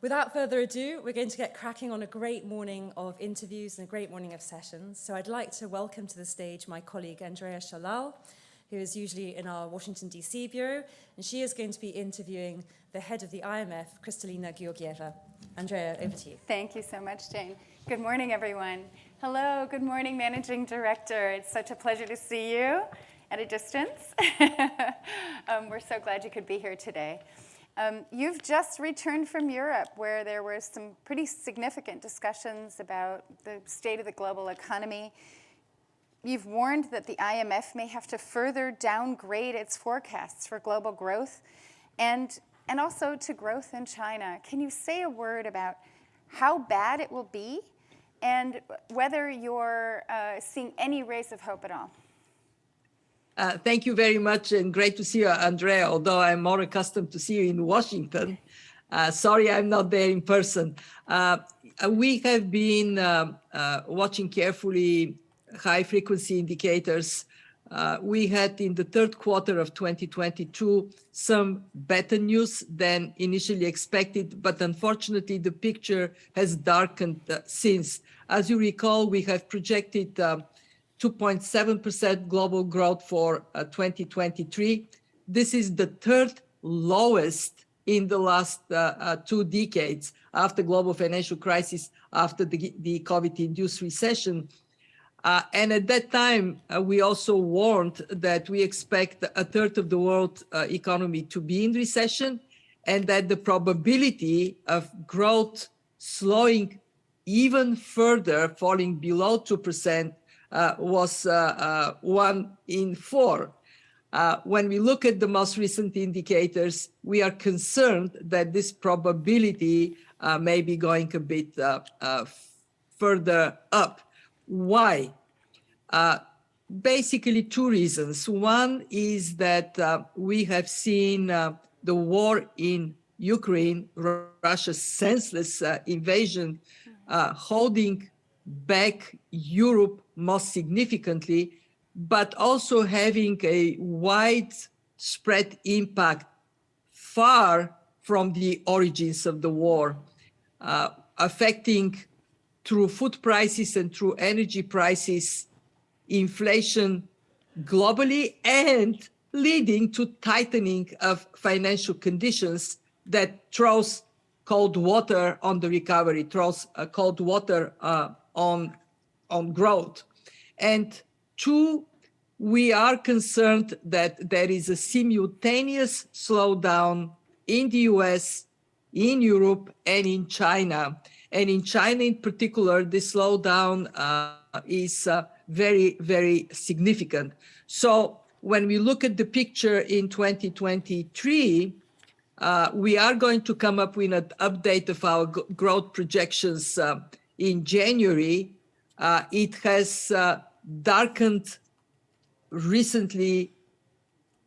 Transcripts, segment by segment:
Without further ado, we're going to get cracking on a great morning of interviews and a great morning of sessions. So I'd like to welcome to the stage my colleague Andrea Shalal, who is usually in our Washington, D.C. bureau, and she is going to be interviewing the head of the IMF, Kristalina Georgieva. Andrea, over to you. Thank you so much, Jane. Good morning, everyone. Hello, good morning, Managing Director. It's such a pleasure to see you at a distance. We're so glad you could be here today. You've just returned from Europe, where there were some pretty significant discussions about the state of the global economy. You've warned that the IMF may have to further downgrade its forecasts for global growth and also to growth in China. Can you say a word about how bad it will be and whether you're seeing any rays of hope at all? Thank you very much, and great to see you, Andrea, although I'm more accustomed to see you in Washington. Sorry I'm not there in person. We have been watching carefully high-frequency indicators. We had in the third quarter of 2022 some better news than initially expected, but unfortunately the picture has darkened since. As you recall, we have projected 2.7% global growth for 2023. This is the third lowest in the last 2 decades after global financial crisis, after the COVID-induced recession. And at that time, we also warned that we expect a third of the world economy to be in recession, and that the probability of growth slowing even further, falling below 2%, was 1 in 4. When we look at the most recent indicators, we are concerned that this probability may be going a bit further up. Why? Basically 2 reasons. One is that we have seen the war in Ukraine, Russia's senseless invasion, holding back Europe most significantly, but also having a widespread impact far from the origins of the war, affecting through food prices and through energy prices, inflation globally, and leading to tightening of financial conditions that throws cold water on the recovery, throws cold water on growth. And 2, we are concerned that there is a simultaneous slowdown in the US, in Europe, and in China. And in China in particular, the slowdown is very, very significant. So when we look at the picture in 2023, we are going to come up with an update of our growth projections in January. It has darkened recently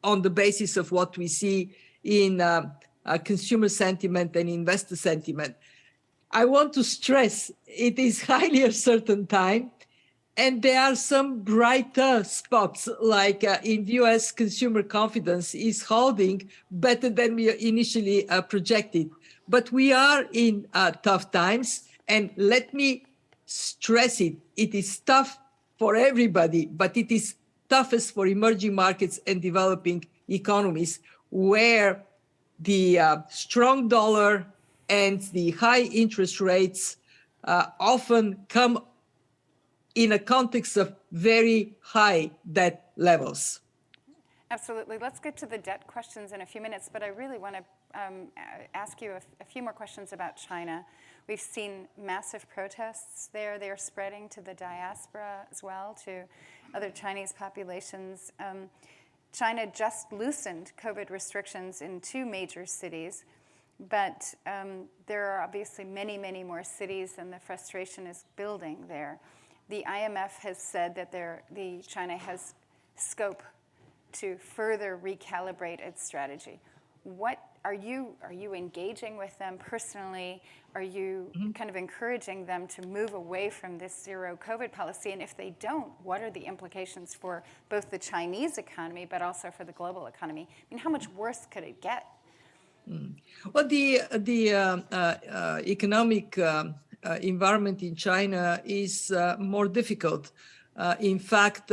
on the basis of what we see in consumer sentiment and investor sentiment. I want to stress it is highly uncertain time, and there are some brighter spots, like in the US, consumer confidence is holding better than we initially projected. But we are in tough times, and let me stress it. It is tough for everybody, but it is toughest for emerging markets and developing economies, where the strong dollar and the high interest rates often come in a context of very high debt levels. Absolutely. Let's get to the debt questions in a few minutes, but I really want to ask you a few more questions about China. We've seen massive protests there. They're spreading to the diaspora as well, to other Chinese populations. China just loosened COVID restrictions in 2 major cities, but there are obviously many, many more cities, and the frustration is building there. The IMF has said that China has scope to further recalibrate its strategy. What are you engaging with them personally? Are you kind of encouraging them to move away from this zero COVID policy? And if they don't, what are the implications for both the Chinese economy, but also for the global economy? I mean, how much worse could it get? Well, the economic environment in China is more difficult. In fact,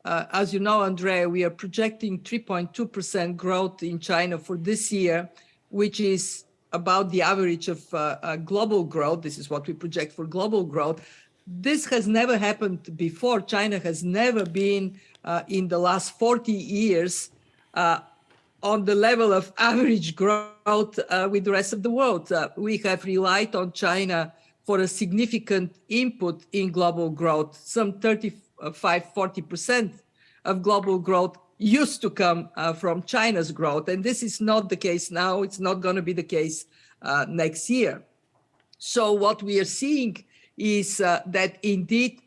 as you know, Andrea, we are projecting 3.2% growth in China for this year, which is about the average of global growth. This is what we project for global growth. This has never happened before. China has never been in the last 40 years on the level of average growth with the rest of the world. We have relied on China for a significant input in global growth. Some 35-40% of global growth used to come from China's growth. And this is not the case now. It's not going to be the case next year. So what we are seeing is that indeed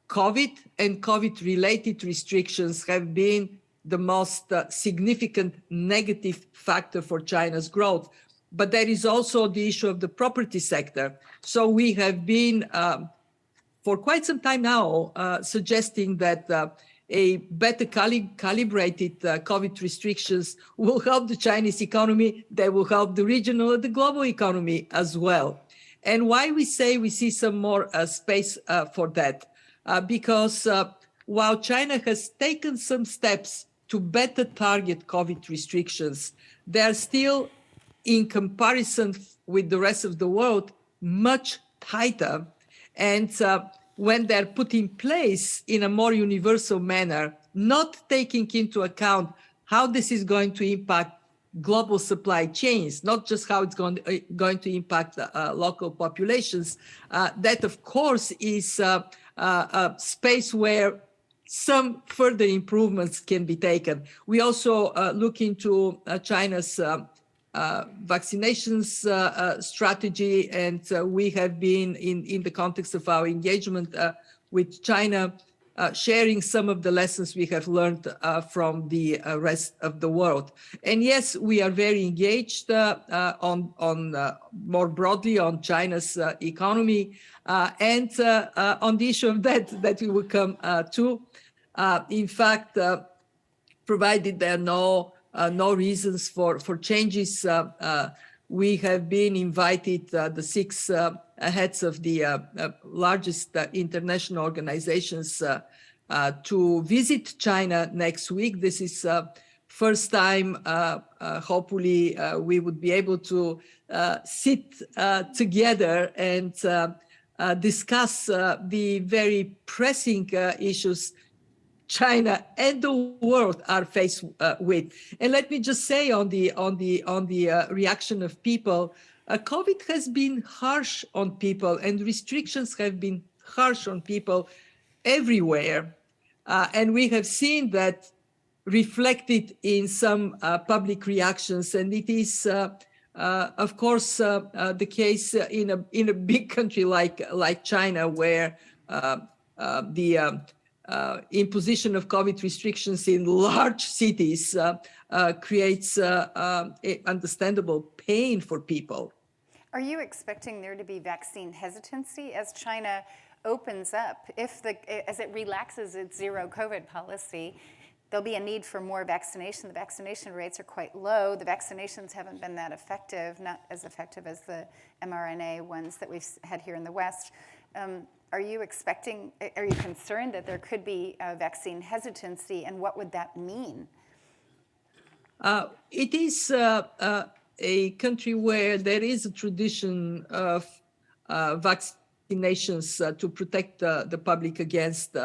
COVID and COVID-related restrictions have been the most significant negative factor for China's growth. But there is also the issue of the property sector. So we have been, for quite some time now, suggesting that a better calibrated COVID restrictions will help the Chinese economy. They will help the regional and the global economy as well. And why we say we see some more space for that? Because while China has taken some steps to better target COVID restrictions, they are still, in comparison with the rest of the world, much tighter. And when they're put in place in a more universal manner, not taking into account how this is going to impact global supply chains, not just how it's going to impact local populations, that of course is a space where some further improvements can be taken. We also look into China's vaccinations strategy, and we have been, in the context of our engagement with China, sharing some of the lessons we have learned from the rest of the world. And yes, we are very engaged on more broadly on China's economy and on the issue of that we will come to. In fact, provided there are no reasons for changes, we have been invited, the 6 heads of the largest international organizations, to visit China next week. This is first time, hopefully, we would be able to sit together and discuss the very pressing issues China and the world are faced with. And let me just say on the reaction of people, COVID has been harsh on people, and restrictions have been harsh on people everywhere. And we have seen that reflected in some public reactions. And it is, of course, the case in a big country like China, where the imposition of COVID restrictions in large cities creates understandable pain for people. Are you expecting there to be vaccine hesitancy as China opens up? As it relaxes its zero COVID policy, there'll be a need for more vaccination. The vaccination rates are quite low. The vaccinations haven't been that effective, not as effective as the mRNA ones that we've had here in the West. Are you concerned that there could be vaccine hesitancy, and what would that mean? It is a country where there is a tradition of vaccinations to protect the public against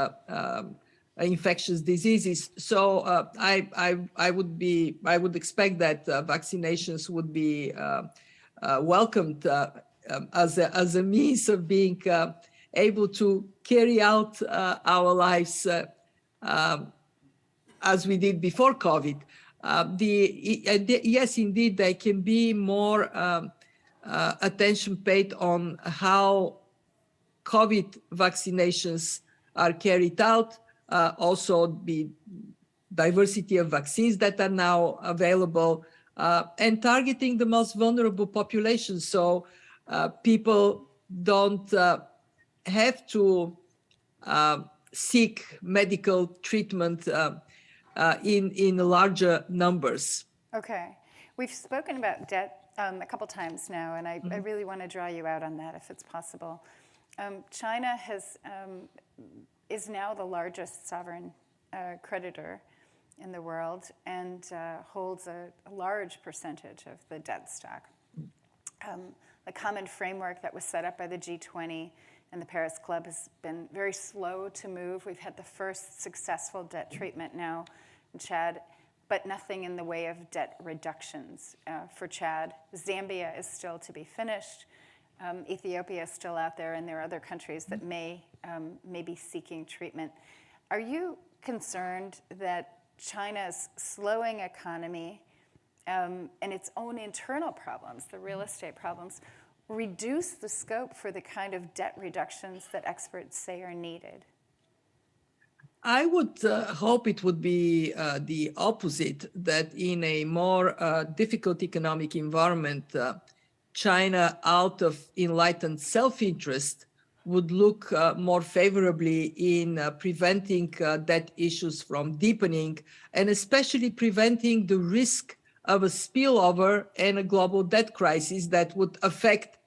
infectious diseases. So I would expect that vaccinations would be welcomed as a means of being able to carry out our lives as we did before COVID. Yes, indeed, there can be more attention paid on how COVID vaccinations are carried out, also the diversity of vaccines that are now available, and targeting the most vulnerable populations. So people don't have to seek medical treatment in larger numbers. Okay. We've spoken about debt a couple times now, and I really want to draw you out on that if it's possible. China is now the largest sovereign creditor in the world and holds a large percentage of the debt stock. The common framework that was set up by the G20 and the Paris Club has been very slow to move. We've had the first successful debt treatment now in Chad, but nothing in the way of debt reductions for Chad. Zambia is still to be finished. Ethiopia is still out there, and there are other countries that may be seeking treatment. Are you concerned that China's slowing economy and its own internal problems, the real estate problems, reduce the scope for the kind of debt reductions that experts say are needed? I would hope it would be the opposite, that in a more difficult economic environment, China, out of enlightened self-interest, would look more favorably in preventing debt issues from deepening, and especially preventing the risk of a spillover and a global debt crisis that would affect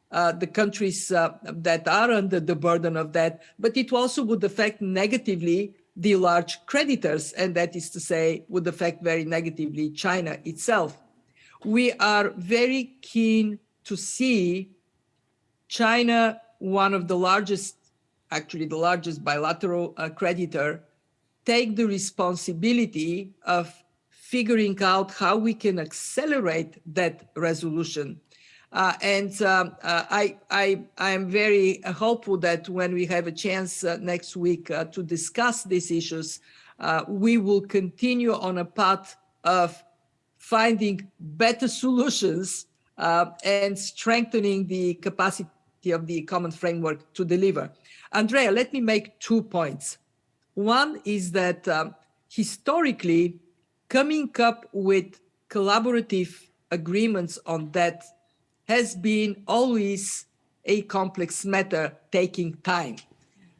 the countries that are under the burden of debt, but it also would affect negatively the large creditors, and that is to say, would affect very negatively China itself. We are very keen to see China, one of the largest, actually the largest bilateral creditor, take the responsibility of figuring out how we can accelerate that resolution. I am very hopeful that when we have a chance next week to discuss these issues, we will continue on a path of finding better solutions and strengthening the capacity of the common framework to deliver. Andrea, let me make 2 points. One is that historically, coming up with collaborative agreements on that has been always a complex matter taking time.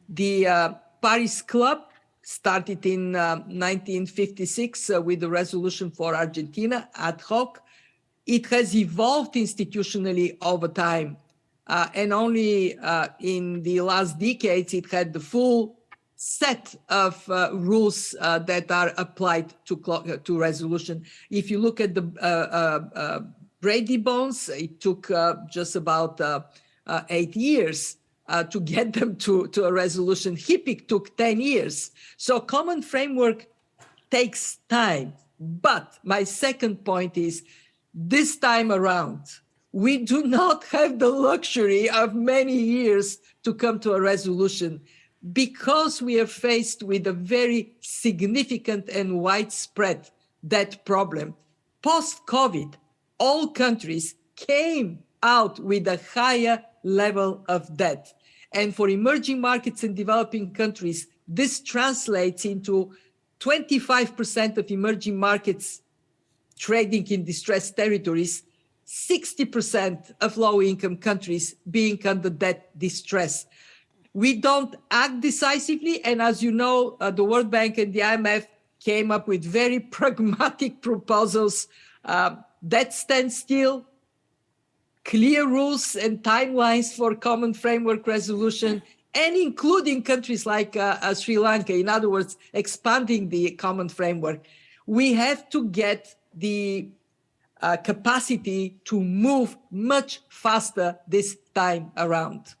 The Paris Club started in 1956 with the resolution for Argentina ad hoc. It has evolved institutionally over time. And only in the last decades, it had the full set of rules that are applied to resolution. If you look at the Brady bonds, it took just about 8 years to get them to a resolution. HIPIC took 10 years. So common framework takes time. But my second point is, this time around, we do not have the luxury of many years to come to a resolution, because we are faced with a very significant and widespread debt problem. Post-COVID, all countries came out with a higher level of debt. And for emerging markets and developing countries, this translates into 25% of emerging markets trading in distressed territories, 60% of low-income countries being under debt distress. We don't act decisively, and as you know, the World Bank and the IMF came up with very pragmatic proposals, debt standstill, clear rules and timelines for common framework resolution, and including countries like Sri Lanka, in other words, expanding the common framework. We have to get the capacity to move much faster this time around.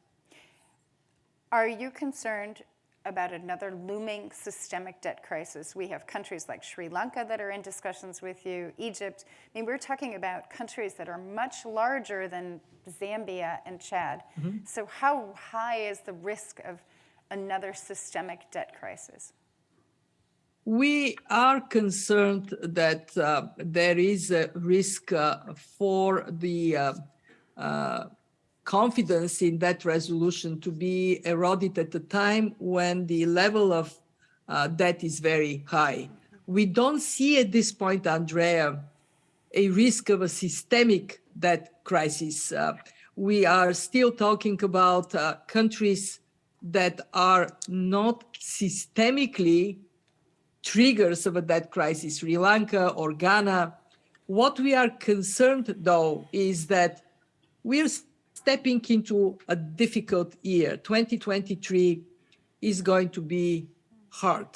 Are you concerned about another looming systemic debt crisis? We have countries like Sri Lanka that are in discussions with you, Egypt. I mean, we're talking about countries that are much larger than Zambia and Chad. Mm-hmm. So how high is the risk of another systemic debt crisis? We are concerned that there is a risk for the confidence in that resolution to be eroded at a time when the level of debt is very high. We don't see at this point, Andrea, a risk of a systemic debt crisis. We are still talking about countries that are not systemically triggers of a debt crisis, Sri Lanka or Ghana. What we are concerned, though, is that we're stepping into a difficult year. 2023 is going to be hard.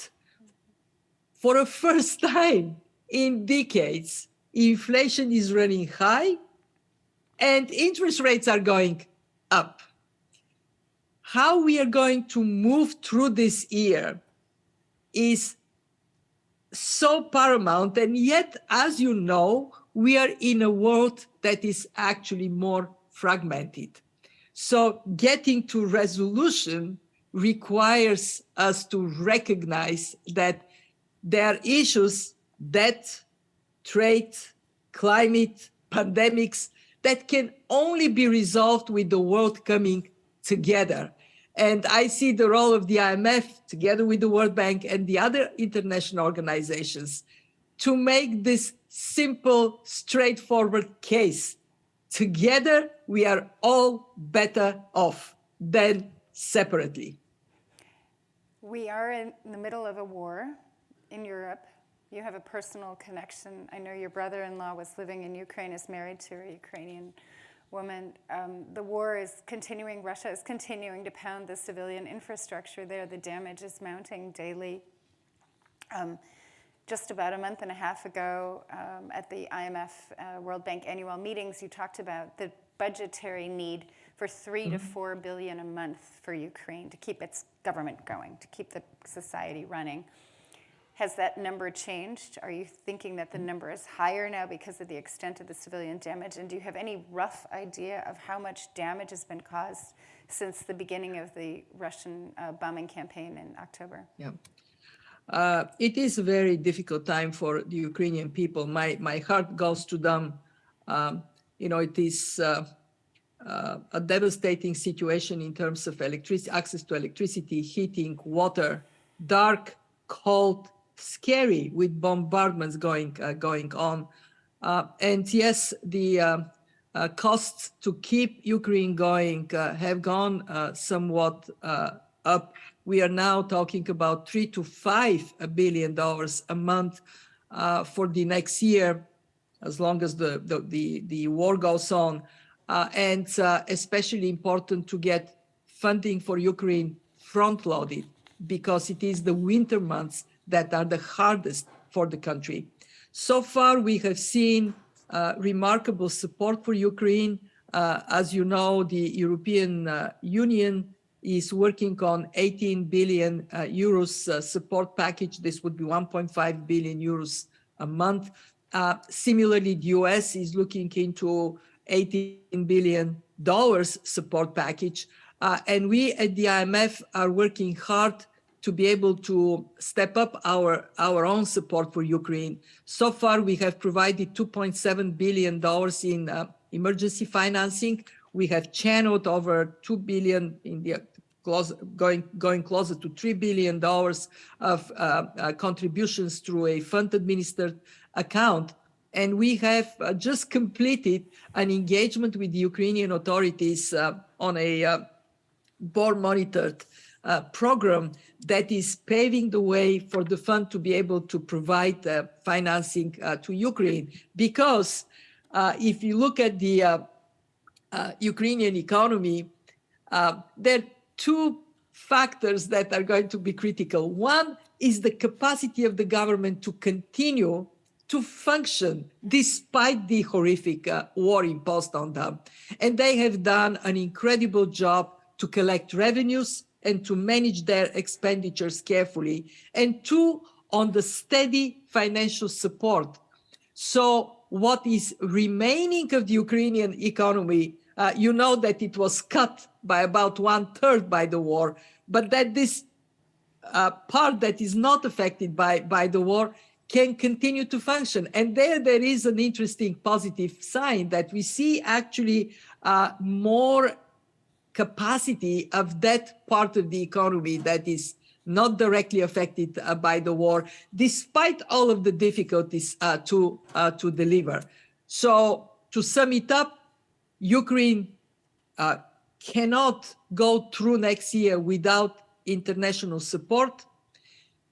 For the first time in decades, inflation is running high and interest rates are going up. How we are going to move through this year is so paramount, and yet, as you know, we are in a world that is actually more fragmented. So getting to resolution requires us to recognize that there are issues, debt, trade, climate, pandemics, that can only be resolved with the world coming together. And I see the role of the IMF, together with the World Bank and the other international organizations, to make this simple, straightforward case. Together, we are all better off than separately. We are in the middle of a war in Europe. You have a personal connection. I know your brother-in-law was living in Ukraine, is married to a Ukrainian woman. The war is continuing. Russia is continuing to pound the civilian infrastructure there. The damage is mounting daily. Just about a month and a half ago, at the IMF World Bank annual meetings, you talked about the budgetary need for $3 to $4 billion a month for Ukraine to keep its government going, to keep the society running. Has that number changed? Are you thinking that the number is higher now because of the extent of the civilian damage? And do you have any rough idea of how much damage has been caused since the beginning of the Russian bombing campaign in October? Yeah. It is a very difficult time for the Ukrainian people. My heart goes to them. It is a devastating situation in terms of electricity, access to electricity, heating, water, dark, cold, scary, with bombardments going on. And yes, the costs to keep Ukraine going have gone somewhat up. We are now talking about $3 to $5 billion a month for the next year, as long as the war goes on. And especially important to get funding for Ukraine front-loaded, because it is the winter months that are the hardest for the country. So far, we have seen remarkable support for Ukraine. As you know, the European Union is working on 18 billion euros support package. This would be 1.5 billion euros a month. Similarly, the US is looking into $18 billion support package. And we at the IMF are working hard to be able to step up our own support for Ukraine. So far, we have provided $2.7 billion in emergency financing. We have channeled over $2 billion in the going closer to $3 billion of contributions through a fund-administered account. And we have just completed an engagement with the Ukrainian authorities on a board-monitored program that is paving the way for the fund to be able to provide financing to Ukraine. Because if you look at the Ukrainian economy, there are two factors that are going to be critical. One is the capacity of the government to continue to function despite the horrific war imposed on them. And they have done an incredible job to collect revenues and to manage their expenditures carefully. And two, on the steady financial support. So what is remaining of the Ukrainian economy, you know that it was cut by about 1/3 by the war, but that this part that is not affected by the war can continue to function. And there is an interesting positive sign that we see actually more capacity of that part of the economy that is not directly affected by the war, despite all of the difficulties to deliver. So to sum it up, Ukraine cannot go through next year without international support.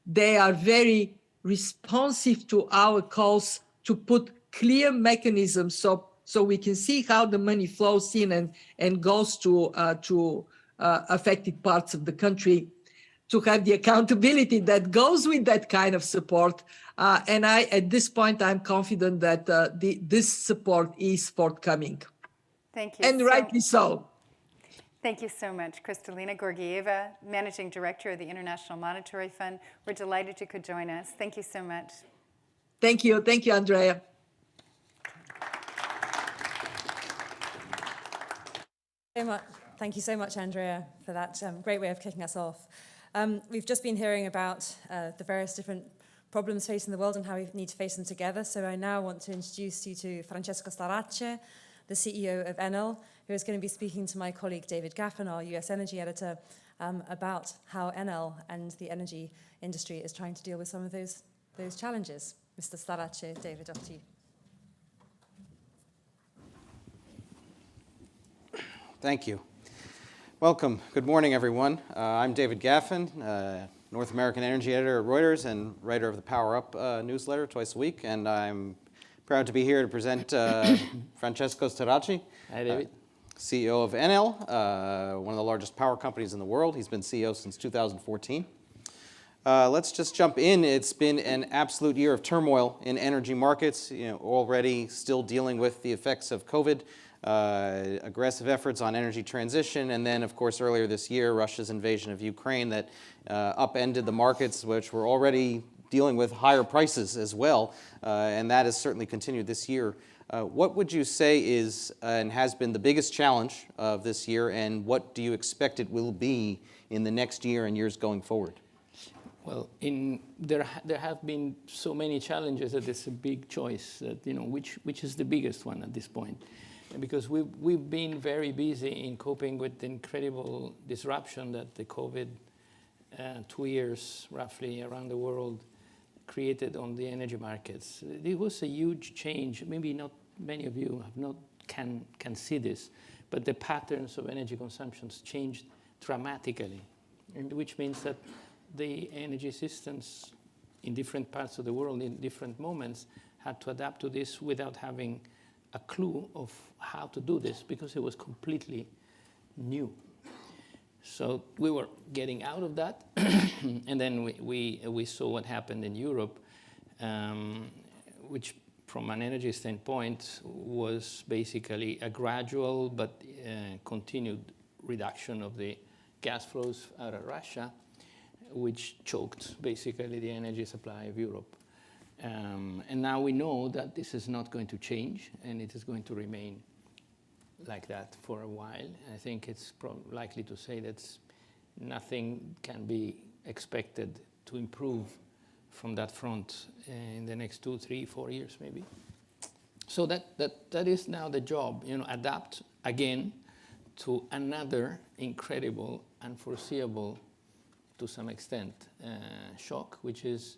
They are very responsive to our calls to put clear mechanism so we can see how the money flows in and goes to affected parts of the country, to have the accountability that goes with that kind of support. And at this point, I'm confident that this support is forthcoming. Thank you. And rightly so. Thank you so much, Kristalina Georgieva, Managing Director of the International Monetary Fund. We're delighted you could join us. Thank you so much. Thank you, Andrea. Thank you so much, Andrea, for that great way of kicking us off. We've just been hearing about the various different problems facing the world and how we need to face them together. So I now want to introduce you to Francesco Starace, the CEO of Enel, who is going to be speaking to my colleague David Gaffin, our US energy editor, about how Enel and the energy industry is trying to deal with some of those challenges. Mr. Starace, David, up to you. Thank you. Welcome. Good morning, everyone. I'm David Gaffin, North American energy editor at Reuters and writer of the Power Up newsletter twice a week. And I'm proud to be here to present Francesco Starace, Hi, David. CEO of Enel, one of the largest power companies in the world. He's been CEO since 2014. Let's just jump in. It's been an absolute year of turmoil in energy markets, already still dealing with the effects of COVID. Aggressive efforts on energy transition, and then, of course, earlier this year, Russia's invasion of Ukraine that upended the markets, which were already dealing with higher prices as well, and that has certainly continued this year. What would you say is and has been the biggest challenge of this year, and what do you expect it will be in the next year and years going forward? Well, there have been so many challenges that it's a big choice that, which is the biggest one at this point. Because we've been very busy in coping with the incredible disruption that the COVID 2 years roughly around the world created on the energy markets. It was a huge change. Maybe not many of you can see this, but the patterns of energy consumptions changed dramatically, and which means that the energy systems in different parts of the world in different moments had to adapt to this without having a clue of how to do this, because it was completely new. So we were getting out of that, and then we saw what happened in Europe, which from an energy standpoint was basically a gradual but continued reduction of the gas flows out of Russia, which choked basically the energy supply of Europe. And now we know that this is not going to change, and it is going to remain like that for a while. I think it's likely to say that nothing can be expected to improve from that front in the next 2, 3, 4 years maybe. So that is now the job, adapt again to another incredible, unforeseeable, to some extent, shock, which is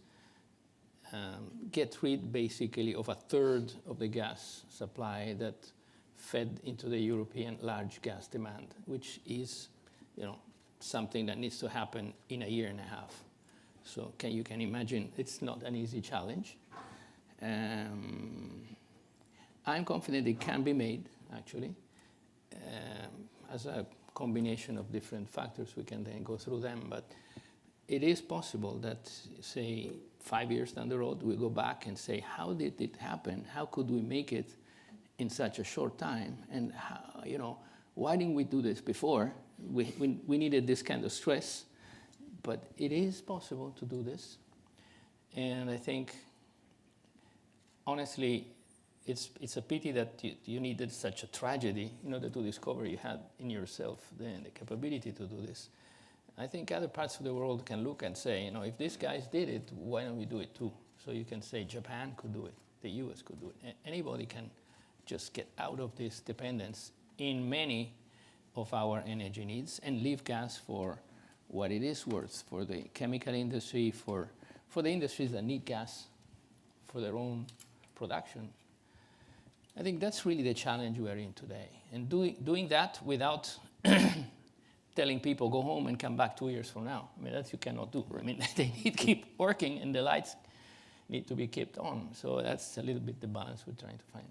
get rid basically of a third of the gas supply that fed into the European large gas demand, which is, something that needs to happen in a year and a half. So you can imagine it's not an easy challenge. I'm confident it can be made, actually, as a combination of different factors. We can then go through them, but it is possible that, say, 5 years down the road, we go back and say, how did it happen? How could we make it in such a short time? And how, why didn't we do this before? We needed this kind of stress, but it is possible to do this. And I think, honestly, it's a pity that you needed such a tragedy in order to discover you had in yourself the capability to do this. I think other parts of the world can look and say, if these guys did it, why don't we do it too? So you can say Japan could do it, the US could do it. Anybody can just get out of this dependence in many of our energy needs and leave gas for what it is worth, for the chemical industry, for the industries that need gas for their own production. I think that's really the challenge we're in today. And doing that without telling people, go home and come back 2 years from now. I mean, that you cannot do. I mean, they need to keep working, and the lights need to be kept on. So that's a little bit the balance we're trying to find.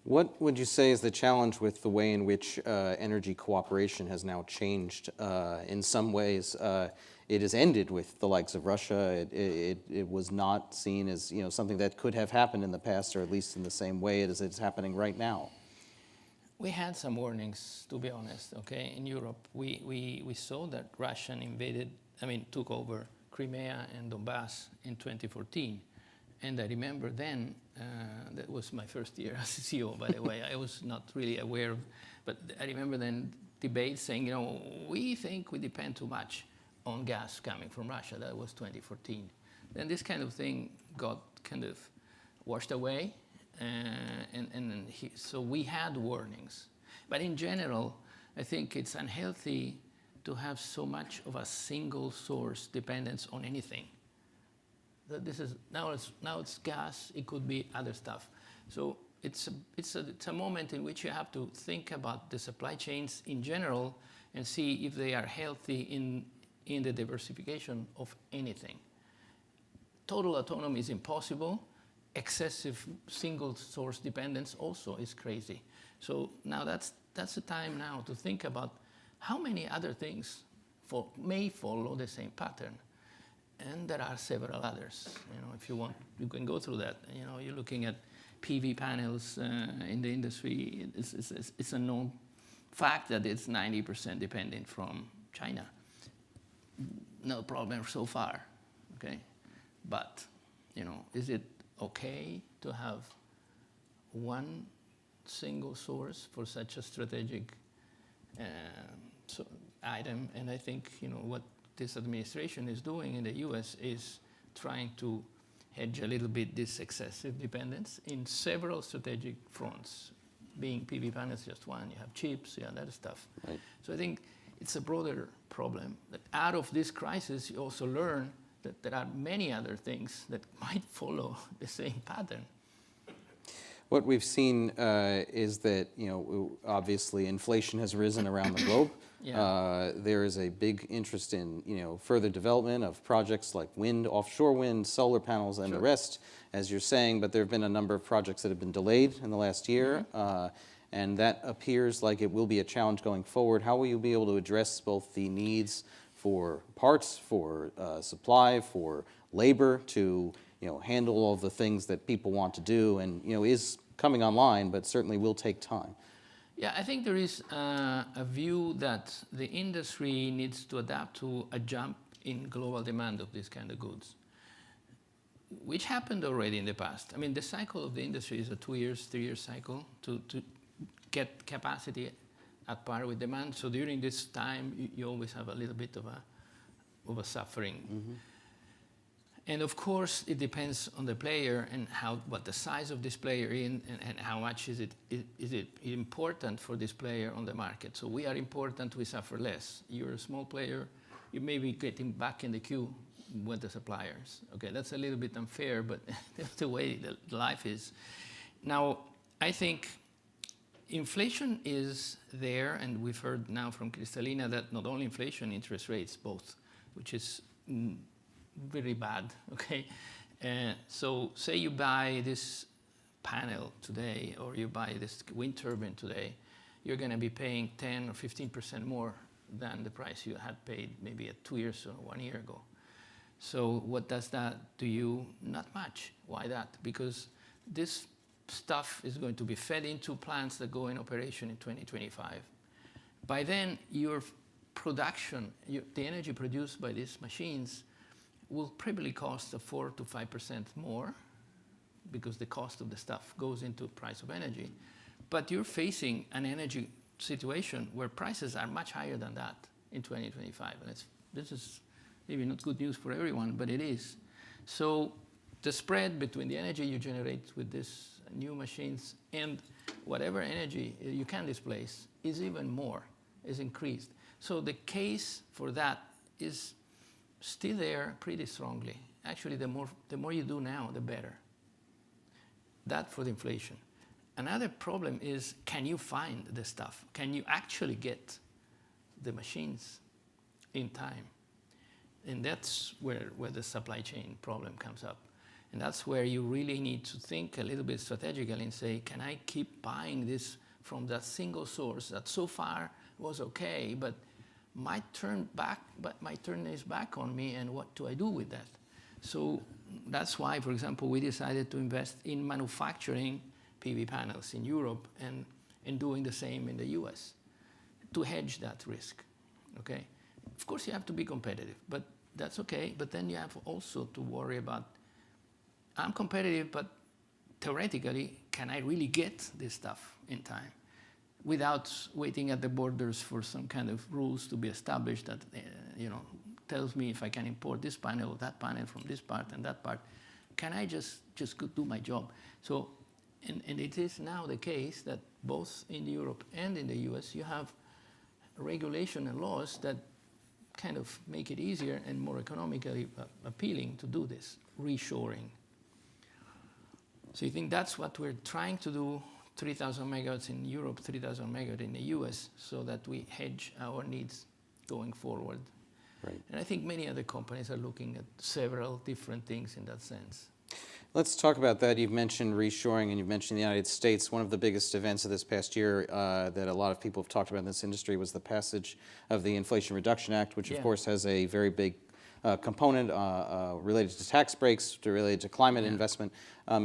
What would you say is the challenge with the way in which energy cooperation has now changed? In some ways, it has ended with the likes of Russia. It was not seen as something that could have happened in the past, or at least in the same way as it's happening right now. We had some warnings, to be honest. Okay, in Europe, we saw that Russia took over Crimea and Donbass in 2014. And I remember then, that was my first year as CEO, by the way. I was not really aware but I remember then debates saying, we think we depend too much on gas coming from Russia. That was 2014. Then this kind of thing got kind of washed away. So we had warnings. But in general, I think it's unhealthy to have so much of a single source dependence on anything. Now it's gas, it could be other stuff. So it's a moment in which you have to think about the supply chains in general and see if they are healthy in the diversification of anything. Total autonomy is impossible. Excessive single source dependence also is crazy. So now that's the time now to think about how many other things may follow the same pattern. And there are several others. If you want, you can go through that. You're looking at PV panels in the industry. It's a known fact that it's 90% dependent from China. No problem so far, okay? But, is it okay to have one single source for such a strategic item? And I think, what this administration is doing in the US is trying to hedge a little bit this excessive dependence in several strategic fronts. Being PV panels just one, you have chips, you have other stuff. Right. So I think it's a broader problem that out of this crisis, you also learn that there are many other things that might follow the same pattern. What we've seen is that, obviously inflation has risen around the globe. Yeah. There is a big interest in, further development of projects like wind, offshore wind, solar panels, and Sure. the rest, as you're saying. But there have been a number of projects that have been delayed in the last year, and that appears like it will be a challenge going forward. How will you be able to address both the needs for parts, for supply, for labor to, handle all the things that people want to do, and is coming online, but certainly will take time? Yeah, I think there is a view that the industry needs to adapt to a jump in global demand of these kind of goods, which happened already in the past. I mean, the cycle of the industry is a 2 years, 3 year cycle to get capacity at par with demand. So during this time, you always have a little bit of a suffering. Mm-hmm. And of course, it depends on the player and what the size of this player is and how much is it important for this player on the market. So we are important, we suffer less. You're a small player, you may be getting back in the queue with the suppliers. Okay, that's a little bit unfair, but that's the way life is. Now, I think inflation is there, and we've heard now from Kristalina that not only inflation, interest rates both, which is very bad, okay? So say you buy this panel today, or you buy this wind turbine today, you're gonna be paying 10 or 15% more than the price you had paid maybe 2 years or 1 year ago. So what does that do you? Not much. Why that? Because this stuff is going to be fed into plants that go in operation in 2025. By then, your production, the energy produced by these machines will probably cost 4 to 5% more because the cost of the stuff goes into price of energy. But you're facing an energy situation where prices are much higher than that in 2025. And this is maybe not good news for everyone, but it is. So the spread between the energy you generate with these new machines and whatever energy you can displace is even more, is increased. So the case for that is still there pretty strongly. Actually, the more you do now, the better. That for the inflation. Another problem is, can you find the stuff? Can you actually get the machines in time? And that's where the supply chain problem comes up. And that's where you really need to think a little bit strategically and say, can I keep buying this from that single source that so far was okay, but my turn is back on me, and what do I do with that? So that's why, for example, we decided to invest in manufacturing PV panels in Europe and doing the same in the US to hedge that risk, okay? Of course, you have to be competitive, but that's okay. But then you have also to worry about, I'm competitive, but theoretically, can I really get this stuff in time without waiting at the borders for some kind of rules to be established that, tells me if I can import this panel or that panel from this part and that part? Can I just do my job? So, and it is now the case that both in Europe and in the US, you have regulation and laws that kind of make it easier and more economically appealing to do this, reshoring. So you think that's what we're trying to do, 3,000 megawatts in Europe, 3,000 megawatts in the US, so that we hedge our needs going forward. Right. And I think many other companies are looking at several different things in that sense. Let's talk about that. You've mentioned reshoring and you've mentioned the United States. One of the biggest events of this past year that a lot of people have talked about in this industry was the passage of the Inflation Reduction Act, which of course has a very big component related to tax breaks, related to climate investment.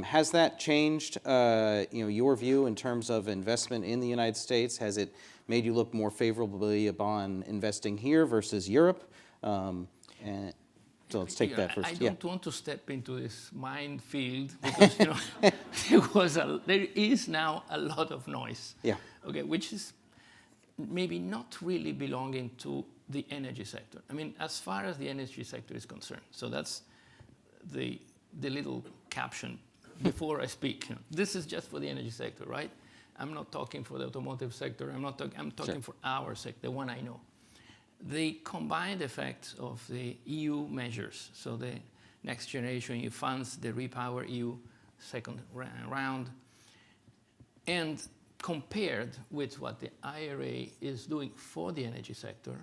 Has that changed your view in terms of investment in the United States? Has it made you look more favorably upon investing here versus Europe? So let's take that first. I don't want to step into this minefield because there is now a lot of noise. Yeah. Okay, which is maybe not really belonging to the energy sector. I mean, as far as the energy sector is concerned. So that's the little caption before I speak. This is just for the energy sector, right? I'm not talking for the automotive sector. I'm talking for our sector, the one I know. The combined effects of the EU measures, so the Next Generation EU funds, the Repower EU second round, and compared with what the IRA is doing for the energy sector,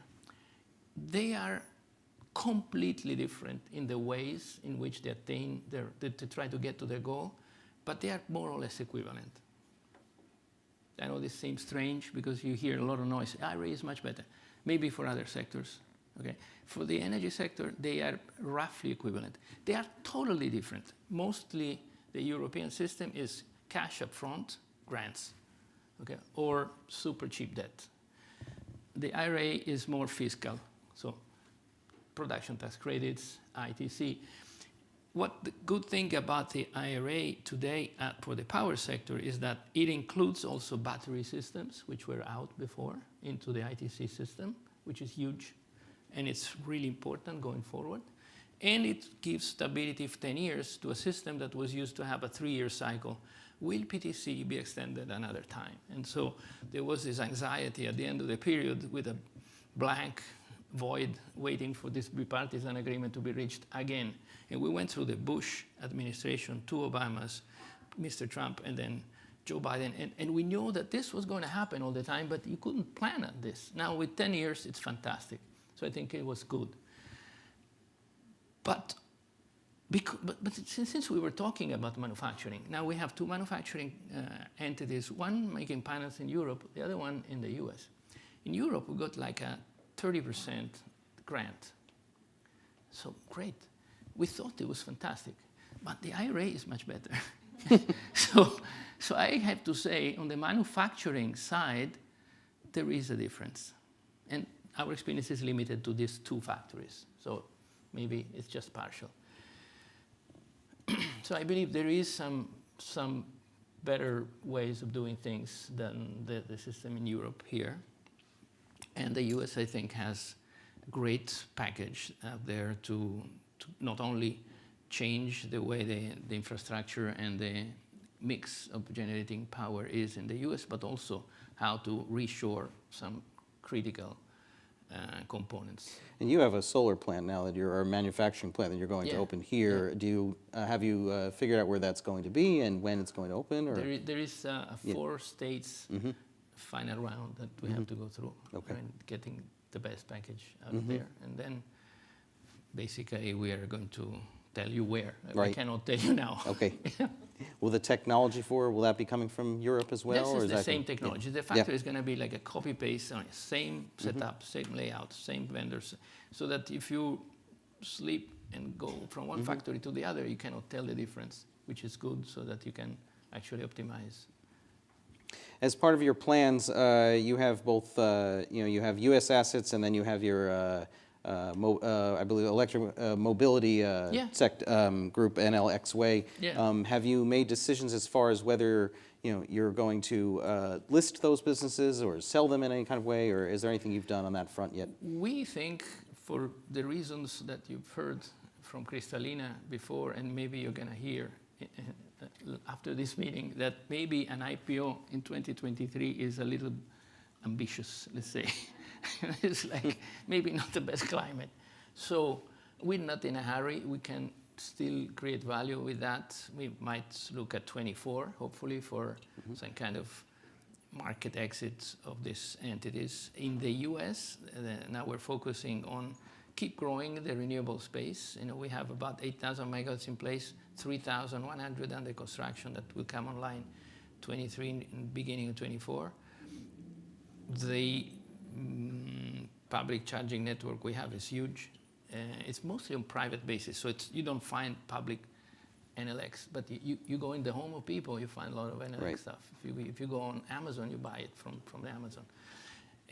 they are completely different in the ways in which they attain to try to get to their goal, but they are more or less equivalent. I know this seems strange because you hear a lot of noise. IRA is much better. Maybe for other sectors, okay? For the energy sector, they are roughly equivalent. They are totally different. Mostly the European system is cash up front, grants, okay, or super cheap debt. The IRA is more fiscal, so production tax credits, ITC. What the good thing about the IRA today for the power sector is that it includes also battery systems, which were out before, into the ITC system, which is huge, and it's really important going forward. And it gives stability of 10 years to a system that was used to have a 3-year cycle. Will PTC be extended another time? And so there was this anxiety at the end of the period with a blank void waiting for this bipartisan agreement to be reached again. And we went through the Bush administration, 2 Obamas, Mr. Trump, and then Joe Biden. And we knew that this was going to happen all the time, but you couldn't plan on this. Now with 10 years, it's fantastic. So I think it was good. But since we were talking about manufacturing, now we have 2 manufacturing entities, one making panels in Europe, the other one in the US. In Europe, we got like a 30% grant. So great. We thought it was fantastic, but the IRA is much better. So I have to say, on the manufacturing side, there is a difference. And our experience is limited to these 2 factories. So maybe it's just partial. So I believe there is some better ways of doing things than the system in Europe here. And the US, I think, has a great package out there to not only change the way the infrastructure and the mix of generating power is in the US, but also how to reshore some critical components. And you have a solar plant now or a manufacturing plant that you're going to open here. Yeah. Do you have you figured out where that's going to be and when it's going to open? Or? There is a 4 states final round that we have to go through. Okay. And getting the best package out of there. And then basically we are going to tell you where. I Right. cannot tell you now. Okay. Will the technology will that be coming from Europe as well? This or is the that same yeah. technology. The factory is going to be like a copy-paste, same setup, same layout, same vendors, so that if you sleep and go from one factory to the other, you cannot tell the difference, which is good, so that you can actually optimize. As part of your plans, you have both, you have U.S. assets, and then you have your, I believe, electric mobility group, NLXWay. Yeah. Have you made decisions as far as whether you're going to list those businesses or sell them in any kind of way, or is there anything you've done on that front yet? We think, for the reasons that you've heard from Kristalina before, and maybe you're going to hear after this meeting, that maybe an IPO in 2023 is a little ambitious, let's say. It's like maybe not the best climate. So we're not in a hurry. We can still create value with that. We might look at 24, hopefully, for some kind of market exits of these entities. In the US, now we're focusing on keep growing the renewable space. We have about 8,000 megawatts in place, 3,100 under construction that will come online 23 in beginning of 24. The public charging network we have is huge. It's mostly on private basis, so you don't find public NLX, but you go in the home of people, you find a lot of NLX stuff. If you go on Amazon, you buy it from the Amazon.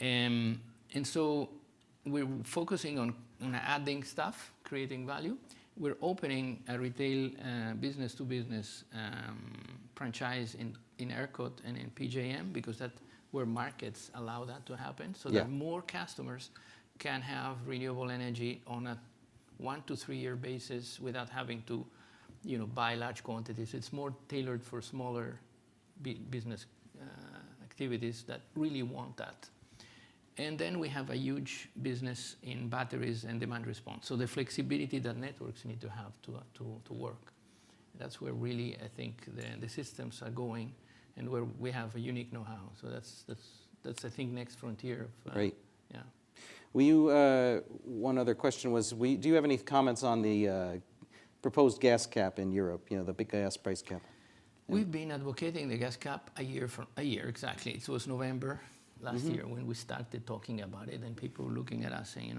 And so we're focusing on adding stuff, creating value. We're opening a retail business-to-business franchise in ERCOT and in PJM, because that's where markets allow that to happen, so that more customers can have renewable energy on a 1 to 3 year basis without having to buy large quantities. It's more tailored for smaller business activities that really want that. And then we have a huge business in batteries and demand response. So the flexibility that networks need to have to work. That's where really, I think, the systems are going, and where we have a unique know-how. So that's I think, next frontier. Great. Yeah. Will you, one other question was, do you have any comments on the proposed gas cap in Europe, the big gas price cap? We've been advocating the gas cap a year exactly. It was November last year when we started talking about it, and people were looking at us saying,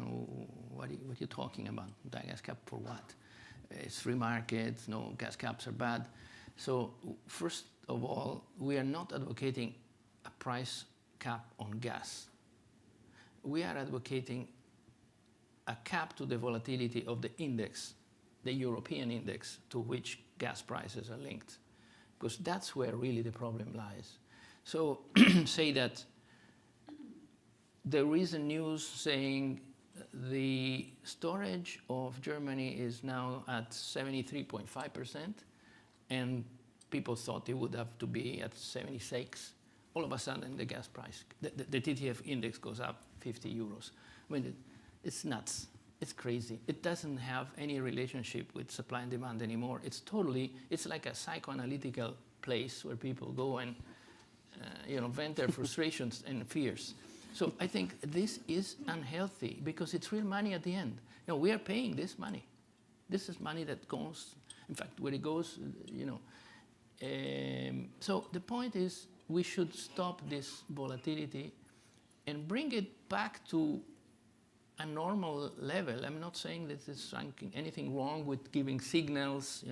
what are you talking about? The gas cap for what? It's free market, no, gas caps are bad. So first of all, we are not advocating a price cap on gas. We are advocating a cap to the volatility of the index, the European index to which gas prices are linked, because that's where really the problem lies. So say that there is a news saying the storage of Germany is now at 73.5%, and people thought it would have to be at 76. All of a sudden, the gas price, the TTF index goes up 50 euros. I mean, it's nuts. It's crazy. It doesn't have any relationship with supply and demand anymore. It's like a psychoanalytical place where people go and vent their frustrations and fears. So I think this is unhealthy, because it's real money at the end. We are paying this money. This is money that goes, in fact, where it goes, So the point is, we should stop this volatility and bring it back to a normal level. I'm not saying that there's anything wrong with giving signals,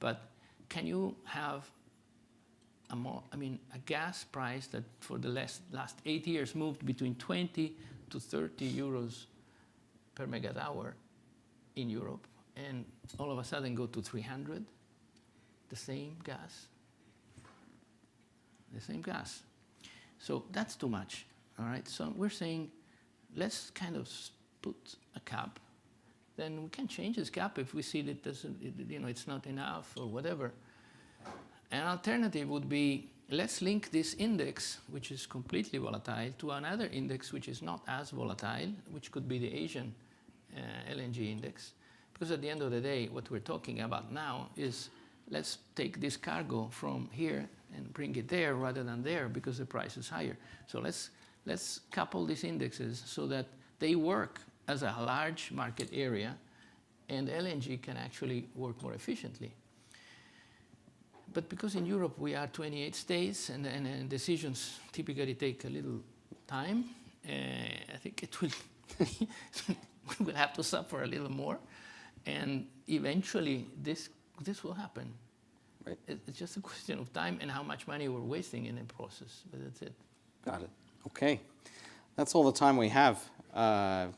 but can you have a gas price that for the last 8 years moved between 20 to 30 euros per megawatt hour in Europe, and all of a sudden go to 300, the same gas? The same gas. So that's too much, all right? So we're saying, let's kind of put a cap. Then we can change this cap if we see that it's not enough or whatever. An alternative would be, let's link this index, which is completely volatile, to another index which is not as volatile, which could be the Asian LNG index. Because at the end of the day, what we're talking about now is, let's take this cargo from here and bring it there rather than there, because the price is higher. So let's couple these indexes so that they work as a large market area, and LNG can actually work more efficiently. But because in Europe we are 28 states and decisions typically take a little time, I think it will we will have to suffer a little more, and eventually this will happen. Right. It's just a question of time and how much money we're wasting in the process, but that's it. Got it. Okay. That's all the time we have.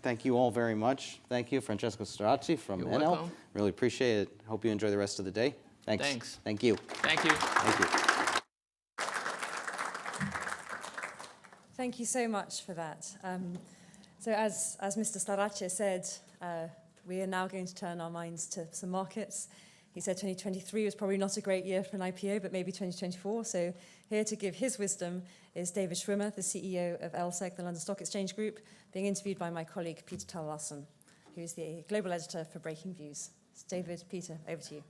Thank you all very much. Thank you, Francesco Stracci from You're Enel. welcome. Really appreciate it. Hope you enjoy the rest of the day. Thanks. Thanks. Thank you. Thank you. Thank you. Thank you so much for that. So as Mr. Starace said, we are now going to turn our minds to some markets. He said 2023 was probably not a great year for an IPO, but maybe 2024. So here to give his wisdom is David Schwimmer, the CEO of LSEG, the London Stock Exchange Group, being interviewed by my colleague Peter Tal-Larsen, who is the global editor for Breaking Views. So David, Peter, over to you.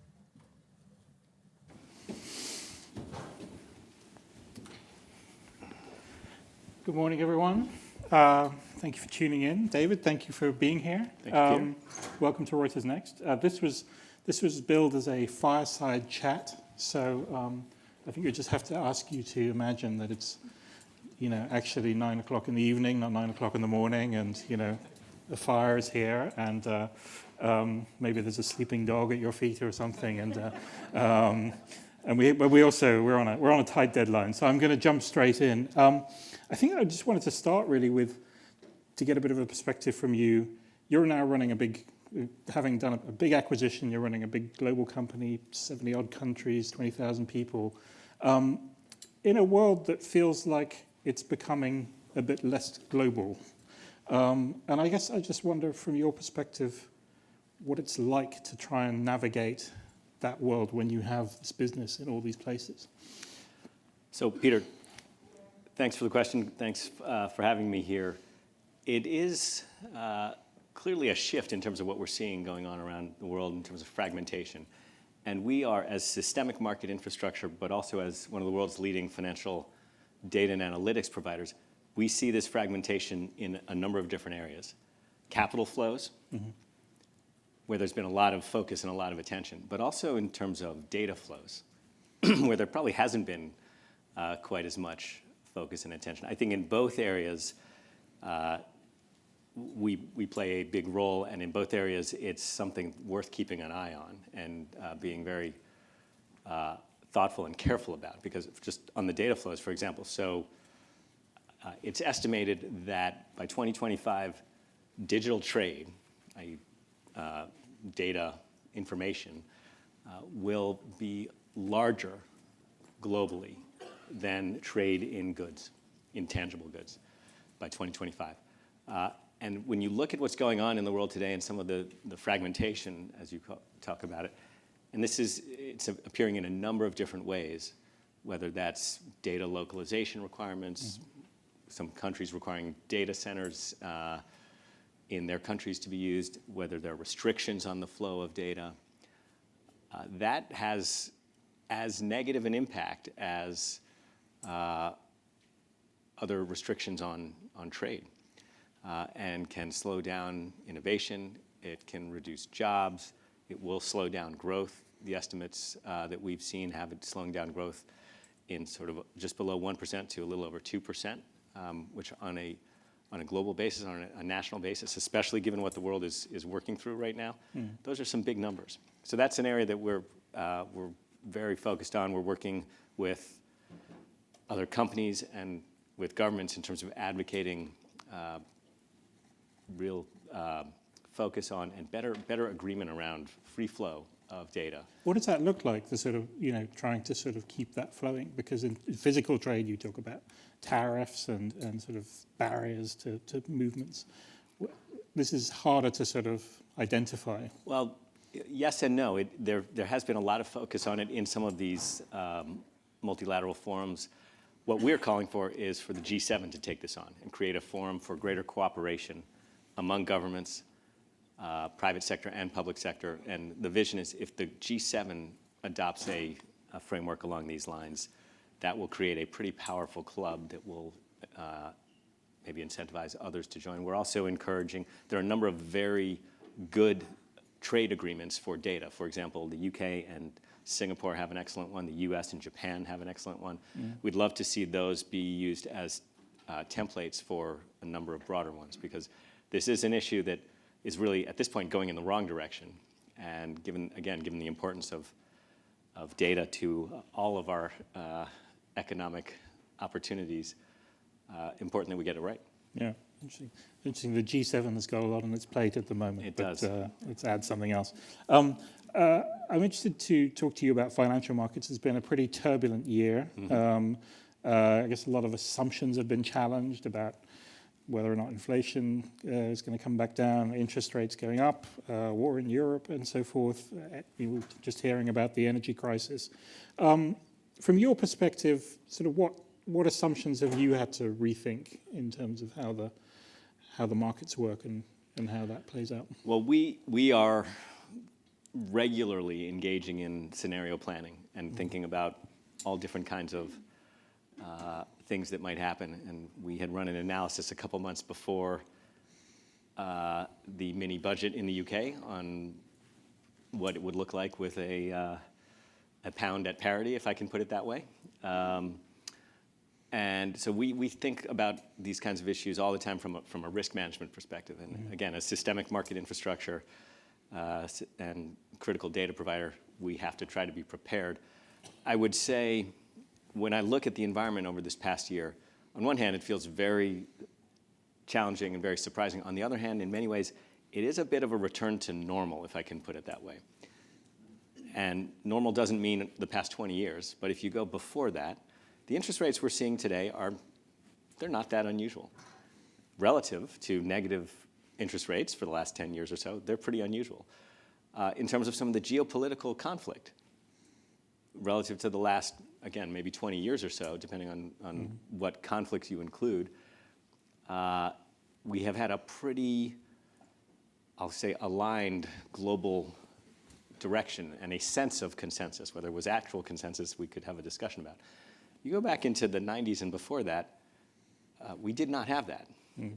Good morning, everyone. Thank you for tuning in. David, thank you for being here. Thank you. Welcome to Reuters Next. This was billed as a fireside chat, so I think we just have to ask you to imagine that it's, actually 9 o'clock in the evening, not 9 o'clock in the morning, and the fire is here, and maybe there's a sleeping dog at your feet or something, and we're on a tight deadline, so I'm going to jump straight in. I think I just wanted to start really to get a bit of a perspective from you. You're now running having done a big acquisition, you're running a big global company, 70 odd countries, 20,000 people, in a world that feels like it's becoming a bit less global. And I guess I just wonder from your perspective, what it's like to try and navigate that world when you have this business in all these places. So, Peter, thanks for the question. Thanks for having me here. It is clearly a shift in terms of what we're seeing going on around the world in terms of fragmentation. And we are, as systemic market infrastructure, but also as one of the world's leading financial data and analytics providers, we see this fragmentation in a number of different areas. Capital flows, where there's been a lot of focus and a lot of attention, but also in terms of data flows, where there probably hasn't been quite as much focus and attention. I think in both areas, we play a big role, and in both areas, it's something worth keeping an eye on and being very thoughtful and careful about, because just on the data flows, for example, so it's estimated that by 2025, digital trade, i.e. Data information, will be larger globally than trade in goods, intangible goods, by 2025. And when you look at what's going on in the world today and some of the fragmentation, as you talk about it, and it's appearing in a number of different ways, whether that's data localization requirements, some countries requiring data centers in their countries to be used, whether there are restrictions on the flow of data, that has as negative an impact as other restrictions on trade, and can slow down innovation, it can reduce jobs, it will slow down growth. The estimates that we've seen have it slowing down growth in sort of just below 1% to a little over 2%, which on a global basis, on a national basis, especially given what the world is working through right now, those are some big numbers. So that's an area that we're very focused on. We're working with other companies and with governments in terms of advocating real focus on and better agreement around free flow of data. What does that look like, the sort of, trying to sort of keep that flowing? Because in physical trade, you talk about tariffs and sort of barriers to movements. This is harder to sort of identify. Well, yes and no. There has been a lot of focus on it in some of these multilateral forums. What we're calling for is for the G7 to take this on and create a forum for greater cooperation among governments, private sector and public sector. And the vision is if the G7 adopts a framework along these lines, that will create a pretty powerful club that will maybe incentivize others to join. We're also encouraging, there are a number of very good trade agreements for data. For example, the UK and Singapore have an excellent one. The US and Japan have an excellent one. We'd love to see those be used as templates for a number of broader ones, because this is an issue that is really, at this point, going in the wrong direction. And given the importance of data to all of our economic opportunities, important that we get it right. Yeah, interesting. Interesting. The G7 has got a lot on its plate at the moment. It does. Let's add something else. I'm interested to talk to you about financial markets. It's been a pretty turbulent year. I guess a lot of assumptions have been challenged about whether or not inflation is going to come back down, interest rates going up, war in Europe, and so forth. We were just hearing about the energy crisis. From your perspective, sort of what assumptions have you had to rethink in terms of how the markets work and how that plays out? Well, we are regularly engaging in scenario planning and thinking about all different kinds of things that might happen. And we had run an analysis a couple months before the mini budget in the UK on what it would look like with a pound at parity, if I can put it that way. And so we think about these kinds of issues all the time from a risk management perspective. And again, as systemic market infrastructure and critical data provider, we have to try to be prepared. I would say, when I look at the environment over this past year, on one hand, it feels very challenging and very surprising. On the other hand, in many ways, it is a bit of a return to normal, if I can put it that way. And normal doesn't mean the past 20 years, but if you go before that, the interest rates we're seeing today they're not that unusual. Relative to negative interest rates for the last 10 years or so, they're pretty unusual. In terms of some of the geopolitical conflict, relative to the last, again, maybe 20 years or so, depending on what conflicts you include, we have had a pretty, I'll say, aligned global direction and a sense of consensus. Whether it was actual consensus, we could have a discussion about. You go back into the 90s and before that, we did not have that.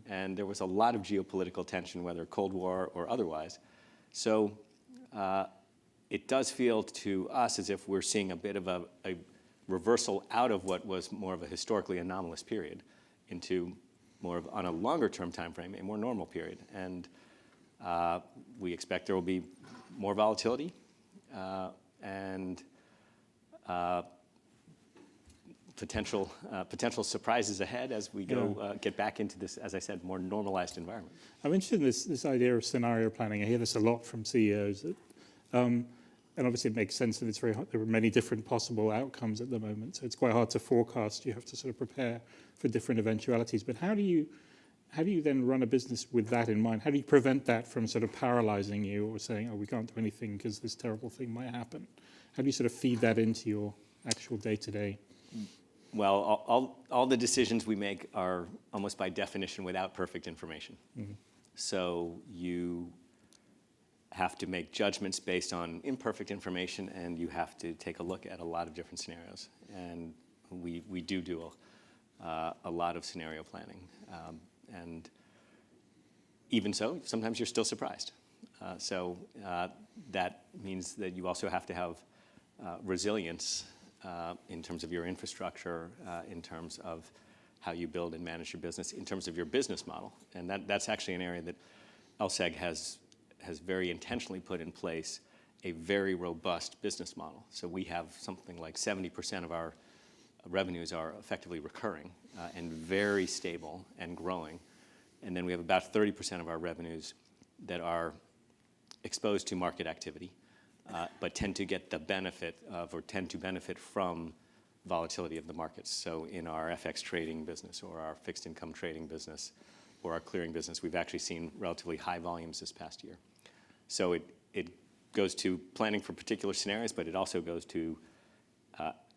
And there was a lot of geopolitical tension, whether Cold War or otherwise. So it does feel to us as if we're seeing a bit of a reversal out of what was more of a historically anomalous period into more of, on a longer term time frame, a more normal period. And we expect there will be more volatility and potential surprises ahead as we get back into this, as I said, more normalized environment. I'm interested in this idea of scenario planning. I hear this a lot from CEOs. And obviously it makes sense that it's very hard. There are many different possible outcomes at the moment, so it's quite hard to forecast. You have to sort of prepare for different eventualities. But how do you then run a business with that in mind? How do you prevent that from sort of paralyzing you or saying, oh, we can't do anything because this terrible thing might happen? How do you sort of feed that into your actual day-to-day? Well, all the decisions we make are almost by definition without perfect information. So you have to make judgments based on imperfect information, and you have to take a look at a lot of different scenarios. And we do a lot of scenario planning. And even so, sometimes you're still surprised. So that means that you also have to have resilience in terms of your infrastructure, in terms of how you build and manage your business, in terms of your business model. And that's actually an area that LSEG has very intentionally put in place a very robust business model. So we have something like 70% of our revenues are effectively recurring and very stable and growing. And then we have about 30% of our revenues that are exposed to market activity, but tend to get the benefit of, or tend to benefit from, volatility of the markets. So in our FX trading business or our fixed income trading business or our clearing business, we've actually seen relatively high volumes this past year. So it goes to planning for particular scenarios, but it also goes to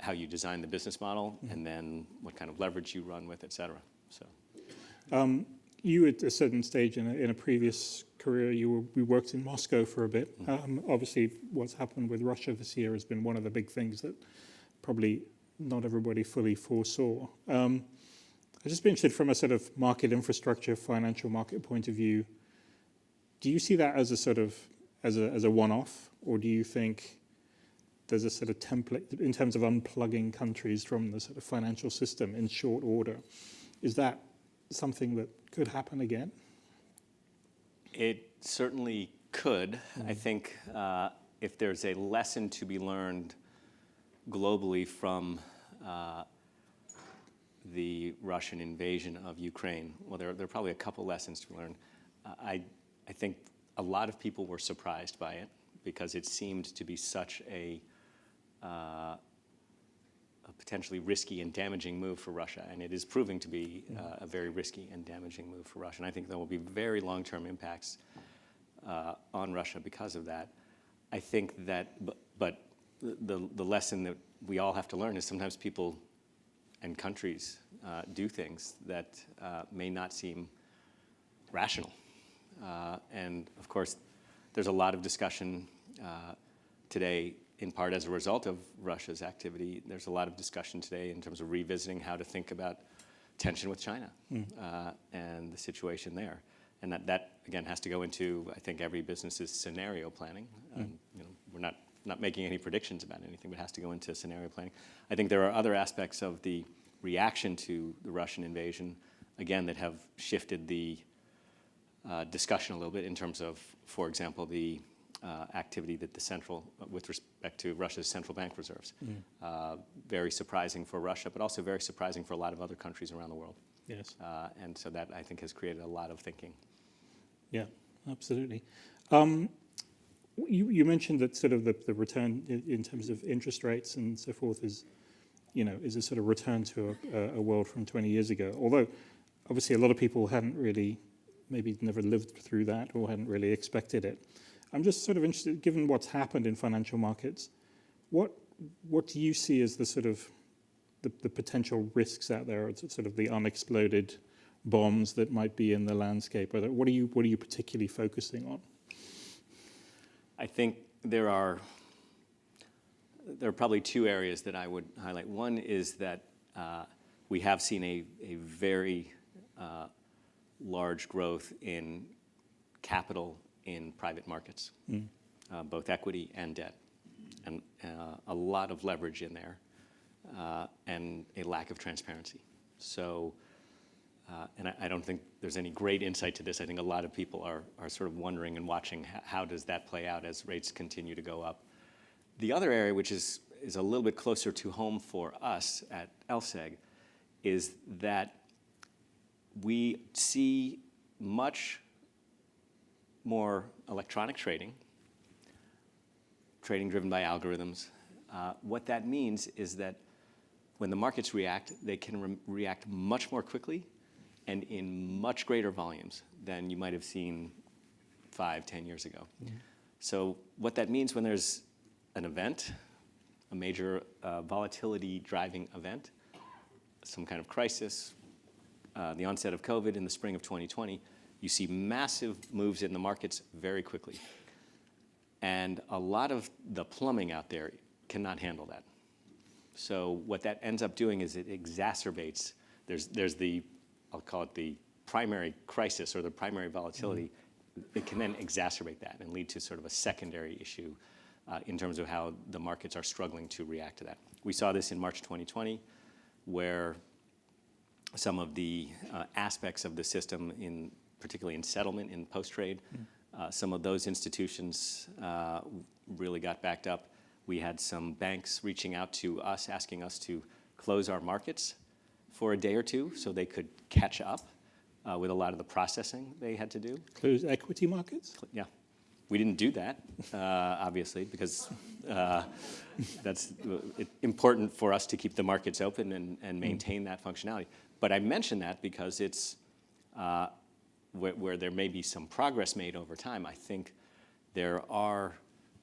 how you design the business model and then what kind of leverage you run with, et cetera. So. You at a certain stage in a previous career, we worked in Moscow for a bit. Obviously, what's happened with Russia this year has been one of the big things that probably not everybody fully foresaw. I'd just be interested from a sort of market infrastructure, financial market point of view, do you see that as a sort of as a one-off, or do you think there's a sort of template in terms of unplugging countries from the sort of financial system in short order? Is that something that could happen again? It certainly could. I think if there's a lesson to be learned globally from the Russian invasion of Ukraine, well, there are probably a couple lessons to learn. I think a lot of people were surprised by it because it seemed to be such a potentially risky and damaging move for Russia, and it is proving to be a very risky and damaging move for Russia. And I think there will be very long-term impacts on Russia because of that. I think that, but the lesson that we all have to learn is sometimes people and countries do things that may not seem rational. And of course, there's a lot of discussion today, in part as a result of Russia's activity. There's a lot of discussion today in terms of revisiting how to think about tension with China and the situation there. And that again, has to go into, I think, every business's scenario planning. We're not making any predictions about anything, but it has to go into scenario planning. I think there are other aspects of the reaction to the Russian invasion, again, that have shifted the discussion a little bit in terms of, for example, the activity that with respect to Russia's central bank reserves. Very surprising for Russia, but also very surprising for a lot of other countries around the world. Yes. And so that, I think, has created a lot of thinking. Yeah, absolutely. You mentioned that sort of the return in terms of interest rates and so forth is a sort of return to a world from 20 years ago. Although, obviously, a lot of people hadn't really, maybe never lived through that or hadn't really expected it. I'm just sort of interested, given what's happened in financial markets, what do you see as the sort of the potential risks out there, sort of the unexploded bombs that might be in the landscape? What are you particularly focusing on? I think there are probably two areas that I would highlight. One is that we have seen a very large growth in capital in private markets, both equity and debt, and a lot of leverage in there, and a lack of transparency. So, and I don't think there's any great insight to this. I think a lot of people are sort of wondering and watching how does that play out as rates continue to go up. The other area, which is a little bit closer to home for us at LSEG, is that we see much more electronic trading driven by algorithms. What that means is that when the markets react, they can react much more quickly and in much greater volumes than you might have seen 5-10 years ago. So what that means when there's an event, a major volatility-driving event, some kind of crisis, the onset of COVID in the spring of 2020, you see massive moves in the markets very quickly. And a lot of the plumbing out there cannot handle that. So what that ends up doing is it exacerbates, there's the, I'll call it the primary crisis or the primary volatility. It can then exacerbate that and lead to sort of a secondary issue in terms of how the markets are struggling to react to that. We saw this in March 2020, where some of the aspects of the system, particularly in settlement, in post-trade, some of those institutions really got backed up. We had some banks reaching out to us, asking us to close our markets for a day or two so they could catch up with a lot of the processing they had to do. Close equity markets? Yeah. We didn't do that, obviously, because that's important for us to keep the markets open and maintain that functionality. But I mention that because it's where there may be some progress made over time. I think there are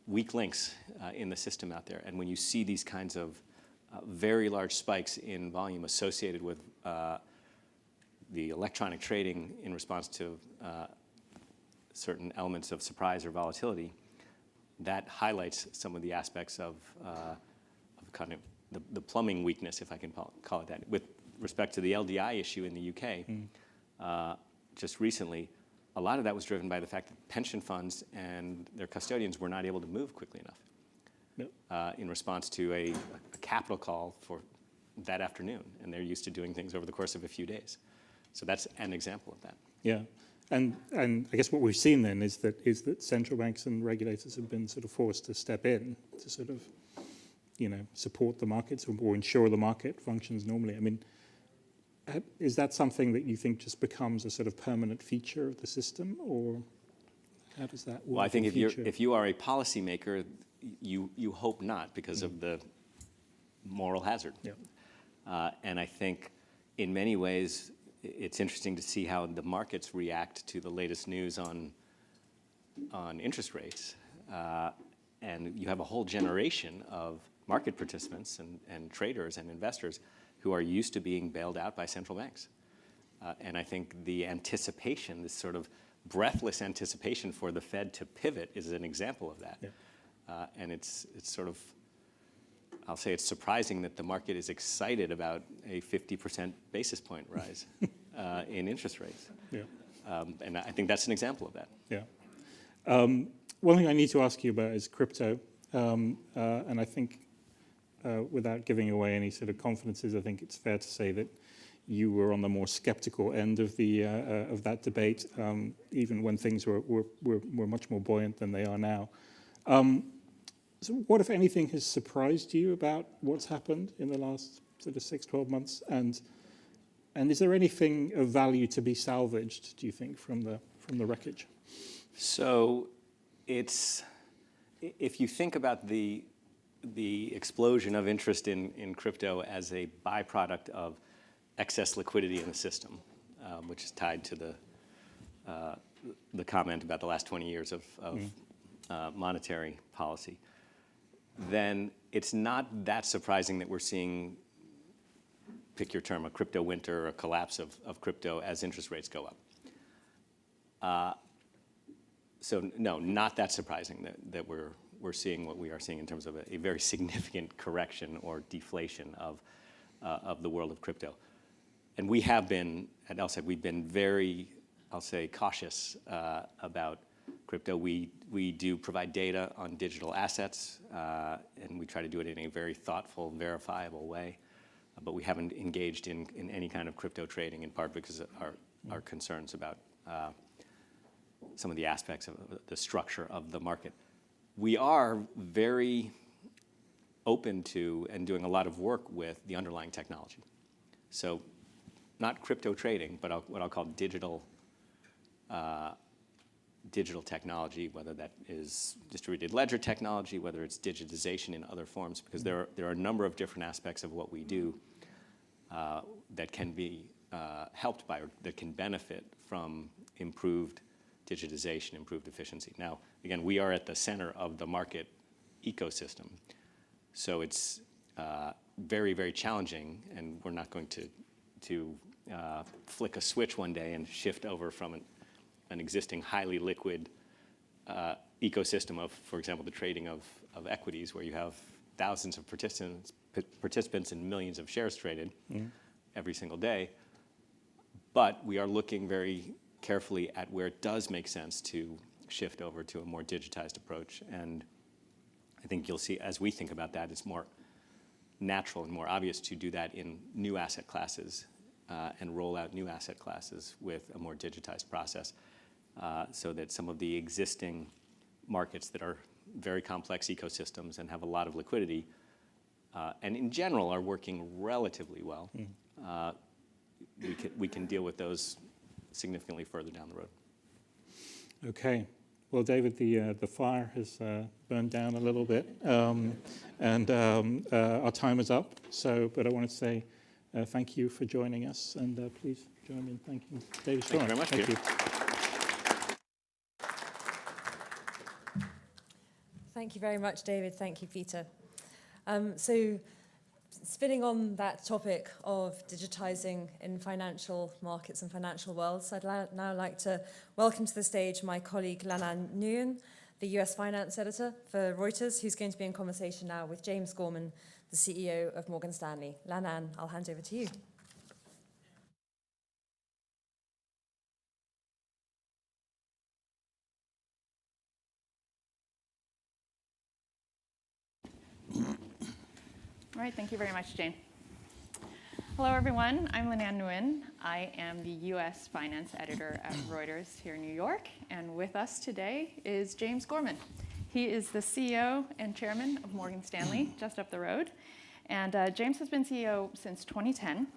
weak links in the system out there. And when you see these kinds of very large spikes in volume associated with the electronic trading in response to certain elements of surprise or volatility, that highlights some of the aspects of kind of the plumbing weakness, if I can call it that. With respect to the LDI issue in the UK, just recently, a lot of that was driven by the fact that pension funds and their custodians were not able to move quickly enough in response to a capital call for that afternoon. And they're used to doing things over the course of a few days. So that's an example of that. Yeah. And I guess what we've seen then is that central banks and regulators have been sort of forced to step in to sort of, support the markets or ensure the market functions normally. I mean, is that something that you think just becomes a sort of permanent feature of the system, or how does that work? Well, I think if you are a policymaker, you hope not, because of the moral hazard. Yeah. And I think in many ways, it's interesting to see how the markets react to the latest news on interest rates. And you have a whole generation of market participants and traders and investors who are used to being bailed out by central banks. And I think the anticipation, this sort of breathless anticipation for the Fed to pivot is an example of that. Yeah. And it's sort of, I'll say it's surprising that the market is excited about a 50% basis point rise in interest rates. Yeah. And I think that's an example of that. Yeah. One thing I need to ask you about is crypto. And I think without giving away any sort of confidences, I think it's fair to say that you were on the more skeptical end of that debate, even when things were much more buoyant than they are now. So what, if anything, has surprised you about what's happened in the last sort of 6-12 months? And is there anything of value to be salvaged, do you think, from the wreckage? So if you think about the explosion of interest in crypto as a byproduct of excess liquidity in the system, which is tied to the comment about the last 20 years of monetary policy, then it's not that surprising that we're seeing, pick your term, a crypto winter or a collapse of crypto as interest rates go up. So no, not that surprising that we're seeing what we are seeing in terms of a very significant correction or deflation of the world of crypto. And we have been, at LSEG, we've been very, I'll say, cautious about crypto. We do provide data on digital assets, and we try to do it in a very thoughtful, verifiable way. But we haven't engaged in any kind of crypto trading, in part because of our concerns about some of the aspects of the structure of the market. We are very open to and doing a lot of work with the underlying technology. So not crypto trading, but what I'll call digital technology, whether that is distributed ledger technology, whether it's digitization in other forms, because there are a number of different aspects of what we do that can be helped by, or that can benefit from improved digitization, improved efficiency. Now, again, we are at the center of the market ecosystem, so it's very, very challenging, and we're not going to flick a switch one day and shift over from an existing highly liquid ecosystem of, for example, the trading of equities, where you have thousands of participants and millions of shares traded every single day. But we are looking very carefully at where it does make sense to shift over to a more digitized approach. And I think you'll see, as we think about that, it's more natural and more obvious to do that in new asset classes and roll out new asset classes with a more digitized process, so that some of the existing markets that are very complex ecosystems and have a lot of liquidity, and in general are working relatively well, we can deal with those significantly further down the road. Okay. Well, David, the fire has burned down a little bit, and our time is up. But I want to say thank you for joining us, and please join me in thanking David. Thank you very much, Peter. Thank you very much, David. Thank you, Peter. So, spinning on that topic of digitizing in financial markets and financial worlds, I'd now like to welcome to the stage my colleague Lanan Nguyen, the US finance editor for Reuters, who's going to be in conversation now with James Gorman, the CEO of Morgan Stanley. Lanan, I'll hand over to you. All right, thank you very much, Jane. Hello, everyone. I'm Linan Nguyen. I am the U.S. finance editor at Reuters here in New York. And with us today is James Gorman. He is the CEO and chairman of Morgan Stanley, just up the road. And James has been CEO since 2010.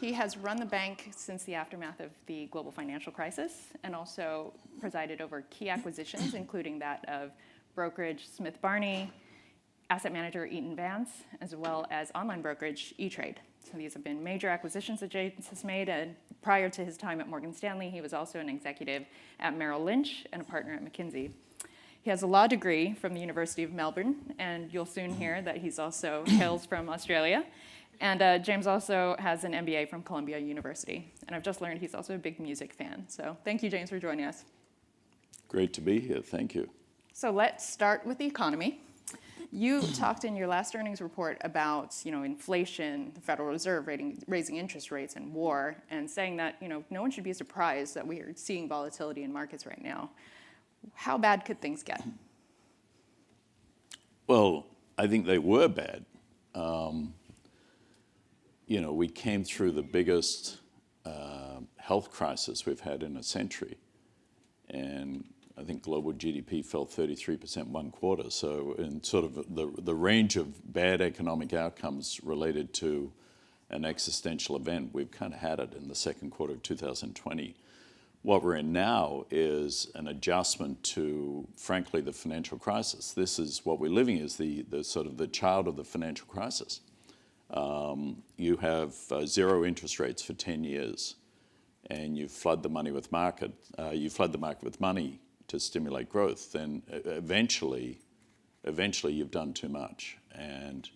He has run the bank since the aftermath of the global financial crisis and also presided over key acquisitions, including that of brokerage Smith Barney, asset manager Eaton Vance, as well as online brokerage E-Trade. So these have been major acquisitions that James has made, and prior to his time at Morgan Stanley, he was also an executive at Merrill Lynch and a partner at McKinsey. He has a law degree from the University of Melbourne, and you'll soon hear that he's also hails from Australia. And James also has an MBA from Columbia University. And I've just learned he's also a big music fan. So thank you, James, for joining us. Great to be here. Thank you. So let's start with the economy. You talked in your last earnings report about, inflation, the Federal Reserve raising interest rates, and war, and saying that, no one should be surprised that we are seeing volatility in markets right now. How bad could things get? Well, I think they were bad. We came through the biggest health crisis we've had in a century. And I think global GDP fell 33% one quarter. So in sort of the range of bad economic outcomes related to an existential event, we've kind of had it in the second quarter of 2020. What we're in now is an adjustment to, frankly, the financial crisis. This is what we're living is the sort of the child of the financial crisis. You have zero interest rates for 10 years, and you flood the money with market. You flood the market with money to stimulate growth. Then eventually, you've done too much. And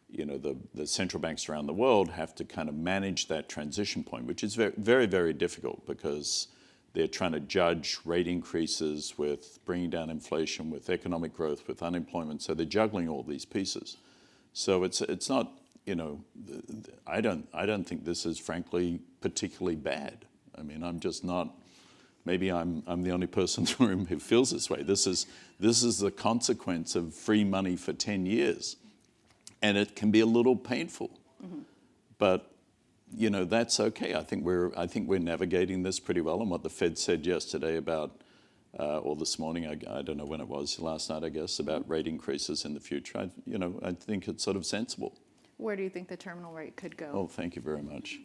the central banks around the world have to kind of manage that transition point, which is very, very, very difficult because they're trying to judge rate increases with bringing down inflation, with economic growth, with unemployment. So they're juggling all these pieces. So it's not, I don't think this is frankly particularly bad. I mean, I'm just not. Maybe I'm the only person in the room who feels this way. This is the consequence of free money for 10 years. And it can be a little painful. Mm-hmm. But that's okay. I think we're navigating this pretty well. And what the Fed said yesterday about, or this morning, I don't know when it was, last night, I guess, about rate increases in the future, I think it's sort of sensible. Where do you think the terminal rate could go? Oh, thank you very much.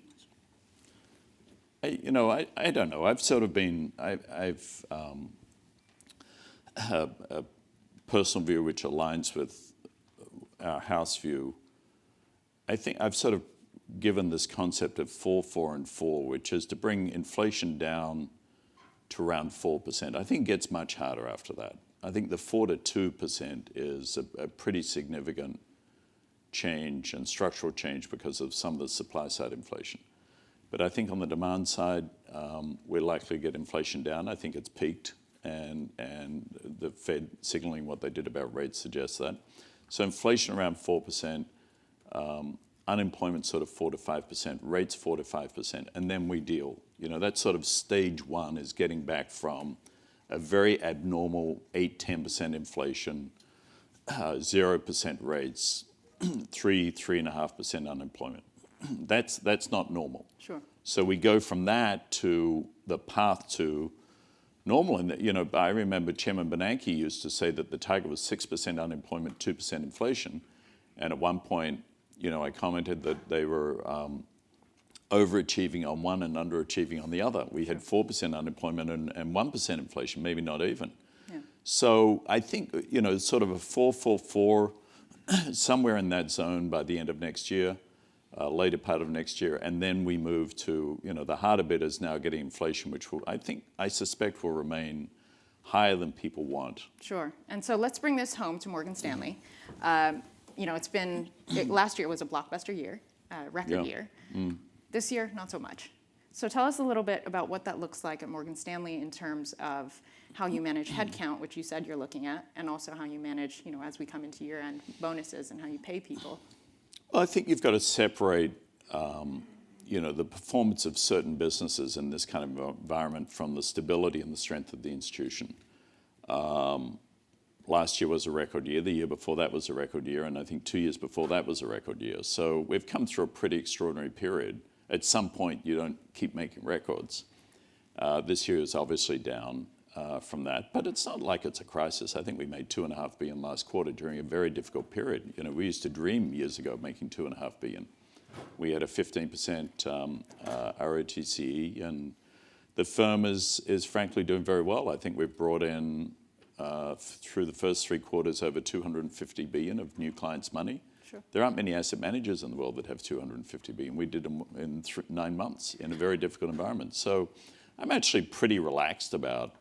I don't know. I've sort of been, I've a personal view which aligns with our house view. I think I've sort of given this concept of 4, 4, and 4, which is to bring inflation down to around 4%. I think it gets much harder after that. I think the 4 to 2% is a pretty significant change and structural change because of some of the supply side inflation. But I think on the demand side, we're likely to get inflation down. I think it's peaked, and the Fed signaling what they did about rates suggests that. So inflation around 4%, unemployment sort of 4 to 5%, rates 4 to 5%, and then we deal. That's sort of stage one is getting back from a very abnormal 8-10% inflation, 0% rates, 3.5% unemployment. That's not normal. Sure. So we go from that to the path to normal. And I remember Chairman Bernanke used to say that the target was 6% unemployment, 2% inflation. And at one point, I commented that they were overachieving on one and underachieving on the other. We had 4% unemployment and 1% inflation, maybe not even. Yeah. So I think sort of a 4-4-4, somewhere in that zone by the end of next year. Later part of next year, and then we move to, the harder bit is now getting inflation, which I suspect will remain higher than people want. Sure. And so let's bring this home to Morgan Stanley. Last year was a blockbuster year, record year. Mm. This year, not so much. So tell us a little bit about what that looks like at Morgan Stanley in terms of how you manage headcount, which you said you're looking at, and also how you manage, as we come into year-end bonuses and how you pay people. Well, I think you've got to separate, the performance of certain businesses in this kind of environment from the stability and the strength of the institution. last year was a record year, the year before that was a record year, and I think 2 years before that was a record year. So we've come through a pretty extraordinary period. At some point, you don't keep making records. This year is obviously down from that, but it's not like it's a crisis. I think we made $2.5 billion last quarter during a very difficult period. You know, we used to dream years ago of making $2.5 billion. We had a 15% ROTCE, and the firm is frankly doing very well. I think we've brought in, through the first 3 quarters, over $250 billion of new clients' money. Sure. There aren't many asset managers in the world that have $250 billion. We did them in 9 months in a very difficult environment. So I'm actually pretty relaxed about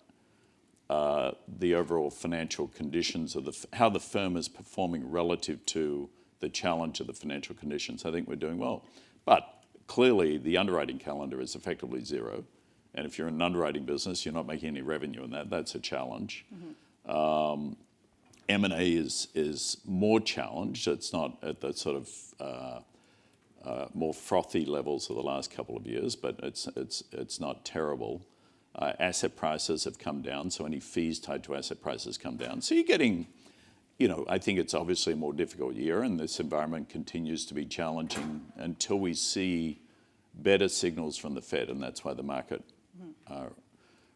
the overall financial conditions of how the firm is performing relative to the challenge of the financial conditions. I think we're doing well. But clearly, the underwriting calendar is effectively zero. And if you're in an underwriting business, you're not making any revenue in that. That's a challenge. Mm-hmm. M&A is more challenged. It's not at the sort of more frothy levels of the last couple of years, but it's not terrible. Asset prices have come down, so any fees tied to asset prices come down. So you're getting, you know, I think it's obviously a more difficult year, and this environment continues to be challenging until we see better signals from the Fed, and that's why the market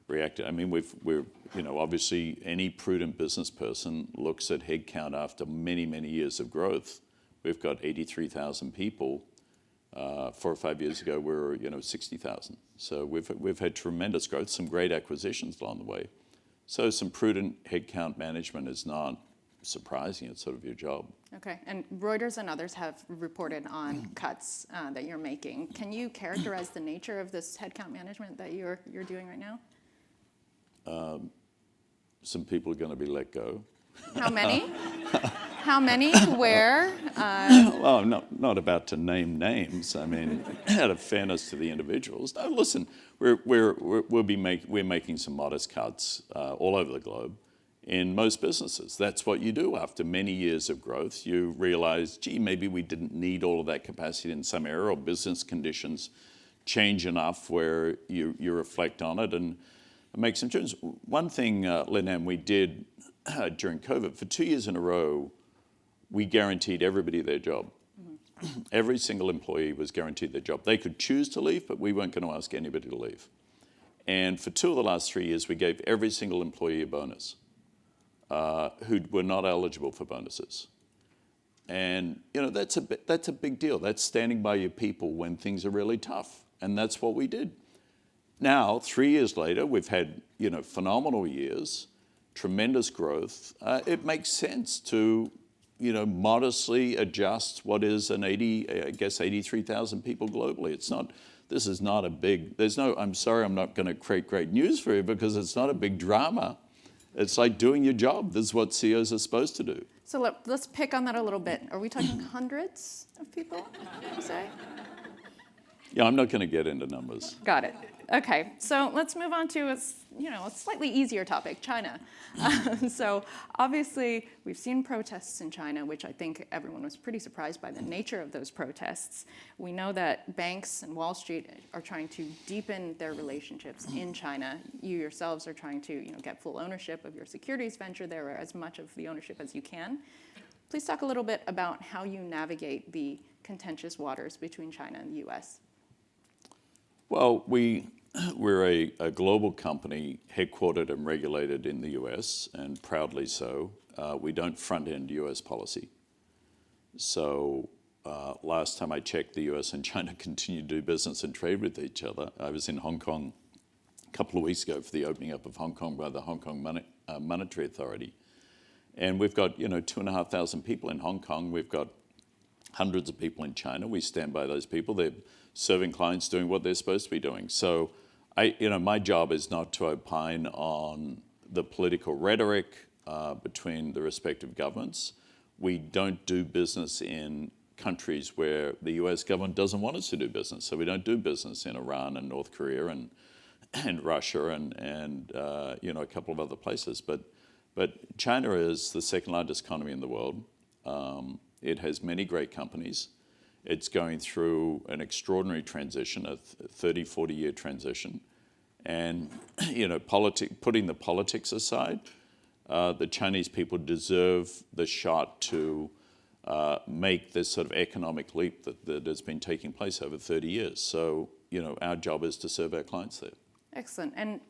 reacted. I mean, we're you know, obviously any prudent business person looks at headcount after many, many years of growth. We've got 83,000 people. 4 or 5 years ago, we were, you know, 60,000. So we've had tremendous growth, some great acquisitions along the way. So some prudent headcount management is not surprising. It's sort of your job. Okay, and Reuters and others have reported on cuts that you're making. Can you characterize the nature of this headcount management that you're doing right now? Some people are going to be let go. How many? How many? Where? Well, I'm not about to name names. I mean, out of fairness to the individuals. No, listen, we're making some modest cuts all over the globe in most businesses. That's what you do after many years of growth. You realize, gee, maybe we didn't need all of that capacity in some area, or business conditions change enough where you reflect on it and make some changes. One thing, Linan, we did during COVID, for 2 years in a row, we guaranteed everybody their job. Mm-hmm. Every single employee was guaranteed their job. They could choose to leave, but we weren't going to ask anybody to leave. And for 2 of the last 3 years, we gave every single employee a bonus who were not eligible for bonuses. And you know, that's a big deal. That's standing by your people when things are really tough. And that's what we did. Now, 3 years later, we've had, you know, phenomenal years, tremendous growth. It makes sense to, you know, modestly adjust what is an 83,000 people globally. This is not a big, I'm sorry, I'm not going to create great news for you because it's not a big drama. It's like doing your job. This is what CEOs are supposed to do. So let's pick on that a little bit. Are we talking hundreds of people, you say? Yeah, I'm not going to get into numbers. Got it. Okay, so let's move on to a slightly easier topic, China. So obviously, we've seen protests in China, which I think everyone was pretty surprised by the nature of those protests. We know that banks and Wall Street are trying to deepen their relationships in China. You yourselves are trying to, you know, get full ownership of your securities venture there, or as much of the ownership as you can. Please talk a little bit about how you navigate the contentious waters between China and the U.S. Well, we're a global company headquartered and regulated in the US, and proudly so. We don't front-end US policy. So last time I checked, the US and China continue to do business and trade with each other. I was in Hong Kong a couple of weeks ago for the opening up of Hong Kong by the Hong Kong Monetary Authority. And we've got, you know, 2,500 people in Hong Kong. We've got hundreds of people in China. We stand by those people. They're serving clients, doing what they're supposed to be doing. So, my job is not to opine on the political rhetoric between the respective governments. We don't do business in countries where the US government doesn't want us to do business. So we don't do business in Iran and North Korea and Russia and a couple of other places. But China is the second largest economy in the world. It has many great companies. It's going through an extraordinary transition, a 30, 40-year transition. And, putting the politics aside, the Chinese people deserve the shot to make this sort of economic leap that has been taking place over 30 years. So, our job is to serve our clients there. Excellent. And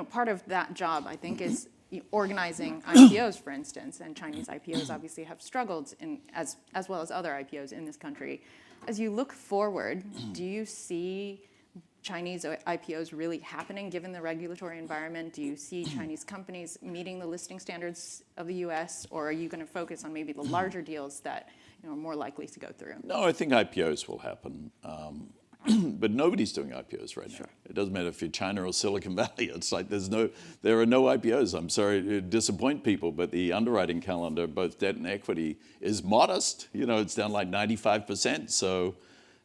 part of that job, I think, is organizing IPOs, for instance. And Chinese IPOs obviously have struggled as well as other IPOs in this country. As you look forward, do you see Chinese IPOs really happening given the regulatory environment? Do you see Chinese companies meeting the listing standards of the US, or are you going to focus on maybe the larger deals that are more likely to go through? No, I think IPOs will happen. But nobody's doing IPOs right now. It doesn't matter if you're China or Silicon Valley. It's like there are no IPOs. I'm sorry to disappoint people, but the underwriting calendar, both debt and equity, is modest. It's down like 95%. So,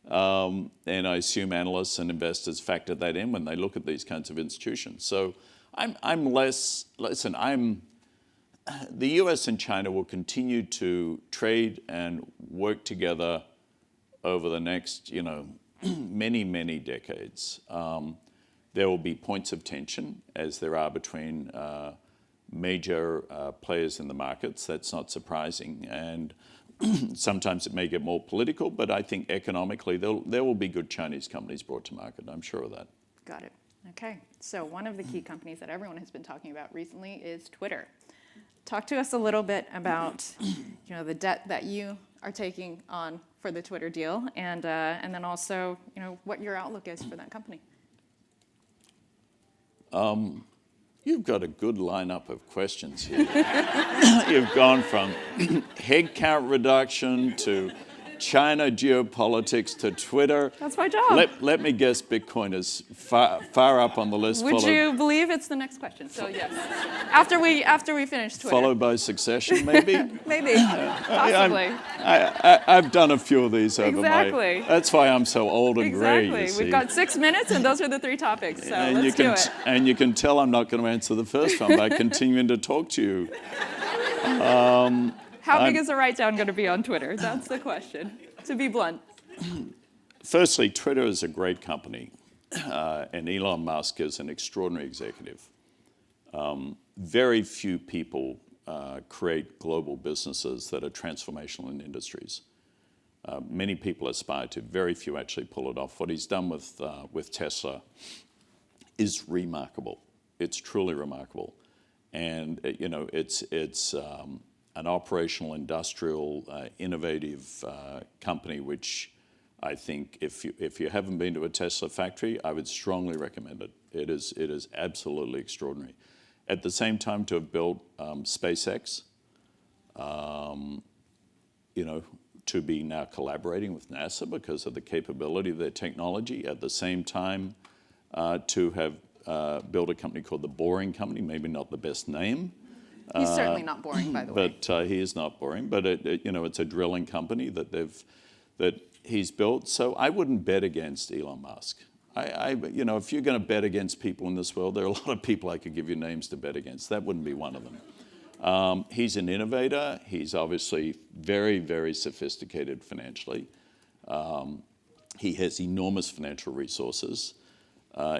and I assume analysts and investors factor that in when they look at these kinds of institutions. So the US and China will continue to trade and work together over the next, many, many decades. There will be points of tension, as there are between major players in the markets. That's not surprising. And sometimes it may get more political, but I think economically there will be good Chinese companies brought to market. I'm sure of that. Got it. Okay. So one of the key companies that everyone has been talking about recently is Twitter. Talk to us a little bit about the debt that you are taking on for the Twitter deal, and then also what your outlook is for that company. You've got a good lineup of questions here. You've gone from headcount reduction to China geopolitics to Twitter. That's my job. Let me guess, Bitcoin is far up on the list. Would you believe it's the next question? So yes, after we finish Twitter. Followed by succession, maybe? Maybe, possibly. I've done a few of these over Exactly. That's why I'm so old and gray. Exactly. We've got 6 minutes, and those are the 3 topics. So let's do it. And you can tell I'm not going to answer the first one by continuing to talk to you. How big is the write-down going to be on Twitter? That's the question, to be blunt. Firstly, Twitter is a great company, and Elon Musk is an extraordinary executive. Very few people create global businesses that are transformational in industries. Many people aspire to, very few actually pull it off. What he's done with Tesla is remarkable. It's truly remarkable. And, it's an operational, industrial, innovative company, which I think if you haven't been to a Tesla factory, I would strongly recommend it. It is absolutely extraordinary. At the same time, to have built SpaceX, to be now collaborating with NASA because of the capability of their technology. At the same time, to have built a company called the Boring Company, maybe not the best name. He's certainly not boring, by the way. But he is not boring. But it's a drilling company that he's built. So I wouldn't bet against Elon Musk. If you're going to bet against people in this world, there are a lot of people I could give you names to bet against. That wouldn't be one of them. He's an innovator. He's obviously very, very sophisticated financially. He has enormous financial resources.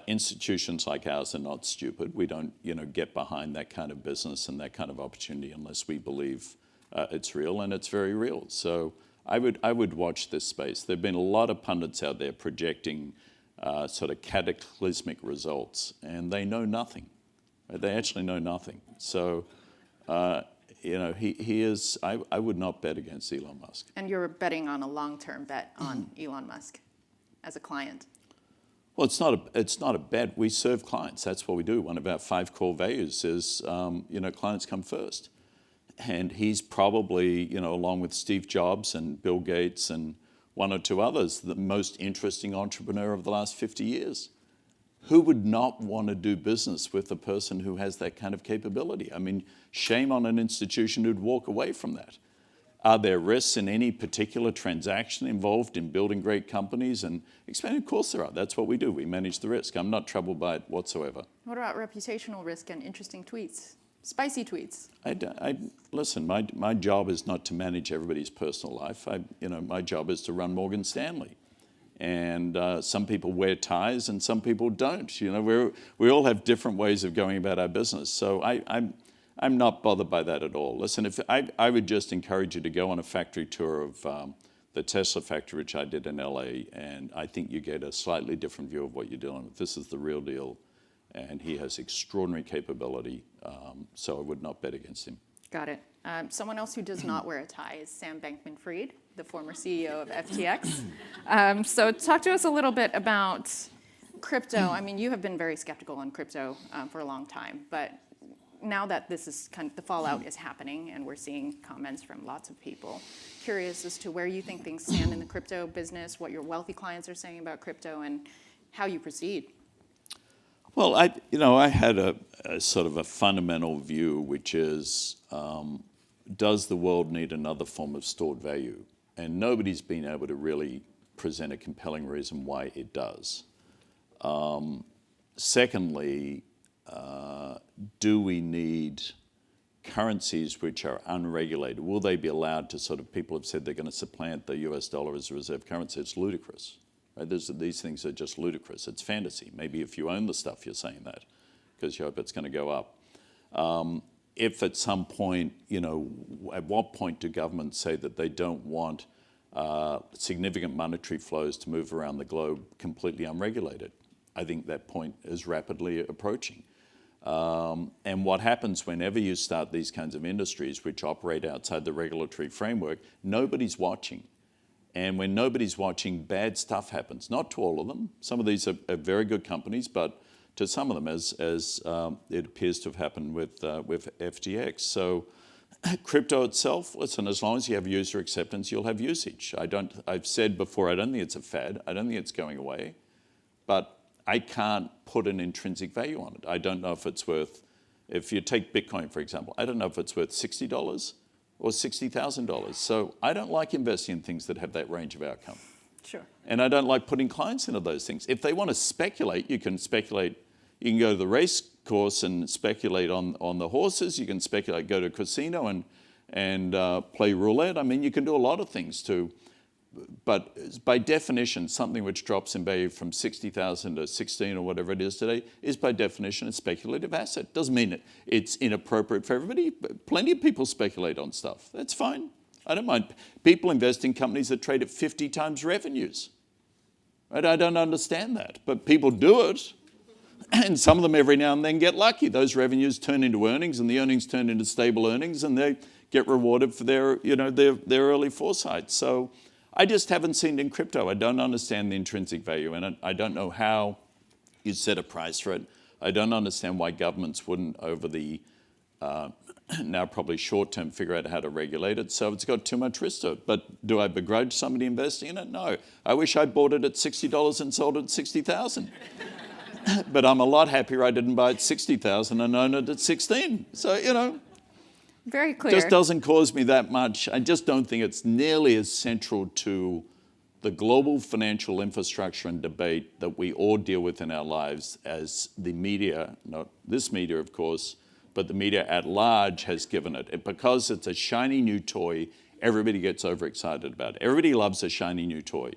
Institutions like ours are not stupid. We don't, get behind that kind of business and that kind of opportunity unless we believe it's real, and it's very real. So I would watch this space. There've been a lot of pundits out there projecting sort of cataclysmic results, and they know nothing. They actually know nothing. So, he is. I would not bet against Elon Musk. And you're betting on a long-term bet on Elon Musk as a client. Well, it's not a bet. We serve clients. That's what we do. One of our 5 core values is, clients come first. And he's probably, along with Steve Jobs and Bill Gates and one or two others, the most interesting entrepreneur of the last 50 years. Who would not want to do business with a person who has that kind of capability? I mean, shame on an institution who'd walk away from that. Are there risks in any particular transaction involved in building great companies and expanding? Of course there are. That's what we do. We manage the risk. I'm not troubled by it whatsoever. What about reputational risk and interesting tweets? Spicy tweets? Listen, my job is not to manage everybody's personal life. My job is to run Morgan Stanley. And some people wear ties and some people don't. We all have different ways of going about our business. So I'm not bothered by that at all. Listen, if I would just encourage you to go on a factory tour of the Tesla factory, which I did in LA, and I think you get a slightly different view of what you're dealing with. This is the real deal, and he has extraordinary capability, so I would not bet against him. Got it. Someone else who does not wear a tie is Sam Bankman-Fried, the former CEO of FTX. So talk to us a little bit about crypto. I mean, you have been very skeptical on crypto for a long time, but now that this is kind of the fallout is happening and we're seeing comments from lots of people, curious as to where you think things stand in the crypto business, what your wealthy clients are saying about crypto, and how you proceed. Well, I had a sort of a fundamental view, which is, does the world need another form of stored value? And nobody's been able to really present a compelling reason why it does. Secondly, do we need currencies which are unregulated? Will they be allowed to sort of, people have said they're going to supplant the US dollar as a reserve currency. It's ludicrous. Right? These things are just ludicrous. It's fantasy. Maybe if you own the stuff, you're saying that because you hope it's going to go up. If at some point, at what point do governments say that they don't want significant monetary flows to move around the globe completely unregulated? I think that point is rapidly approaching. And what happens whenever you start these kinds of industries which operate outside the regulatory framework, nobody's watching. And when nobody's watching, bad stuff happens. Not to all of them. Some of these are very good companies, but to some of them, as it appears to have happened with FTX. So crypto itself, listen, as long as you have user acceptance, you'll have usage. I've said before, I don't think it's a fad. I don't think it's going away. But I can't put an intrinsic value on it. I don't know if it's worth, if you take Bitcoin, for example, I don't know if it's worth $60 or $60,000. So I don't like investing in things that have that range of outcome. Sure. And I don't like putting clients into those things. If they want to speculate, you can speculate. You can go to the race course and speculate on the horses. You can speculate, go to a casino and play roulette. I mean, you can do a lot of things too. But by definition, something which drops in value from 60,000 to 16 or whatever it is today is by definition a speculative asset. Doesn't mean it's inappropriate for everybody. Plenty of people speculate on stuff. That's fine. I don't mind. People invest in companies that trade at 50 times revenues. Right? I don't understand that. But people do it. And some of them every now and then get lucky. Those revenues turn into earnings, and the earnings turn into stable earnings, and they get rewarded for their early foresight. So I just haven't seen it in crypto. I don't understand the intrinsic value in it. I don't know how you set a price for it. I don't understand why governments wouldn't, over the now probably short term, figure out how to regulate it. So it's got too much risk to it. But do I begrudge somebody investing in it? No. I wish I bought it at $60 and sold it at $60,000. But I'm a lot happier I didn't buy it at $60,000 and own it at 16. So, Very clear. Just doesn't cause me that much. I just don't think it's nearly as central to the global financial infrastructure and debate that we all deal with in our lives as the media, not this media, of course, but the media at large has given it. Because it's a shiny new toy, everybody gets overexcited about it. Everybody loves a shiny new toy.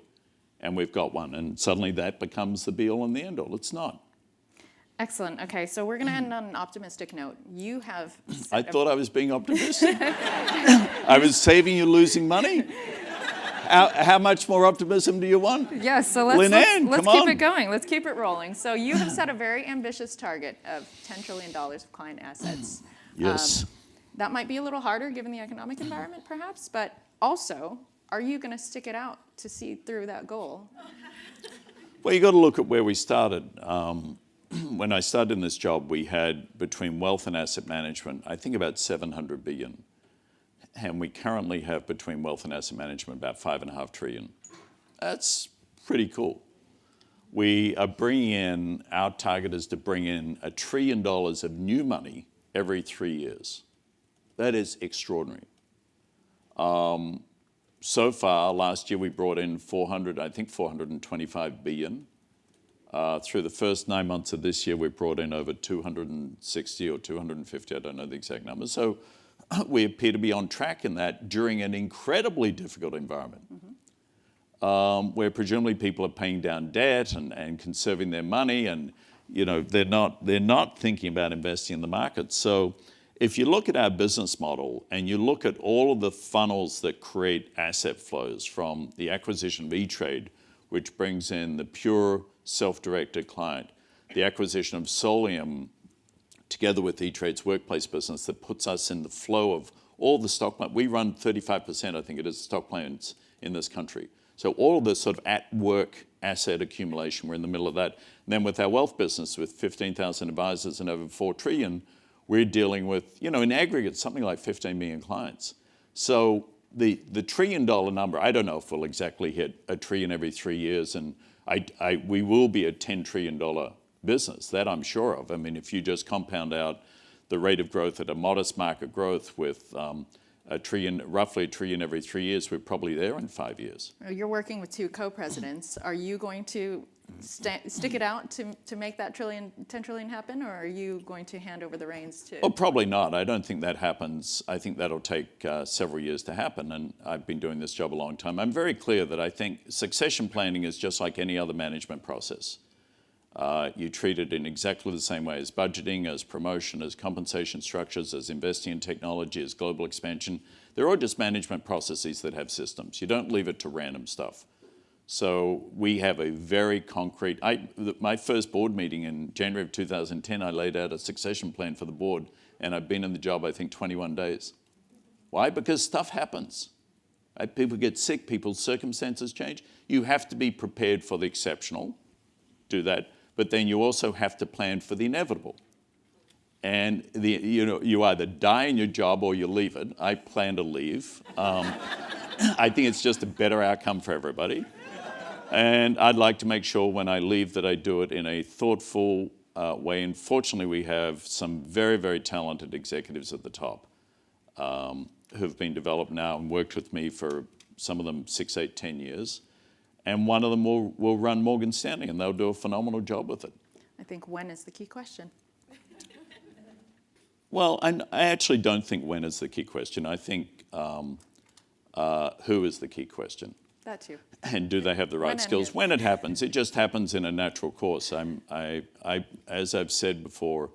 And we've got one. And suddenly that becomes the be-all and the end-all. It's not. Excellent. Okay, so we're going to end on an optimistic note. You have... I thought I was being optimistic. I was saving you losing money. How much more optimism do you want? Yes, so let's come keep on. it going. Let's keep it rolling. So you have set a very ambitious target of $10 trillion of client assets. Yes. That might be a little harder given the economic environment, perhaps, but also, are you going to stick it out to see through that goal? Well, you got to look at where we started. When I started in this job, we had between wealth and asset management, I think about 700 billion. And we currently have between wealth and asset management about 5.5 trillion. That's pretty cool. We are bringing in, our target is to bring in $1 trillion of new money every 3 years. That is extraordinary. So far, last year we brought in 425 billion. Through the first 9 months of this year, we brought in over 260 or 250, I don't know the exact number. So we appear to be on track in that during an incredibly difficult environment, where presumably people are paying down debt and conserving their money, and they're not thinking about investing in the market. So if you look at our business model and you look at all of the funnels that create asset flows from the acquisition of E-Trade, which brings in the pure self-directed client, the acquisition of Solium, together with E-Trade's workplace business that puts us in the flow of all the stock plans. We run 35%, I think it is, stock plans in this country. So all of this sort of at-work asset accumulation, we're in the middle of that. And then with our wealth business, with 15,000 advisors and over 4 trillion, we're dealing with, in aggregate, something like 15 million clients. So the $1 trillion number, I don't know if we'll exactly hit $1 trillion every 3 years, and we will be a $10 trillion business, that I'm sure of. I mean, if you just compound out the rate of growth at a modest market growth with roughly $1 trillion every 3 years, we're probably there in 5 years. You're working with 2 co-presidents. Are you going to stick it out to make that 10 trillion happen, or are you going to hand over the reins to? Oh, probably not. I don't think that happens. I think that'll take several years to happen, and I've been doing this job a long time. I'm very clear that I think succession planning is just like any other management process. You treat it in exactly the same way as budgeting, as promotion, as compensation structures, as investing in technology, as global expansion. They're all just management processes that have systems. You don't leave it to random stuff. So we have a very concrete, my first board meeting in January of 2010, I laid out a succession plan for the board, and I've been in the job, I think, 21 days. Why? Because stuff happens. Right? People get sick, people's circumstances change. You have to be prepared for the exceptional, do that, but then you also have to plan for the inevitable. And you either die in your job or you leave it. I plan to leave. I think it's just a better outcome for everybody. And I'd like to make sure when I leave that I do it in a thoughtful way. And fortunately, we have some very, very talented executives at the top who've been developed now and worked with me for some of them 6, 8, 10 years. And one of them will run Morgan Stanley, and they'll do a phenomenal job with it. I think when is the key question. Well, I actually don't think when is the key question. I think who is the key question. That too. And do they have the right skills? When it happens, it just happens in a natural course. As I've said before,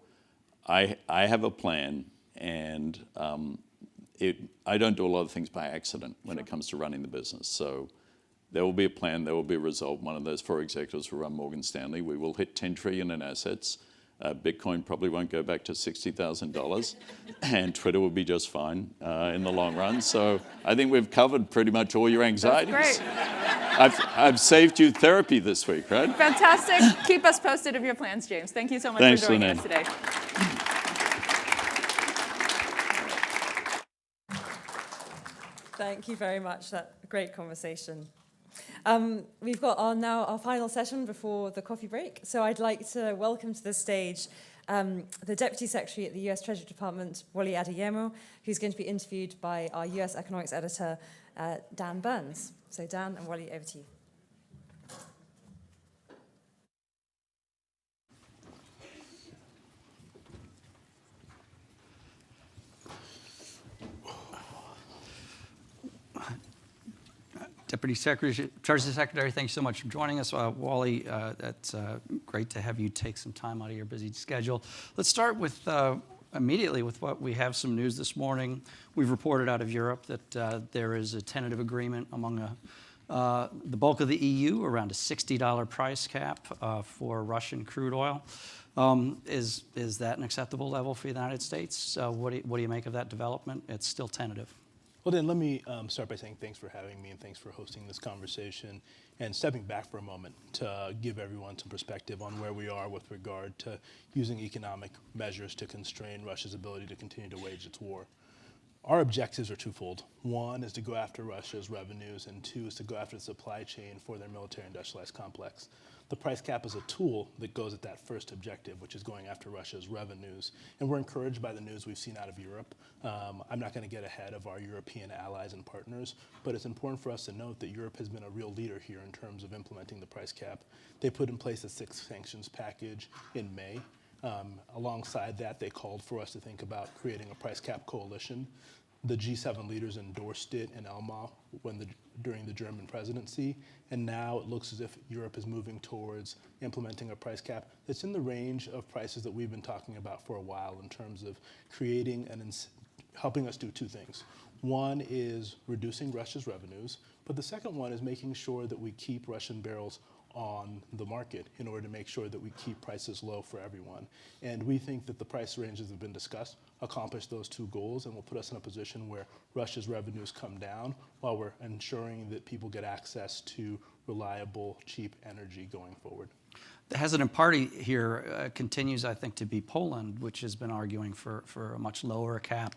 I have a plan, and I don't do a lot of things by accident when it comes to running the business. So there will be a plan, there will be a result. One of those 4 executives will run Morgan Stanley. We will hit 10 trillion in assets. Bitcoin probably won't go back to $60,000, and Twitter will be just fine in the long run. So I think we've covered pretty much all your anxieties. That's great. I've saved you therapy this week, right? Fantastic. Keep us posted of your plans, James. Thank you so much for joining us today. Thank you very much. That great conversation. We've got our final session before the coffee break. So I'd like to welcome to the stage the Deputy Secretary at the US Treasury Department, Wally Adeyemo, who's going to be interviewed by our US Economics Editor, Dan Burns. So Dan and Wally, over to you. Deputy Secretary, Treasury Secretary, thanks so much for joining us. Wally, that's great to have you take some time out of your busy schedule. Let's start with immediately with what we have some news this morning. We've reported out of Europe that there is a tentative agreement among the bulk of the EU around a $60 price cap for Russian crude oil. Is that an acceptable level for the United States? What do you make of that development? It's still tentative. Well, then let me start by saying thanks for having me and thanks for hosting this conversation and stepping back for a moment to give everyone some perspective on where we are with regard to using economic measures to constrain Russia's ability to continue to wage its war. Our objectives are twofold. One is to go after Russia's revenues, and 2 is to go after the supply chain for their military industrialized complex. The price cap is a tool that goes at that first objective, which is going after Russia's revenues. And we're encouraged by the news we've seen out of Europe. I'm not going to get ahead of our European allies and partners, but it's important for us to note that Europe has been a real leader here in terms of implementing the price cap. They put in place a 6th sanctions package in May. Alongside that, they called for us to think about creating a price cap coalition. The G7 leaders endorsed it in Elmau during the German presidency, and now it looks as if Europe is moving towards implementing a price cap that's in the range of prices that we've been talking about for a while in terms of creating helping us do two things. One is reducing Russia's revenues, but the second one is making sure that we keep Russian barrels on the market in order to make sure that we keep prices low for everyone. And we think that the price ranges that have been discussed accomplish those two goals and will put us in a position where Russia's revenues come down while we're ensuring that people get access to reliable, cheap energy going forward. The hesitant party here continues, I think, to be Poland, which has been arguing for a much lower cap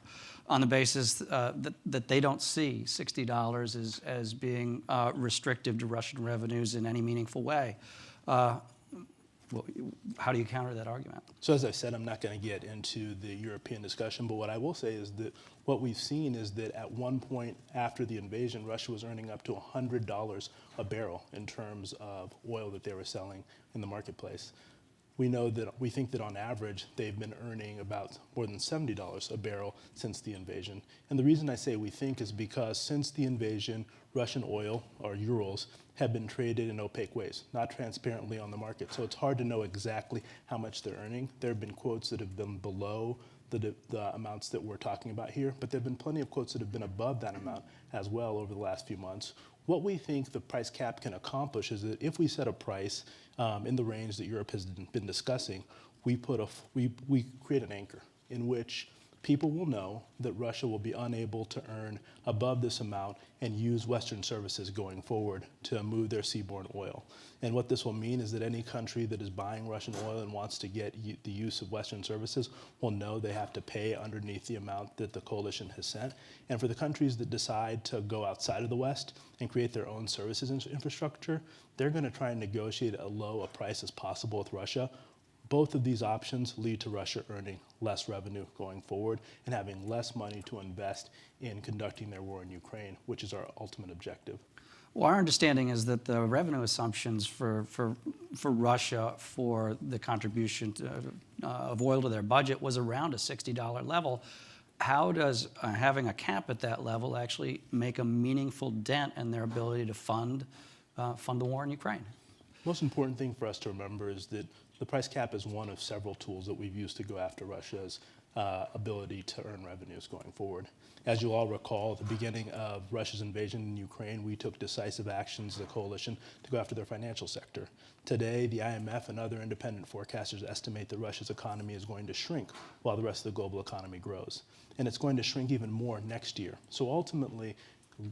on the basis that they don't see $60 as being restrictive to Russian revenues in any meaningful way. How do you counter that argument? So as I said, I'm not going to get into the European discussion, but what I will say is that what we've seen is that at one point after the invasion, Russia was earning up to $100 a barrel in terms of oil that they were selling in the marketplace. We think that on average, they've been earning about more than $70 a barrel since the invasion. And the reason I say we think is because since the invasion, Russian oil, or Urals, have been traded in opaque ways, not transparently on the market. So it's hard to know exactly how much they're earning. There have been quotes that have been below the amounts that we're talking about here, but there have been plenty of quotes that have been above that amount as well over the last few months. What we think the price cap can accomplish is that if we set a price in the range that Europe has been discussing, we create an anchor in which people will know that Russia will be unable to earn above this amount and use Western services going forward to move their seaborne oil. And what this will mean is that any country that is buying Russian oil and wants to get the use of Western services will know they have to pay underneath the amount that the coalition has set. And for the countries that decide to go outside of the West and create their own services infrastructure, they're going to try and negotiate as low a price as possible with Russia. Both of these options lead to Russia earning less revenue going forward and having less money to invest in conducting their war in Ukraine, which is our ultimate objective. Well, our understanding is that the revenue assumptions for Russia for the contribution of oil to their budget was around a $60 level. How does having a cap at that level actually make a meaningful dent in their ability to fund the war in Ukraine? Most important thing for us to remember is that the price cap is one of several tools that we've used to go after Russia's ability to earn revenues going forward. As you all recall, at the beginning of Russia's invasion in Ukraine, we took decisive actions as a coalition to go after their financial sector. Today, the IMF and other independent forecasters estimate that Russia's economy is going to shrink while the rest of the global economy grows. And it's going to shrink even more next year. So ultimately,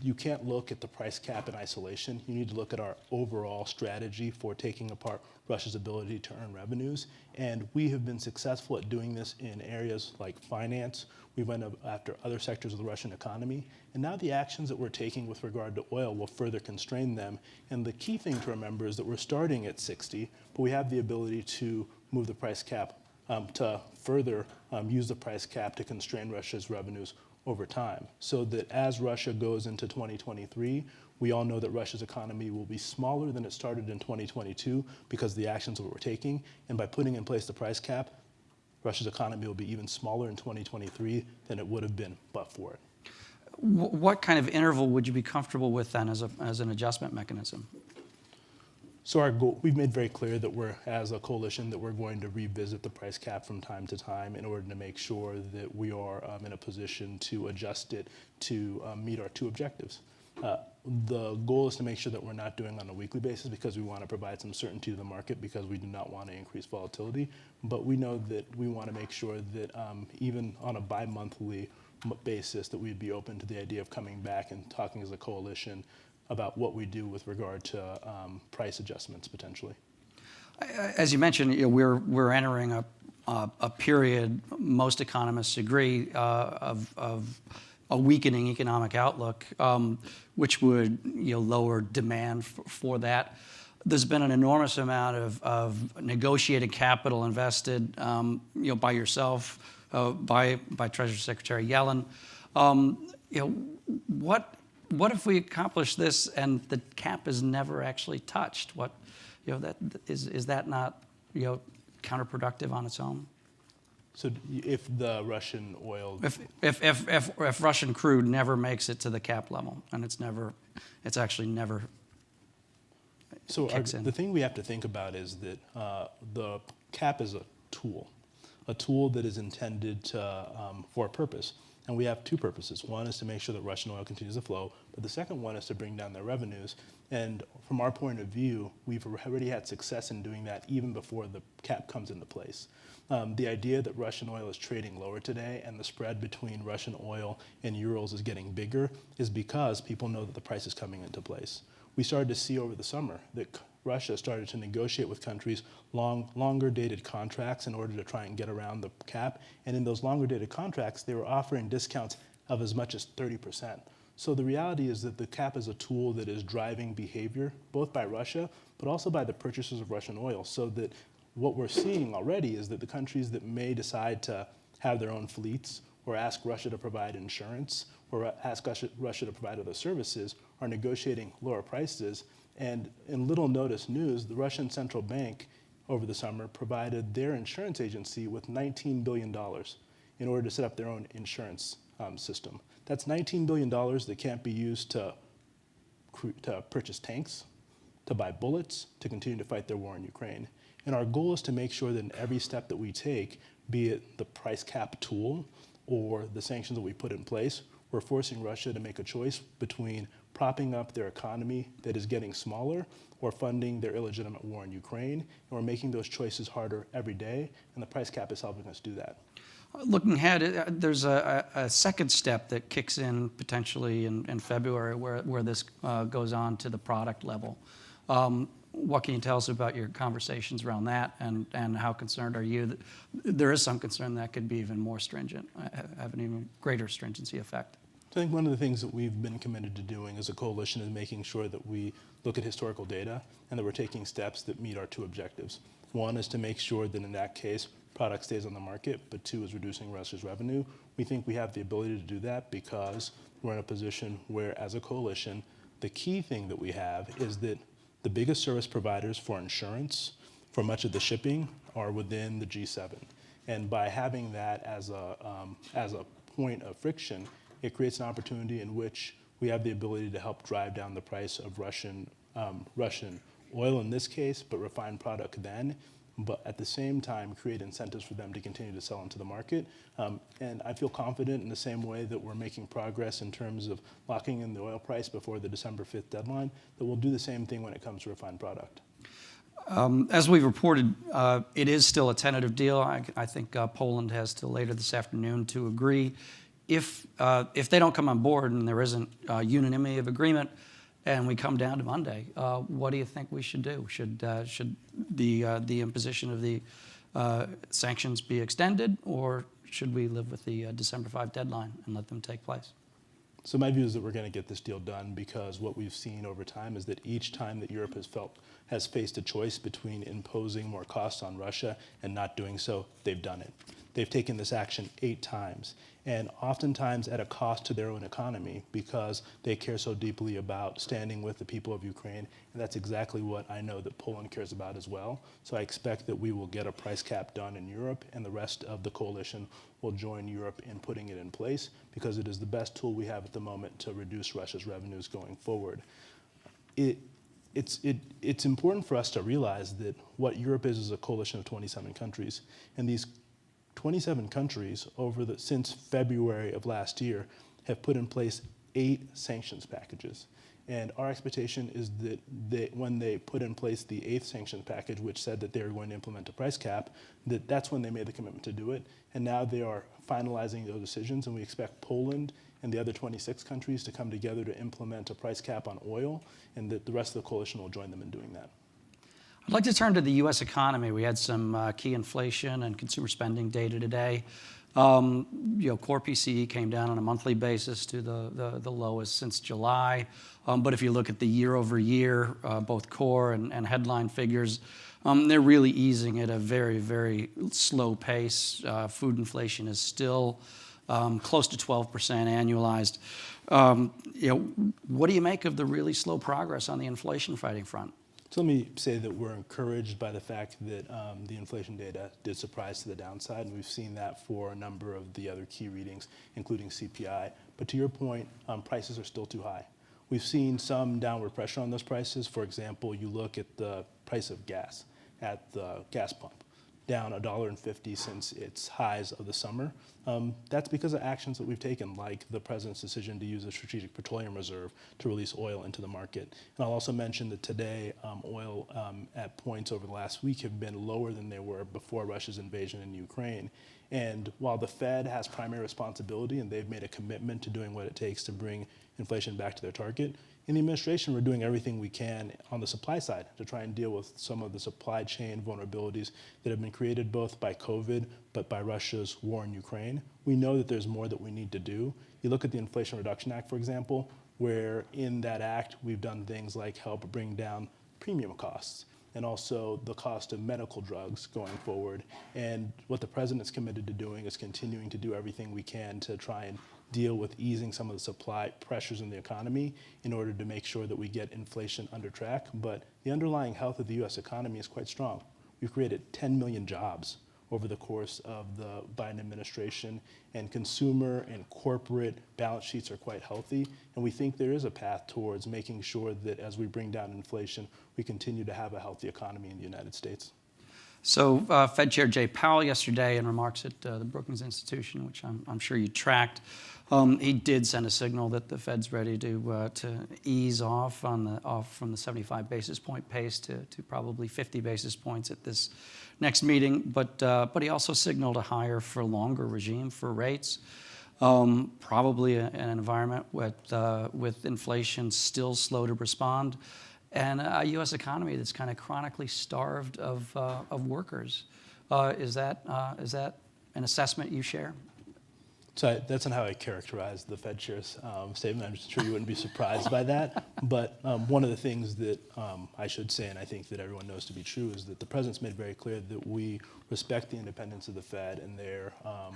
you can't look at the price cap in isolation. You need to look at our overall strategy for taking apart Russia's ability to earn revenues. And we have been successful at doing this in areas like finance. We went after other sectors of the Russian economy. And now the actions that we're taking with regard to oil will further constrain them. And the key thing to remember is that we're starting at 60, but we have the ability to move the price cap to further use the price cap to constrain Russia's revenues over time, so that as Russia goes into 2023, we all know that Russia's economy will be smaller than it started in 2022 because of the actions that we're taking. And by putting in place the price cap, Russia's economy will be even smaller in 2023 than it would have been but for it. What kind of interval would you be comfortable with then as an adjustment mechanism? So our goal, we've made very clear that we're, as a coalition, that we're going to revisit the price cap from time to time in order to make sure that we are in a position to adjust it to meet our two objectives. The goal is to make sure that we're not doing on a weekly basis because we want to provide some certainty to the market because we do not want to increase volatility. But we know that we want to make sure that even on a bi-monthly basis that we'd be open to the idea of coming back and talking as a coalition about what we do with regard to price adjustments potentially. As you mentioned, we're entering a period, most economists agree, of a weakening economic outlook, which would lower demand for that. There's been an enormous amount of negotiated capital invested by yourself, by Treasury Secretary Yellen. What if we accomplish this and the cap is never actually touched? Is that not counterproductive on its own? So if the Russian oil, If Russian crude never makes it to the cap level, and it's actually never so kicks in. the thing we have to think about is that the cap is a tool that is intended to, for a purpose. And we have two purposes. One is to make sure that Russian oil continues to flow, but the second one is to bring down their revenues. And from our point of view, we've already had success in doing that even before the cap comes into place. The idea that Russian oil is trading lower today and the spread between Russian oil and Urals is getting bigger is because people know that the price is coming into place. We started to see over the summer that Russia started to negotiate with countries longer dated contracts in order to try and get around the cap. And in those longer dated contracts, they were offering discounts of as much as 30%. So the reality is that the cap is a tool that is driving behavior, both by Russia, but also by the purchasers of Russian oil. So that what we're seeing already is that the countries that may decide to have their own fleets or ask Russia to provide insurance or ask Russia to provide other services are negotiating lower prices. And in little notice news, the Russian central bank over the summer provided their insurance agency with $19 billion in order to set up their own insurance system. That's $19 billion that can't be used to purchase tanks, to buy bullets, to continue to fight their war in Ukraine. And our goal is to make sure that in every step that we take, be it the price cap tool or the sanctions that we put in place, we're forcing Russia to make a choice between propping up their economy that is getting smaller or funding their illegitimate war in Ukraine. And we're making those choices harder every day, and the price cap is helping us do that. Looking ahead, there's a second step that kicks in potentially in February where this goes on to the product level. What can you tell us about your conversations around that, and how concerned are you that there is some concern that could be even more stringent, have an even greater stringency effect? So I think one of the things that we've been committed to doing as a coalition is making sure that we look at historical data and that we're taking steps that meet our two objectives. One is to make sure that in that case, product stays on the market, but two is reducing Russia's revenue. We think we have the ability to do that because we're in a position where, as a coalition, the key thing that we have is that the biggest service providers for insurance, for much of the shipping, are within the G7. And by having that as a point of friction, it creates an opportunity in which we have the ability to help drive down the price of Russian oil in this case, but refined product then, but at the same time create incentives for them to continue to sell into the market. And I feel confident in the same way that we're making progress in terms of locking in the oil price before the December 5th deadline, that we'll do the same thing when it comes to refined product. As we've reported, it is still a tentative deal. I think Poland has till later this afternoon to agree. If they don't come on board and there isn't unanimity of agreement, and we come down to Monday, what do you think we should do? Should the imposition of the sanctions be extended, or should we live with the December 5 deadline and let them take place? So my view is that we're going to get this deal done because what we've seen over time is that each time that Europe has faced a choice between imposing more costs on Russia and not doing so, they've done it. They've taken this action 8 times, and oftentimes at a cost to their own economy because they care so deeply about standing with the people of Ukraine, and that's exactly what I know that Poland cares about as well. So I expect that we will get a price cap done in Europe, and the rest of the coalition will join Europe in putting it in place because it is the best tool we have at the moment to reduce Russia's revenues going forward. It's important for us to realize that what Europe is a coalition of 27 countries, and these 27 countries since February of last year have put in place 8 sanctions packages. And our expectation is that when they put in place the 8th sanctions package, which said that they were going to implement a price cap, that's when they made the commitment to do it. And now they are finalizing those decisions, and we expect Poland and the other 26 countries to come together to implement a price cap on oil, and that the rest of the coalition will join them in doing that. I'd like to turn to the U.S. economy. We had some key inflation and consumer spending data today. Core PCE came down on a monthly basis to the lowest since July. But if you look at the year over year, both core and headline figures, they're really easing at a very, very slow pace. Food inflation is still close to 12% annualized. What do you make of the really slow progress on the inflation fighting front? So let me say that we're encouraged by the fact that the inflation data did surprise to the downside, and we've seen that for a number of the other key readings, including CPI. But to your point, prices are still too high. We've seen some downward pressure on those prices. For example, you look at the price of gas at the gas pump, down $1.50 since its highs of the summer. That's because of actions that we've taken, like the president's decision to use a strategic petroleum reserve to release oil into the market. And I'll also mention that today, oil at points over the last week have been lower than they were before Russia's invasion in Ukraine. And while the Fed has primary responsibility and they've made a commitment to doing what it takes to bring inflation back to their target, in the administration, we're doing everything we can on the supply side to try and deal with some of the supply chain vulnerabilities that have been created both by COVID, but by Russia's war in Ukraine. We know that there's more that we need to do. You look at the Inflation Reduction Act, for example, where in that act, we've done things like help bring down premium costs and also the cost of medical drugs going forward. And what the president's committed to doing is continuing to do everything we can to try and deal with easing some of the supply pressures in the economy in order to make sure that we get inflation under track. But the underlying health of the US economy is quite strong. We've created 10 million jobs over the course of the Biden administration, and consumer and corporate balance sheets are quite healthy. And we think there is a path towards making sure that as we bring down inflation, we continue to have a healthy economy in the United States. So Fed Chair Jay Powell yesterday, in remarks at the Brookings Institution, which I'm sure you tracked, he did send a signal that the Fed's ready to ease off from the 75 basis point pace to probably 50 basis points at this next meeting. But he also signaled a higher for longer regime for rates. Probably an environment with inflation still slow to respond, and a U.S. economy that's kind of chronically starved of workers. Is that an assessment you share? So that's not how I characterize the Fed chair's statement. I'm sure you wouldn't be surprised by that. But one of the things that I should say, and I think that everyone knows to be true, is that the president's made very clear that we respect the independence of the Fed and their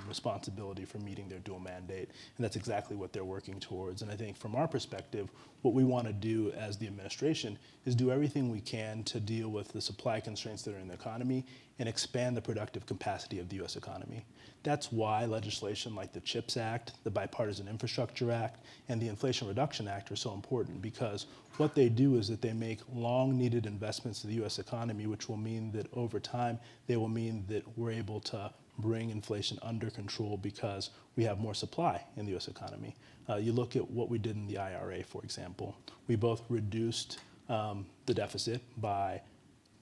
responsibility for meeting their dual mandate. And that's exactly what they're working towards. And I think from our perspective, what we want to do as the administration is do everything we can to deal with the supply constraints that are in the economy and expand the productive capacity of the U.S. economy. That's why legislation like the CHIPS Act, the Bipartisan Infrastructure Act, and the Inflation Reduction Act are so important, because what they do is that they make long-needed investments in the U.S. economy, which will mean that over time, they will mean that we're able to bring inflation under control because we have more supply in the U.S. economy. You look at what we did in the IRA, for example. We both reduced the deficit by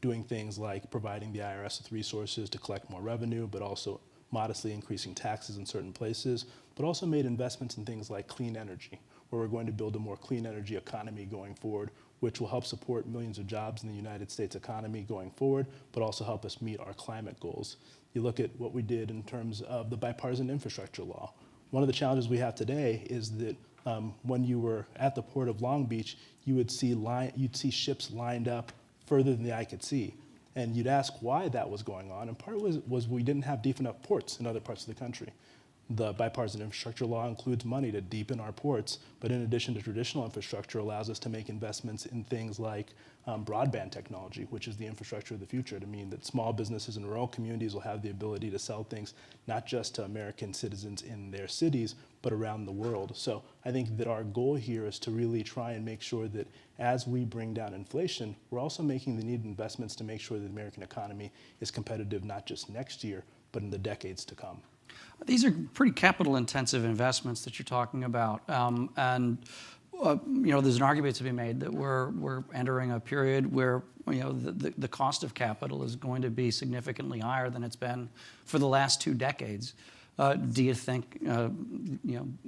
doing things like providing the IRS with resources to collect more revenue, but also modestly increasing taxes in certain places, but also made investments in things like clean energy, where we're going to build a more clean energy economy going forward, which will help support millions of jobs in the United States economy going forward, but also help us meet our climate goals. You look at what we did in terms of the bipartisan infrastructure law. One of the challenges we have today is that when you were at the port of Long Beach, you'd see ships lined up further than the eye could see. And you'd ask why that was going on, and part was we didn't have deep enough ports in other parts of the country. The bipartisan infrastructure law includes money to deepen our ports, but in addition to traditional infrastructure, allows us to make investments in things like broadband technology, which is the infrastructure of the future, to mean that small businesses in rural communities will have the ability to sell things not just to American citizens in their cities, but around the world. So I think that our goal here is to really try and make sure that as we bring down inflation, we're also making the needed investments to make sure that the American economy is competitive not just next year, but in the decades to come. These are pretty capital-intensive investments that you're talking about, there's an argument to be made that we're entering a period where the cost of capital is going to be significantly higher than it's been for the last 2 decades. Do you think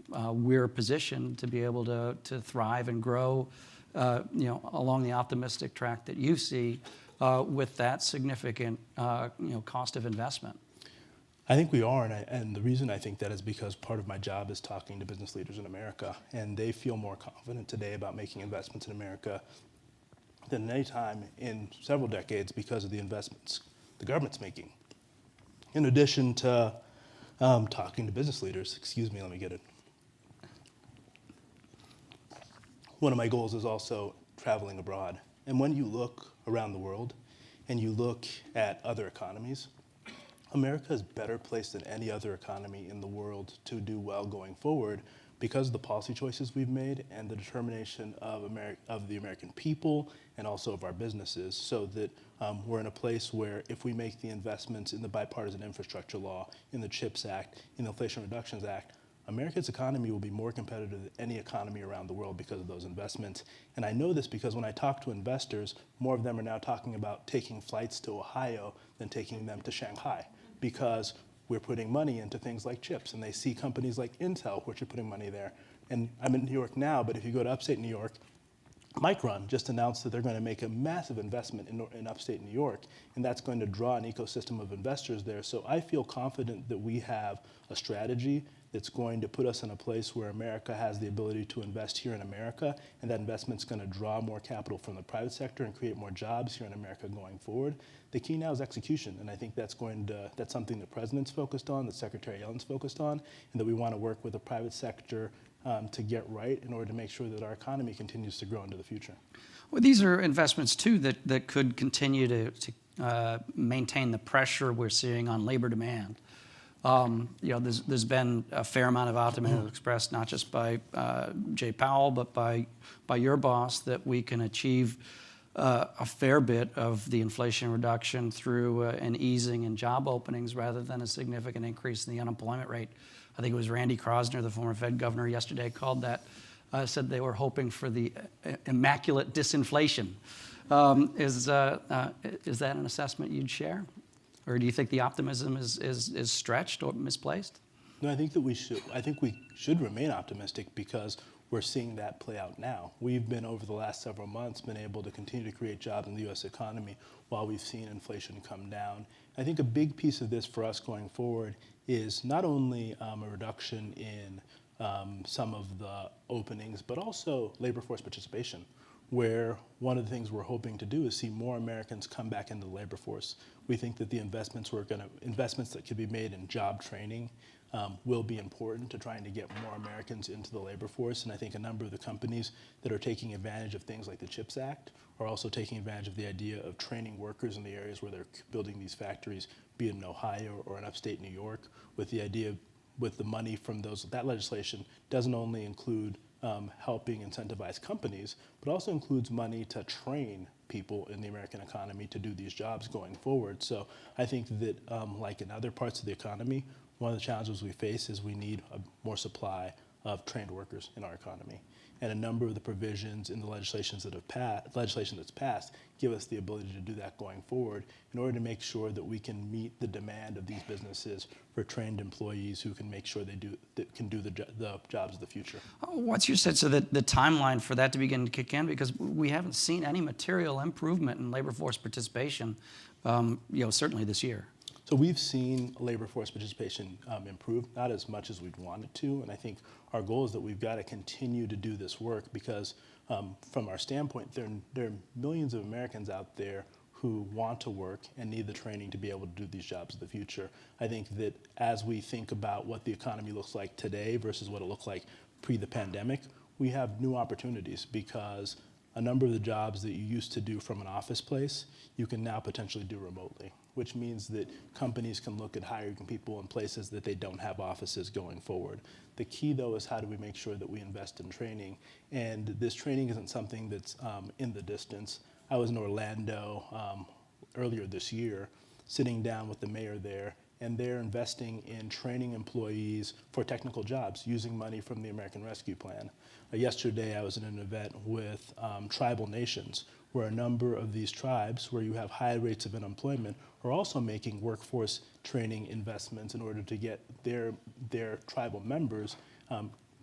we're positioned to be able to thrive and grow along the optimistic track that you see with that significant cost of investment? I think we are, and the reason I think that is because part of my job is talking to business leaders in America, and they feel more confident today about making investments in America than any time in several decades because of the investments the government's making. In addition to talking to business leaders, let me get it. One of my goals is also traveling abroad And when you look around the world and you look at other economies, America is better placed than any other economy in the world to do well going forward because of the policy choices we've made and the determination of the American people and also of our businesses, so that we're in a place where if we make the investments in the bipartisan infrastructure law, in the CHIPS Act, in the Inflation Reduction Act, America's economy will be more competitive than any economy around the world because of those investments. And I know this because when I talk to investors, more of them are now talking about taking flights to Ohio than taking them to Shanghai, because we're putting money into things like chips, and they see companies like Intel, which are putting money there. And I'm in New York now, but if you go to upstate New York, Micron just announced that they're going to make a massive investment in upstate New York, and that's going to draw an ecosystem of investors there. So I feel confident that we have a strategy that's going to put us in a place where America has the ability to invest here in America, and that investment's going to draw more capital from the private sector and create more jobs here in America going forward. The key now is execution, and I think that's something the President's focused on, that Secretary Yellen's focused on, and that we want to work with the private sector to get right in order to make sure that our economy continues to grow into the future. Well, these are investments, too, that could continue to maintain the pressure we're seeing on labor demand. There's been a fair amount of optimism expressed, not just by Jay Powell, but by your boss, that we can achieve a fair bit of the inflation reduction through an easing in job openings rather than a significant increase in the unemployment rate. I think it was Randy Krosner, the former Fed governor, yesterday called that, said they were hoping for the immaculate disinflation. Is that an assessment you'd share? Or do you think the optimism is stretched or misplaced? No, I think we should remain optimistic because we're seeing that play out now. We've been, over the last several months, been able to continue to create jobs in the U.S. economy while we've seen inflation come down. I think a big piece of this for us going forward is not only a reduction in some of the openings, but also labor force participation, where one of the things we're hoping to do is see more Americans come back into the labor force. We think that the investments that could be made in job training will be important to trying to get more Americans into the labor force. And I think a number of the companies that are taking advantage of things like the CHIPS Act are also taking advantage of the idea of training workers in the areas where they're building these factories, be it in Ohio or in upstate New York, with the idea, with the money from that legislation doesn't only include helping incentivize companies, but also includes money to train people in the American economy to do these jobs going forward. So I think that like in other parts of the economy, one of the challenges we face is we need more supply of trained workers in our economy. And a number of the provisions in the legislation that's passed give us the ability to do that going forward in order to make sure that we can meet the demand of these businesses for trained employees who can make sure that can do the jobs of the future. What's your sense of the timeline for that to begin to kick in? Because we haven't seen any material improvement in labor force participation, certainly this year. So we've seen labor force participation improve, not as much as we'd want it to, and I think our goal is that we've got to continue to do this work because from our standpoint, there are millions of Americans out there who want to work and need the training to be able to do these jobs of the future. I think that as we think about what the economy looks like today versus what it looked like pre the pandemic, we have new opportunities because a number of the jobs that you used to do from an office place, you can now potentially do remotely, which means that companies can look at hiring people in places that they don't have offices going forward. The key, though, is how do we make sure that we invest in training? And this training isn't something that's in the distance. I was in Orlando earlier this year, sitting down with the mayor there, and they're investing in training employees for technical jobs using money from the American Rescue Plan. Yesterday, I was in an event with tribal nations, where a number of these tribes, where you have high rates of unemployment, are also making workforce training investments in order to get their tribal members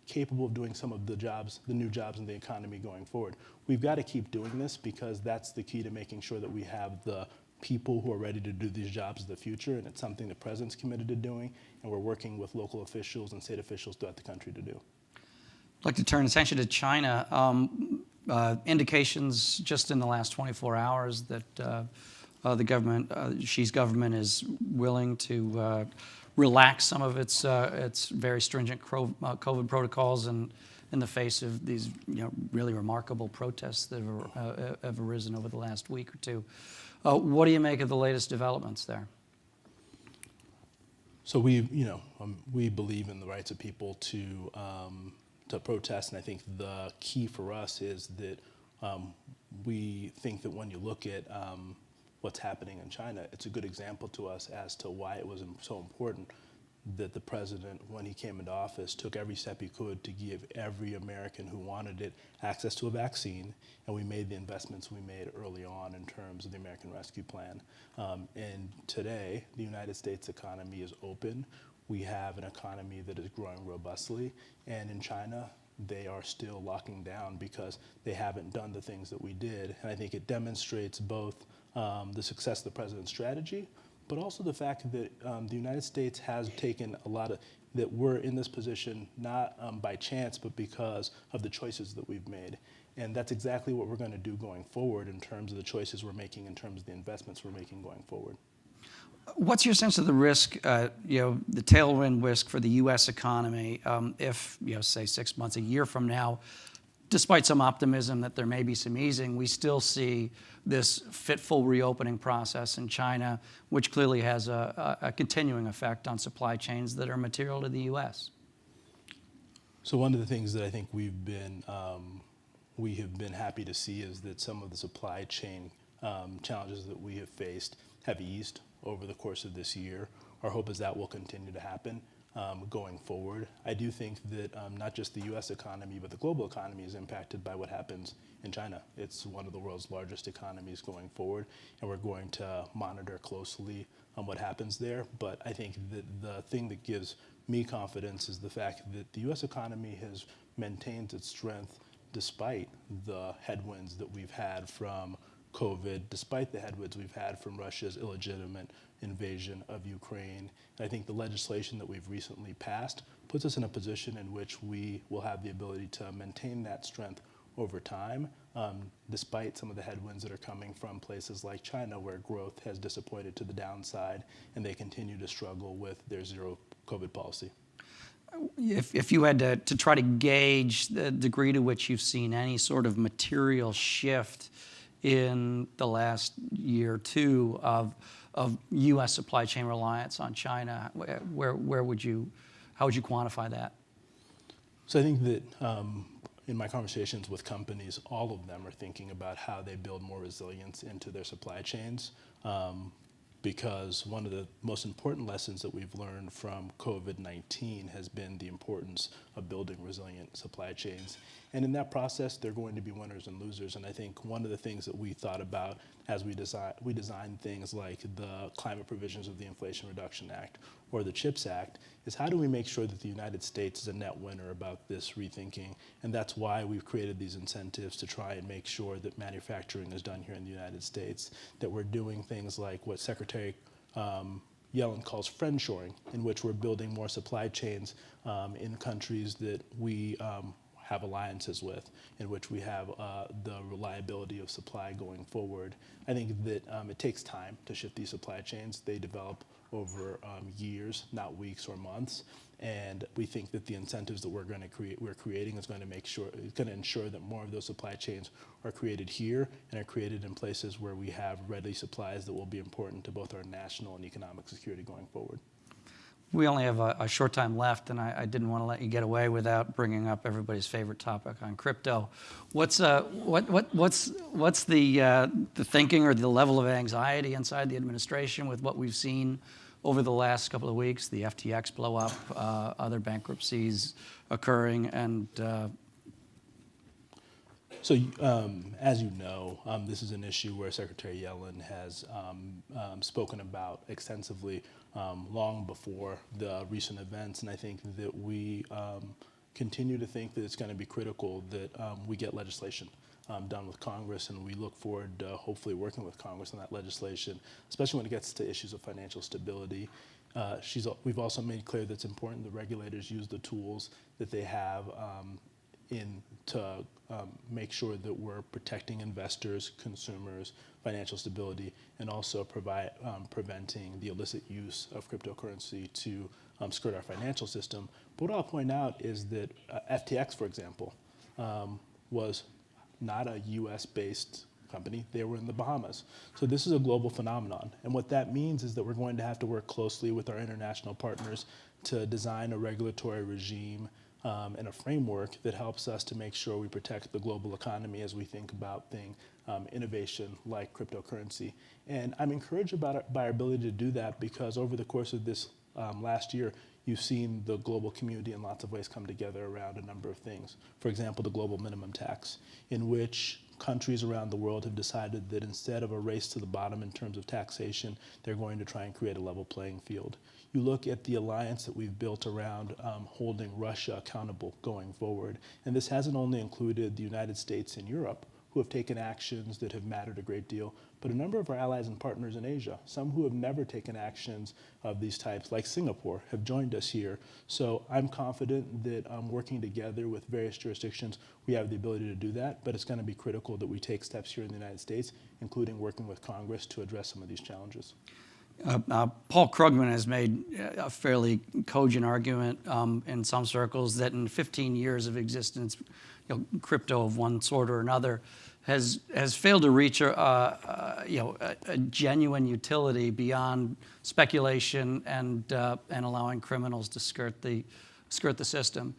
capable of doing some of the new jobs in the economy going forward. We've got to keep doing this because that's the key to making sure that we have the people who are ready to do these jobs of the future, and it's something the President's committed to doing, and we're working with local officials and state officials throughout the country to do. I'd like to turn attention to China. Indications just in the last 24 hours that the government, Xi's government, is willing to relax some of its very stringent COVID protocols and in the face of these really remarkable protests that have arisen over the last week or two. What do you make of the latest developments there? So we believe in the rights of people to protest, and I think the key for us is that we think that when you look at what's happening in China, it's a good example to us as to why it was so important that the president, when he came into office, took every step he could to give every American who wanted it access to a vaccine, and we made the investments we made early on in terms of the American Rescue Plan. And today, the United States economy is open. We have an economy that is growing robustly, and in China, they are still locking down because they haven't done the things that we did. And I think it demonstrates both the success of the president's strategy, but also the fact that the United States has taken a lot of, that we're in this position not by chance, but because of the choices that we've made. And that's exactly what we're going to do going forward in terms of the choices we're making, in terms of the investments we're making going forward. What's your sense of the risk, the tailwind risk for the U.S. economy if, say 6 months, a year from now, despite some optimism that there may be some easing, we still see this fitful reopening process in China, which clearly has a continuing effect on supply chains that are material to the U.S.? So one of the things that I think we have been happy to see is that some of the supply chain challenges that we have faced have eased over the course of this year. Our hope is that will continue to happen going forward. I do think that not just the U.S. economy, but the global economy is impacted by what happens in China. It's one of the world's largest economies going forward, and we're going to monitor closely on what happens there. But I think that the thing that gives me confidence is the fact that the U.S. economy has maintained its strength despite the headwinds that we've had from COVID, despite the headwinds we've had from Russia's illegitimate invasion of Ukraine. And I think the legislation that we've recently passed puts us in a position in which we will have the ability to maintain that strength over time, despite some of the headwinds that are coming from places like China, where growth has disappointed to the downside, and they continue to struggle with their zero COVID policy. If you had to try to gauge the degree to which you've seen any sort of material shift in the last year or two of U.S. supply chain reliance on China, how would you quantify that? So I think that in my conversations with companies, all of them are thinking about how they build more resilience into their supply chains. Because one of the most important lessons that we've learned from COVID-19 has been the importance of building resilient supply chains. And in that process, there are going to be winners and losers. And I think one of the things that we thought about as we designed things like the climate provisions of the Inflation Reduction Act or the CHIPS Act is how do we make sure that the United States is a net winner about this rethinking? And that's why we've created these incentives to try and make sure that manufacturing is done here in the United States, that we're doing things like what Secretary Yellen calls friendshoring, in which we're building more supply chains in countries that we have alliances with, in which we have the reliability of supply going forward. I think that it takes time to shift these supply chains. They develop over years, not weeks or months. And we think that the incentives that we're creating is going to ensure that more of those supply chains are created here and are created in places where we have ready supplies that will be important to both our national and economic security going forward. We only have a short time left, and I didn't want to let you get away without bringing up everybody's favorite topic on crypto. What's the thinking or the level of anxiety inside the administration with what we've seen over the last couple of weeks? The FTX blow up, other bankruptcies occurring, and So, as you know, this is an issue where Secretary Yellen has spoken about extensively long before the recent events, and I think that we continue to think that it's going to be critical that we get legislation done with Congress, and we look forward to hopefully working with Congress on that legislation, especially when it gets to issues of financial stability. We've also made clear that it's important that regulators use the tools that they have to make sure that we're protecting investors, consumers, financial stability, and also preventing the illicit use of cryptocurrency to skirt our financial system. But what I'll point out is that FTX, for example, was not a US-based company. They were in the Bahamas. So this is a global phenomenon. And what that means is that we're going to have to work closely with our international partners to design a regulatory regime and a framework that helps us to make sure we protect the global economy as we think about innovation like cryptocurrency. And I'm encouraged by our ability to do that because over the course of this last year, you've seen the global community in lots of ways come together around a number of things. For example, the global minimum tax, in which countries around the world have decided that instead of a race to the bottom in terms of taxation, they're going to try and create a level playing field. You look at the alliance that we've built around holding Russia accountable going forward, and this hasn't only included the United States and Europe, who have taken actions that have mattered a great deal, but a number of our allies and partners in Asia, some who have never taken actions of these types, like Singapore, have joined us here. So I'm confident that working together with various jurisdictions, we have the ability to do that, but it's going to be critical that we take steps here in the United States, including working with Congress to address some of these challenges. Paul Krugman has made a fairly cogent argument in some circles that in 15 years of existence, crypto of one sort or another has failed to reach a genuine utility beyond speculation and allowing criminals to skirt the system.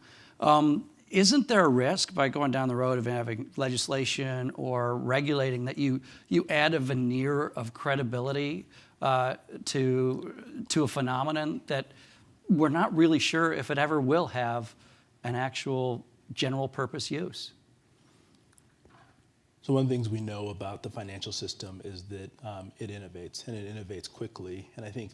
Isn't there a risk by going down the road of having legislation or regulating that you add a veneer of credibility to a phenomenon that we're not really sure if it ever will have an actual general purpose use? So one of the things we know about the financial system is that it innovates, and it innovates quickly. And I think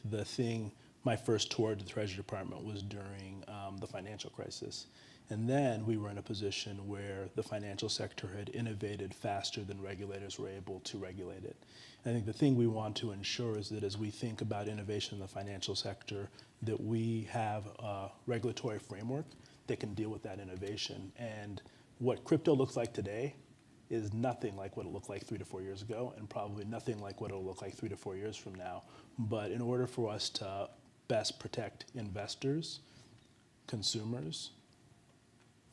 my first tour to the Treasury Department was during the financial crisis. And then we were in a position where the financial sector had innovated faster than regulators were able to regulate it. And I think the thing we want to ensure is that as we think about innovation in the financial sector, that we have a regulatory framework that can deal with that innovation. And what crypto looks like today is nothing like what it looked like 3 to 4 years ago, and probably nothing like what it'll look like 3 to 4 years from now. But in order for us to best protect investors, consumers,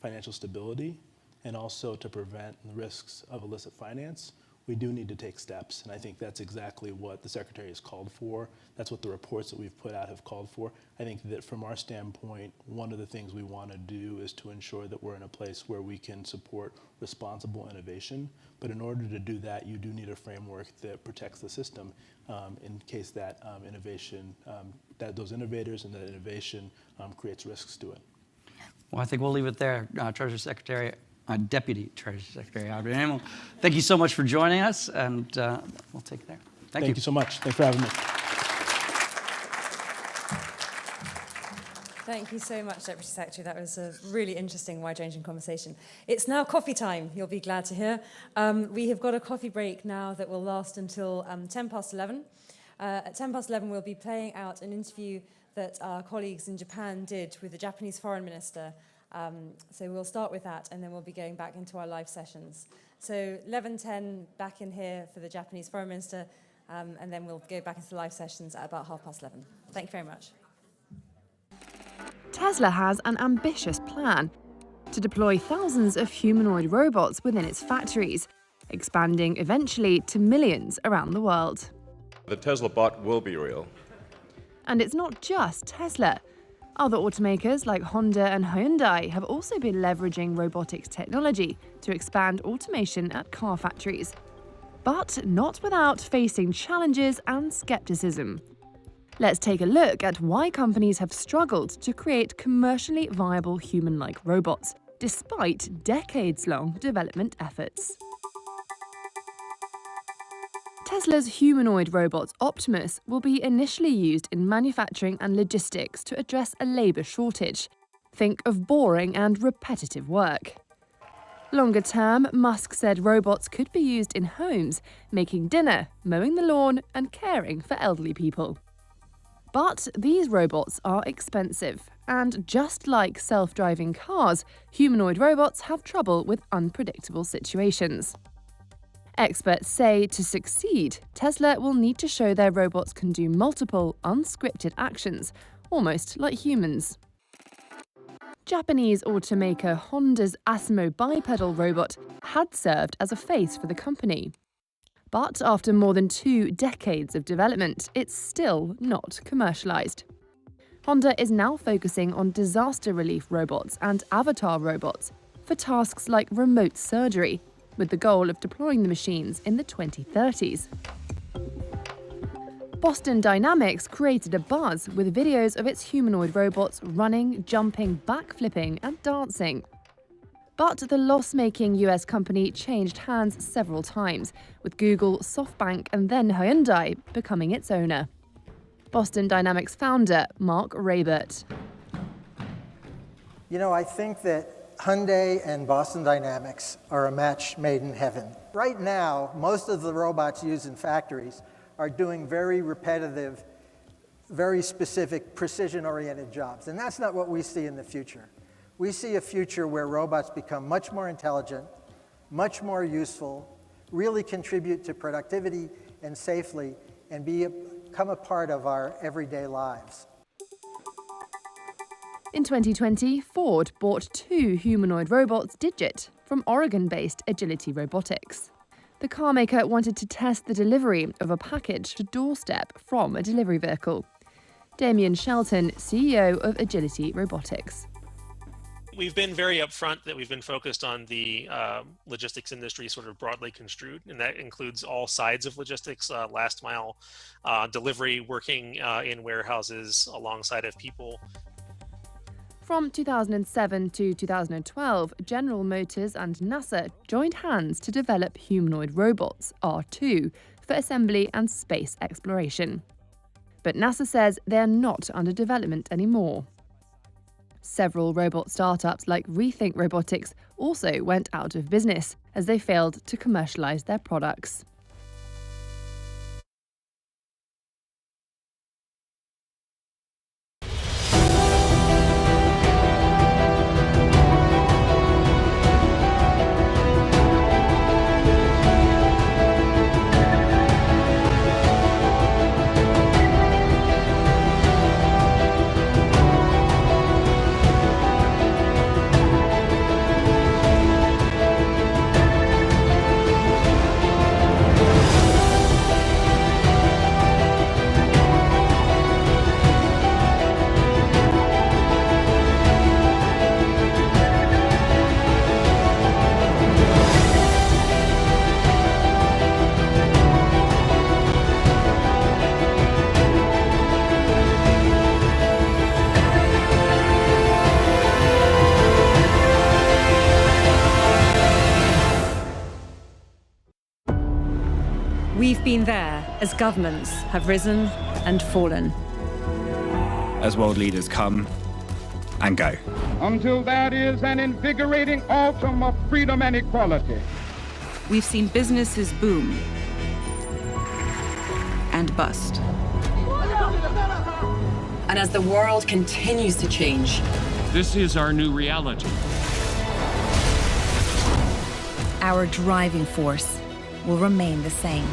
financial stability, and also to prevent the risks of illicit finance, we do need to take steps. And I think that's exactly what the Secretary has called for. That's what the reports that we've put out have called for. I think that from our standpoint, one of the things we want to do is to ensure that we're in a place where we can support responsible innovation. But in order to do that, you do need a framework that protects the system in case that innovation, that those innovators and that innovation creates risks to it. Well, I think we'll leave it there. Treasury Secretary, Deputy Treasury Secretary Audrey Hamel, thank you so much for joining us, and we'll take it there. Thank you. Thank you so much. Thanks for having me. Thank you so much, Deputy Secretary. That was a really interesting, wide-ranging conversation. It's now coffee time, you'll be glad to hear. We have got a coffee break now that will last until 10 past 11. At 10 past 11, we'll be playing out an interview that our colleagues in Japan did with the Japanese Foreign Minister. So we'll start with that, and then we'll be going back into our live sessions. So 11:10 back in here for the Japanese Foreign Minister, and then we'll go back into the live sessions at about 11:30. Thank you very much. Tesla has an ambitious plan to deploy thousands of humanoid robots within its factories, expanding eventually to millions around the world. The Tesla bot will be real. And it's not just Tesla. Other automakers like Honda and Hyundai have also been leveraging robotics technology to expand automation at car factories. But not without facing challenges and skepticism. Let's take a look at why companies have struggled to create commercially viable human-like robots, despite decades-long development efforts. Tesla's humanoid robot Optimus will be initially used in manufacturing and logistics to address a labour shortage. Think of boring and repetitive work. Longer term, Musk said robots could be used in homes, making dinner, mowing the lawn, and caring for elderly people. But these robots are expensive, and just like self-driving cars, humanoid robots have trouble with unpredictable situations. Experts say to succeed, Tesla will need to show their robots can do multiple, unscripted actions, almost like humans. Japanese automaker Honda's Asimo bipedal robot had served as a face for the company. But after more than 2 decades of development, it's still not commercialized. Honda is now focusing on disaster relief robots and avatar robots for tasks like remote surgery, with the goal of deploying the machines in the 2030s. Boston Dynamics created a buzz with videos of its humanoid robots running, jumping, backflipping, and dancing. But the loss-making US company changed hands several times, with Google, SoftBank, and then Hyundai becoming its owner. Boston Dynamics founder Mark Raybert. You know, I think that Hyundai and Boston Dynamics are a match made in heaven. Right now, most of the robots used in factories are doing very repetitive, very specific, precision-oriented jobs. And that's not what we see in the future. We see a future where robots become much more intelligent, much more useful, really contribute to productivity and safely, and become a part of our everyday lives. In 2020, Ford bought 2 humanoid robots Digit from Oregon-based Agility Robotics. The carmaker wanted to test the delivery of a package to doorstep from a delivery vehicle. Damien Shelton, CEO of Agility Robotics. We've been very upfront that we've been focused on the logistics industry sort of broadly construed, and that includes all sides of logistics, last mile delivery, working in warehouses alongside of people. From 2007 to 2012, General Motors and NASA joined hands to develop humanoid robots, R2, for assembly and space exploration. But NASA says they're not under development anymore. Several robot startups like Rethink Robotics also went out of business as they failed to commercialize their products. We've been there as governments have risen and fallen. As world leaders come and go. Until that is an invigorating autumn of freedom and equality. We've seen businesses boom and bust. And as the world continues to change, this is our new reality. Our driving force will remain the same.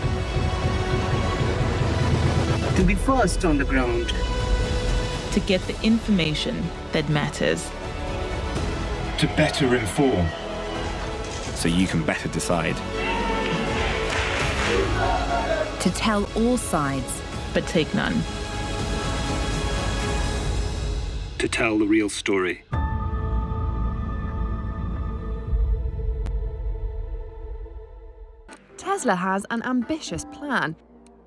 To be first on the ground. To get the information that matters. To better inform. So you can better decide. To tell all sides, but take none. To tell the real story. Tesla has an ambitious plan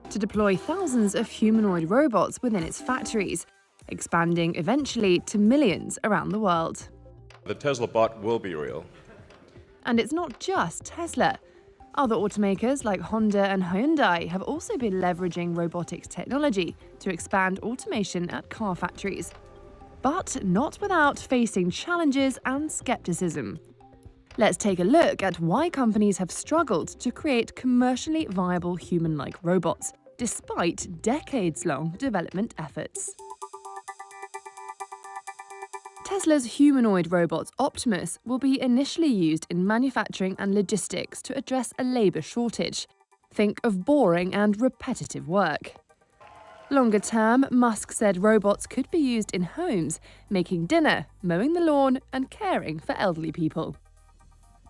to deploy thousands of humanoid robots within its factories, expanding eventually to millions around the world. The Tesla bot will be real. And it's not just Tesla. Other automakers like Honda and Hyundai have also been leveraging robotics technology to expand automation at car factories. But not without facing challenges and skepticism. Let's take a look at why companies have struggled to create commercially viable human-like robots, despite decades-long development efforts. Tesla's humanoid robot Optimus will be initially used in manufacturing and logistics to address a labour shortage. Think of boring and repetitive work. Longer term, Musk said robots could be used in homes, making dinner, mowing the lawn, and caring for elderly people.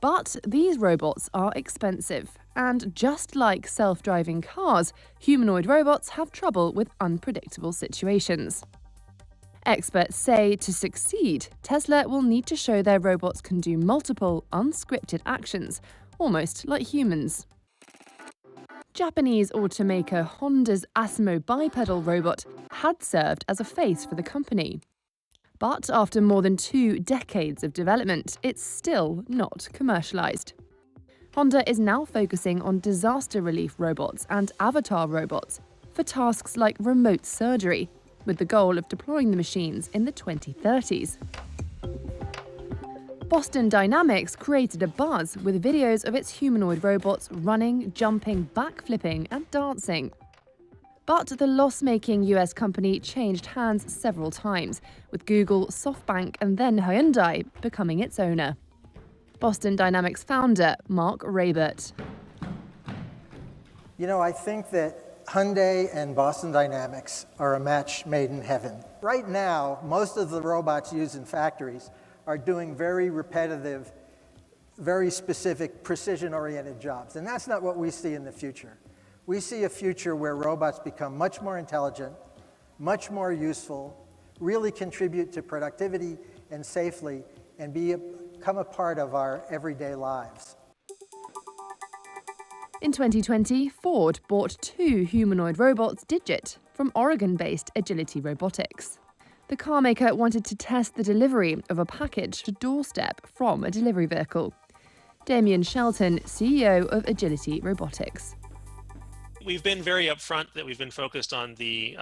But these robots are expensive, and just like self-driving cars, humanoid robots have trouble with unpredictable situations. Experts say to succeed, Tesla will need to show their robots can do multiple, unscripted actions, almost like humans. Japanese automaker Honda's Asimo bipedal robot had served as a face for the company. But after more than 2 decades of development, it's still not commercialized. Honda is now focusing on disaster relief robots and avatar robots for tasks like remote surgery, with the goal of deploying the machines in the 2030s. Boston Dynamics created a buzz with videos of its humanoid robots running, jumping, backflipping, and dancing. But the loss-making US company changed hands several times, with Google, SoftBank, and then Hyundai becoming its owner. Boston Dynamics founder Mark Raybert. You know, I think that Hyundai and Boston Dynamics are a match made in heaven. Right now, most of the robots used in factories are doing very repetitive, very specific, precision-oriented jobs. And that's not what we see in the future. We see a future where robots become much more intelligent, much more useful, really contribute to productivity and safely, and become a part of our everyday lives. In 2020, Ford bought 2 humanoid robots, Digit, from Oregon-based Agility Robotics. The carmaker wanted to test the delivery of a package to doorstep from a delivery vehicle. Damien Shelton, CEO of Agility Robotics. We've been very upfront that we've been focused on the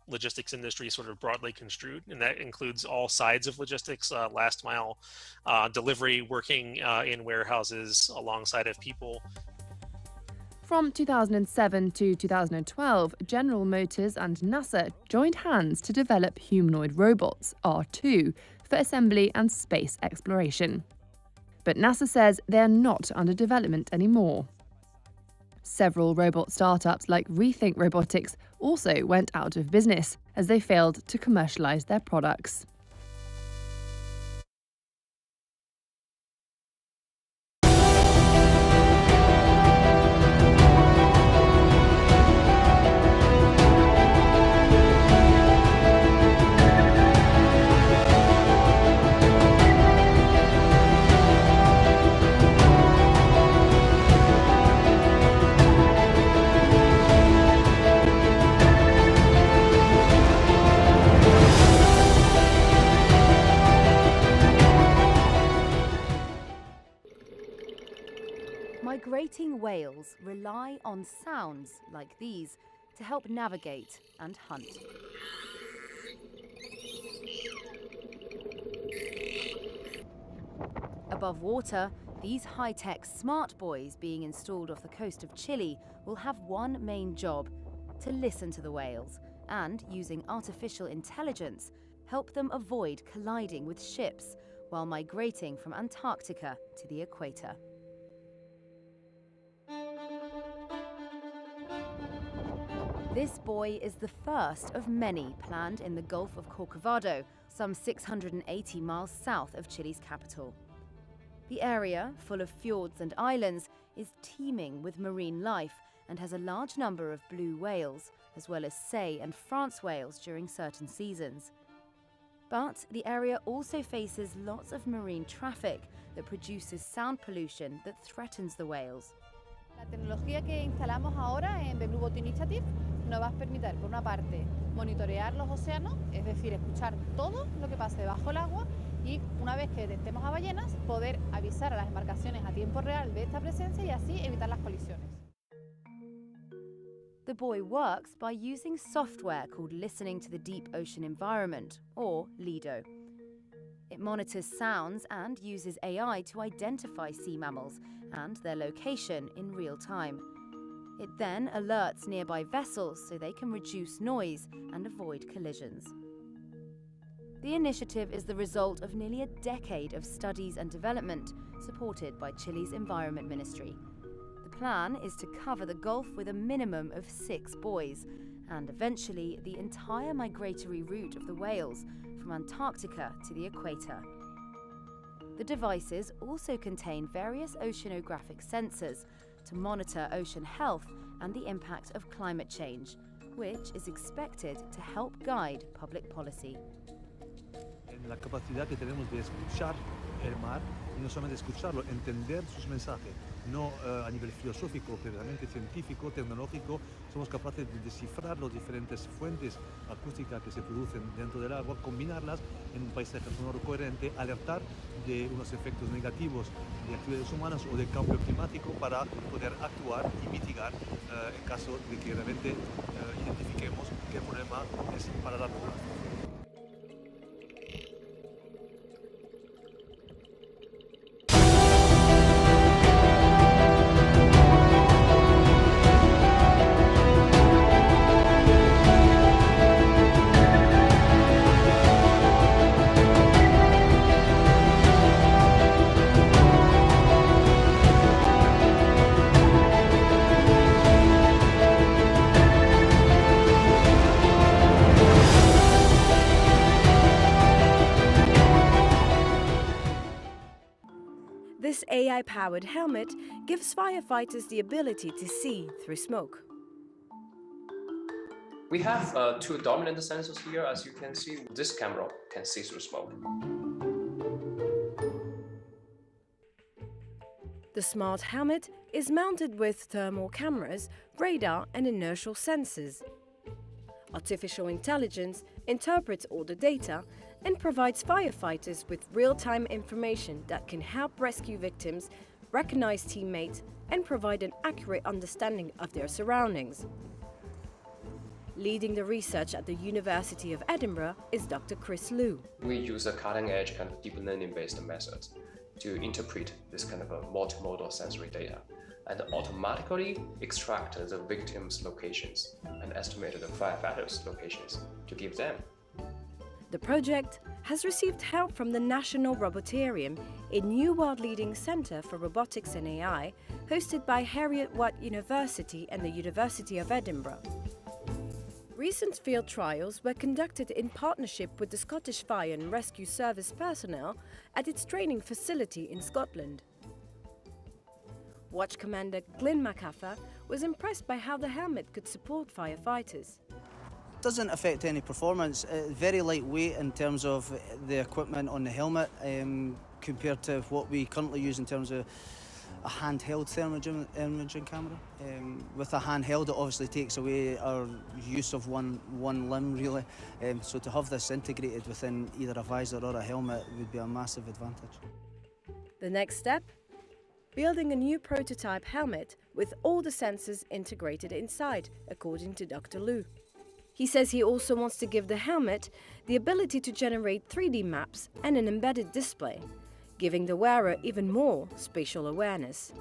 logistics industry sort of broadly construed, and that includes all sides of logistics, last mile delivery, working in warehouses alongside of people. From 2007 to 2012, General Motors and NASA joined hands to develop humanoid robots, R2, for assembly and space exploration. But NASA says they're not under development anymore. Several robot startups like Rethink Robotics also went out of business as they failed to commercialize their products. Migrating whales rely on sounds like these to help navigate and hunt. Above water, these high-tech smart buoys being installed off the coast of Chile will have one main job: to listen to the whales and, using artificial intelligence, help them avoid colliding with ships while migrating from Antarctica to the equator. This buoy is the first of many planned in the Gulf of Corcovado, some 680 miles south of Chile's capital. The area, full of fjords and islands, is teeming with marine life and has a large number of blue whales, as well as sei and France whales during certain seasons. But the area also faces lots of marine traffic that produces sound pollution that threatens the whales. La tecnología que instalamos ahora en Blue Boat Initiative nos va a permitir, por una parte, monitorear los océanos, es decir, escuchar todo lo que pase debajo del agua, y una vez que detectemos a ballenas, poder avisar a las embarcaciones a tiempo real de esta presencia y así evitar las colisiones. The buoy works by using software called Listening to the Deep Ocean Environment, or LIDO. It monitors sounds and uses AI to identify sea mammals and their location in real time. It then alerts nearby vessels so they can reduce noise and avoid collisions. The initiative is the result of nearly a decade of studies and development supported by Chile's Environment Ministry. The plan is to cover the Gulf with a minimum of 6 buoys and eventually the entire migratory route of the whales from Antarctica to the equator. The devices also contain various oceanographic sensors to monitor ocean health and the impact of climate change, which is expected to help guide public policy. La capacidad que tenemos de escuchar el mar y no solamente escucharlo, entender sus mensajes, no a nivel filosófico, pero realmente científico, tecnológico, somos capaces de descifrar las diferentes fuentes acústicas que se producen dentro del agua, combinarlas en un paisaje sonoro coherente, alertar de unos efectos negativos de actividades humanas o de cambio climático para poder actuar y mitigar en caso de que realmente identifiquemos que el problema es para largo plazo. This AI-powered helmet gives firefighters the ability to see through smoke. We have two dominant sensors here. As you can see, this camera can see through smoke. The smart helmet is mounted with thermal cameras, radar and inertial sensors. Artificial intelligence interprets all the data and provides firefighters with real-time information that can help rescue victims, recognize teammates, and provide an accurate understanding of their surroundings. Leading the research at the University of Edinburgh is Dr. Chris Liu. We use a cutting-edge kind of deep learning-based methods to interpret this kind of a multimodal sensory data and automatically extract the victims' locations and estimate the firefighters' locations to give them. The project has received help from the National Robotarium, a new world-leading centre for robotics and AI, hosted by Heriot-Watt University and the University of Edinburgh. Recent field trials were conducted in partnership with the Scottish Fire and Rescue Service personnel at its training facility in Scotland. Watch Commander Glyn MacAffer was impressed by how the helmet could support firefighters. Doesn't affect any performance. Very lightweight in terms of the equipment on the helmet compared to what we currently use in terms of a handheld thermal imaging camera. With a handheld, it obviously takes away our use of one limb, really. So to have this integrated within either a visor or a helmet would be a massive advantage. The next step? Building a new prototype helmet with all the sensors integrated inside, according to Dr. Liu. He says he also wants to give the helmet the ability to generate 3D maps and an embedded display, giving the wearer even more spatial awareness.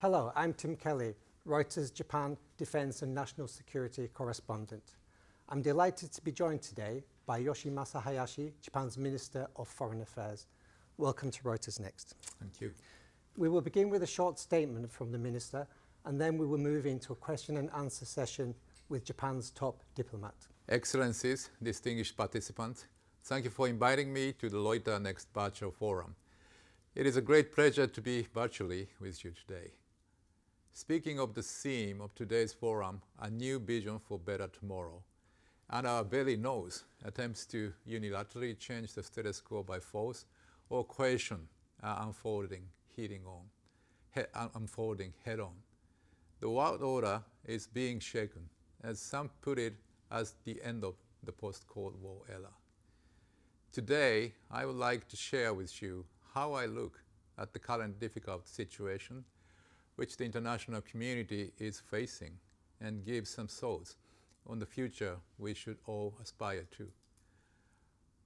Hello, I'm Tim Kelly, Reuters Japan Defense and National Security Correspondent. I'm delighted to be joined today by Yoshimasa Hayashi, Japan's Minister of Foreign Affairs. Welcome to Reuters Next. Thank you. We will begin with a short statement from the Minister, and then we will move into a question and answer session with Japan's top diplomat. Excellencies, distinguished participants, thank you for inviting me to the Reuters NEXT Virtual Forum. It is a great pleasure to be virtually with you today. Speaking of the theme of today's forum, a new vision for better tomorrow, and our very nose attempts to unilaterally change the status quo by force or coercion are unfolding head-on. The world order is being shaken, as some put it, as the end of the post-Cold War era. Today, I would like to share with you how I look at the current difficult situation which the international community is facing, and give some thoughts on the future we should all aspire to.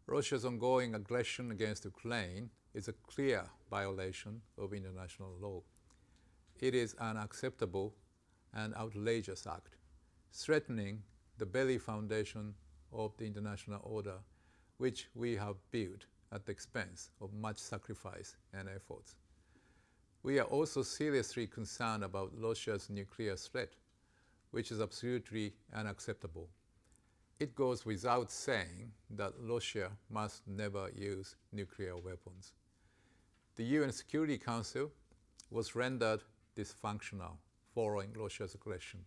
Russia's ongoing aggression against Ukraine is a clear violation of international law. It is an unacceptable and outrageous act, threatening the very foundation of the international order which we have built at the expense of much sacrifice and efforts. We are also seriously concerned about Russia's nuclear threat, which is absolutely unacceptable. It goes without saying that Russia must never use nuclear weapons. The UN Security Council was rendered dysfunctional following Russia's aggression,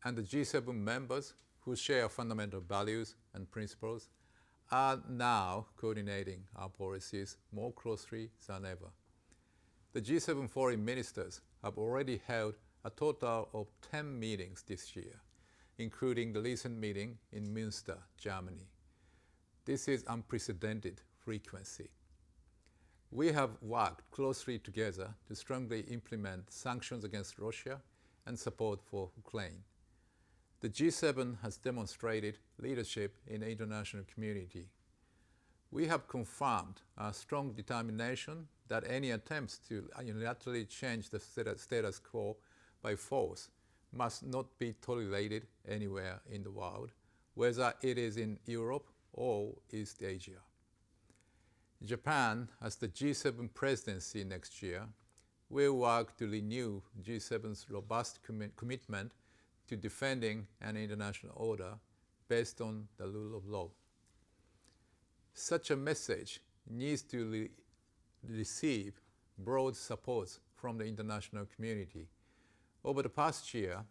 and the G7 members who share fundamental values and principles are now coordinating our policies more closely than ever. The G7 foreign ministers have already held a total of 10 meetings this year, including the recent meeting in Münster, Germany. This is unprecedented frequency. We have worked closely together to strongly implement sanctions against Russia and support for Ukraine. The G7 has demonstrated leadership in the international community. We have confirmed our strong determination that any attempts to unilaterally change the status quo by force must not be tolerated anywhere in the world, whether it is in Europe or East Asia. Japan, as the G7 presidency next year, will work to renew G7's robust commitment to defending an international order based on the rule of law. Such a message needs to receive broad support from the international community. Over the past year,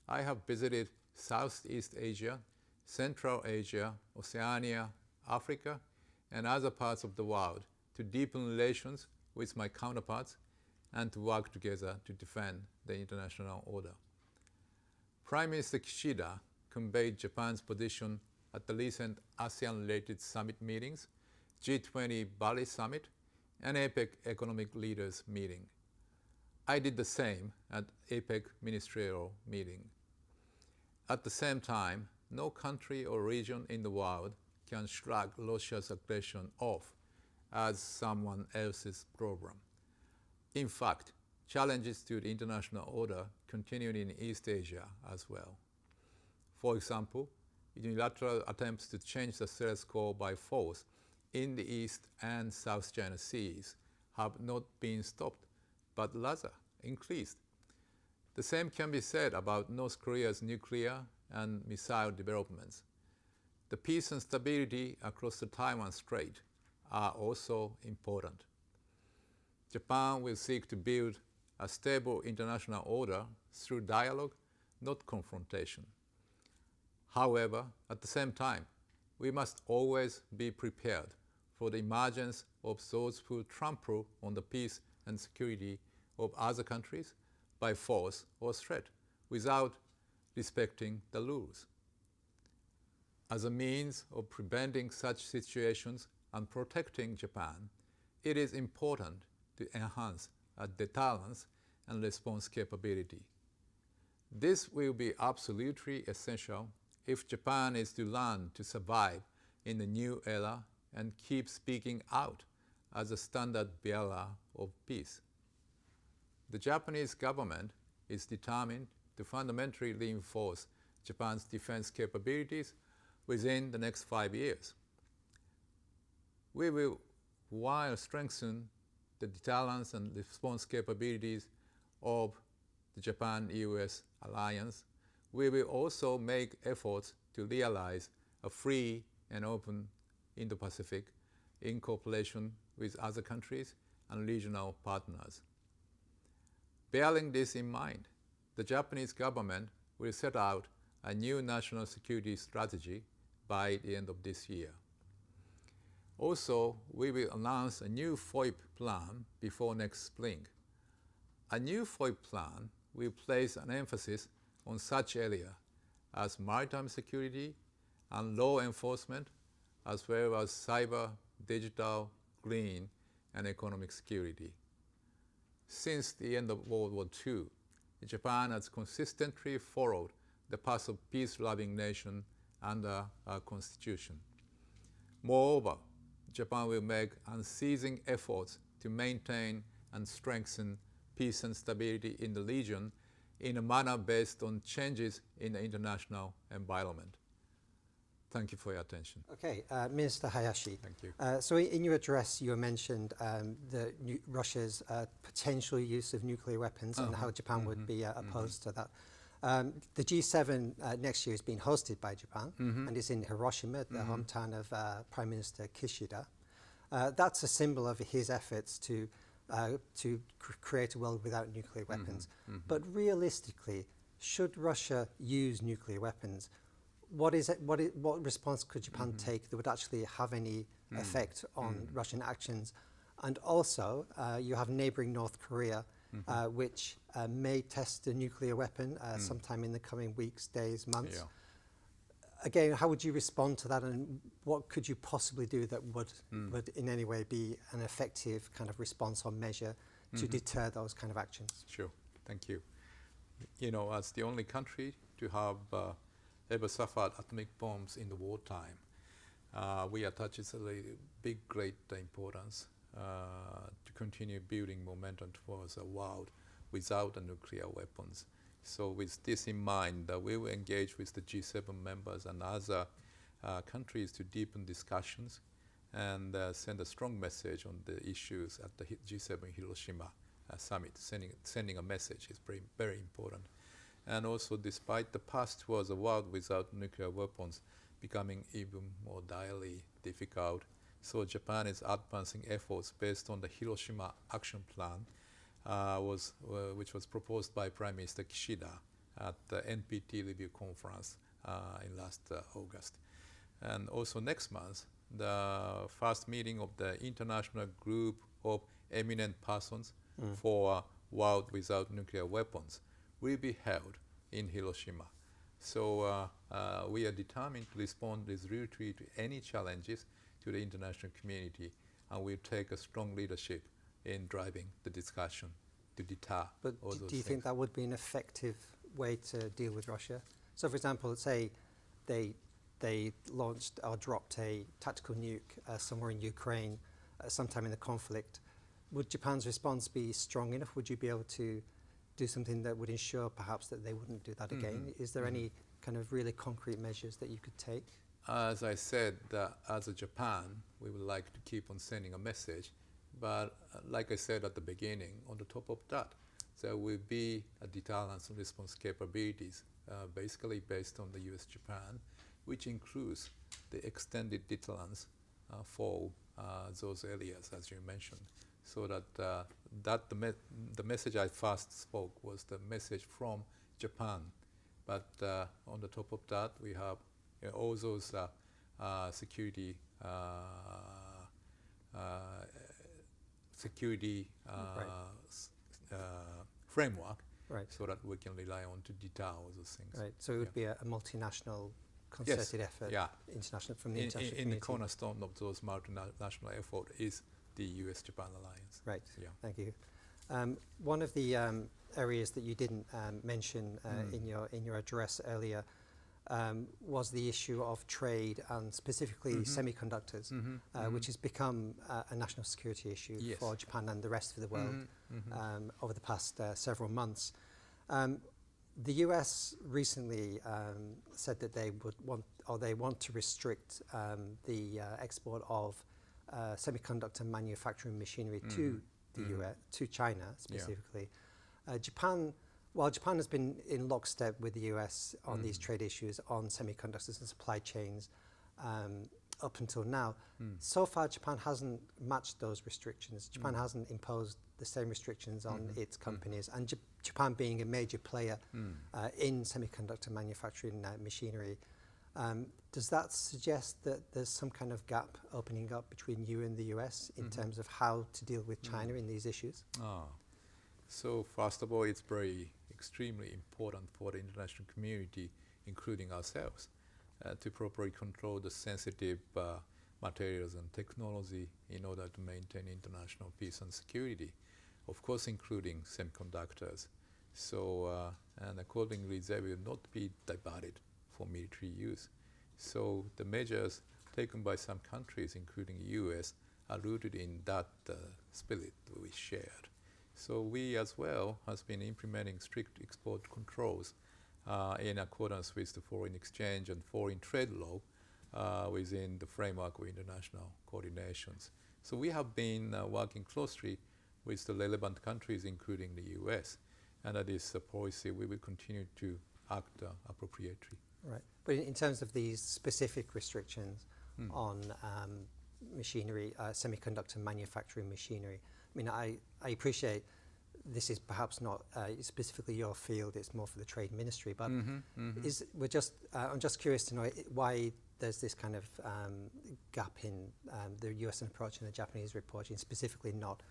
I have visited Southeast Asia, Central Asia, Oceania, Africa, and other parts of the world to deepen relations with my counterparts and to work together to defend the international order. Prime Minister Kishida conveyed Japan's position at the recent ASEAN-related summit meetings, G20 Bali Summit, and APEC Economic Leaders Meeting. I did the same at APEC Ministerial Meeting. At the same time, no country or region in the world can shrug Russia's aggression off as someone else's problem. In fact, challenges to the international order continue in East Asia as well. For example, unilateral attempts to change the status quo by force in the East and South China Seas have not been stopped, but rather increased. The same can be said about North Korea's nuclear and missile developments. The peace and stability across the Taiwan Strait are also important. Japan will seek to build a stable international order through dialogue, not confrontation. However, at the same time, we must always be prepared for the emergence of those who trample on the peace and security of other countries by force or threat without respecting the rules. As a means of preventing such situations and protecting Japan, it is important to enhance our deterrence and response capability. This will be absolutely essential if Japan is to learn to survive in the new era and keep speaking out as a standard bearer of peace. the Japanese government is determined to fundamentally reinforce Japan's defense capabilities within the next 5 years. We will, while strengthen the deterrence and response capabilities of the Japan-US alliance, we will also make efforts to realize a free and open Indo-Pacific in cooperation with other countries and regional partners. Bearing this in mind, the Japanese government will set out a new national security strategy by the end of this year. Also, we will announce a new FOIP plan before next spring. A new FOIP plan will place an emphasis on such areas as maritime security and law enforcement, as well as cyber, digital, green, and economic security. Since the end of World War II, Japan has consistently followed the path of peace-loving nation under our constitution. Moreover, Japan will make unceasing efforts to maintain and strengthen peace and stability in the region in a manner based on changes in the international environment. Thank you for your attention. Okay, Minister Hayashi. Thank you. So in your address, you mentioned Russia's potential use of nuclear weapons and how Japan would be opposed to that. The G7 next year is being hosted by Japan and is in Hiroshima, the hometown of Prime Minister Kishida. That's a symbol of his efforts to create a world without nuclear weapons. But realistically, should Russia use nuclear weapons, what response could Japan take that would actually have any effect on Russian actions? And also, you have neighboring North Korea, which may test a nuclear weapon sometime in the coming weeks, days, months. Yeah. Again, how would you respond to that, and what could you possibly do that would in any way be an effective kind of response or measure to deter those kind of actions? Sure, thank you. You know, as the only country to have ever suffered atomic bombs in the wartime, we attach a big, great importance to continue building momentum towards a world without nuclear weapons. So with this in mind, we will engage with the G7 members and other countries to deepen discussions and send a strong message on the issues at the G7 Hiroshima summit. Sending a message is very, very important. And also, despite the path towards a world without nuclear weapons becoming even more direly difficult, so Japan is advancing efforts based on the Hiroshima Action Plan, which was proposed by Prime Minister Kishida at the NPT review conference in last August. And also next month, the first meeting of the International Group of Eminent Persons for a World Without Nuclear Weapons will be held in Hiroshima. So we are determined to respond resolutely to any challenges to the international community, and we'll take a strong leadership in driving the discussion to deter but all those do you think that would be an effective way to deal with Russia? So for example, let's say they launched or dropped a tactical nuke somewhere in Ukraine sometime in the conflict. Would Japan's response be strong enough? Would you be able to do something that would ensure perhaps that they wouldn't do that again? Is there any kind of really concrete measures that you could take? As I said, as a Japan, we would like to keep on sending a message. But like I said at the beginning, on the top of that, there will be a deterrence and response capabilities, basically based on the US-Japan, which includes the extended deterrence for those areas, as you mentioned. So that, the message I first spoke was the message from Japan. But on the top of that, we have all those security framework, so that we can rely on to deter all those things. Right. So it would be a multinational concerted effort, international from the international community. In the cornerstone of those multinational effort is the US-Japan alliance. Right. Yeah. Thank you. One of the areas that you didn't mention in your address earlier was the issue of trade and specifically semiconductors, which has become a national security issue for Japan and the rest of the world over the past several months. The US recently said that they want to restrict the export of semiconductor manufacturing machinery to the US, to China specifically. While Japan has been in lockstep with the US on these trade issues on semiconductors and supply chains up until now, so far Japan hasn't matched those restrictions. Japan hasn't imposed the same restrictions on its companies, and Japan being a major player in semiconductor manufacturing machinery. Does that suggest that there's some kind of gap opening up between you and the US in terms of how to deal with China in these issues? So first of all, it's extremely important for the international community, including ourselves, to properly control the sensitive materials and technology in order to maintain international peace and security, of course including semiconductors. So, and accordingly, they will not be diverted for military use. So the measures taken by some countries, including the US, are rooted in that spirit we shared. So we as well has been implementing strict export controls in accordance with the foreign exchange and foreign trade law within the framework of international coordinations. So we have been working closely with the relevant countries, including the US, and that is a policy we will continue to act appropriately. Right, but in terms of these specific restrictions on machinery, semiconductor manufacturing machinery, I mean, I appreciate this is perhaps not specifically your field, it's more for the Trade Ministry, but I'm just curious to know why there's this kind of gap in the US approach and the Japanese approach, and specifically not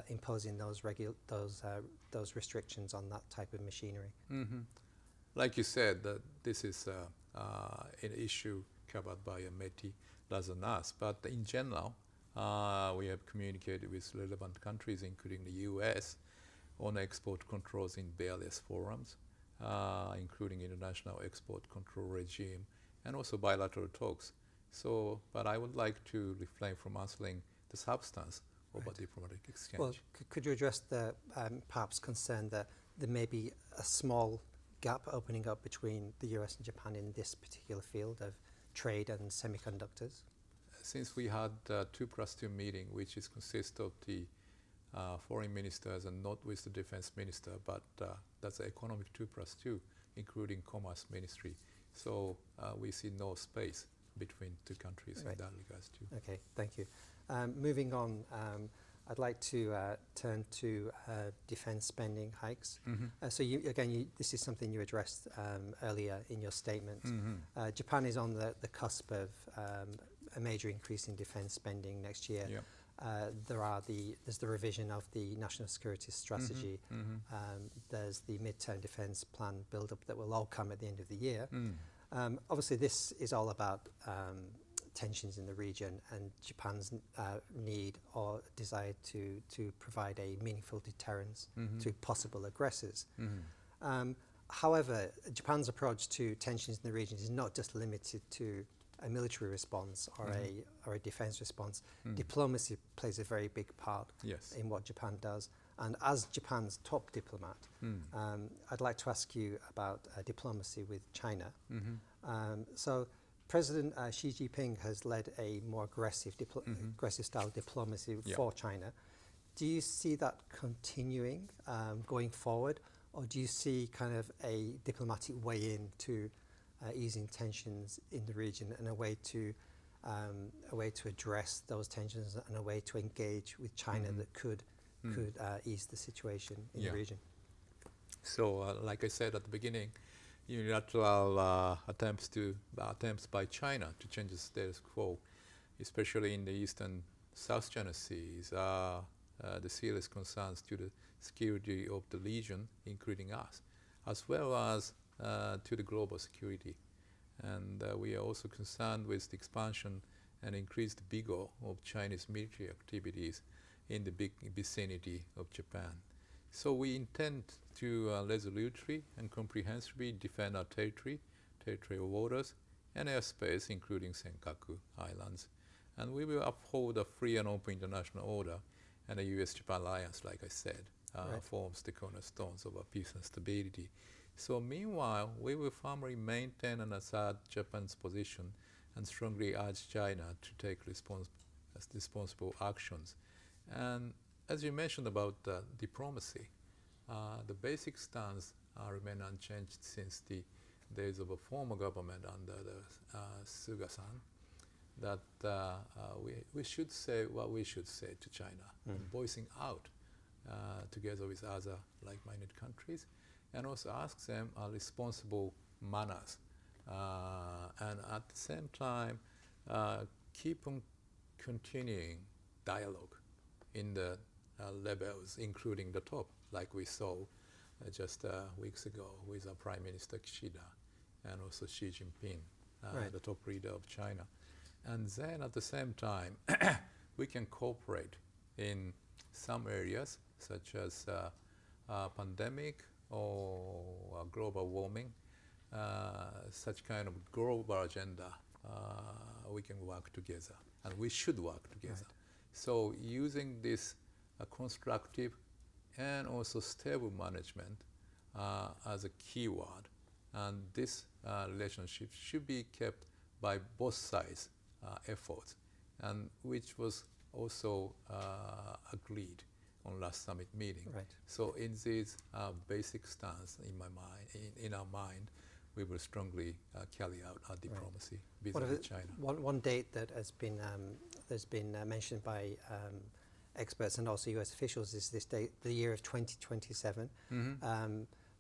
imposing those restrictions on that type of machinery. Like you said, this is an issue covered by METI rather than us, but in general, we have communicated with relevant countries, including the US, on export controls in various forums, including international export control regime, and also bilateral talks. So, but I would like to refrain from answering the substance of a diplomatic exchange. Well, could you address the perhaps concern that there may be a small gap opening up between the US and Japan in this particular field of trade and semiconductors? Since we had 2+2 meeting, which is consist of the foreign ministers and not with the defense minister, but that's the economic 2+2, including commerce ministry. So we see no space between two countries in that regards too. Okay, thank you. Moving on, I'd like to turn to defense spending hikes. So this is something you addressed earlier in your statement. Japan is on the cusp of a major increase in defense spending next year. There's the revision of the national security strategy. There's the midterm defense plan build-up that will all come at the end of the year. Obviously, this is all about tensions in the region and Japan's need or desire to provide a meaningful deterrence to possible aggressors. However, Japan's approach to tensions in the region is not just limited to a military response or a defense response. Diplomacy plays a very big part in what Japan does. And as Japan's top diplomat, I'd like to ask you about diplomacy with China. So President Xi Jinping has led a more aggressive style diplomacy for China. Do you see that continuing going forward, or do you see kind of a diplomatic way in to easing tensions in the region and a way to address those tensions and a way to engage with China that could ease the situation in the region? So, like I said at the beginning, unilateral attempts by China to change the status quo, especially in the East and South China Seas, are the serious concerns to the security of the region, including us, as well as to the global security. And we are also concerned with the expansion and increased vigor of Chinese military activities in the big vicinity of Japan. So we intend to resolutely and comprehensively defend our territory territorial waters and airspace, including Senkaku Islands. And we will uphold a free and open international order, and the US-Japan alliance, like I said, forms the cornerstones of our peace and stability. So meanwhile, we will firmly maintain and assert Japan's position and strongly urge China to take responsible actions. And as you mentioned about diplomacy, the basic stance remain unchanged since the days of a former government under the Suga-san, that we should say what we should say to China, voicing out together with other like-minded countries, and also ask them responsible manners. And at the same time, keep on continuing dialogue in the levels, including the top, like we saw just weeks ago with our Prime Minister Kishida and also Xi Jinping, the top leader of China. And then at the same time, we can cooperate in some areas, such as pandemic or global warming, such kind of global agenda. We can work together, and we should work together. So using this constructive and also stable management as a key word, and this relationship should be kept by both sides' efforts, and which was also agreed on last summit meeting. So in this basic stance, in my mind, in our mind, we will strongly carry out our diplomacy vis-à-vis China. One date that has been mentioned by experts and also US officials is this date, the year of 2027,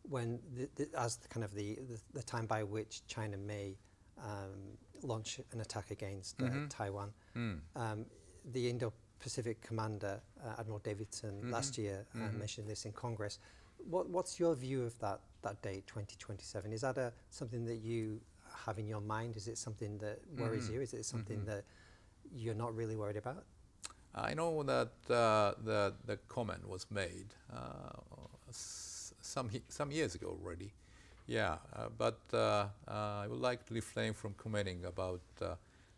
when as kind of the time by which China may launch an attack against Taiwan. The Indo-Pacific commander, Admiral Davidson, last year mentioned this in Congress. What's your view of that date, 2027? Is that something that you have in your mind? Is it something that worries you? Is it something that you're not really worried about? I know that the comment was made some years ago already. Yeah, but I would like to refrain from commenting about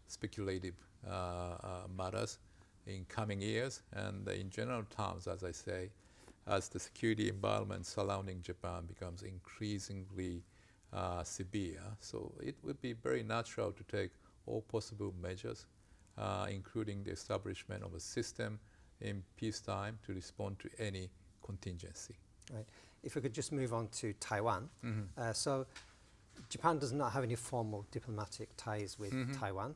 speculative matters in coming years. And in general terms, as I say, as the security environment surrounding Japan becomes increasingly severe, so it would be very natural to take all possible measures, including the establishment of a system in peacetime to respond to any contingency. Right. If we could just move on to Taiwan. So Japan does not have any formal diplomatic ties with Taiwan,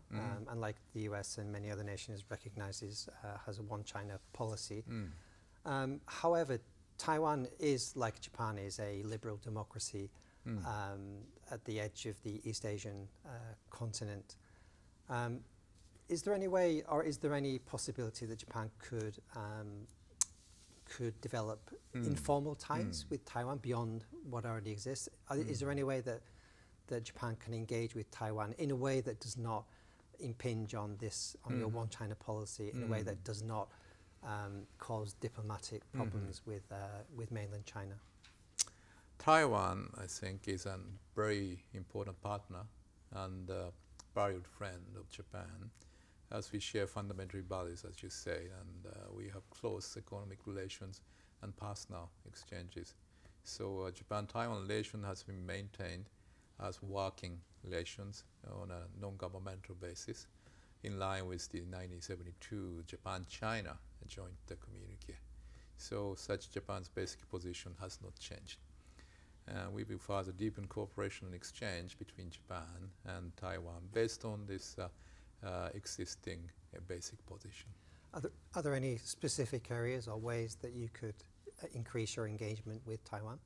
unlike the US and many other nations recognizes has a one China policy. However, Taiwan is, like Japan, is a liberal democracy at the edge of the East Asian continent. Is there any way, or is there any possibility that Japan could develop informal ties with Taiwan beyond what already exists? Is there any way that Japan can engage with Taiwan in a way that does not impinge on your one China policy, in a way that does not cause diplomatic problems with mainland China? Taiwan, I think, is a very important partner and valued friend of Japan, as we share fundamental values, as you say, and we have close economic relations and personal exchanges. So Japan-Taiwan relation has been maintained as working relations on a non-governmental basis, in line with the 1972 Japan-China joint communique. So such Japan's basic position has not changed. We will further deepen cooperation and exchange between Japan and Taiwan based on this existing basic position. Are there any specific areas or ways that you could increase your engagement with Taiwan?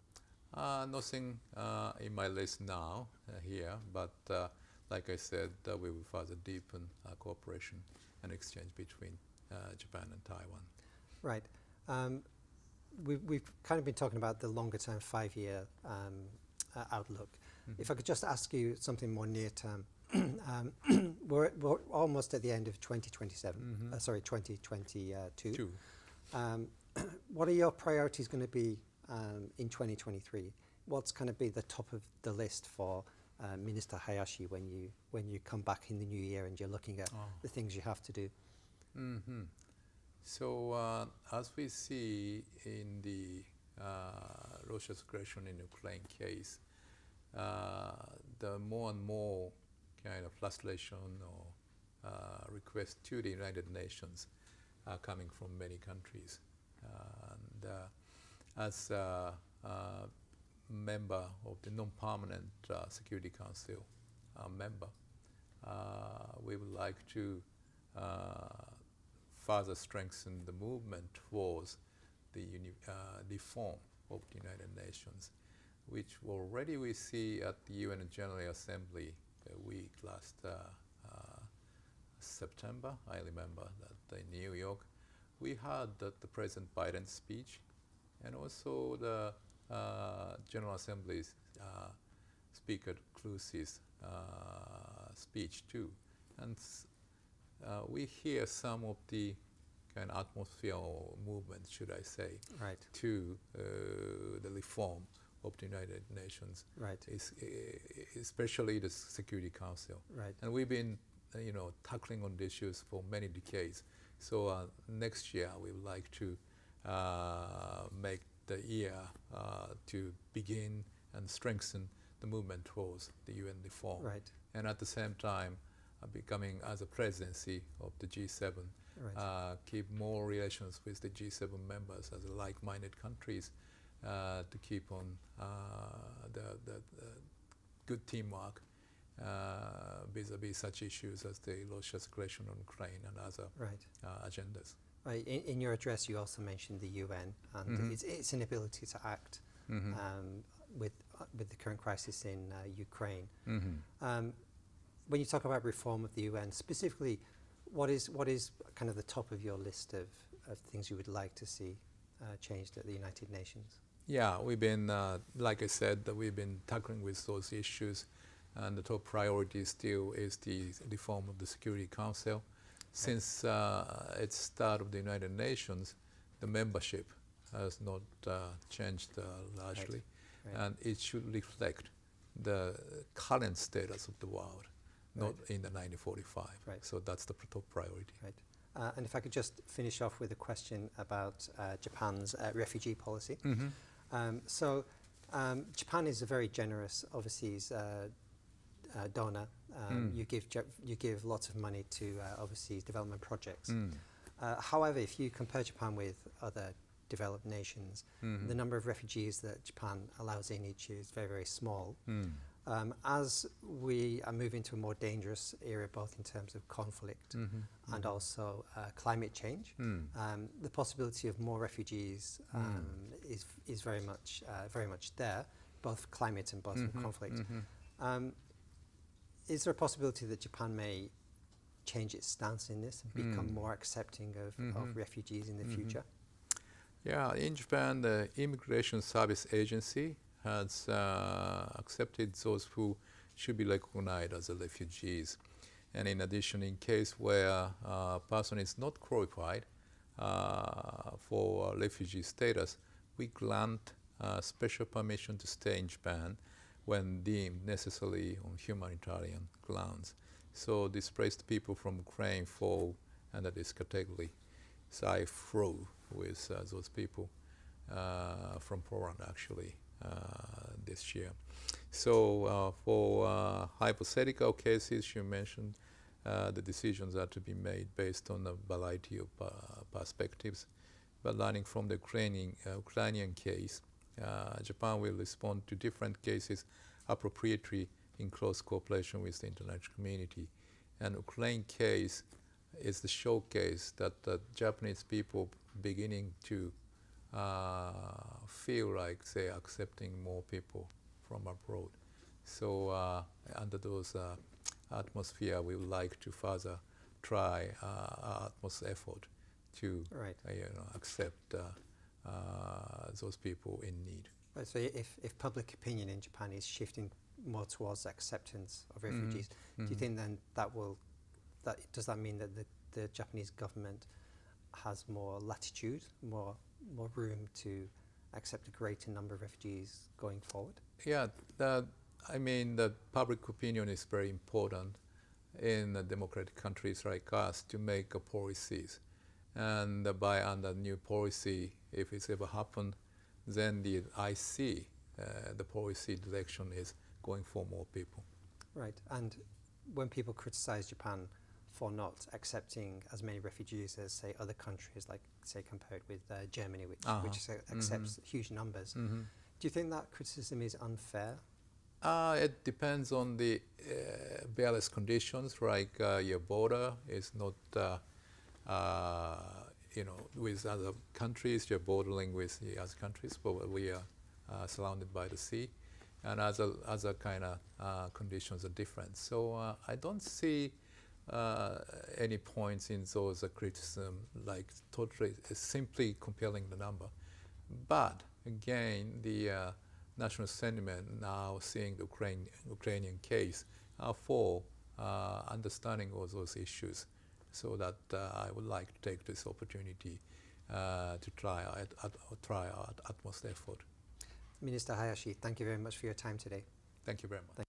Nothing in my list now here, but like I said, we will further deepen cooperation and exchange between Japan and Taiwan. Right. We've kind of been talking about the longer-term 5-year outlook. If I could just ask you something more near-term. We're almost at the end of 2027, sorry, 2022. What are your priorities going to be in 2023? What's going to be the top of the list for Minister Hayashi when you come back in the new year and you're looking at the things you have to do? So as we see in the Russia's aggression in Ukraine case, the more and more kind of frustration or requests to the United Nations are coming from many countries. And as a member of the non-permanent Security Council member, we would like to further strengthen the movement towards the reform of the United Nations, which already we see at the UN General Assembly a week last September. I remember that in New York we had the President Biden's speech and also the General Assembly's Speaker Cruz's speech too. And we hear some of the kind of atmosphere or movement, should I say, to the reform of the United Nations, especially the Security Council. And we've been, tackling on the issues for many decades. So next year we would like to make the year to begin and strengthen the movement towards the UN reform. And at the same time, becoming as a presidency of the G7, keep more relations with the G7 members as like-minded countries to keep on the good teamwork vis-a-vis such issues as the Russia's aggression on Ukraine and other agendas. In your address, you also mentioned the UN and its inability to act with the current crisis in Ukraine. When you talk about reform of the UN, specifically, what is kind of the top of your list of things you would like to see changed at the United Nations? Yeah, we've been, like I said, we've been tackling with those issues, and the top priority still is the reform of the Security Council. Since its start of the United Nations, the membership has not changed largely, and it should reflect the current status of the world, not in the 1945. So that's the top priority. And if I could just finish off with a question about Japan's refugee policy. So Japan is a very generous overseas donor. You give lots of money to overseas development projects. However, if you compare Japan with other developed nations, the number of refugees that Japan allows in each year is very, very small. As we are moving to a more dangerous era, both in terms of conflict and also climate change, the possibility of more refugees is very much there, both climate and both conflict. Is there a possibility that Japan may change its stance in this and become more accepting of refugees in the future? Yeah, in Japan, the Immigration Service Agency has accepted those who should be recognized as refugees. And in addition, in case where a person is not qualified for refugee status, we grant special permission to stay in Japan when deemed necessary on humanitarian grounds. So displaced people from Ukraine fall under this category. So I flew with those people from Poland actually this year. So for hypothetical cases you mentioned, the decisions are to be made based on a variety of perspectives. But learning from the Ukrainian case, Japan will respond to different cases appropriately in close cooperation with the international community. And Ukraine case is the showcase that the Japanese people beginning to feel like they are accepting more people from abroad. So under those atmosphere, we would like to further try our utmost effort to accept those people in need. So if public opinion in Japan is shifting more towards acceptance of refugees, do you think then does that mean that the Japanese government has more latitude, more room to accept a greater number of refugees going forward? Yeah, I mean, the public opinion is very important in democratic countries like us to make policies. And by under new policy, if it's ever happened, then I see the policy direction is going for more people. Right, and when people criticize Japan for not accepting as many refugees as, say, other countries, like, say, compared with Germany, which accepts huge numbers, do you think that criticism is unfair? It depends on the various conditions, like your border is not, with other countries, you're bordering with the other countries, but we are surrounded by the sea, and other kind of conditions are different. So I don't see any points in those criticism, like totally simply comparing the number. But again, the national sentiment now seeing the Ukrainian case for understanding all those issues, so that I would like to take this opportunity to try our utmost effort. Minister Hayashi, thank you very much for your time today. Thank you very much.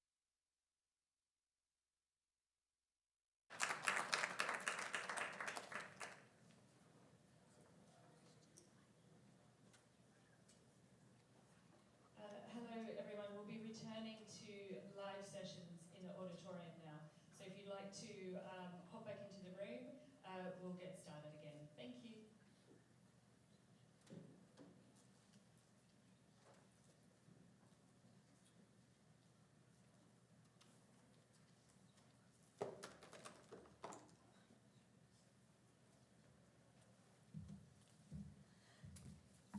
Hello everyone, we'll be returning to live sessions in the auditorium now. So if you'd like to hop back into the room, we'll get started again. Thank you.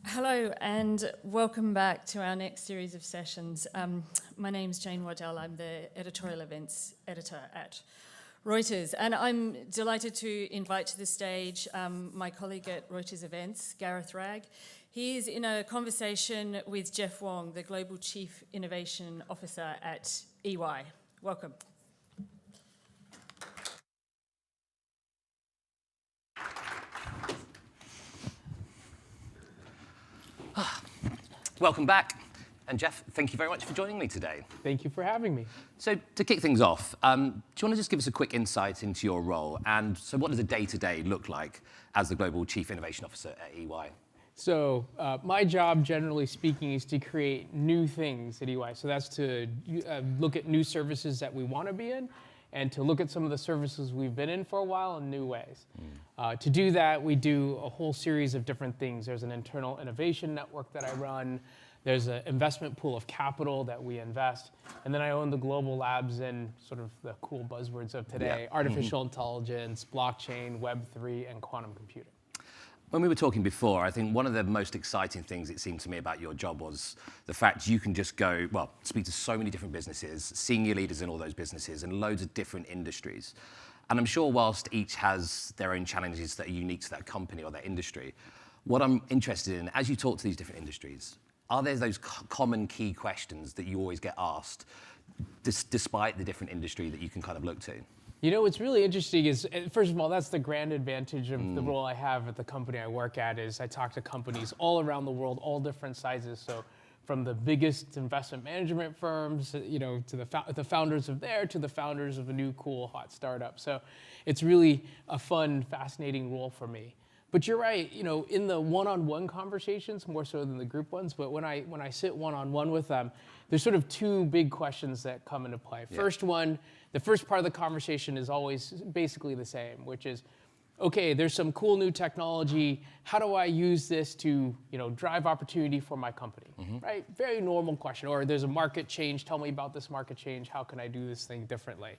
Hello and welcome back to our next series of sessions. My name's Jane Waddell. I'm the editorial events editor at Reuters, and I'm delighted to invite to the stage my colleague at Reuters Events, Gareth Ragg. He is in a conversation with Jeff Wong, the Global Chief Innovation Officer at EY. Welcome. Welcome back. And Jeff, thank you very much for joining me today. Thank you for having me. So to kick things off, do you want to just give us a quick insight into your role? And so what does a day-to-day look like as the Global Chief Innovation Officer at EY? So my job, generally speaking, is to create new things at EY. So that's to look at new services that we want to be in, and to look at some of the services we've been in for a while in new ways. To do that, we do a whole series of different things. There's an internal innovation network that I run. There's an investment pool of capital that we invest. And then I own the global labs in sort of the cool buzzwords of today, artificial intelligence, blockchain, Web3, and quantum computing. When we were talking before, I think one of the most exciting things it seemed to me about your job was the fact you can just go, well, speak to so many different businesses, senior leaders in all those businesses, and loads of different industries. And I'm sure whilst each has their own challenges that are unique to that company or that industry, what I'm interested in, as you talk to these different industries, are there those common key questions that you always get asked, despite the different industry that you can kind of look to? You know, what's really interesting is, first of all, that's the grand advantage of the role I have at the company I work at, is I talk to companies all around the world, all different sizes. So from the biggest investment management firms, to the founders of there, to the founders of a new, cool, hot startup. So it's really a fun, fascinating role for me. But you're right, in the one-on-one conversations, more so than the group ones, but when I sit one-on-one with them, there's sort of two big questions that come into play. Yeah. The first part of the conversation is always basically the same, which is, okay, there's some cool new technology. How do I use this to, drive opportunity for my company, right? Very normal question. Or there's a market change. Tell me about this market change. How can I do this thing differently?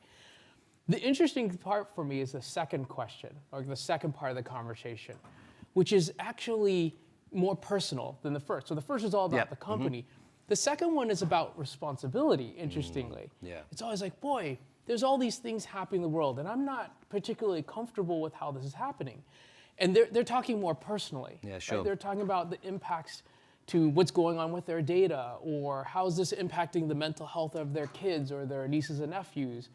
The interesting part for me is the second question, or the second part of the conversation, which is actually more personal than the first. So the first is all about the company. The second one is about responsibility, interestingly. It's always like, boy, there's all these things happening in the world, and I'm not particularly comfortable with how this is happening. And they're talking more personally. Yeah, sure. Right? They're talking about the impacts to what's going on with their data, or how is this impacting the mental health of their kids or their nieces and nephews,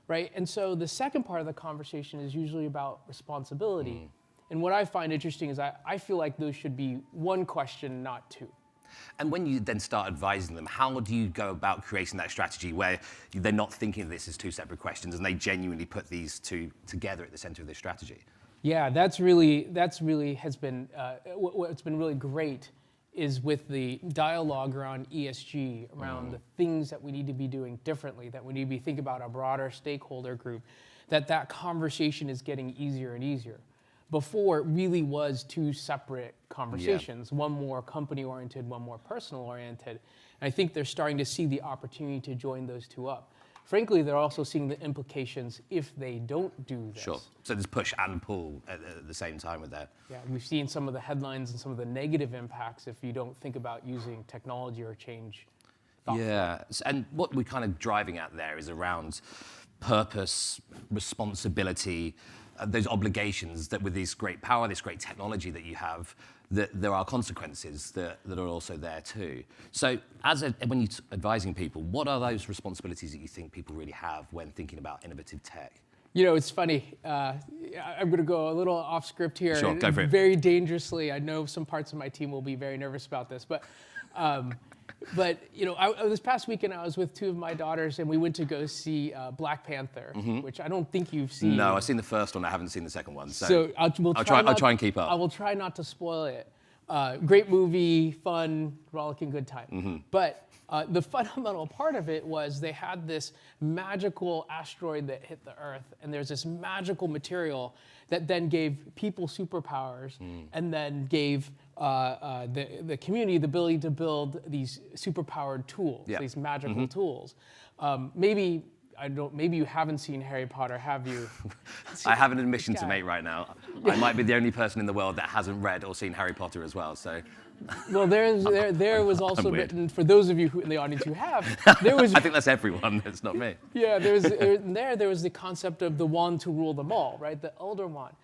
right? And so the second part of the conversation is usually about responsibility. And what I find interesting is I feel like those should be one question, not two. And when you then start advising them, how do you go about creating that strategy where they're not thinking of this as two separate questions and they genuinely put these two together at the center of their strategy? Yeah, that's really has been what's been really great is with the dialogue around ESG, around the things that we need to be doing differently, that we need to be thinking about a broader stakeholder group, that conversation is getting easier and easier. Before, it really was two separate conversations, one more company-oriented, one more personal-oriented. And I think they're starting to see the opportunity to join those two up. Frankly, they're also seeing the implications if they don't do this. Sure. So there's push and pull at the same time with that. Yeah, we've seen some of the headlines and some of the negative impacts if you don't think about using technology or change thoughtfully. Yeah, and what we're kind of driving at there is around purpose, responsibility, those obligations that with this great power, this great technology that you have, that there are consequences that are also there too. So when you're advising people, what are those responsibilities that you think people really have when thinking about innovative tech? You know, it's funny. I'm going to go a little off script here. Sure, go for it. Very dangerously. I know some parts of my team will be very nervous about this, but you know, this past weekend I was with two of my daughters and we went to go see Black Panther, which I don't think you've seen. No, I've seen the first one. I haven't seen the second one. So I'll try and keep up. I will try not to spoil it. Great movie, fun, rollicking good time. But the fundamental part of it was they had this magical asteroid that hit the Earth, and there's this magical material that then gave people superpowers, and then gave the community the ability to build these superpowered tools, these magical tools. Maybe you haven't seen Harry Potter, have you? I have an admission to make right now. I might be the only person in the world that hasn't read or seen Harry Potter as well, so. Well, there was also written, for those of you in the audience who have, there was. I think that's everyone, that's not me. Yeah, there was the concept of the wand to rule them all, right? The Elder Wand.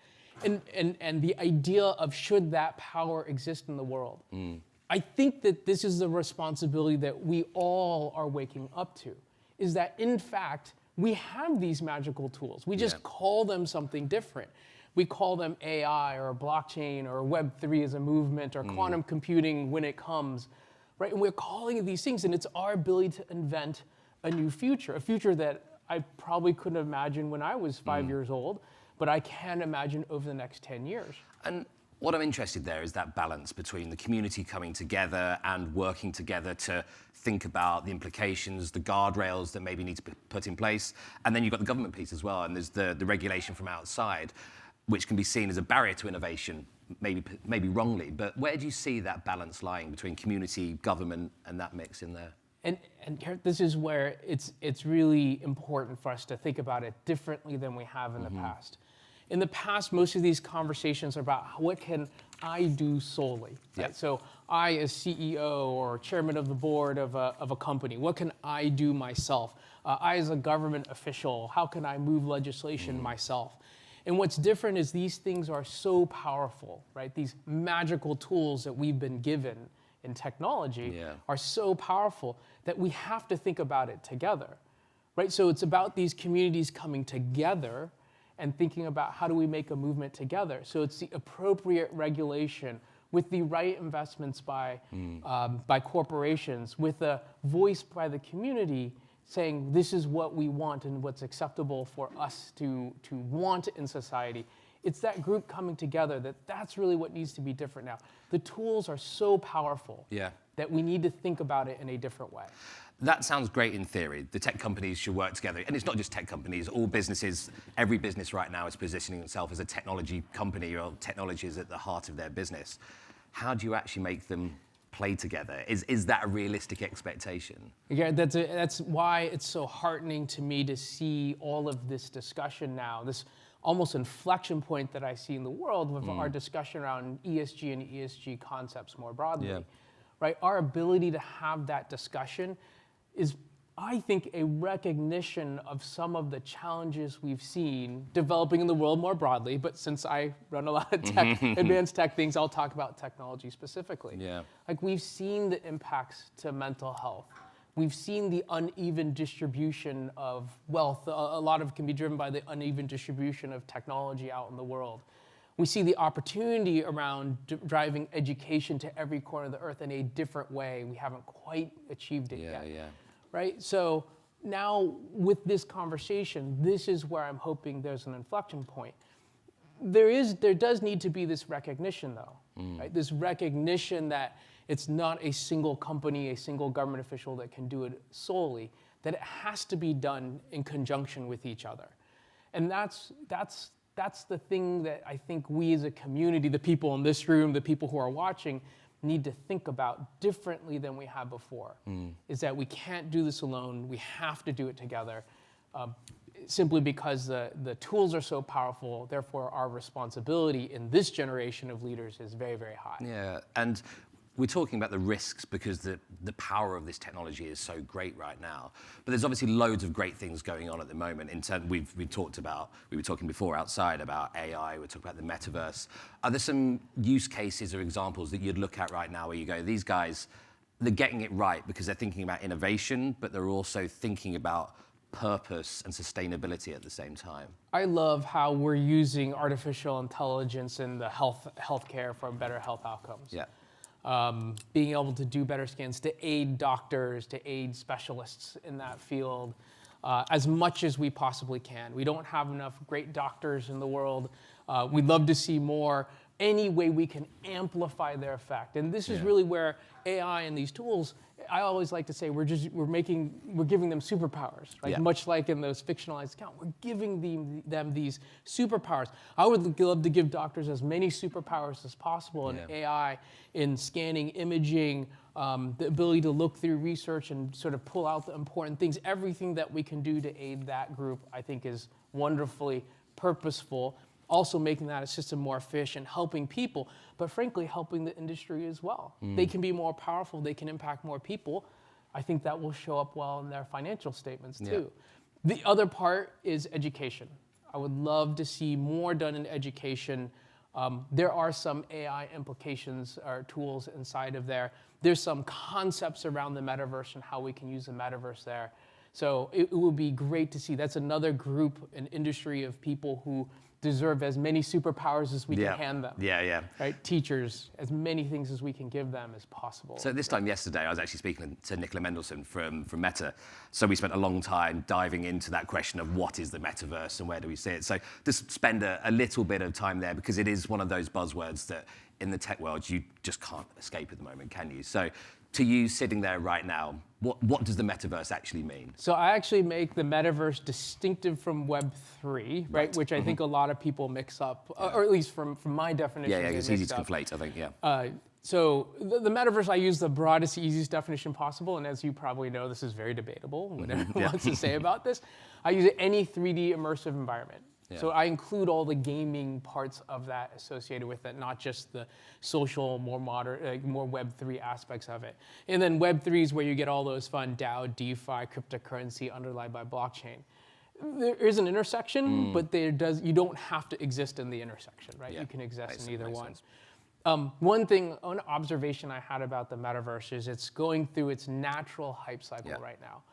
And the idea of should that power exist in the world. I think that this is the responsibility that we all are waking up to, is that in fact, we have these magical tools. We just call them something different. We call them AI or blockchain or Web3 as a movement or quantum computing when it comes, right? And we're calling it these things, and it's our ability to invent a new future, a future that I probably couldn't imagine when I was 5 years old, but I can imagine over the next 10 years. And what I'm interested there is that balance between the community coming together and working together to think about the implications, the guardrails that maybe need to be put in place. And then you've got the government piece as well, and there's the regulation from outside, which can be seen as a barrier to innovation, maybe wrongly. But where do you see that balance lying between community, government, and that mix in there? And this is where it's really important for us to think about it differently than we have in the past. In the past, most of these conversations are about what can I do solely. Right? So I, as CEO or chairman of the board of a company, what can I do myself? I, as a government official, how can I move legislation myself? And what's different is these things are so powerful, right? These magical tools that we've been given in technology are so powerful that we have to think about it together, right? So it's about these communities coming together and thinking about how do we make a movement together. So it's the appropriate regulation with the right investments by corporations, with a voice by the community saying this is what we want and what's acceptable for us to want in society. It's that group coming together that's really what needs to be different now. The tools are so powerful that we need to think about it in a different way. That sounds great in theory. The tech companies should work together. And it's not just tech companies, all businesses, every business right now is positioning itself as a technology company, or technology is at the heart of their business. How do you actually make them play together? Is that a realistic expectation? Yeah, that's why it's so heartening to me to see all of this discussion now, this almost inflection point that I see in the world with our discussion around ESG and ESG concepts more broadly. Right? Our ability to have that discussion is, I think, a recognition of some of the challenges we've seen developing in the world more broadly. But since I run a lot of tech, advanced tech things, I'll talk about technology specifically. Like, we've seen the impacts to mental health. We've seen the uneven distribution of wealth. A lot of it can be driven by the uneven distribution of technology out in the world. we see the opportunity around driving education to every corner of the earth in a different way. We haven't quite achieved it yet, right? So now with this conversation, this is where I'm hoping there's an inflection point. There does need to be this recognition though, right? This recognition that it's not a single company, a single government official that can do it solely, that it has to be done in conjunction with each other. And that's the thing that I think we as a community, the people in this room, the people who are watching, need to think about differently than we have before, is that we can't do this alone, we have to do it together, simply because the tools are so powerful, therefore our responsibility in this generation of leaders is very, very high. Yeah, and we're talking about the risks because the power of this technology is so great right now. But there's obviously loads of great things going on at the moment. We were talking before outside about AI, we're talking about the metaverse. Are there some use cases or examples that you'd look at right now where you go, these guys, they're getting it right because they're thinking about innovation, but they're also thinking about purpose and sustainability at the same time? I love how we're using artificial intelligence in the healthcare for better health outcomes. Yeah. Being able to do better scans, to aid doctors, to aid specialists in that field, as much as we possibly can. We don't have enough great doctors in the world. We'd love to see more. Any way we can amplify their effect. And this is really where AI and these tools, I always like to say we're giving them superpowers, right? Much like in those fictionalized accounts, we're giving them these superpowers. I would love to give doctors as many superpowers as possible in AI, in scanning, imaging, the ability to look through research and sort of pull out the important things. Everything that we can do to aid that group, I think, is wonderfully purposeful. Also making that system more efficient, helping people, but frankly, helping the industry as well. They can be more powerful, they can impact more people. I think that will show up well in their financial statements too. The other part is education. I would love to see more done in education. There are some AI implications or tools inside of there. There's some concepts around the metaverse and how we can use the metaverse there. So it would be great to see. That's another group, an industry of people who deserve as many superpowers as we can hand them. Right? Teachers, as many things as we can give them as possible. So this time yesterday, I was actually speaking to Nicola Mendelsohn from Meta. So we spent a long time diving into that question of what is the metaverse and where do we see it. So just spend a little bit of time there because it is one of those buzzwords that in the tech world, you just can't escape at the moment, can you? So to you sitting there right now, what does the metaverse actually mean? So I actually make the metaverse distinctive from Web3, right? Which I think a lot of people mix up, or at least from my definition. Yeah, it's easy to conflate, I think, So the metaverse, I use the broadest, easiest definition possible, and as you probably know, this is very debatable, whatever wants to say about this. I use any 3D immersive environment. So I include all the gaming parts of that associated with it, not just the social, more modern, more Web3 aspects of it. And then Web3 is where you get all those fun DAO, DeFi, cryptocurrency underlined by blockchain. There is an intersection, but you don't have to exist in the intersection, right? You can exist in either one. One observation I had about the metaverse is it's going through its natural hype cycle right now.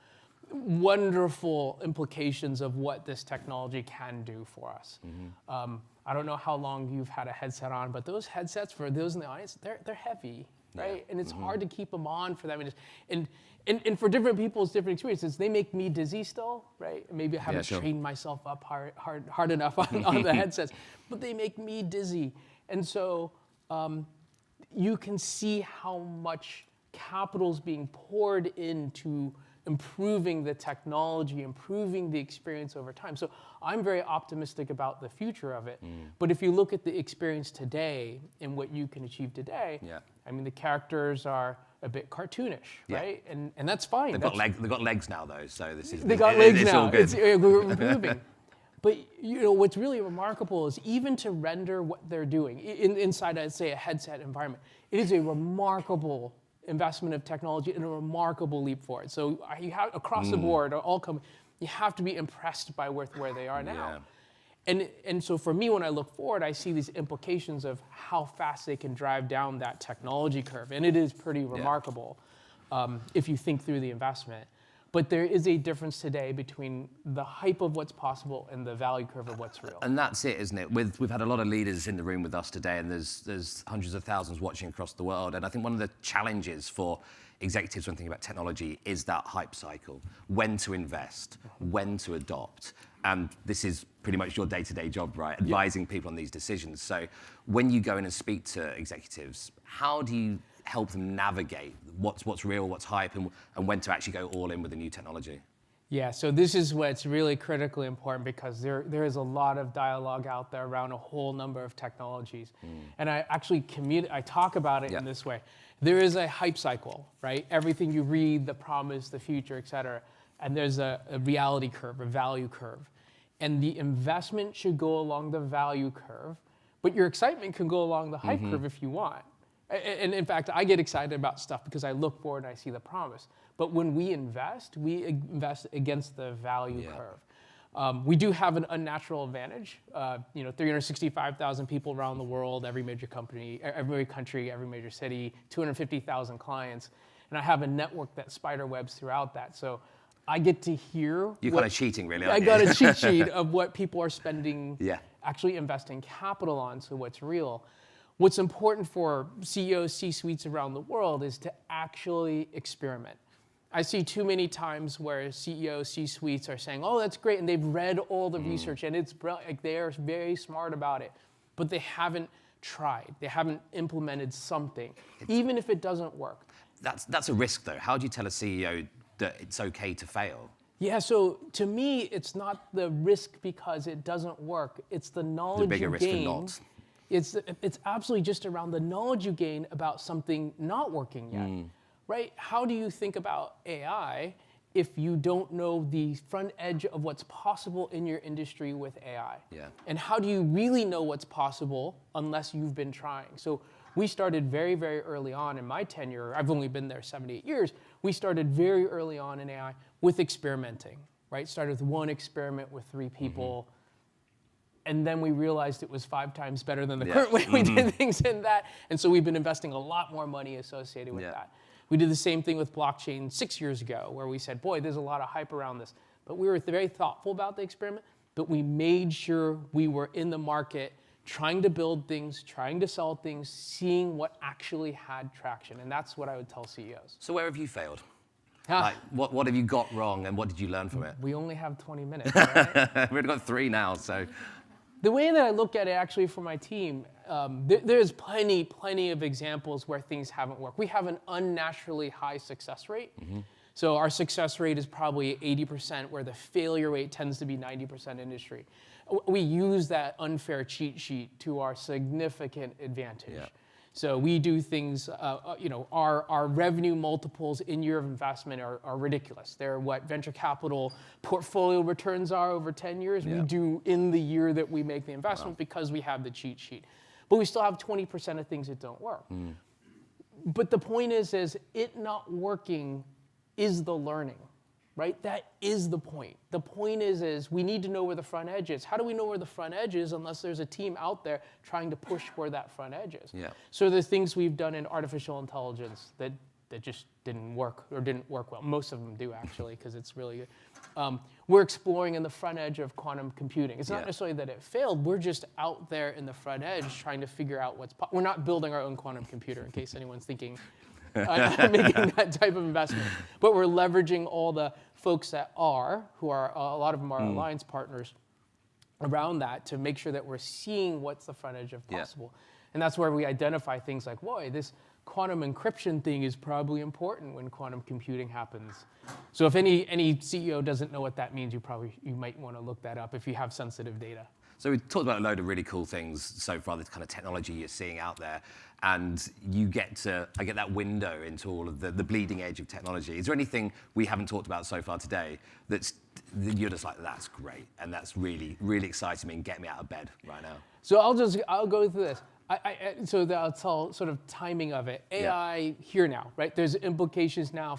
Wonderful implications of what this technology can do for us. I don't know how long you've had a headset on, but those headsets, for those in the audience, they're heavy, right? And it's hard to keep them on for them. And for different people, it's different experiences. They make me dizzy still, right? Maybe I haven't trained myself up hard enough on the headsets, but they make me dizzy. And so you can see how much capital is being poured into improving the technology, improving the experience over time. So I'm very optimistic about the future of it. But if you look at the experience today and what you can achieve today, I mean, the characters are a bit cartoonish, right? And that's fine. They've got legs now, though, so this is... They got legs now. All good. We're improving. But what's really remarkable is even to render what they're doing inside, I'd say, a headset environment, it is a remarkable investment of technology and a remarkable leap forward. So you have across the board, you have to be impressed by where they are now. And so for me, when I look forward, I see these implications of how fast they can drive down that technology curve. And it is pretty remarkable if you think through the investment. But there is a difference today between the hype of what's possible and the value curve of what's real. And that's it, isn't it? We've had a lot of leaders in the room with us today, and there's hundreds of thousands watching across the world. And I think one of the challenges for executives when thinking about technology is that hype cycle, when to invest, when to adopt. And this is pretty much your day-to-day job, right? Advising people on these decisions. So when you go in and speak to executives, how do you help them navigate what's real, what's hype, and when to actually go all in with the new technology? Yeah, so this is what's really critically important, because there is a lot of dialogue out there around a whole number of technologies. And I actually I talk about it in this way. There is a hype cycle, right? Everything you read, the promise, the future, et cetera. And there's a reality curve, a value curve. And the investment should go along the value curve, but your excitement can go along the hype curve if you want. And in fact, I get excited about stuff because I look forward and I see the promise. But when we invest against the value curve. We do have an unnatural advantage. 365,000 people around the world, every major company, every country, every major city, 250,000 clients. And I have a network that spider webs throughout that. So I get to hear. You're kind of cheating, really, I aren't got you? a cheat sheet of what people are spending, actually investing capital on, so what's real. What's important for CEOs, C-suites around the world is to actually experiment. I see too many times where CEOs, C-suites are saying, oh, that's great, and they've read all the research, and it's like they are very smart about it, but they haven't tried. They haven't implemented something, even if it doesn't work. That's a risk, though. How do you tell a CEO that it's okay to fail? Yeah, so to me, it's not the risk because it doesn't work. It's the knowledge you gain. The bigger risk than not. It's absolutely just around the knowledge you gain about something not working yet, right? How do you think about AI if you don't know the front edge of what's possible in your industry with AI? And how do you really know what's possible unless you've been trying? So we started very, very early on in my tenure. I've only been there 7 to 8 years. We started very early on in AI with experimenting, right? Started with one experiment with 3 people. And then we realized it was 5 times better than the current way we did things in that. And so we've been investing a lot more money associated with that. We did the same thing with blockchain 6 years ago, where we said, boy, there's a lot of hype around this. But we were very thoughtful about the experiment, but we made sure we were in the market trying to build things, trying to sell things, seeing what actually had traction. And that's what I would tell CEOs. So where have you failed? Like, what have you got wrong, and what did you learn from it? We only have 20 minutes, right? We've only got 3 now, so. The way that I look at it actually for my team, there's plenty of examples where things haven't worked. We have an unnaturally high success rate. So our success rate is probably 80%, where the failure rate tends to be 90% industry. We use that unfair cheat sheet to our significant advantage. So we do things, our revenue multiples in year of investment are ridiculous. They're what venture capital portfolio returns are over 10 years. We do in the year that we make the investment because we have the cheat sheet. But we still have 20% of things that don't work. But the point is it not working is the learning, right? That is the point. The point is we need to know where the front edge is. How do we know where the front edge is unless there's a team out there trying to push where that front edge is? So the things we've done in artificial intelligence that just didn't work well. Most of them do, actually, because it's really good. We're exploring in the front edge of quantum computing. It's not necessarily that it failed. We're just out there in the front edge trying to figure out we're not building our own quantum computer, in case anyone's thinking making that type of investment. But we're leveraging all the folks who are a lot of them are alliance partners around that to make sure that we're seeing what's the front edge of possible. And that's where we identify things like, boy, this quantum encryption thing is probably important when quantum computing happens. So if any CEO doesn't know what that means, you might want to look that up if you have sensitive data. So we've talked about a load of really cool things so far, the kind of technology you're seeing out there, and I get that window into all of the bleeding edge of technology. Is there anything we haven't talked about so far today that you're just like, that's great, and that's really, really exciting me and get me out of bed right now? So I'll go through this. So I'll tell sort of timing of it. AI here now, right? There's implications now,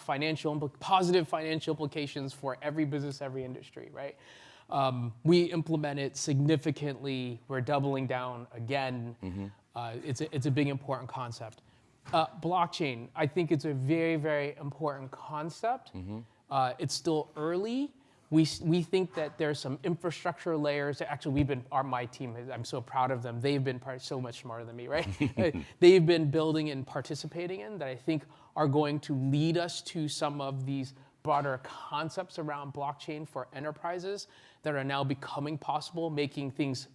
positive financial implications for every business, every industry, right? We implement it significantly. We're doubling down again. It's a big, important concept. Blockchain, I think it's a very, very important concept. It's still early. We think that there's some infrastructure layers. Actually, my team, I'm so proud of them. They've been so much smarter than me, right? They've been building and participating in that I think are going to lead us to some of these broader concepts around blockchain for enterprises that are now becoming possible, making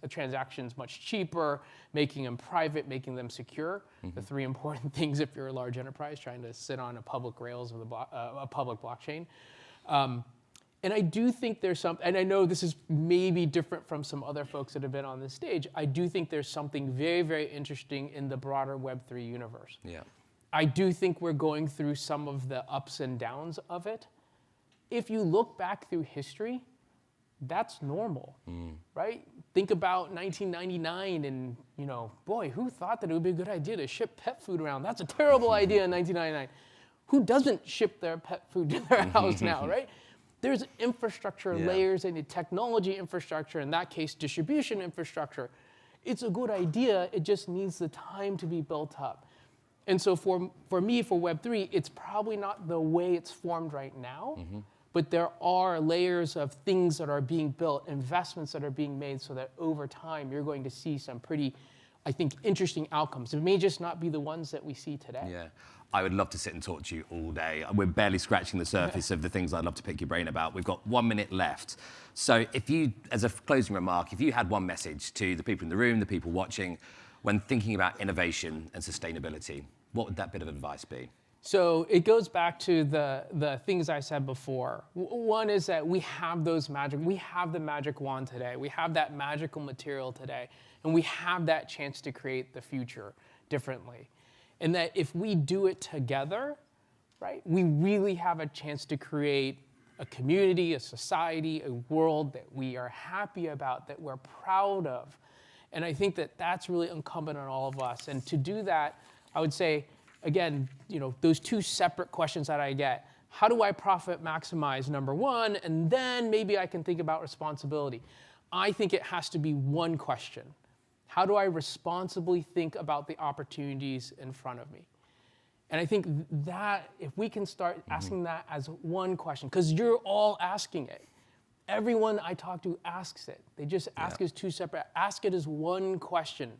transactions much cheaper, making them private, making them secure. The three important things if you're a large enterprise trying to sit on a public rails of a public blockchain. And I do think there's and I know this is maybe different from some other folks that have been on this stage, I do think there's something very, very interesting in the broader Web3 universe. Yeah. I do think we're going through some of the ups and downs of it. If you look back through history, that's normal, right? Think about 1999 and, boy, who thought that it would be a good idea to ship pet food around? That's a terrible idea in 1999. Who doesn't ship their pet food to their house now, right? There's infrastructure layers and technology infrastructure, in that case, distribution infrastructure. It's a good idea, it just needs the time to be built up. And so for me, for Web3, it's probably not the way it's formed right now, but there are layers of things that are being built, investments that are being made so that over time, you're going to see some pretty, I think, interesting outcomes. It may just not be the ones that we see today. Yeah. I would love to sit and talk to you all day. We're barely scratching the surface of the things I'd love to pick your brain about. We've got 1 minute left. So if you, as a closing remark, if you had one message to the people in the room, the people watching, when thinking about innovation and sustainability, what would that bit of advice be? So it goes back to the things I said before. One is that we have the magic wand today. We have that magical material today, and we have that chance to create the future differently. And that if we do it together, right, we really have a chance to create a community, a society, a world that we are happy about, that we're proud of. And I think that that's really incumbent on all of us. And to do that, I would say, again, those two separate questions that I get. How do I profit maximize, number one, and then maybe I can think about responsibility. I think it has to be one question. How do I responsibly think about the opportunities in front of me? And I think that if we can start asking that as one question, because you're all asking it. Everyone I talk to asks it. They just ask it as two separate, ask it as one question.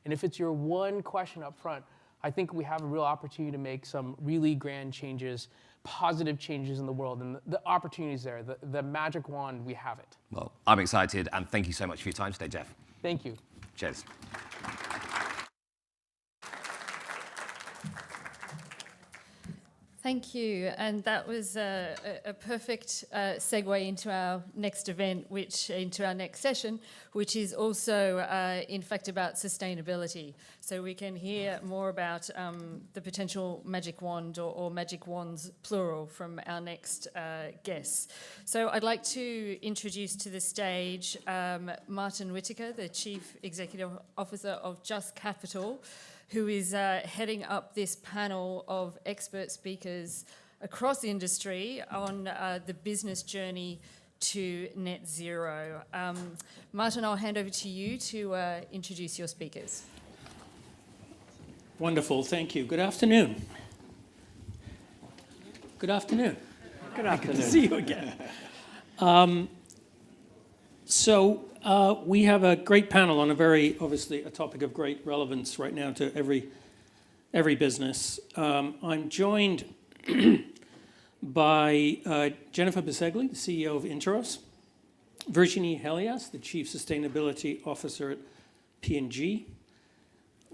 And if it's your one question up front, I think we have a real opportunity to make some really grand changes, positive changes in the world. And the opportunity's there, the magic wand, we have it. Well, I'm excited, and thank you so much for your time today, Jeff. Thank you. Cheers. Thank you, and that was a perfect segue into our next event, into our next session, which is also, in fact, about sustainability. So we can hear more about the potential magic wand or magic wands, plural, from our next guests. So I'd like to introduce to the stage Martin Whitaker, the Chief Executive Officer of Just Capital, who is heading up this panel of expert speakers across industry on the business journey to net zero. Martin, I'll hand over to you to introduce your speakers. Wonderful, thank you. Good afternoon. Good afternoon. Good afternoon. Good to see you again. We have a great panel on obviously a topic of great relevance right now to every business. I'm joined by Jennifer Bisegli, the CEO of Interos, Virginie Helias, the Chief Sustainability Officer at P&G,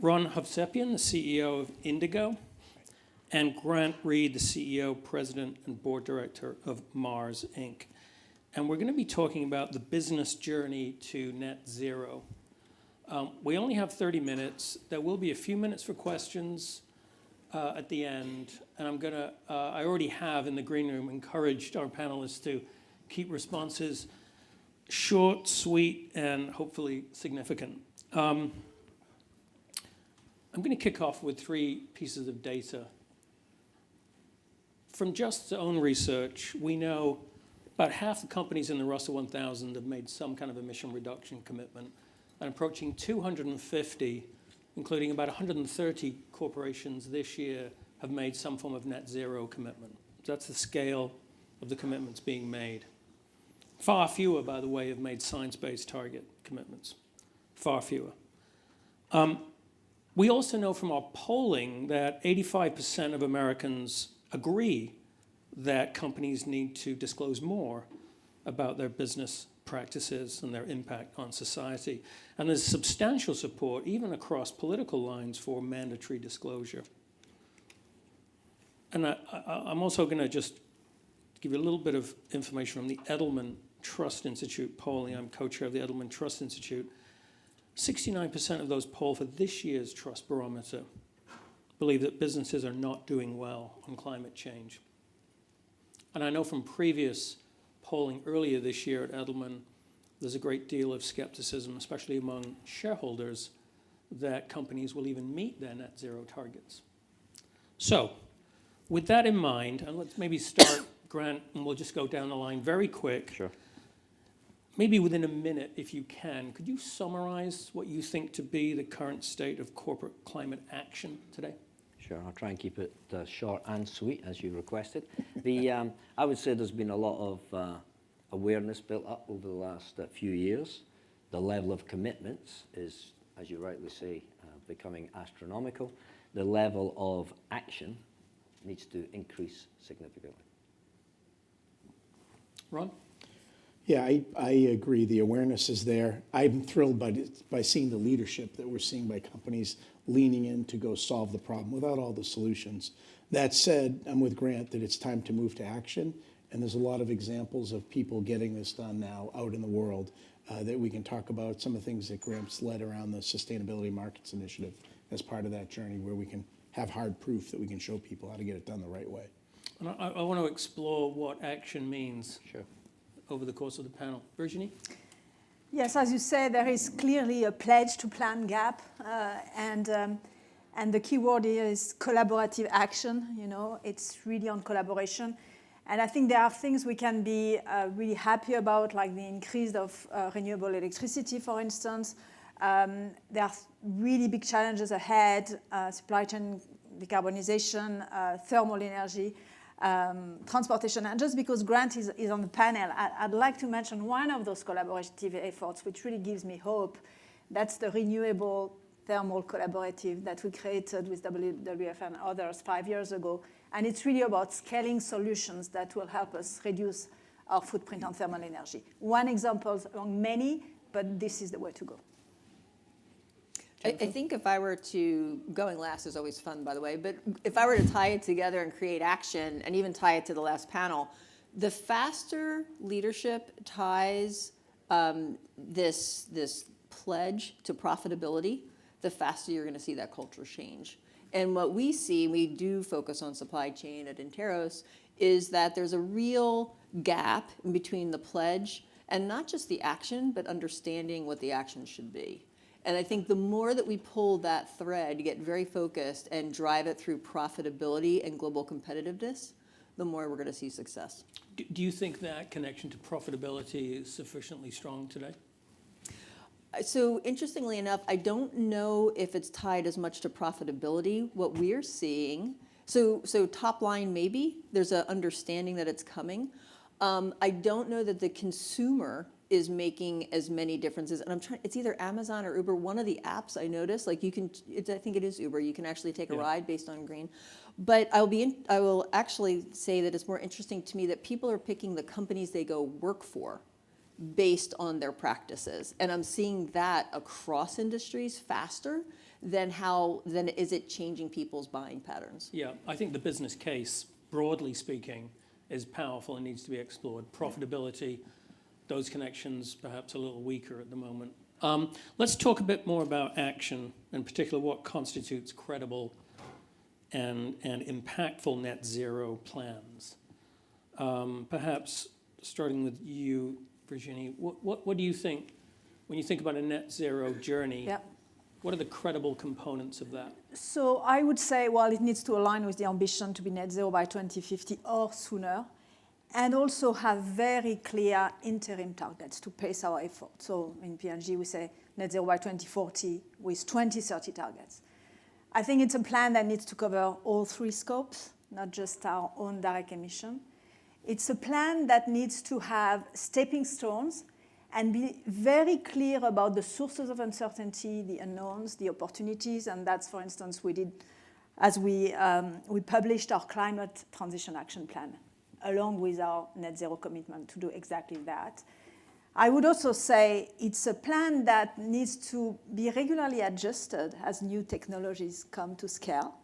Ron Hovsepian, the CEO of Indigo, and Grant Reed, the CEO, President, and Board Director of Mars, Inc. And we're going to be talking about the business journey to net zero. We only have 30 minutes. There will be a few minutes for questions at the end. And I already have in the green room encouraged our panelists to keep responses short, sweet, and hopefully significant. I'm going to kick off with 3 pieces of data. From Just's own research, we know about half the companies in the Russell 1000 have made some kind of emission reduction commitment, and approaching 250, including about 130 corporations this year, have made some form of net zero commitment. So that's the scale of the commitments being made. Far fewer, by the way, have made science-based target commitments. Far fewer. We also know from our polling that 85% of Americans agree that companies need to disclose more about their business practices and their impact on society. And there's substantial support, even across political lines, for mandatory disclosure. And I'm also going to just give you a little bit of information from the Edelman Trust Institute polling. I'm co-chair of the Edelman Trust Institute. 69% of those polled for this year's Trust Barometer believe that businesses are not doing well on climate change. And I know from previous polling earlier this year at Edelman, there's a great deal of skepticism, especially among shareholders, that companies will even meet their net zero targets. So, with that in mind, and let's maybe start, Grant, and we'll just go down the line very quick. Sure. Maybe within a minute, if you can, could you summarize what you think to be the current state of corporate climate action today? Sure, I'll try and keep it short and sweet, as you requested. I would say there's been a lot of awareness built up over the last few years. The level of commitments is, as you rightly say, becoming astronomical. The level of action needs to increase significantly. Ron? Yeah, I agree. The awareness is there. I'm thrilled by seeing the leadership that we're seeing by companies leaning in to go solve the problem without all the solutions. That said, I'm with Grant that it's time to move to action, and there's a lot of examples of people getting this done now out in the world that we can talk about. Some of the things that Grant's led around the Sustainability Markets Initiative as part of that journey, where we can have hard proof that we can show people how to get it done the right way. And I want to explore what action means. Sure. Over the course of the panel. Virginie? Yes, as you said, there is clearly a pledge to plan gap, and the key word here is collaborative action. You know, it's really on collaboration. And I think there are things we can be really happy about, like the increase of renewable electricity, for instance. There are really big challenges ahead, supply chain decarbonization, thermal energy. Transportation, and just because Grant is on the panel, I'd like to mention one of those collaborative efforts which really gives me hope. That's the Renewable Thermal Collaborative that we created with WWF and others 5 years ago. And it's really about scaling solutions that will help us reduce our footprint on thermal energy. One example among many, but this is the way to go. I think if I were to, going last is always fun, by the way, but if I were to tie it together and create action and even tie it to the last panel, the faster leadership ties this pledge to profitability, the faster you're going to see that culture change. And what we see, we do focus on supply chain at Interos, is that there's a real gap in between the pledge and not just the action, but understanding what the action should be. And I think the more that we pull that thread, get very focused and drive it through profitability and global competitiveness, the more we're going to see success. Do you think that connection to profitability is sufficiently strong today? So interestingly enough, I don't know if it's tied as much to profitability. What we're seeing, so top line maybe, there's an understanding that it's coming. I don't know that the consumer is making as many differences. And it's either Amazon or Uber. One of the apps I noticed, like I think it is Uber, you can actually take a ride based on green. But I will actually say that it's more interesting to me that people are picking the companies they go work for based on their practices. And I'm seeing that across industries faster than is it changing people's buying patterns. Yeah, I think the business case, broadly speaking, is powerful and needs to be explored. Profitability, those connections perhaps a little weaker at the moment. Let's talk a bit more about action, in particular what constitutes credible and impactful net zero plans. Perhaps starting with you, Virginie, what do you think, when you think about a net zero journey, what are the credible components of that? So I would say, well, it needs to align with the ambition to be net zero by 2050 or sooner, and also have very clear interim targets to pace our efforts. So in P&G, we say net zero by 2040 with 2030 targets. I think it's a plan that needs to cover all three scopes, not just our own direct emission. It's a plan that needs to have stepping stones and be very clear about the sources of uncertainty, the unknowns, the opportunities, and that's, for instance, we did as we published our climate transition action plan, along with our net zero commitment to do exactly that. I would also say it's a plan that needs to be regularly adjusted as new technologies come to scale.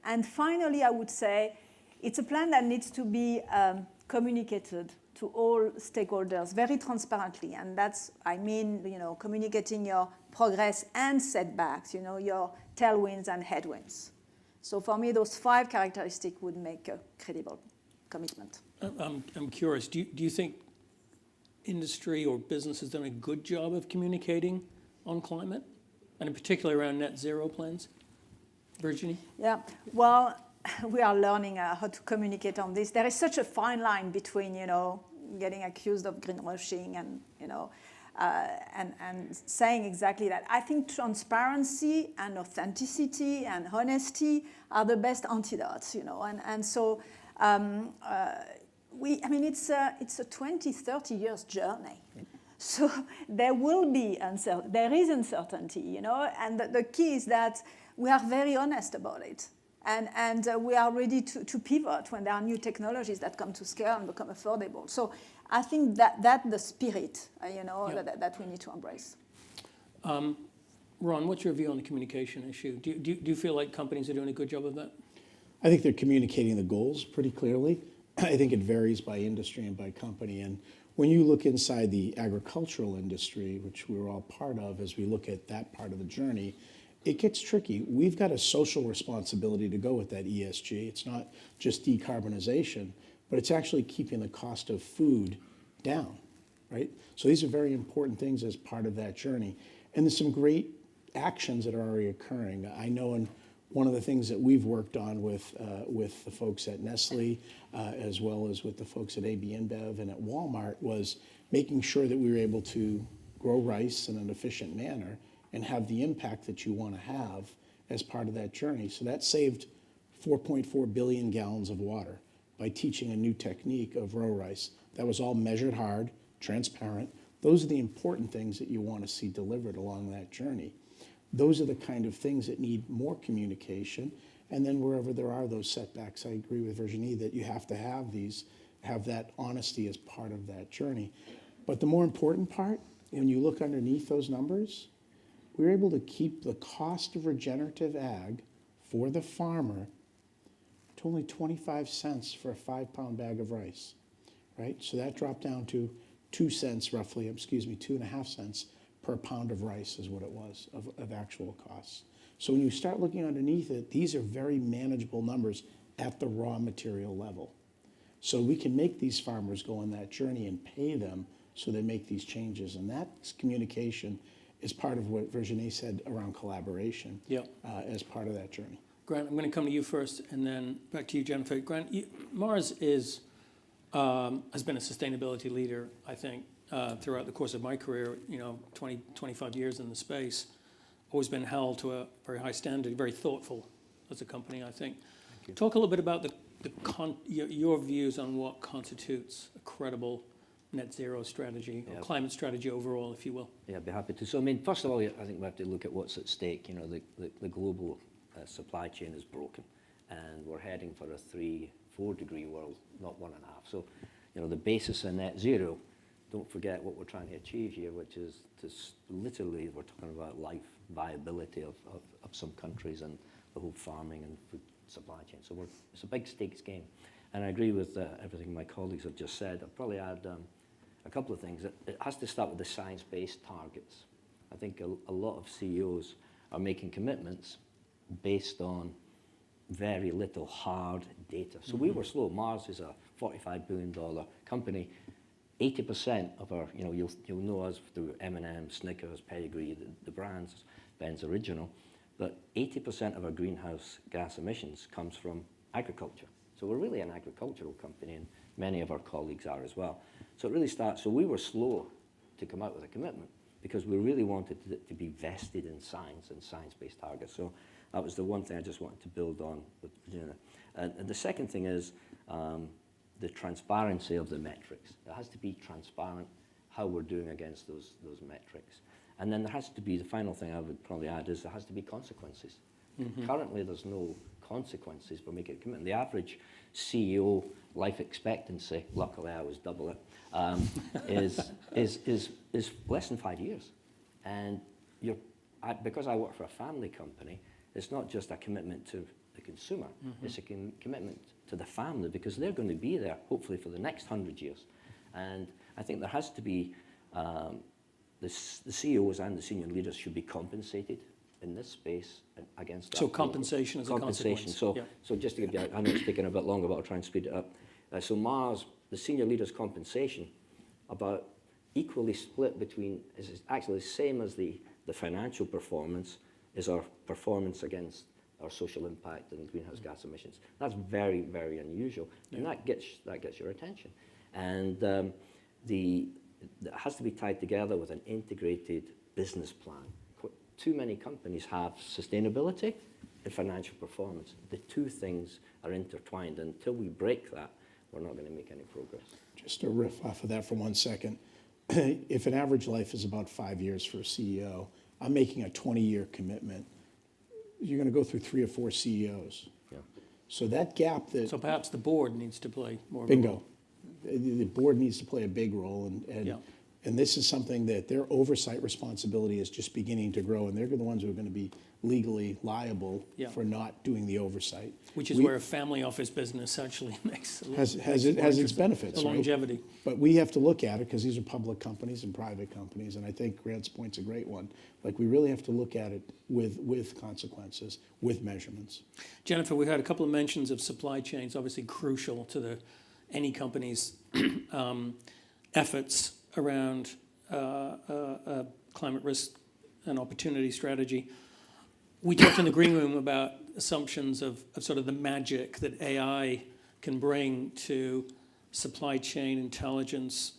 And finally, I would say it's a plan that needs to be communicated to all stakeholders very transparently. And that's, I mean, communicating your progress and setbacks, your tailwinds and headwinds. So for me, those 5 characteristics would make a credible commitment. I'm curious, do you think industry or business has done a good job of communicating on climate, and in particular around net zero plans? Virginie? Yeah, well, we are learning how to communicate on this. There is such a fine line between, getting accused of greenwashing and, and saying exactly that. I think transparency and authenticity and honesty are the best antidotes, and so it's a 20, 30 years journey. So there will be there is uncertainty, and the key is that we are very honest about it. And we are ready to pivot when there are new technologies that come to scale and become affordable. So I think that's the spirit, that we need to embrace. Ron, what's your view on the communication issue? Do you feel like companies are doing a good job of that? I think they're communicating the goals pretty clearly. I think it varies by industry and by company. And when you look inside the agricultural industry, which we're all part of as we look at that part of the journey, it gets tricky. We've got a social responsibility to go with that ESG. It's not just decarbonization, but it's actually keeping the cost of food down, right? So these are very important things as part of that journey. And there's some great actions that are already occurring. I know in one of the things that we've worked on with the folks at Nestle, as well as with the folks at AB InBev and at Walmart, was making sure that we were able to grow rice in an efficient manner and have the impact that you want to have as part of that journey. So that saved 4.4 billion gallons of water by teaching a new technique of row rice. That was all measured hard, transparent. Those are the important things that you want to see delivered along that journey. Those are the kind of things that need more communication. And then wherever there are those setbacks, I agree with Virginie that you have to have that honesty as part of that journey. But the more important part, when you look underneath those numbers, we were able to keep the cost of regenerative ag for the farmer to only 25 cents for a 5-pound bag of rice, right? So that dropped down to 2 cents roughly, 2.5 cents per pound of rice is what it was of actual costs. So when you start looking underneath it, these are very manageable numbers at the raw material level. So we can make these farmers go on that journey and pay them so they make these changes. And that's communication is part of what Virginie said around collaboration as part of that journey. Grant, I'm going to come to you first and then back to you, Jennifer. Grant, Mars has been a sustainability leader, I think, throughout the course of my career, 20, 25 years in the space. Always been held to a very high standard, very thoughtful as a company, I think. Talk a little bit about your views on what constitutes a credible net zero strategy, or climate strategy overall, if you will. Yeah, I'd be happy to. So, first of all, I think we have to look at what's at stake. The global supply chain is broken, and we're heading for a 3-4 degree world, not 1.5. So, the basis of net zero, don't forget what we're trying to achieve here, which is literally, we're talking about life viability of some countries and the whole farming and food supply chain. So it's a big stakes game. And I agree with everything my colleagues have just said. I'll probably add a couple of things. It has to start with the science-based targets. I think a lot of CEOs are making commitments based on very little hard data. So we were slow. Mars is a $45 billion company. 80% of our, you'll know us through M&M, Snickers, Pedigree, the brands, Ben's Original, but 80% of our greenhouse gas emissions comes from agriculture. So we're really an agricultural company, and many of our colleagues are as well. So it really starts, so we were slow to come out with a commitment because we really wanted it to be vested in science and science-based targets. So that was the one thing I just wanted to build on with Virginia. And the second thing is, the transparency of the metrics. It has to be transparent how we're doing against those metrics. And then there has to be, the final thing I would probably add is there has to be consequences. Currently, there's no consequences for making a commitment. The average CEO life expectancy, luckily I was double it, is less than 5 years. And because I work for a family company, it's not just a commitment to the consumer, it's a commitment to the family, because they're going to be there, hopefully, for the next 100 years. And I think there has to be, the CEOs and the senior leaders should be compensated in this space against that. So compensation as a consequence. So just to give you, I know it's taking a bit longer, but I'll try and speed it up. So Mars, the senior leaders' compensation, about equally split between, is actually the same as the financial performance, is our performance against our social impact and greenhouse gas emissions. That's very, very unusual, and that gets your attention. And it has to be tied together with an integrated business plan. Too many companies have sustainability and financial performance. The two things are intertwined. Until we break that, we're not going to make any progress. Just to riff off of that for 1 second, if an average life is about 5 years for a CEO, I'm making a 20-year commitment. You're going to go through 3 or 4 CEOs. Yeah. So that gap that... So perhaps the board needs to play more Bingo. of a role. The board needs to play a big role, and this is something that their oversight responsibility is just beginning to grow, and they're the ones who are going to be legally liable for not doing the oversight. Which is where a family office business actually has its benefits, the longevity. Right? But we have to look at it because these are public companies and private companies, and I think Grant's point's a great one. Like, we really have to look at it with consequences, with measurements. Jennifer, we had a couple of mentions of supply chains, obviously crucial to any company's efforts around climate risk and opportunity strategy. We talked in the green room about assumptions of sort of the magic that AI can bring to supply chain intelligence,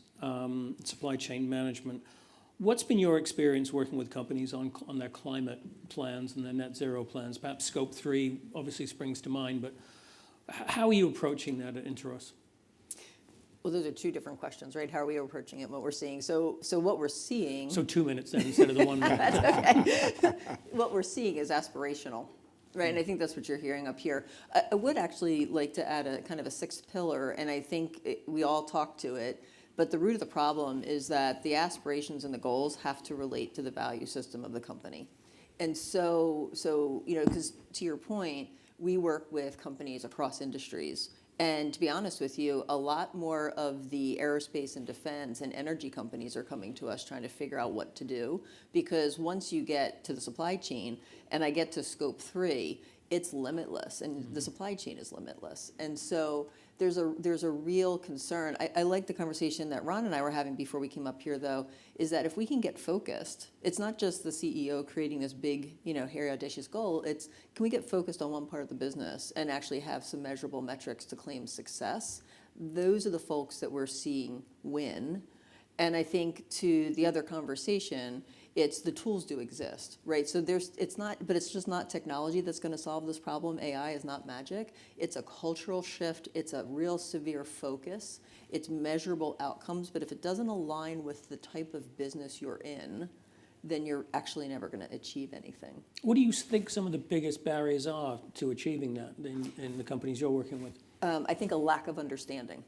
supply chain management. What's been your experience working with companies on their climate plans and their net zero plans? Perhaps scope 3 obviously springs to mind, but how are you approaching that at Interos? Well, those are two different questions, right? How are we approaching it, what we're seeing? So what we're seeing... So 2 minutes then instead of the 1 minute. That's okay. What we're seeing is aspirational, right? And I think that's what you're hearing up here. I would actually like to add a kind of a 6th pillar, and I think we all talk to it, but the root of the problem is that the aspirations and the goals have to relate to the value system of the company. And so because to your point, we work with companies across industries. And to be honest with you, a lot more of the aerospace and defense and energy companies are coming to us trying to figure out what to do. Because once you get to the supply chain, and I get to scope 3, it's limitless, and the supply chain is limitless. And so there's a real concern. I like the conversation that Ron and I were having before we came up here, though, is that if we can get focused, it's not just the CEO creating this big, hairy, audacious goal. It's, can we get focused on one part of the business and actually have some measurable metrics to claim success? Those are the folks that we're seeing win. And I think to the other conversation, it's the tools do exist, right? So it's just not technology that's going to solve this problem. AI is not magic. It's a cultural shift. It's a real severe focus. It's measurable outcomes. But if it doesn't align with the type of business you're in, then you're actually never going to achieve anything. What do you think some of the biggest barriers are to achieving that in the companies you're working with? I think a lack of understanding.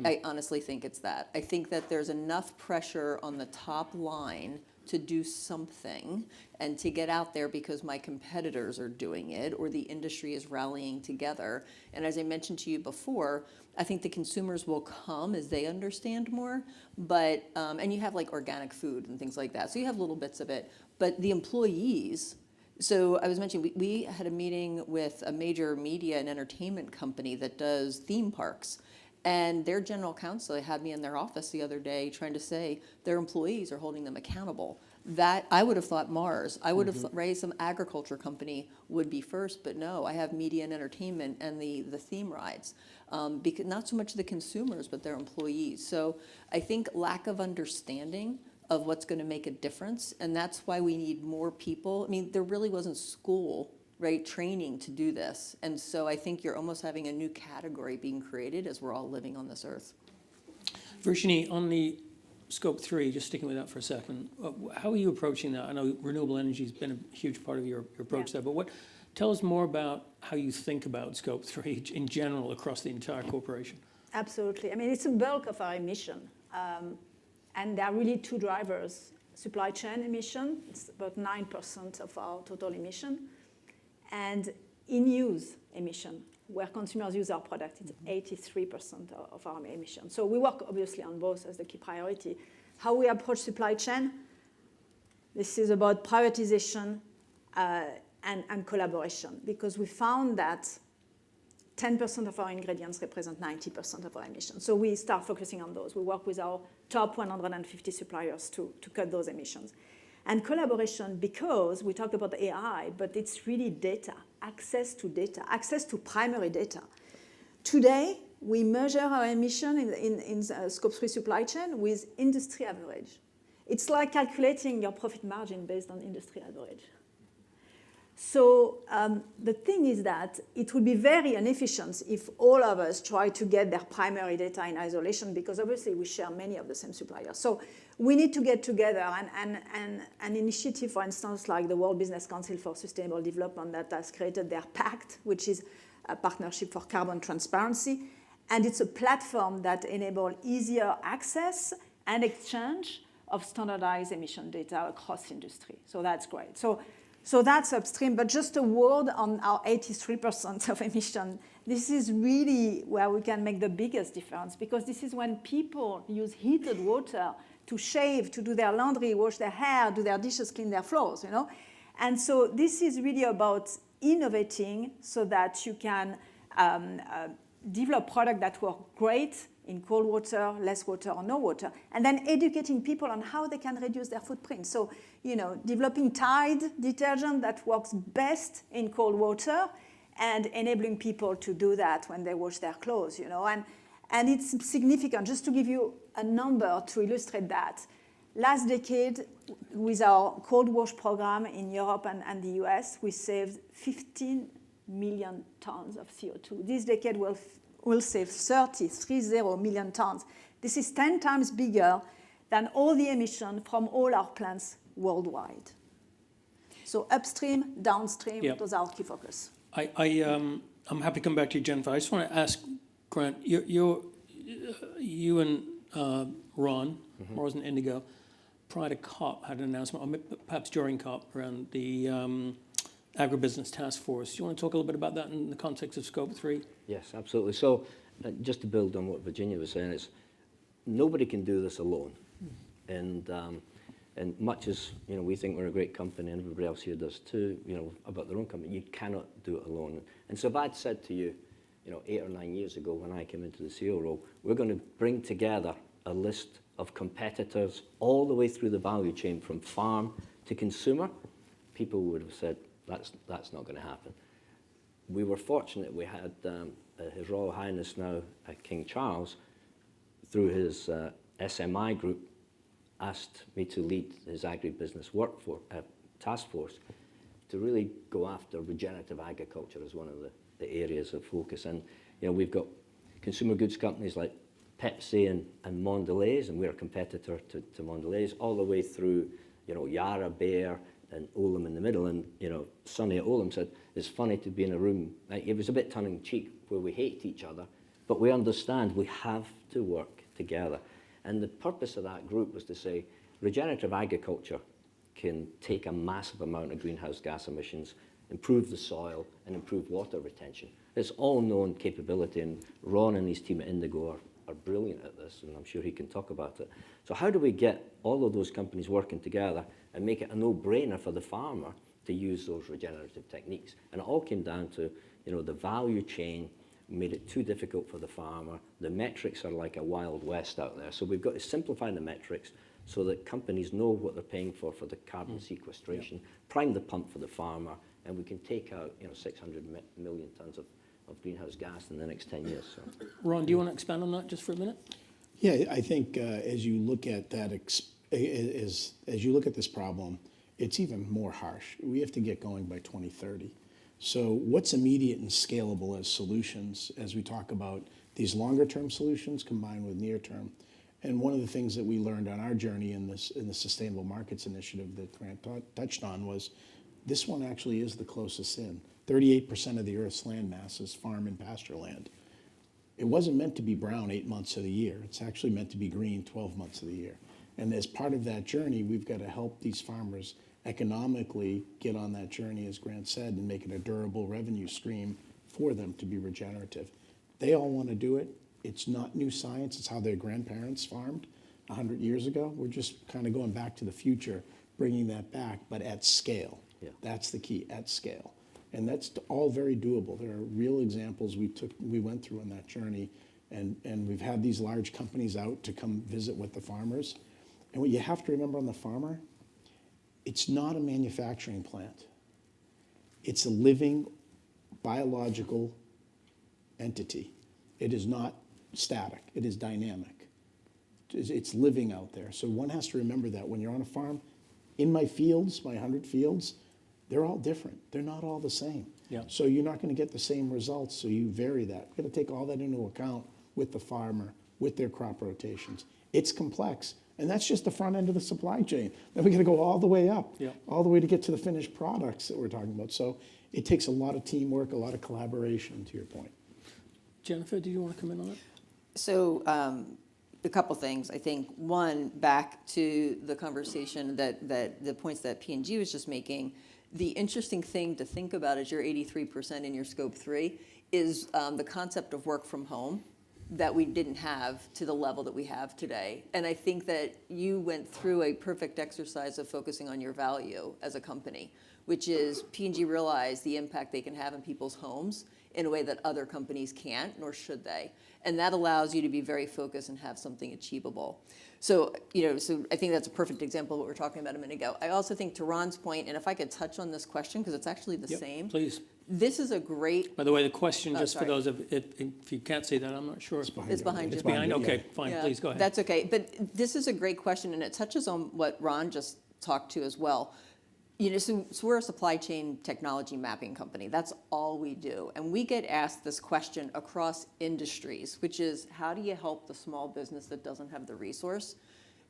I honestly think it's that. I think that there's enough pressure on the top line to do something and to get out there because my competitors are doing it or the industry is rallying together. And as I mentioned to you before, I think the consumers will come as they understand more, but, and you have like organic food and things like that. So you have little bits of it, but the employees, so I was mentioning, we had a meeting with a major media and entertainment company that does theme parks. And their general counsel had me in their office the other day trying to say their employees are holding them accountable. That I would have thought Mars, I would have raised some agriculture company would be first, but no, I have media and entertainment and the theme rides. Because not so much the consumers, but their employees. So I think lack of understanding of what's going to make a difference, and that's why we need more people. I mean, there really wasn't school right, training to do this. And so I think you're almost having a new category being created as we're all living on this earth. Virginie, on the Scope 3, just sticking with that for a second, how are you approaching that? I know renewable energy has been a huge part of your approach there, but tell us more about how you think about Scope 3 in general across the entire corporation. Absolutely. I mean, it's a bulk of our emission. And there are really two drivers. Supply chain emission, it's about 9% of our total emission. And in-use emission, where consumers use our product, it's 83% of our emissions. So we work obviously on both as the key priority. How we approach supply chain, this is about prioritization and collaboration, because we found that 10% of our ingredients represent 90% of our emissions. So we start focusing on those. We work with our top 150 suppliers to cut those emissions. And collaboration, because we talked about AI, but it's really data, access to primary data. Today, we measure our emission in Scope 3 supply chain with industry average. It's like calculating your profit margin based on industry average. So the thing is that it would be very inefficient if all of us try to get their primary data in isolation, because obviously we share many of the same suppliers. So we need to get together, and an initiative, for instance, like the World Business Council for Sustainable Development that has created their pact, which is a partnership for carbon transparency. And it's a platform that enables easier access and exchange of standardized emission data across industry. So that's great. So that's upstream, but just a word on our 83% of emission. This is really where we can make the biggest difference, because this is when people use heated water to shave, to do their laundry, wash their hair, do their dishes, clean their floors, And so this is really about innovating so that you can develop products that work great in cold water, less water, or no water, and then educating people on how they can reduce their footprint. So, developing Tide detergent that works best in cold water and enabling people to do that when they wash their clothes, And it's significant. Just to give you a number to illustrate that, last decade, with our cold wash program in Europe and the US, we saved 15 million tons of CO2. This decade will save 30 million tons. This is 10 times bigger than all the emission from all our plants worldwide. So upstream, downstream, those are our key focus. I'm happy to come back to you, Jennifer. I just want to ask, Grant, you and Ron, or was it Indigo, prior to COP, had an announcement, or perhaps during COP, around the Agribusiness Task Force. Do you want to talk a little bit about that in the context of Scope 3? Yes, absolutely. So just to build on what Virginia was saying, it's nobody can do this alone. And much as we think we're a great company, and everybody else here does too, about their own company, you cannot do it alone. And so if I'd said to you, 8 or 9 years ago when I came into the CEO role, we're going to bring together a list of competitors all the way through the value chain from farm to consumer, people would have said, that's not going to happen. We were fortunate we had His Royal Highness now, King Charles, through his SMI group, asked me to lead his agribusiness task force to really go after regenerative agriculture as one of the areas of focus. And we've got consumer goods companies like Pepsi and Mondelez, and we're a competitor to Mondelez, all the way through Yara, Bayer, and Olam in the middle. And Sonny at Olam said, it's funny to be in a room, it was a bit tongue-in-cheek, where we hate each other, but we understand we have to work together. And the purpose of that group was to say, regenerative agriculture can take a massive amount of greenhouse gas emissions, improve the soil, and improve water retention. It's all known capability, and Ron and his team at Indigo are brilliant at this, and I'm sure he can talk about it. So how do we get all of those companies working together and make it a no-brainer for the farmer to use those regenerative techniques? And it all came down to, the value chain made it too difficult for the farmer. The metrics are like a wild west out there. So we've got to simplify the metrics so that companies know what they're paying for the carbon sequestration, prime the pump for the farmer, and we can take out 600 million tons of greenhouse gas in the next 10 years. So. Ron, do you want to expand on that just for a minute? Yeah, I think as you look at that, as you look at this problem, it's even more harsh. We have to get going by 2030. So what's immediate and scalable as solutions as we talk about these longer term solutions combined with near term? And one of the things that we learned on our journey in the Sustainable Markets Initiative that Grant touched on was this one actually is the closest in. 38% of the Earth's land mass is farm and pasture land. It wasn't meant to be brown 8 months of the year. It's actually meant to be green 12 months of the year. And as part of that journey, we've got to help these farmers economically get on that journey, as Grant said, and make it a durable revenue stream for them to be regenerative. They all want to do it. It's not new science. It's how their grandparents farmed 100 years ago. We're just kind of going back to the future, bringing that back, but at scale. Yeah. That's the key, at scale. And that's all very doable. There are real examples we went through on that journey, and we've had these large companies out to come visit with the farmers. And what you have to remember on the farmer, it's not a manufacturing plant. It's a living, biological entity. It is not static. It is dynamic. It's living out there. So one has to remember that when you're on a farm. In my fields, my 100 fields, they're all different. They're not all the same. Yeah. So you're not going to get the same results, so you vary that. You've got to take all that into account with the farmer, with their crop rotations. It's complex, and that's just the front end of the supply chain. Then we got to go all the way up, all the way to get to the finished products that we're talking about. So it takes a lot of teamwork, a lot of collaboration, to your point. Jennifer, do you want to come in on it? So a couple things. I think one, back to the conversation that the points that P&G was just making, the interesting thing to think about is your 83% in your scope 3 is the concept of work from home that we didn't have to the level that we have today. And I think that you went through a perfect exercise of focusing on your value as a company, which is P&G realized the impact they can have in people's homes in a way that other companies can't, nor should they. And that allows you to be very focused and have something achievable. So, so I think that's a perfect example of what we were talking about a minute ago. I also think to Ron's point, and if I could touch on this question, because it's actually the same. Please. This is a great... By the way, the question, just for those if you can't see that, I'm not sure. It's behind you. It's behind, okay, fine, please go ahead. That's okay, but this is a great question, and it touches on what Ron just talked to as well. So we're a supply chain technology mapping company. That's all we do. And we get asked this question across industries, which is, how do you help the small business that doesn't have the resource?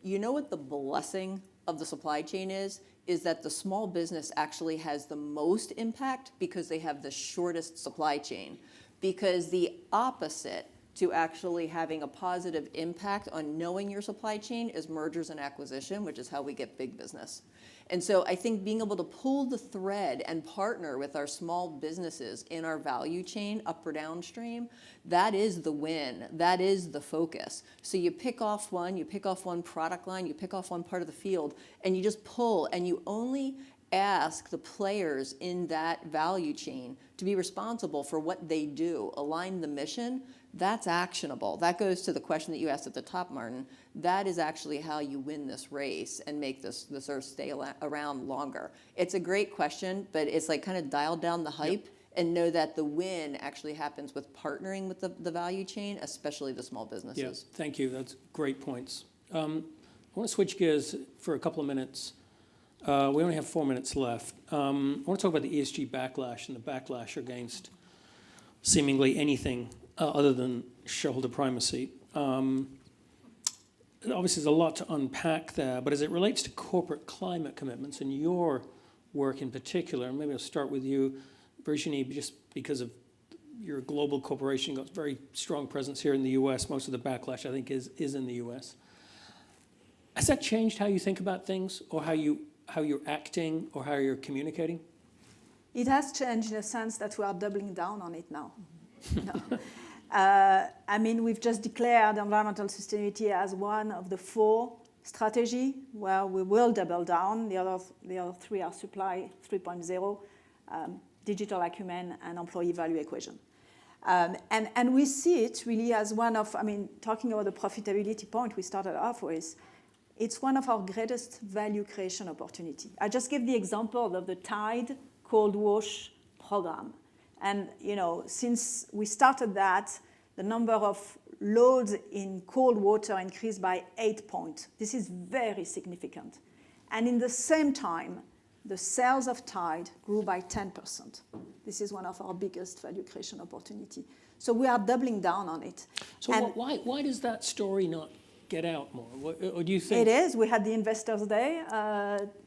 You know what the blessing of the supply chain is that the small business actually has the most impact because they have the shortest supply chain. Because the opposite to actually having a positive impact on knowing your supply chain is mergers and acquisition, which is how we get big business. And so I think being able to pull the thread and partner with our small businesses in our value chain, up or downstream, that is the win. That is the focus. So you pick off one product line, you pick off one part of the field, and you just pull, and you only ask the players in that value chain to be responsible for what they do, align the mission. That's actionable. That goes to the question that you asked at the top, Martin. That is actually how you win this race and make this Earth stay around longer. It's a great question, but it's like kind of dial down the hype and know that the win actually happens with partnering with the value chain, especially the small businesses. Yes, thank you. That's great points. I want to switch gears for a couple of minutes. We only have 4 minutes left. I want to talk about the ESG backlash and the backlash against seemingly anything other than shareholder primacy. Obviously, there's a lot to unpack there, but as it relates to corporate climate commitments and your work in particular, and maybe I'll start with you, Virginie, just because of your global corporation, got very strong presence here in the US. Most of the backlash, I think, is in the US. Has that changed how you think about things, or how you're acting, or how you're communicating? It has changed in the sense that we are doubling down on it now. No. I mean, we've just declared environmental sustainability as one of the 4 strategies where we will double down. The other 3 are supply 3.0, digital acumen, and employee value equation. And we see it really as one of, talking about the profitability point we started off with, it's one of our greatest value creation opportunity. I just give the example of the Tide Cold Wash program. And since we started that, the number of loads in cold water increased by 8 points. This is very significant. And in the same time, the sales of Tide grew by 10%. This is one of our biggest value creation opportunity. So we are doubling down on it. So why does that story not get out more? Or do you It think is. We had the Investors Day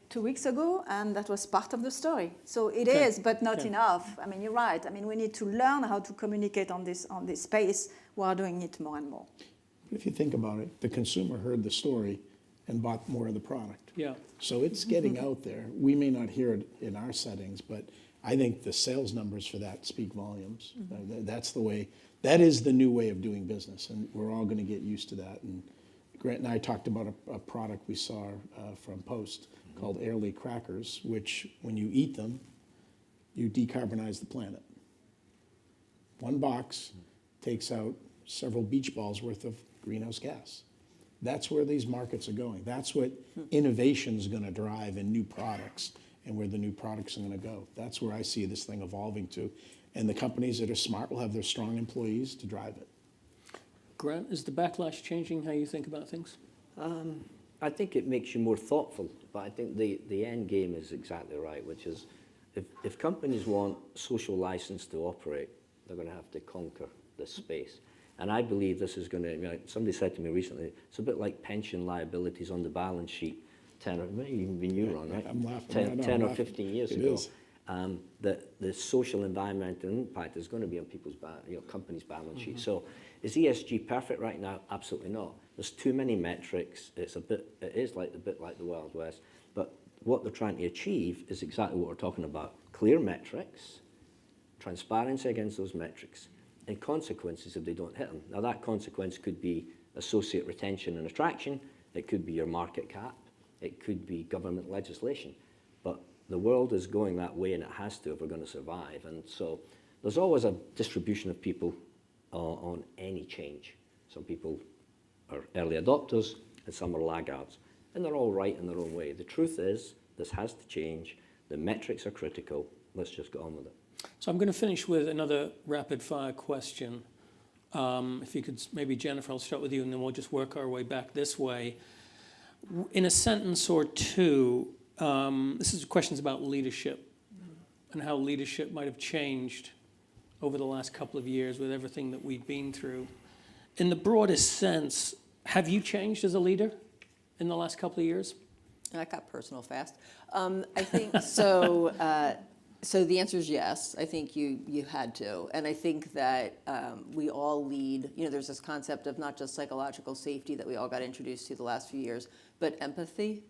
2 weeks ago, and that was part of the story. So it is, but not enough. I mean, you're right. I mean, we need to learn how to communicate on this space. We are doing it more and more. If you think about it, the consumer heard the story and bought more of the product. Yeah. So it's getting out there. We may not hear it in our settings, but I think the sales numbers for that speak volumes. That's the way, that is the new way of doing business, and we're all going to get used to that. And Grant and I talked about a product we saw from Post called Airly Crackers, which when you eat them, you decarbonize the planet. One box takes out several beach balls worth of greenhouse gas. That's where these markets are going. That's what innovation is going to drive in new products and where the new products are going to go. That's where I see this thing evolving to. And the companies that are smart will have their strong employees to drive it. Grant, is the backlash changing how you think about things? I think it makes you more thoughtful, but I think the end game is exactly right, which is if companies want social license to operate, they're going to have to conquer this space. And I believe this is going to, somebody said to me recently, it's a bit like pension liabilities on the balance sheet 10 or, it may even been you, Ron, right? I'm laughing. 10 or 15 years it ago. Is. That the social environmental impact is going to be on people's, companies' balance sheet. So is ESG perfect right now? Absolutely not. There's too many metrics. It is a bit like the Wild West. But what they're trying to achieve is exactly what we're talking about. Clear metrics, transparency against those metrics, and consequences if they don't hit them. Now that consequence could be associate retention and attraction. It could be your market cap. It could be government legislation. But the world is going that way, and it has to if we're going to survive. And so there's always a distribution of people on any change. Some people are early adopters, and some are laggards. And they're all right in their own way. The truth is, this has to change. The metrics are critical. Let's just get on with it. So I'm going to finish with another rapid-fire question. If you could, maybe Jennifer, I'll start with you, and then we'll just work our way back this way. In a sentence or two, this is questions about leadership and how leadership might have changed over the last couple of years with everything that we've been through. In the broadest sense, have you changed as a leader in the last couple of years? That got personal fast. I think so. So the answer is yes. I think you had to. And I think that we all lead, there's this concept of not just psychological safety that we all got introduced to the last few years, but empathy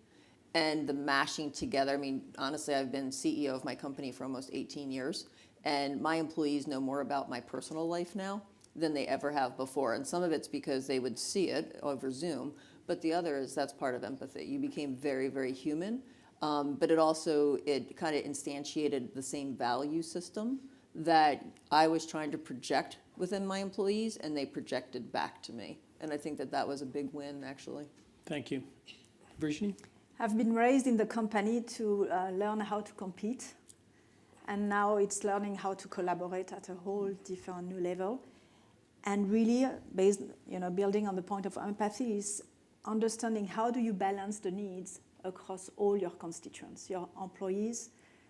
and the mashing together. I mean, honestly, I've been CEO of my company for almost 18 years, and my employees know more about my personal life now than they ever have before. And some of it's because they would see it over Zoom, but the other is that's part of empathy. You became very, very human. But it kind of instantiated the same value system that I was trying to project within my employees, and they projected back to me. And I think that was a big win, actually. Thank you. Virginie? I've been raised in the company to learn how to compete. And now it's learning how to collaborate at a whole different new level. And really, building on the point of empathy is understanding how do you balance the needs across all your constituents, your employees,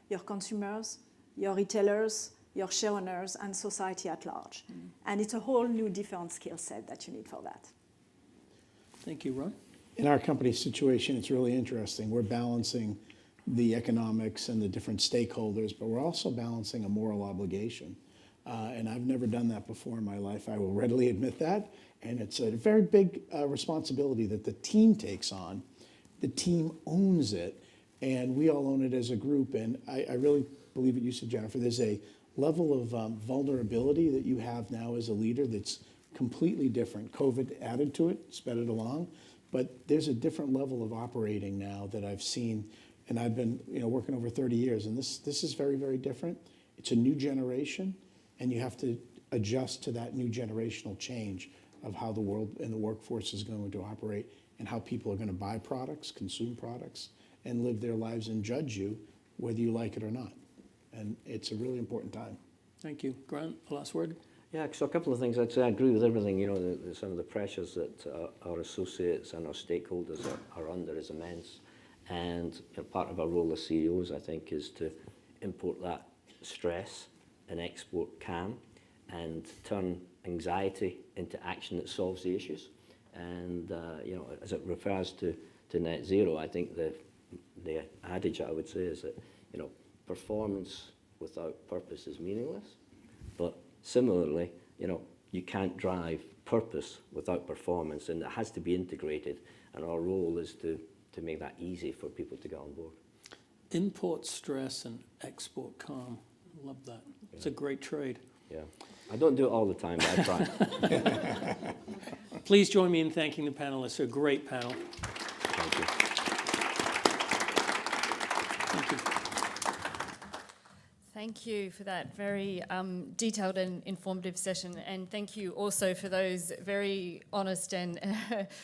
your consumers, your retailers, your share owners, and society at large. And it's a whole new different skill set that you need for that. Thank you, Ron. In our company situation, it's really interesting. We're balancing the economics and the different stakeholders, but we're also balancing a moral obligation. And I've never done that before in my life. I will readily admit that. And it's a very big responsibility that the team takes on. The team owns it, and we all own it as a group. And I really believe what you said, Jennifer. There's a level of vulnerability that you have now as a leader that's completely different. COVID added to it, sped it along, but there's a different level of operating now that I've seen, and I've been working over 30 years, and this is very, very different. It's a new generation, and you have to adjust to that new generational change of how the world and the workforce is going to operate, and how people are going to buy products, consume products, and live their lives and judge you whether you like it or not. And it's a really important time. Thank you. Grant, the last word? Yeah, so a couple of things. I'd say I agree with everything. Some of the pressures that our associates and our stakeholders are under is immense. And part of our role as CEOs, I think, is to import that stress and export can and turn anxiety into action that solves the issues. And you know, as it refers to net zero, I think the adage I would say is that, you know, performance without purpose is meaningless. But similarly, you know, you can't drive purpose without performance, and it has to be integrated. And our role is to make that easy for people to get on board. Import stress and export calm. Love that. Yeah. It's a great trade. Yeah. I don't do it all the time, but I try. Please join me in thanking the panelists. A great panel. Thank you. Thank you. Thank you for that very detailed and informative session, and thank you also for those very honest and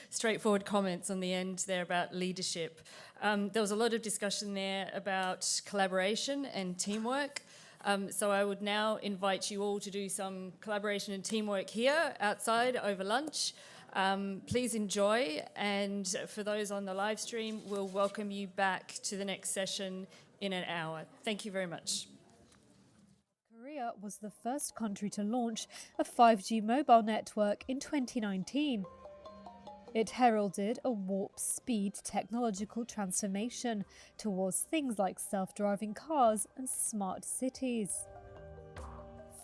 straightforward comments on the end there about leadership. There was a lot of discussion there about collaboration and teamwork. So I would now invite you all to do some collaboration and teamwork here outside over lunch. Please enjoy, and for those on the live stream, we'll welcome you back to the next session in an hour. Thank you very much. Korea was the first country to launch a 5G mobile network in 2019. It heralded a warp speed technological transformation towards things like self-driving cars and smart cities.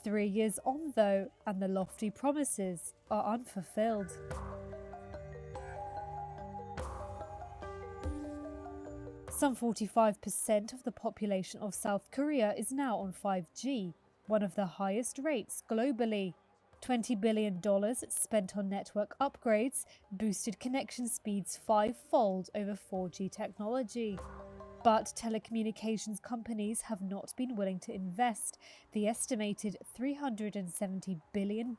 3 years on though, and the lofty promises are unfulfilled. Some 45% of the population of South Korea is now on 5G, one of the highest rates globally. $20 billion spent on network upgrades boosted connection speeds 5-fold over 4G technology. But telecommunications companies have not been willing to invest the estimated $370 billion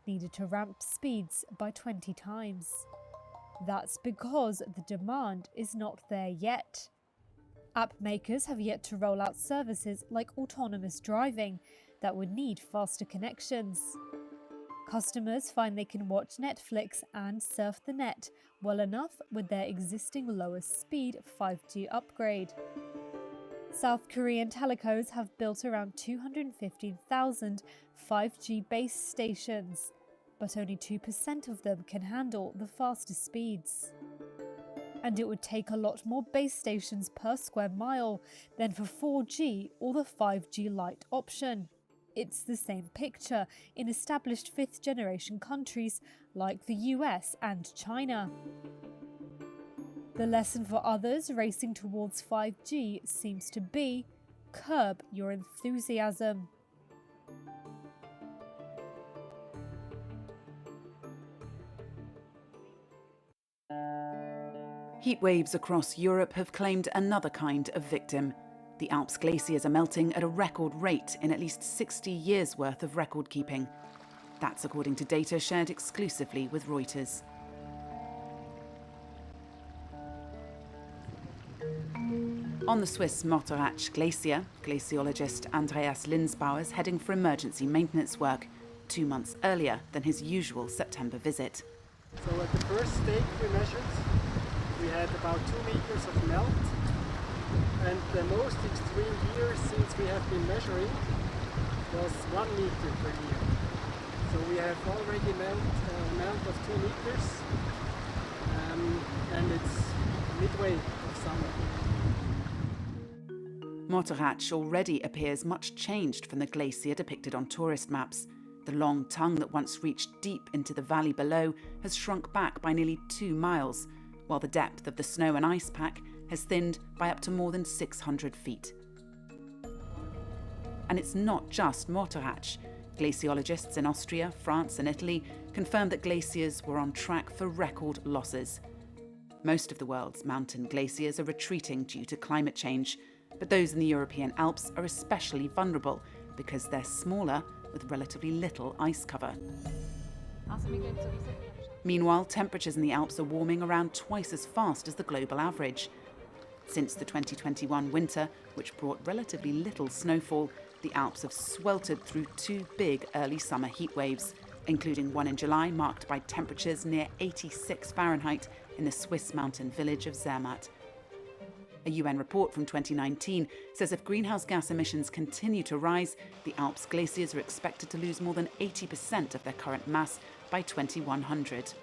needed to ramp speeds by 20 times. That's because the demand is not there yet. App makers have yet to roll out services like autonomous driving that would need faster connections. Customers find they can watch Netflix and surf the net well enough with their existing lowest speed 5G upgrade. South Korean telecos have built around 215,000 5G base stations, but only 2% of them can handle the faster speeds. And it would take a lot more base stations per square mile than for 4G or the 5G Lite option. It's the same picture in established fifth-generation countries like the US and China. The lesson for others racing towards 5G seems to be curb your enthusiasm. Heat waves across Europe have claimed another kind of victim. The Alps glaciers are melting at a record rate in at least 60 years' worth of record keeping. That's according to data shared exclusively with Reuters. On the Swiss Motorrach glacier, glaciologist Andreas Linsbauer is heading for emergency maintenance work 2 months earlier than his usual September visit. So at the first stake we measured, we had about 2 meters of melt, and the most extreme year since we have been measuring was 1 meter per year. So we have already melt of 2 meters, and it's midway of summer. Motorrach already appears much changed from the glacier depicted on tourist maps. The long tongue that once reached deep into the valley below has shrunk back by nearly 2 miles, while the depth of the snow and ice pack has thinned by up to more than 600 feet. And it's not just Motorrach. Glaciologists in Austria, France and Italy confirmed that glaciers were on track for record losses. Most of the world's mountain glaciers are retreating due to climate change, but those in the European Alps are especially vulnerable because they're smaller with relatively little ice cover. Meanwhile, temperatures in the Alps are warming around twice as fast as the global average. Since the 2021 winter, which brought relatively little snowfall, the Alps have sweltered through 2 big early summer heat waves, including one in July marked by temperatures near 86 Fahrenheit in the Swiss mountain village of Zermatt. A UN report from 2019 says if greenhouse gas emissions continue to rise, the Alps glaciers are expected to lose more than 80% of their current mass by 2100.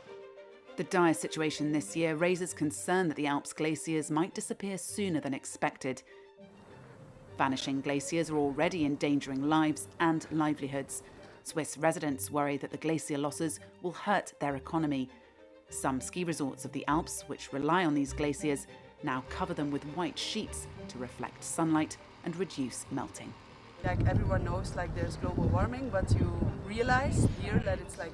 The dire situation this year raises concern that the Alps glaciers might disappear sooner than expected. Vanishing glaciers are already endangering lives and livelihoods. Swiss residents worry that the glacier losses will hurt their economy. Some ski resorts of the Alps, which rely on these glaciers, now cover them with white sheets to reflect sunlight and reduce melting. Like everyone knows, like there's global warming, but you realize here that it's like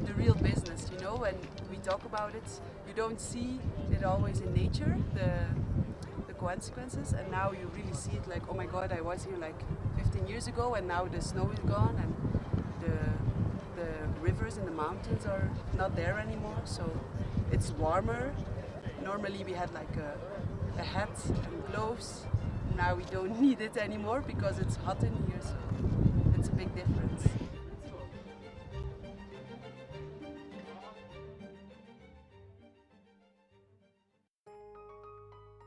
the real business, you know, when we talk about it, you don't see it always in nature, the consequences, and now you really see it like, oh my God, I was here like 15 years ago and now the snow is gone and the rivers and the mountains are not there anymore, so it's warmer. Normally we had like a hat and gloves. Now we don't need it anymore because it's hot in here, so it's a big difference.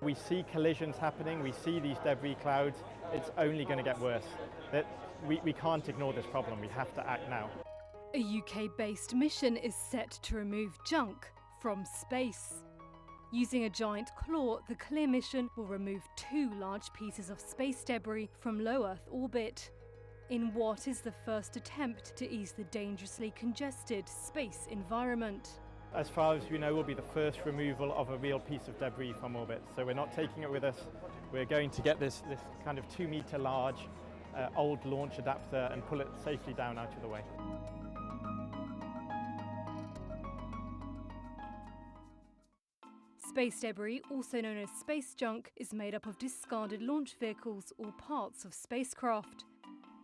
We see collisions happening, we see these debris clouds, it's only going to get worse. We can't ignore this problem, we have to act now. A UK-based mission is set to remove junk from space. Using a giant claw, the CLEAR mission will remove 2 large pieces of space debris from low Earth orbit, in what is the first attempt to ease the dangerously congested space environment. As far as we know, will be the first removal of a real piece of debris from orbit. So we're not taking it with us, we're going to get this kind of 2-meter large old launch adapter and pull it safely down out of the way. Space debris, also known as space junk, is made up of discarded launch vehicles or parts of spacecraft.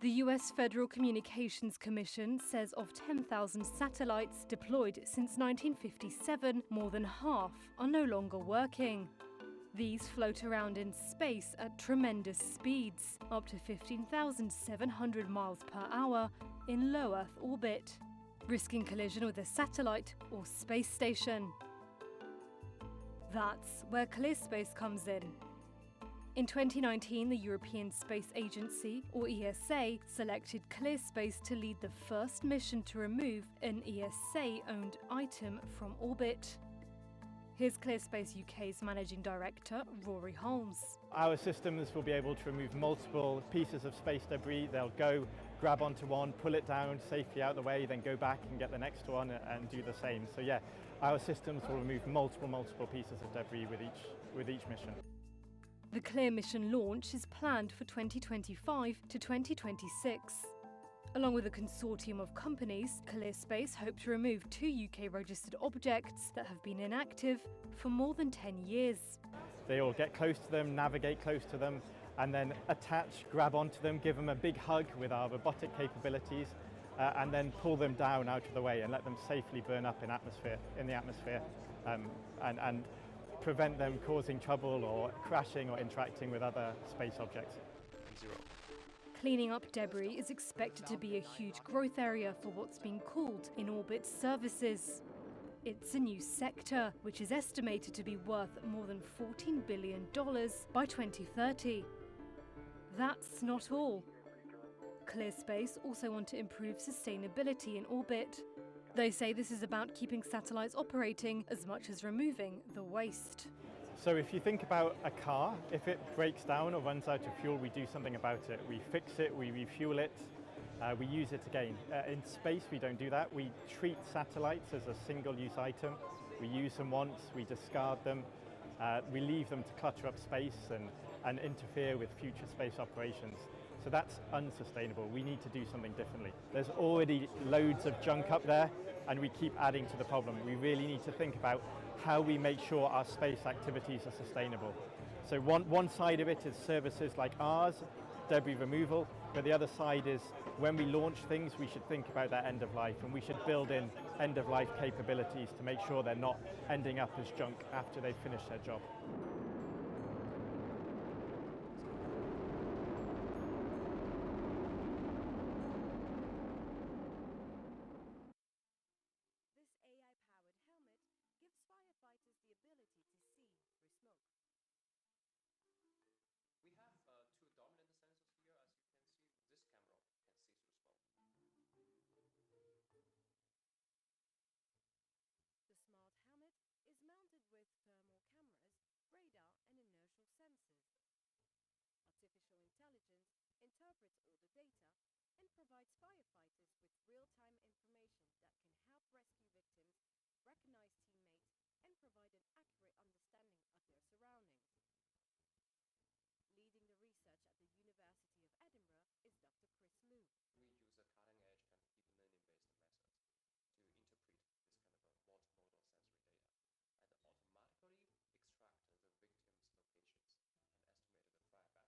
The US Federal Communications Commission says of 10,000 satellites deployed since 1957, more than half are no longer working. These float around in space at tremendous speeds, up to 15,700 miles per hour in low Earth orbit, risking collision with a satellite or space station. That's where ClearSpace comes in. In 2019, the European Space Agency, or ESA, selected ClearSpace to lead the first mission to remove an ESA-owned item from orbit. Here's ClearSpace UK's Managing Director, Rory Holmes. Our systems will be able to remove multiple pieces of space debris. They'll go, grab onto one, pull it down safely out the way, then go back and get the next one and do the same. So yeah, our systems will remove multiple pieces of debris with each mission. The CLEAR mission launch is planned for 2025 to 2026. Along with a consortium of companies, ClearSpace hope to remove 2 UK-registered objects that have been inactive for more than 10 years. They all get close to them, navigate close to them, and then attach, grab onto them, give them a big hug with our robotic capabilities, and then pull them down out of the way and let them safely burn up in the atmosphere, and prevent them causing trouble or crashing or interacting with other space objects. Cleaning up debris is expected to be a huge growth area for what's being called in-orbit services. It's a new sector, which is estimated to be worth more than $14 billion by 2030. That's not all. ClearSpace also want to improve sustainability in orbit. They say this is about keeping satellites operating as much as removing the waste. So if you think about a car, if it breaks down or runs out of fuel, we do something about it. We fix it, we refuel it, we use it again. In space, we don't do that. We treat satellites as a single-use item. We use them once, we discard them, we leave them to clutter up space and interfere with future space operations. So that's unsustainable. We need to do something differently. There's already loads of junk up there, and we keep adding to the problem. We really need to think about how we make sure our space activities are sustainable. So one side of it is services like ours, debris removal, but the other side is when we launch things, we should think about their end of life, and we should build in end of life capabilities to make sure they're not ending up as junk after they've finished their job. interprets all the data and provides firefighters with real-time information that can help rescue victims, recognize teammates, and provide an accurate understanding of their surroundings. Leading the research at the University of Edinburgh is Dr. Chris Liu. We use a cutting-edge kind of deep learning-based method to interpret this kind of a multimodal sensory data and automatically extract the victim's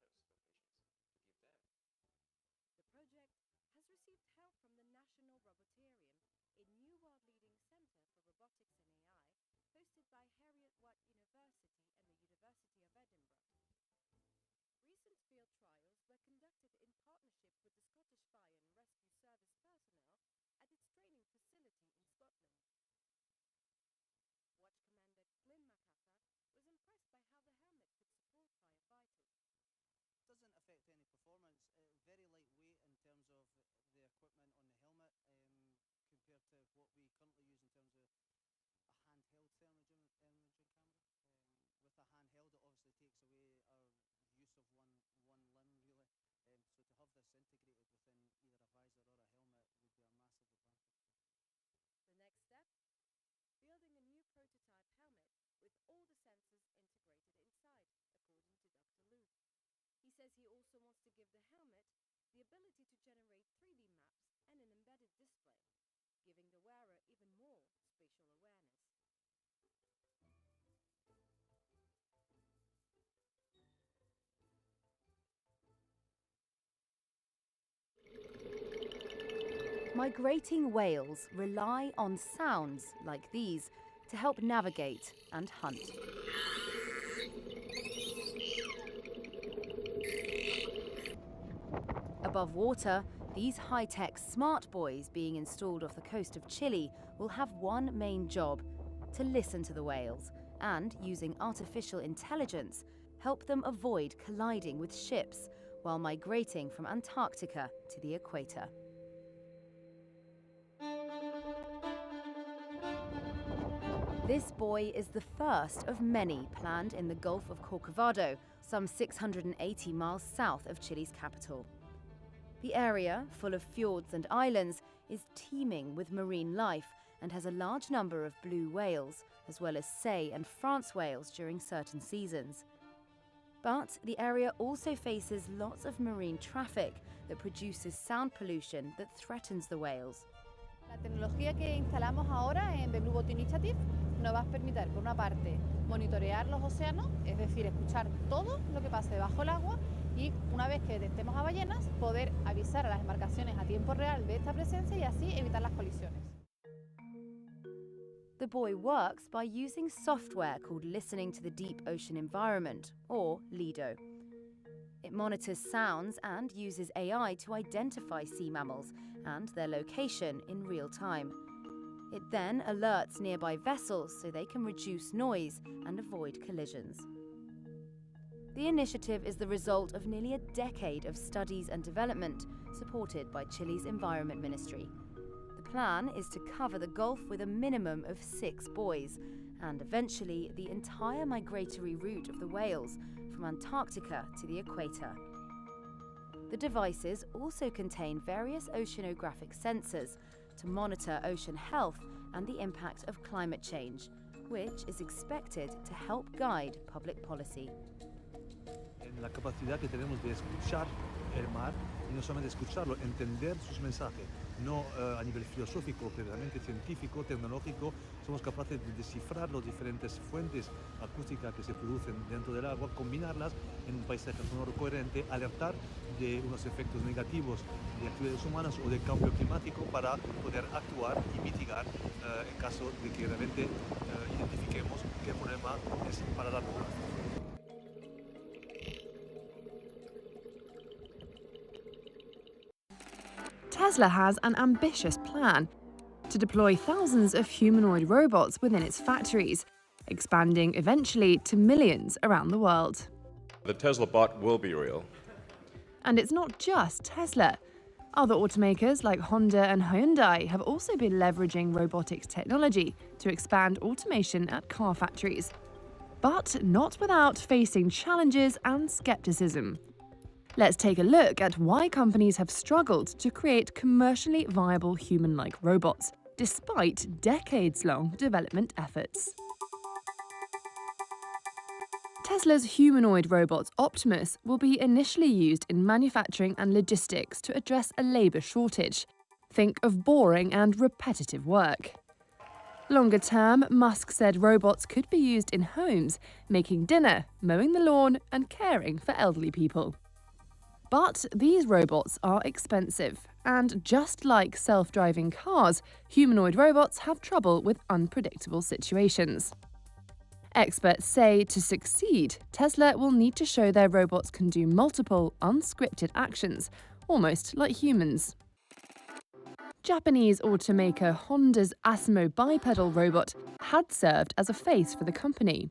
locations and estimate the firefighters' locations to give them. The project has received help from the National Roboterium, a new world-leading centre for robotics and AI, hosted by Heriot-Watt University and the University of Edinburgh. Recent field trials were conducted in partnership with the Scottish Fire and Rescue Service personnel at its training facility in Scotland. Watch Commander Clint Makata was impressed by how the helmet could support firefighters. Doesn't affect any performance. Very lightweight in terms of the equipment on the helmet compared to what we currently use in terms of a handheld thermogen camera. With a handheld, it obviously takes away our use of one limb really. So to have this integrated within either a visor or a helmet would be a massive advantage. The next step? Building a new prototype helmet with all the sensors integrated inside, according to Dr. Liu. He says he also wants to give the helmet the ability to generate 3D maps and an embedded display, giving the wearer even more spatial awareness. Migrating whales rely on sounds like these to help navigate and hunt. Above water, these high-tech smart buoys being installed off the coast of Chile will have one main job: to listen to the whales and, using artificial intelligence, help them avoid colliding with ships while migrating from Antarctica to the equator. This buoy is the first of many planned in the Gulf of Corcovado, some 680 miles south of Chile's capital. The area, full of fjords and islands, is teeming with marine life and has a large number of blue whales, as well as sei and France whales during certain seasons. But the area also faces lots of marine traffic that produces sound pollution that threatens the whales. La tecnología que instalamos ahora en Blue Boat Initiative nos va a permitir, por una parte, monitorear los océanos, es decir, escuchar todo lo que pase debajo del agua y, una vez que detectemos a ballenas, poder avisar a las embarcaciones a tiempo real de esta presencia y así evitar las colisiones. The buoy works by using software called Listening to the Deep Ocean Environment, or LIDO. It monitors sounds and uses AI to identify sea mammals and their location in real time. It then alerts nearby vessels so they can reduce noise and avoid collisions. The initiative is the result of nearly a decade of studies and development supported by Chile's Environment Ministry. The plan is to cover the Gulf with a minimum of 6 buoys and eventually the entire migratory route of the whales from Antarctica to the equator. The devices also contain various oceanographic sensors to monitor ocean health and the impact of climate change, which is expected to help guide public policy. En la capacidad que tenemos de escuchar el mar y no solamente escucharlo, entender sus mensajes, no a nivel filosófico, pero realmente científico, tecnológico, somos capaces de descifrar las diferentes fuentes acústicas que se producen dentro del agua, combinarlas en un paisaje sonoro coherente, alertar de unos efectos negativos de actividades humanas o de cambio climático para poder actuar y mitigar en caso de que realmente identifiquemos que el problema es para largo plazo. Tesla has an ambitious plan to deploy thousands of humanoid robots within its factories, expanding eventually to millions around the world. The Tesla bot will be real. And it's not just Tesla. Other automakers like Honda and Hyundai have also been leveraging robotics technology to expand automation at car factories. But not without facing challenges and skepticism. Let's take a look at why companies have struggled to create commercially viable human-like robots, despite decades-long development efforts. Tesla's humanoid robot Optimus will be initially used in manufacturing and logistics to address a labour shortage. Think of boring and repetitive work. Longer term, Musk said robots could be used in homes, making dinner, mowing the lawn, and caring for elderly people. But these robots are expensive, and just like self-driving cars, humanoid robots have trouble with unpredictable situations. Experts say to succeed, Tesla will need to show their robots can do multiple, unscripted actions, almost like humans. Japanese automaker Honda's Asimo bipedal robot had served as a face for the company.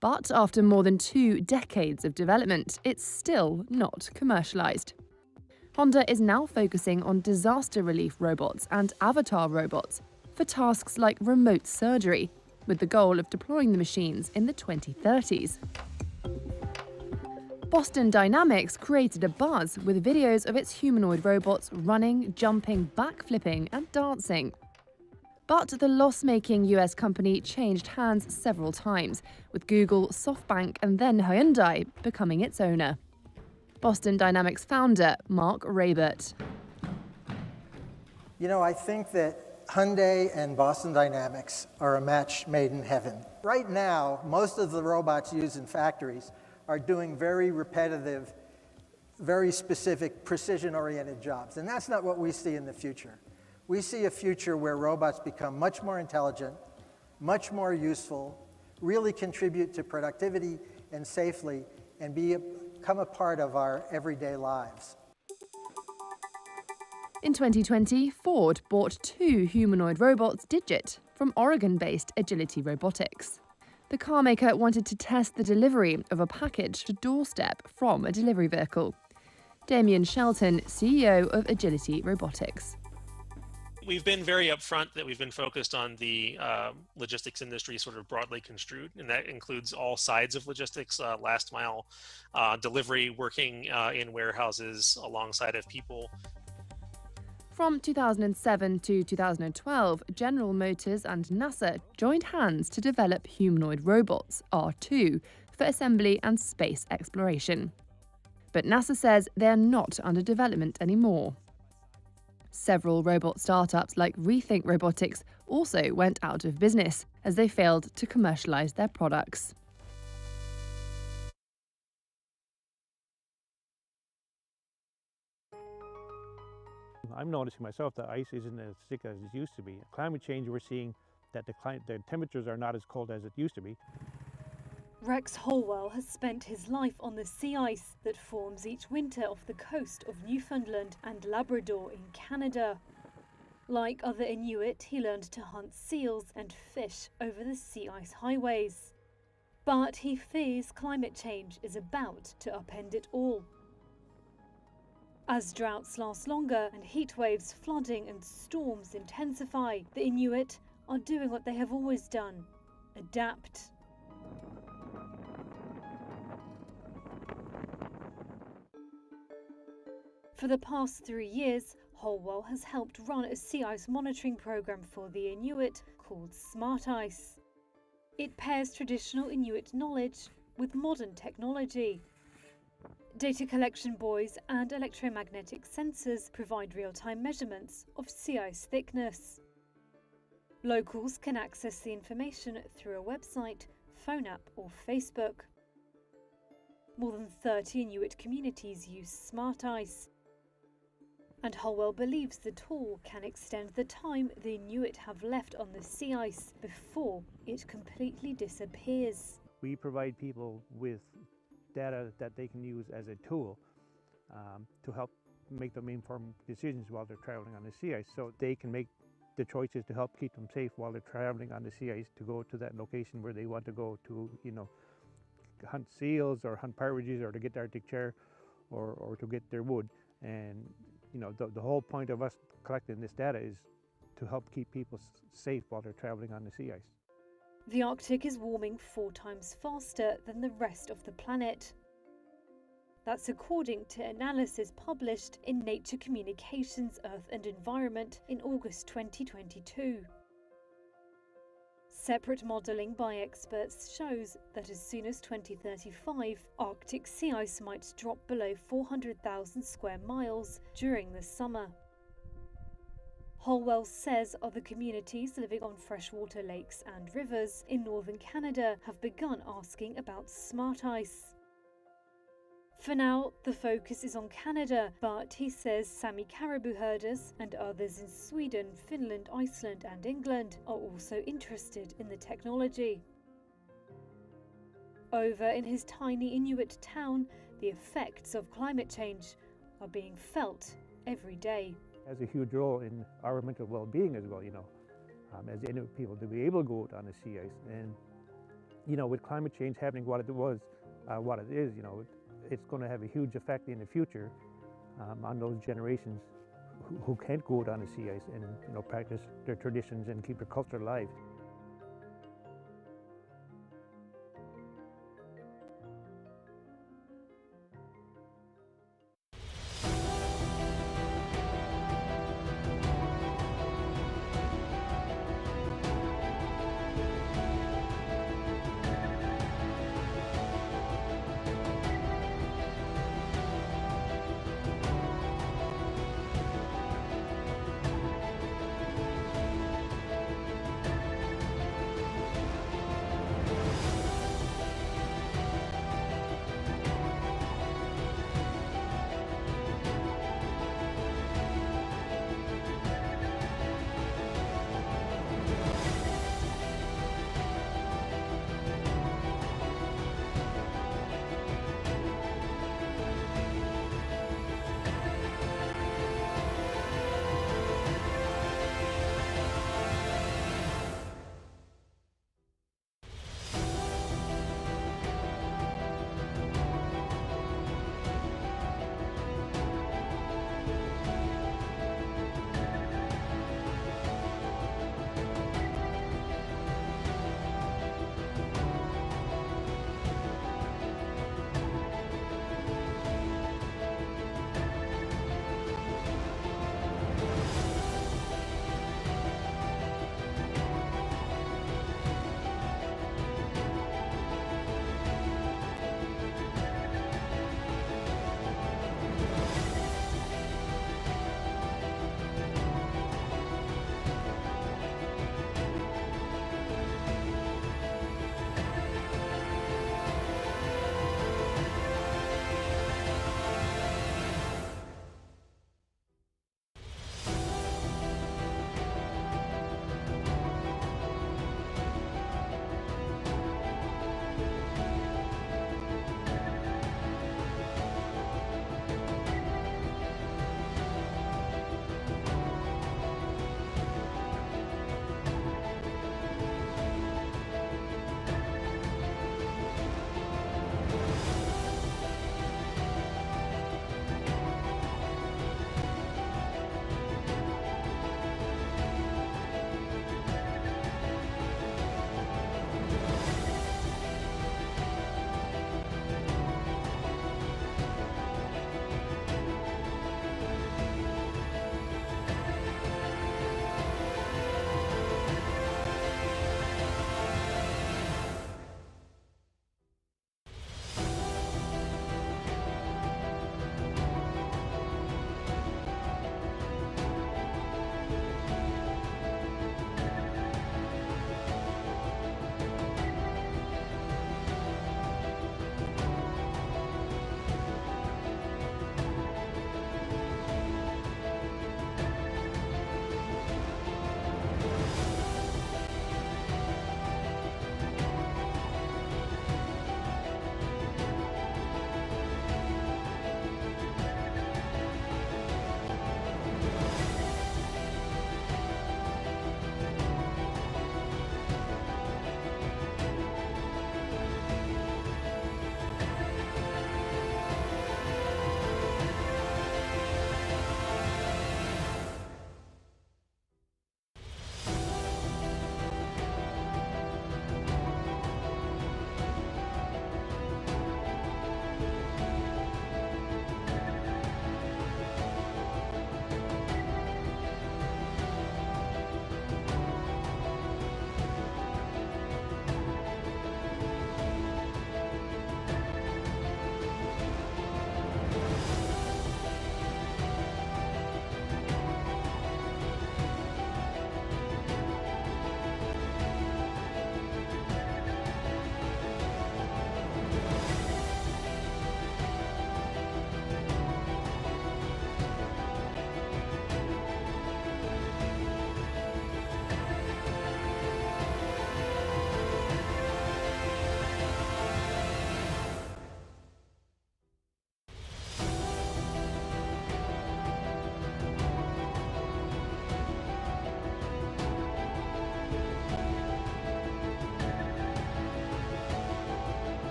But after more than 2 decades of development, it's still not commercialized. Honda is now focusing on disaster relief robots and avatar robots for tasks like remote surgery, with the goal of deploying the machines in the 2030s. Boston Dynamics created a buzz with videos of its humanoid robots running, jumping, backflipping, and dancing. But the loss-making US company changed hands several times, with Google, SoftBank, and then Hyundai becoming its owner. Boston Dynamics founder Mark Raybert. You know, I think that Hyundai and Boston Dynamics are a match made in heaven. Right now, most of the robots used in factories are doing very repetitive, very specific, precision-oriented jobs. And that's not what we see in the future. We see a future where robots become much more intelligent, much more useful, really contribute to productivity and safely, and become a part of our everyday lives. In 2020, Ford bought 2 humanoid robots Digit from Oregon-based Agility Robotics. The carmaker wanted to test the delivery of a package to doorstep from a delivery vehicle. Damien Shelton, CEO of Agility Robotics. We've been very upfront that we've been focused on the logistics industry sort of broadly construed, and that includes all sides of logistics, last mile delivery, working in warehouses alongside of people. From 2007 to 2012, General Motors and NASA joined hands to develop humanoid robots, R2, for assembly and space exploration. But NASA says they're not under development anymore. Several robot startups like Rethink Robotics also went out of business as they failed to commercialize their products. I'm noticing myself that ice isn't as thick as it used to be. Climate change, we're seeing that the temperatures are not as cold as it used to be. Rex Holwell has spent his life on the sea ice that forms each winter off the coast of Newfoundland and Labrador in Canada. Like other Inuit, he learned to hunt seals and fish over the sea ice highways. But he fears climate change is about to upend it all. As droughts last longer and heat waves, flooding and storms intensify, the Inuit are doing what they have always done: adapt. For the past 3 years, Holwell has helped run a sea ice monitoring program for the Inuit called Smart Ice. It pairs traditional Inuit knowledge with modern technology. Data collection buoys and electromagnetic sensors provide real-time measurements of sea ice thickness. Locals can access the information through a website, phone app or Facebook. More than 30 Inuit communities use Smart Ice. And Holwell believes the tool can extend the time the Inuit have left on the sea ice before it completely disappears. We provide people with data that they can use as a tool to help make them informed decisions while they're traveling on the sea ice, so they can make the choices to help keep them safe while they're traveling on the sea ice to go to that location where they want to go to, hunt seals or hunt partridges or to get the Arctic char or to get their wood. And the whole point of us collecting this data is to help keep people safe while they're traveling on the sea ice. The Arctic is warming 4 times faster than the rest of the planet. That's according to analysis published in Nature Communications, Earth and Environment in August 2022. Separate modelling by experts shows that as soon as 2035, Arctic sea ice might drop below 400,000 square miles during the summer. Holwell says other communities living on freshwater lakes and rivers in northern Canada have begun asking about smart ice. For now, the focus is on Canada, but he says Sami caribou herders and others in Sweden, Finland, Iceland and England are also interested in the technology. Over in his tiny Inuit town, the effects of climate change are being felt every day. Has a huge role in our mental well-being as well, as Inuit people to be able to go out on the sea ice. And, with climate change happening what it is, it's going to have a huge effect in the future on those generations who can't go out on the sea ice and practice their traditions and keep their culture alive.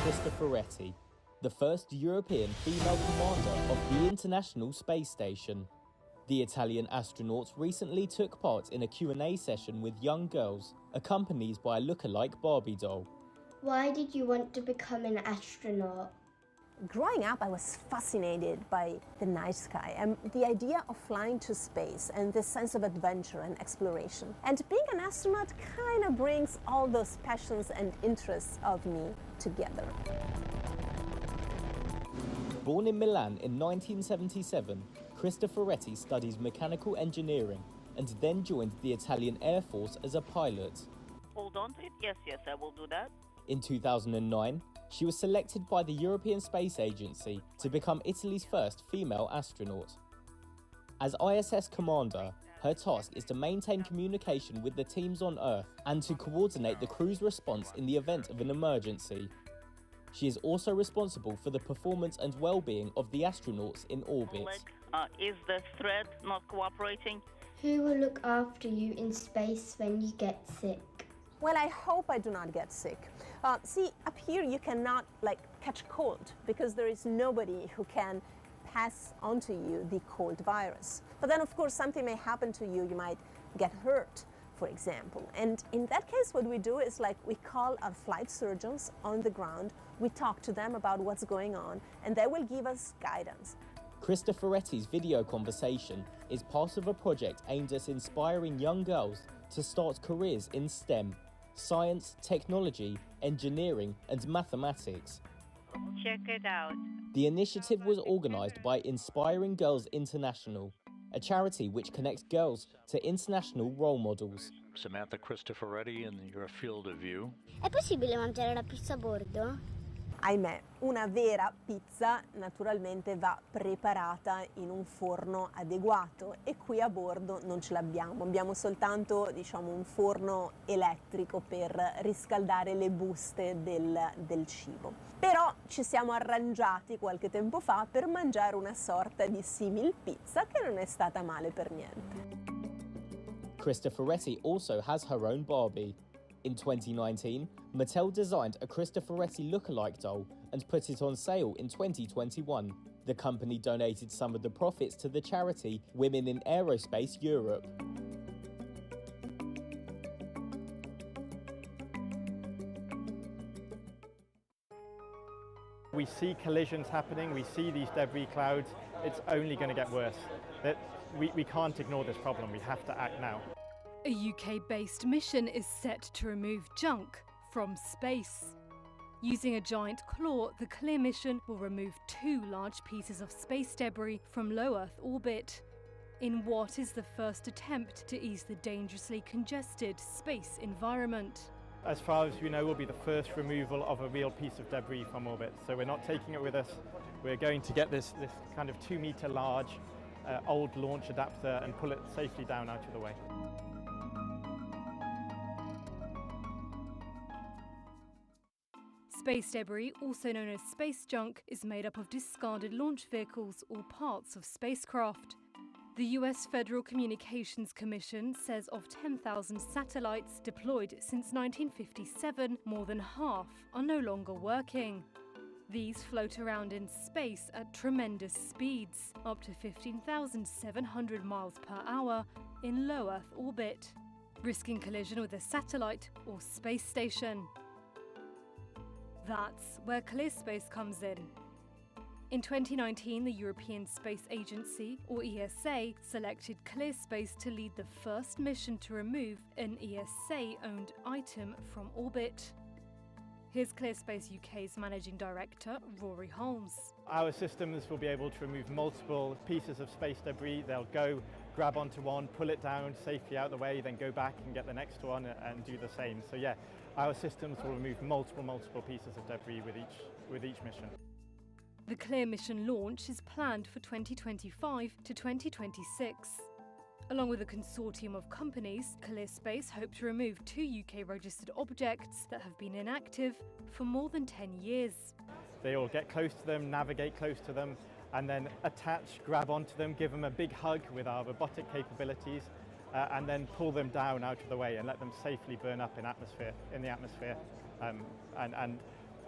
Krista Ferretti, the first European female commander of the International Space Station. The Italian astronaut recently took part in a Q&A session with young girls, accompanied by a look-alike Barbie doll. Why did you want to become an astronaut? Growing up, I was fascinated by the night sky and the idea of flying to space and the sense of adventure and exploration. And being an astronaut kind of brings all those passions and interests of me together. Born in Milan in 1977, Krista Ferretti studies mechanical engineering and then joined the Italian Air Force as a pilot. Hold on to it. Yes, I will do that. In 2009, she was selected by the European Space Agency to become Italy's first female astronaut. As ISS commander, her task is to maintain communication with the teams on Earth and to coordinate the crew's response in the event of an emergency. She is also responsible for the performance and well-being of the astronauts in orbit. Is the thread not cooperating? Who will look after you in space when you get sick? Well, I hope I do not get sick. See, up here you cannot catch cold because there is nobody who can pass on to you the cold virus. But then of course something may happen to you, you might get hurt, for example. And in that case what we do is we call our flight surgeons on the ground, we talk to them about what's going on and they will give us guidance. Krista Ferretti's video conversation is part of a project aimed at inspiring young girls to start careers in STEM, science, technology, engineering and mathematics. Check it out. The initiative was organised by Inspiring Girls International, a charity which connects girls to international role models. Samantha Krista Ferretti in your field of view. È possibile mangiare la pizza a bordo? Ahimè, una vera pizza naturalmente va preparata in un forno adeguato e qui a bordo non ce l'abbiamo, abbiamo soltanto un forno elettrico per riscaldare le buste del cibo. Però ci siamo arrangiati qualche tempo fa per mangiare una sorta di simil pizza che non è stata male per niente. Krista Ferretti also has her own Barbie. In 2019, Mattel designed a Krista Ferretti lookalike doll and put it on sale in 2021. The company donated some of the profits to the charity Women in Aerospace Europe. We see collisions happening, we see these debris clouds, it's only going to get worse. We can't ignore this problem, we have to act now. A UK-based mission is set to remove junk from space. Using a giant claw, the CLEAR mission will remove 2 large pieces of space debris from low Earth orbit, in what is the first attempt to ease the dangerously congested space environment. As far as we know, will be the first removal of a real piece of debris from orbit. So we're not taking it with us, we're going to get this kind of 2-meter large old launch adapter and pull it safely down out of the way. Space debris, also known as space junk, is made up of discarded launch vehicles or parts of spacecraft. The US Federal Communications Commission says of 10,000 satellites deployed since 1957, more than half are no longer working. These float around in space at tremendous speeds, up to 15,700 miles per hour in low Earth orbit, risking collision with a satellite or space station. That's where ClearSpace comes in. In 2019, the European Space Agency, or ESA, selected ClearSpace to lead the first mission to remove an ESA-owned item from orbit. Here's ClearSpace UK's Managing Director, Rory Holmes. Our systems will be able to remove multiple pieces of space debris. They'll go, grab onto one, pull it down safely out the way, then go back and get the next one and do the same. So yeah, our systems will remove multiple pieces of debris with each mission. The CLEAR mission launch is planned for 2025 to 2026. Along with a consortium of companies, ClearSpace hope to remove 2 UK-registered objects that have been inactive for more than 10 years. They all get close to them, navigate close to them, and then attach, grab onto them, give them a big hug with our robotic capabilities, and then pull them down out of the way and let them safely burn up in the atmosphere. And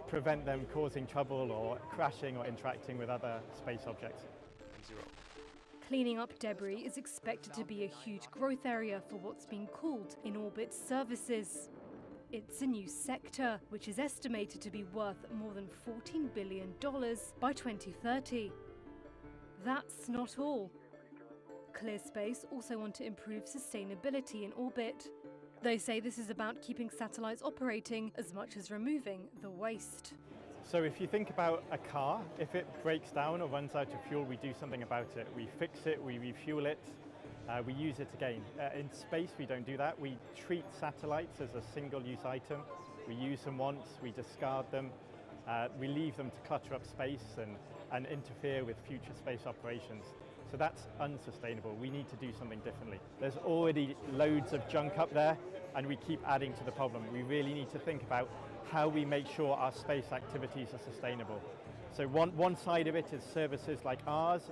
prevent them causing trouble or crashing or interacting with other space objects. Cleaning up debris is expected to be a huge growth area for what's being called in-orbit services. It's a new sector, which is estimated to be worth more than $14 billion by 2030. That's not all. ClearSpace also want to improve sustainability in orbit. They say this is about keeping satellites operating as much as removing the waste. So if you think about a car, if it breaks down or runs out of fuel, we do something about it. We fix it, we refuel it, we use it again. In space, we don't do that. We treat satellites as a single-use item. We use them once, we discard them, we leave them to clutter up space and interfere with future space operations. So that's unsustainable. We need to do something differently. There's already loads of junk up there, and we keep adding to the problem. We really need to think about how we make sure our space activities are sustainable. So one side of it is services like ours,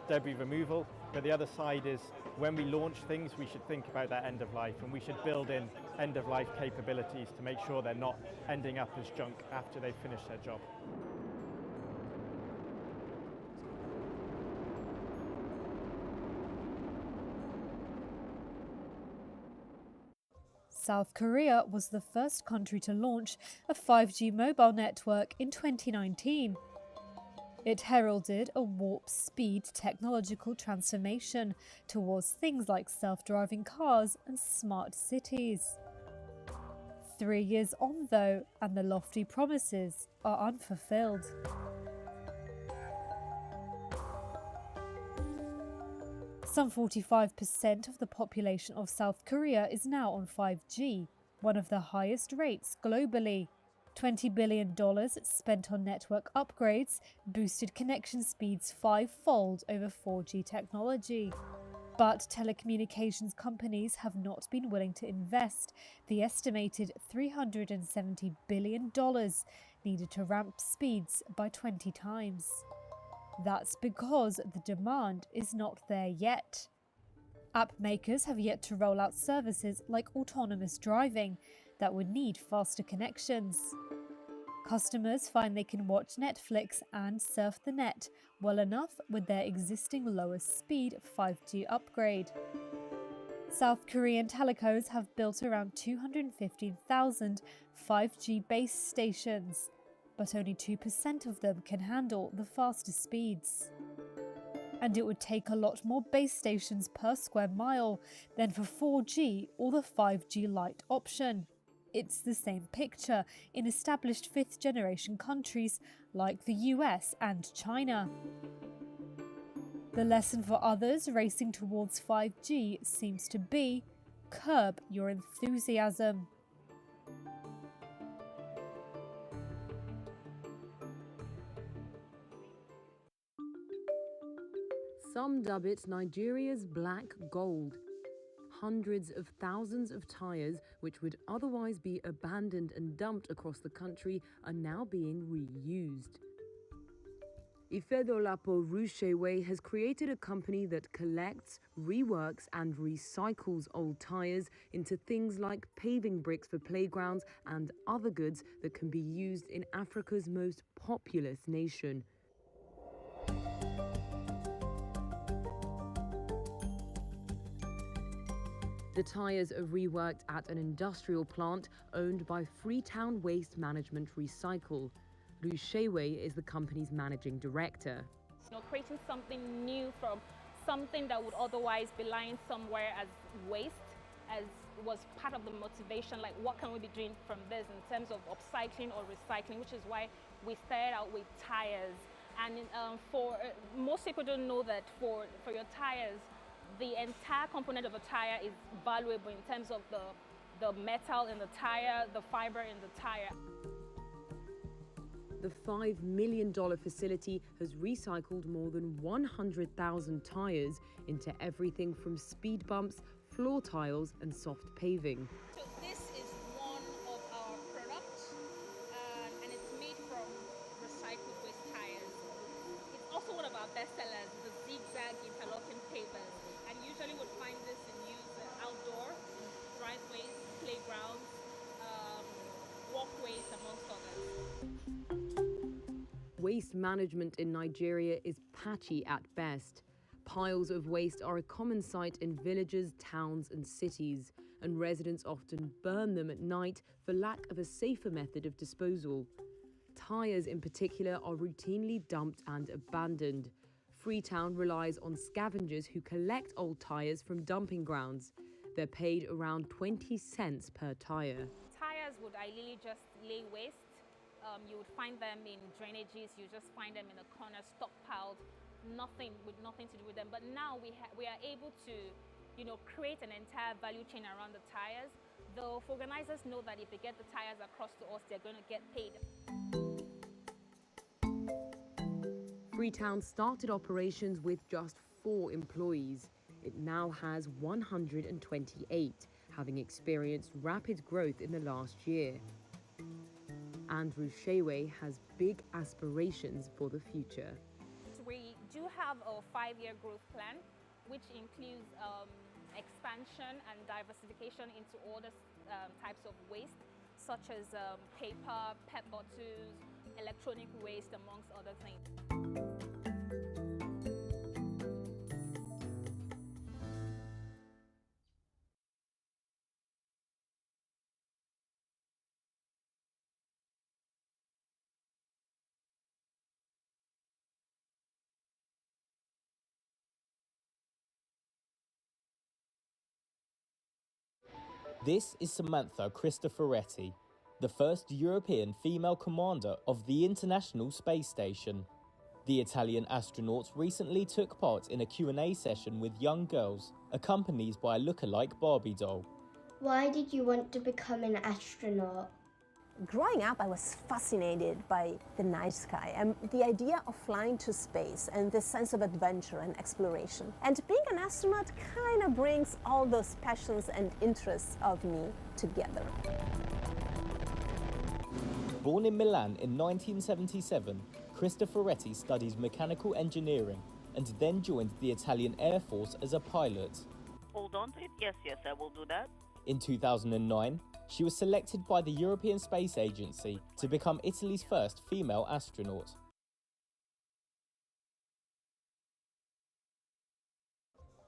debris removal, but the other side is when we launch things, we should think about their end of life, and we should build in end of life capabilities to make sure they're not ending up as junk after they've finished their job. South Korea was the first country to launch a 5G mobile network in 2019. It heralded a warp-speed technological transformation towards things like self-driving cars and smart cities. 3 years on, though, and the lofty promises are unfulfilled. Some 45% of the population of South Korea is now on 5G, one of the highest rates globally. $20 billion spent on network upgrades boosted connection speeds 5-fold over 4G technology. But telecommunications companies have not been willing to invest the estimated $370 billion needed to ramp speeds by 20 times. That's because the demand is not there yet. App makers have yet to roll out services like autonomous driving that would need faster connections. Customers find they can watch Netflix and surf the net well enough with their existing lower speed 5G upgrade. South Korean telecos have built around 215,000 5G base stations, but only 2% of them can handle the faster speeds. And it would take a lot more base stations per square mile than for 4G or the 5G Lite option. It's the same picture in established fifth-generation countries like the US and China. The lesson for others racing towards 5G seems to be curb your enthusiasm. Some dub it Nigeria's black gold. Hundreds of thousands of tyres, which would otherwise be abandoned and dumped across the country, are now being reused. Ifedolapo Rushewe has created a company that collects, reworks and recycles old tyres into things like paving bricks for playgrounds and other goods that can be used in Africa's most populous nation. The tyres are reworked at an industrial plant owned by Freetown Waste Management Recycle. Rushewe is the company's managing director. Creating something new from something that would otherwise be lying somewhere as waste, as was part of the motivation, like what can we be doing from this in terms of upcycling or recycling, which is why we started out with tires. And most people don't know that for your tires, the entire component of a tire is valuable in terms of the metal in the tire, the fiber in the tire. The $5 million facility has recycled more than 100,000 tyres into everything from speed bumps, floor tiles and soft paving. So this is one of our products and it's made from recycled waste tires. It's also one of our best sellers, the zigzag interlocking pavers. And usually we'll find this in use outdoor, driveways, playgrounds, walkways, amongst others. management in Nigeria is patchy at best. Piles of waste are a common sight in villages, towns and cities, and residents often burn them at night for lack of a safer method of disposal. Tyres in particular are routinely dumped and abandoned. Freetown relies on scavengers who collect old tyres from dumping grounds. They're paid around 20 cents per tyre. Tires would ideally just lay waste. You would find them in drainages, you just find them in a corner, stockpiled, nothing to do with them. But now we are able to, create an entire value chain around the tires. The organizers know that if they get the tires across to us, they're going to get paid. Freetown started operations with just 4 employees. It now has 128, having experienced rapid growth in the last year. Andrew Shewe has big aspirations for the future. We do have a 5-year growth plan, which includes expansion and diversification into other types of waste, such as paper, PET bottles, electronic waste, amongst other things. This is Samantha Cristoforetti, the first European female commander of the International Space Station. The Italian astronaut recently took part in a Q&A session with young girls, accompanied by a look-alike Barbie doll. Why did you want to become an astronaut? Growing up, I was fascinated by the night sky and the idea of flying to space and the sense of adventure and exploration. And being an astronaut kind of brings all those passions and interests of me together. Born in Milan in 1977, Cristoforetti studies mechanical engineering and then joined the Italian Air Force as a pilot. Hold on to it. Yes, I will do that. In 2009, she was selected by the European Space Agency to become Italy's first female astronaut.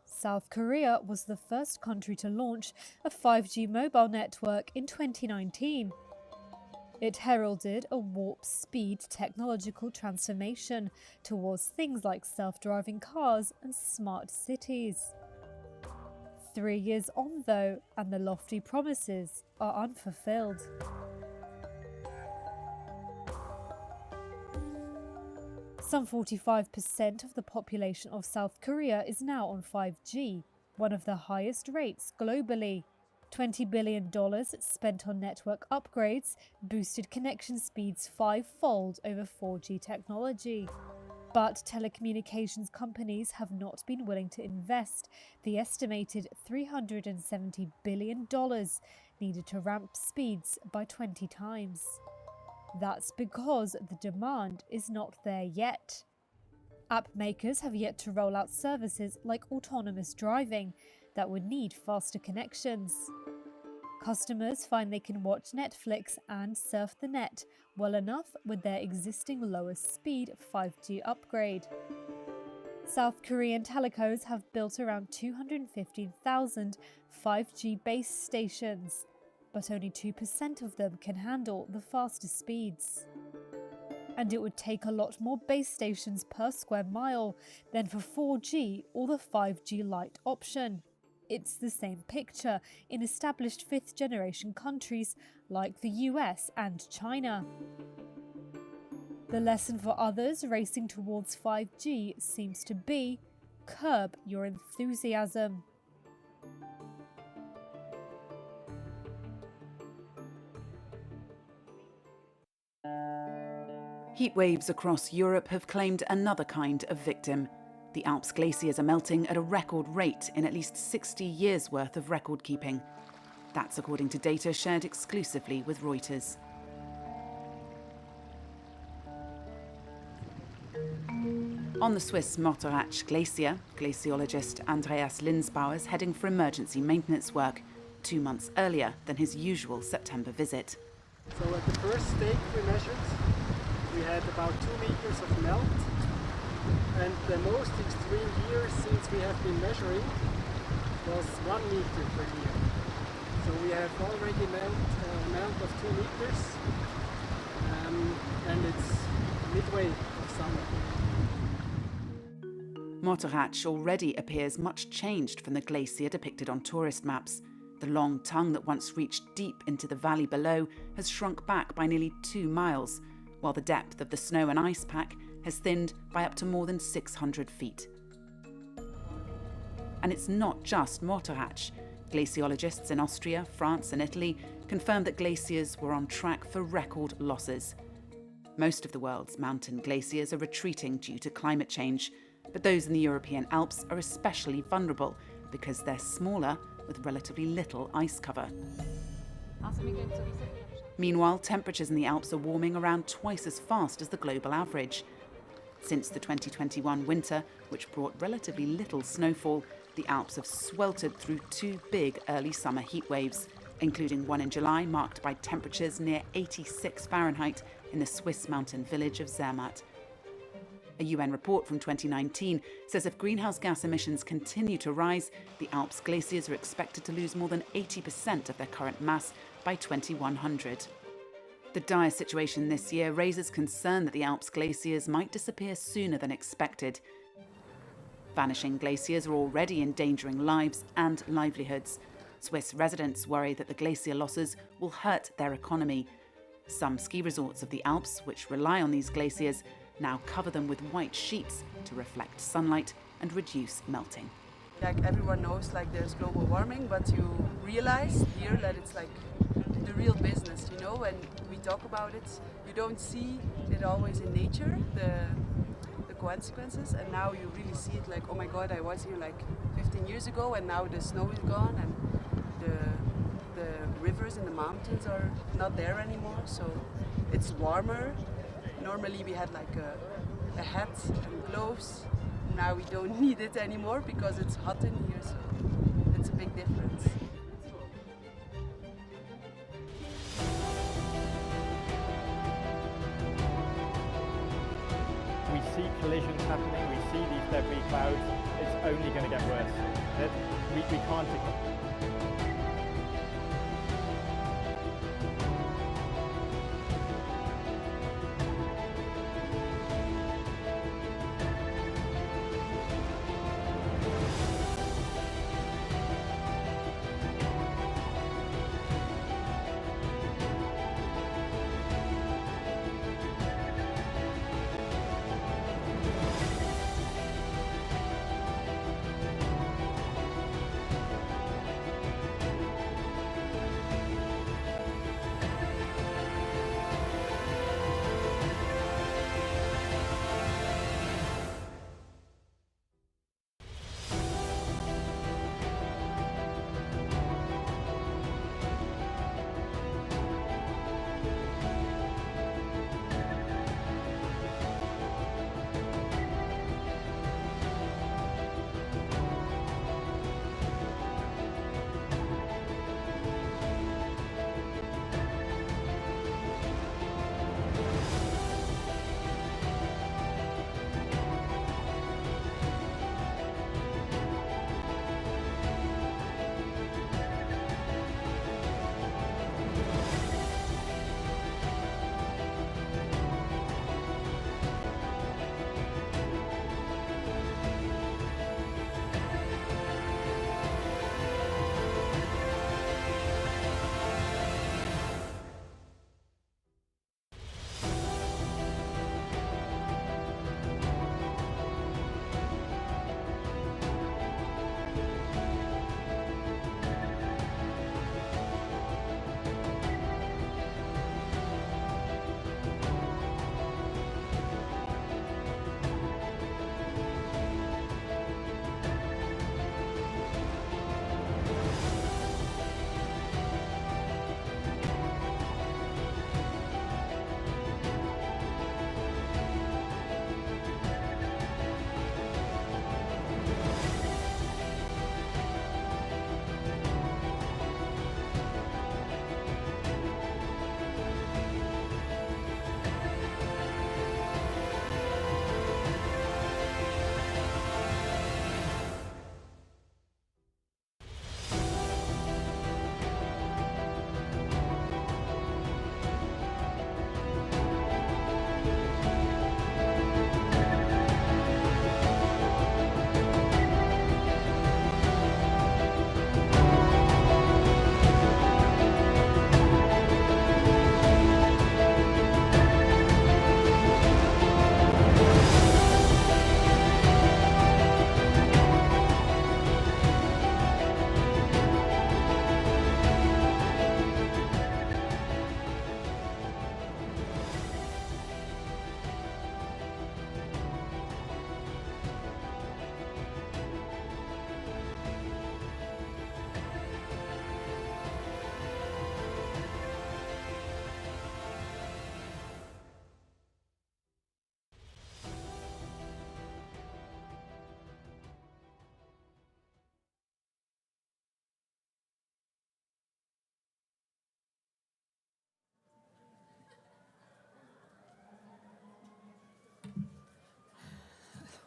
South Korea was the first country to launch a 5G mobile network in 2019. It heralded a warp speed technological transformation towards things like self-driving cars and smart cities. 3 years on, though, and the lofty promises are unfulfilled. Some 45% of the population of South Korea is now on 5G, one of the highest rates globally. $20 billion spent on network upgrades boosted connection speeds 5-fold over 4G technology. But telecommunications companies have not been willing to invest the estimated $370 billion needed to ramp speeds by 20 times. That's because the demand is not there yet. App makers have yet to roll out services like autonomous driving that would need faster connections. Customers find they can watch Netflix and surf the net well enough with their existing lowest speed 5G upgrade. South Korean telecos have built around 215,000 5G base stations, but only 2% of them can handle the faster speeds. And it would take a lot more base stations per square mile than for 4G or the 5G Lite option. It's the same picture in established 5th generation countries like the US and China. The lesson for others racing towards 5G seems to be curb your enthusiasm. Heat waves across Europe have claimed another kind of victim. The Alps glaciers are melting at a record rate in at least 60 years' worth of record keeping. That's according to data shared exclusively with Reuters. On the Swiss Morteratsch Glacier, glaciologist Andreas Linsbauer is heading for emergency maintenance work 2 months earlier than his usual September visit. So at the first stake we measured, we had about 2 meters of melt, and the most extreme year since we have been measuring was 1 meter per year. So we have already melt of 2 meters, and it's midway of summer. Motorhatch already appears much changed from the glacier depicted on tourist maps. The long tongue that once reached deep into the valley below has shrunk back by nearly 2 miles, while the depth of the snow and ice pack has thinned by up to more than 600 feet. And it's not just Motorhatch. Glaciologists in Austria, France and Italy confirmed that glaciers were on track for record losses. Most of the world's mountain glaciers are retreating due to climate change, but those in the European Alps are especially vulnerable because they're smaller with relatively little ice cover. Meanwhile, temperatures in the Alps are warming around twice as fast as the global average. Since the 2021 winter, which brought relatively little snowfall, the Alps have sweltered through 2 big early summer heat waves, including one in July marked by temperatures near 86 Fahrenheit in the Swiss mountain village of Zermatt. A UN report from 2019 says if greenhouse gas emissions continue to rise, the Alps glaciers are expected to lose more than 80% of their current mass by 2100. The dire situation this year raises concern that the Alps glaciers might disappear sooner than expected. Vanishing glaciers are already endangering lives and livelihoods. Swiss residents worry that the glacier losses will hurt their economy. Some ski resorts of the Alps, which rely on these glaciers, now cover them with white sheets to reflect sunlight and reduce melting. Like everyone knows, like there's global warming, but you realize here that it's like the real business, you know, when we talk about it, you don't see it always in nature, the consequences, and now you really see it like, oh my God, I was here like 15 years ago and now the snow is gone and the rivers and the mountains are not there anymore, so it's warmer. Normally we had like a hat and gloves. Now we don't need it anymore because it's hot in here, so it's a big difference. We see collisions happening, we see these debris clouds. It's only going to get worse. We can't ignore.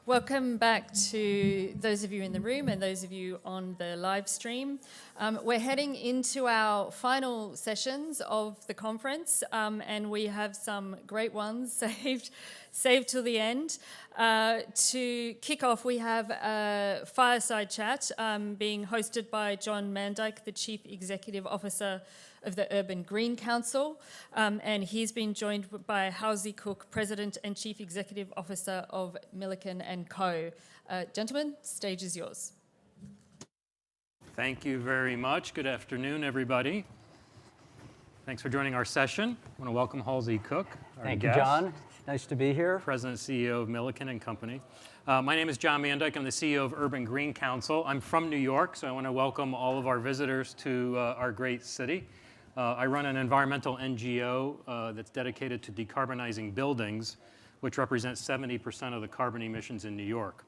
Welcome back to those of you in the room and those of you on the live stream. We're heading into our final sessions of the conference, and we have some great ones saved till the end. To kick off, we have a fireside chat being hosted by John Mandyke, the Chief Executive Officer of the Urban Green Council, and he's been joined by Halsey Cook, President and Chief Executive Officer of Milliken & Co. Gentlemen, stage is yours. Thank you very much. Good afternoon, everybody. Thanks for joining our session. I want to welcome Halsey Cook, our Thank guest. you, John. Nice to be here. President and CEO of Milliken & Company. My name is John Mandyke. I'm the CEO of Urban Green Council. I'm from New York, so I want to welcome all of our visitors to our great city. I run an environmental NGO that's dedicated to decarbonizing buildings, which represents 70% of the carbon emissions in New York.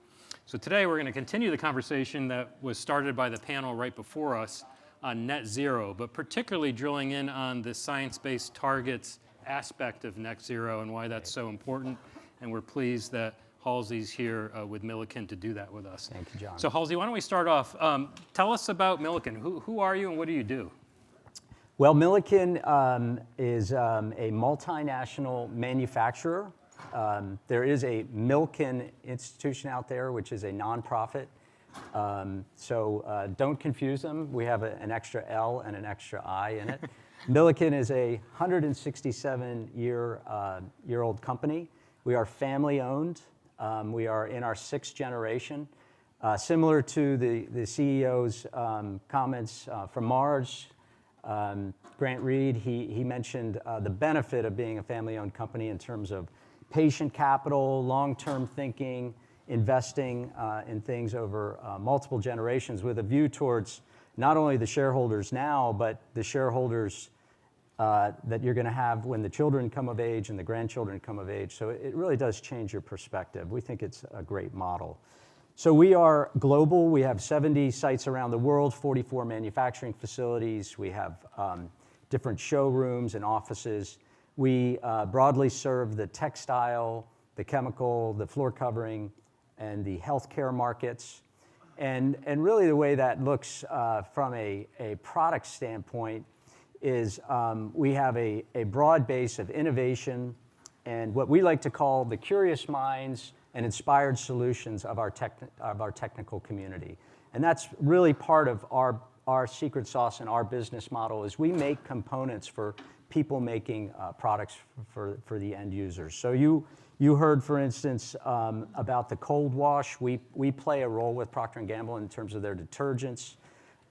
So today we're going to continue the conversation that was started by the panel right before us on net zero, but particularly drilling in on the science-based targets aspect of net zero and why that's so important. And we're pleased that Halsey's here with Milliken to do that with us. Thank you, John. So Halsey, why don't we start off? Tell us about Milliken. Who are you and what do you do? Well, Milliken is a multinational manufacturer. There is a Milliken institution out there, which is a nonprofit. So don't confuse them. We have an extra L and an extra I in it. Milliken is a 167-year-old company. We are family owned. We are in our 6th generation. Similar to the CEO's comments from Mars, Grant Reed, he mentioned the benefit of being a family-owned company in terms of patient capital, long-term thinking, investing in things over multiple generations with a view towards not only the shareholders now, but the shareholders that you're going to have when the children come of age and the grandchildren come of age. So it really does change your perspective. We think it's a great model. So we are global. We have 70 sites around the world, 44 manufacturing facilities. We have different showrooms and offices. We broadly serve the textile, the chemical, the floor covering, and the healthcare markets. And really the way that looks from a product standpoint is we have a broad base of innovation and what we like to call the curious minds and inspired solutions of our technical community. And that's really part of our secret sauce and our business model is we make components for people making products for the end users. So you heard, for instance, about the cold wash. We play a role with Procter & Gamble in terms of their detergents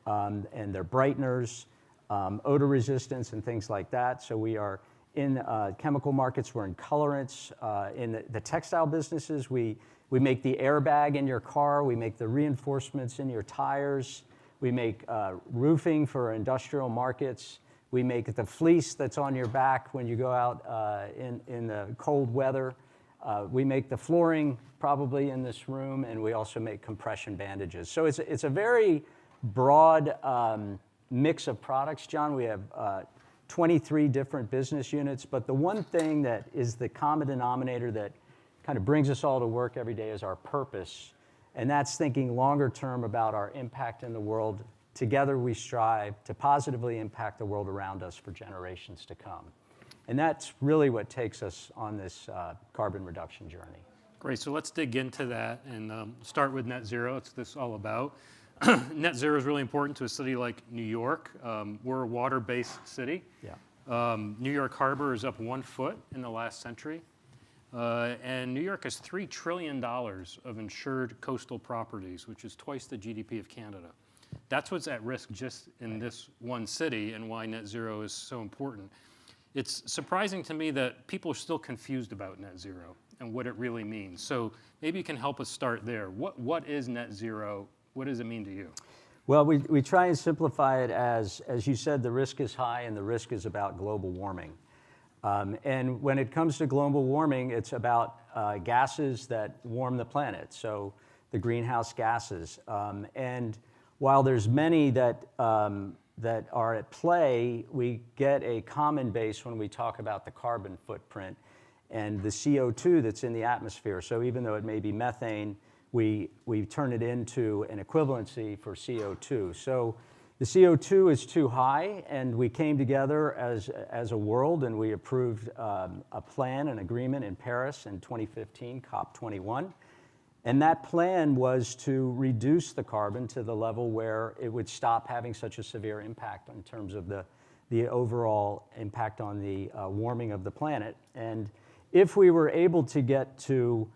and their brighteners, odor resistance and things like that. So we are in chemical markets, we're in colorants. In the textile businesses, we make the airbag in your car, we make the reinforcements in your tires, we make roofing for industrial markets, we make the fleece that's on your back when you go out in the cold weather. We make the flooring probably in this room, and we also make compression bandages. So it's a very broad mix of products, John. We have 23 different business units, but the one thing that is the common denominator that kind of brings us all to work every day is our purpose, and that's thinking longer term about our impact in the world. Together we strive to positively impact the world around us for generations to come. And that's really what takes us on this carbon reduction journey. Great, so let's dig into that and start with net zero. It's this all about. Net zero is really important to a city like New York. We're a water-based city. Yeah. New York Harbor is up 1 foot in the last century. And New York has $3 trillion of insured coastal properties, which is twice the GDP of Canada. That's what's at risk just in this one city and why net zero is so important. It's surprising to me that people are still confused about net zero and what it really means. So maybe you can help us start there. What is net zero? What does it mean to you? Well, we try and simplify it as you said, the risk is high and the risk is about global warming. And when it comes to global warming, it's about gases that warm the planet, so the greenhouse gases. And while there's many that are at play, we get a common base when we talk about the carbon footprint. and the CO2 that's in the atmosphere. So even though it may be methane, we turn it into an equivalency for CO2. So the CO2 is too high, and we came together as a world, and we approved a plan, an agreement in Paris in 2015, COP21. And that plan was to reduce the carbon to the level where it would stop having such a severe impact in terms of the overall impact on the warming of the planet. And if we were able to get to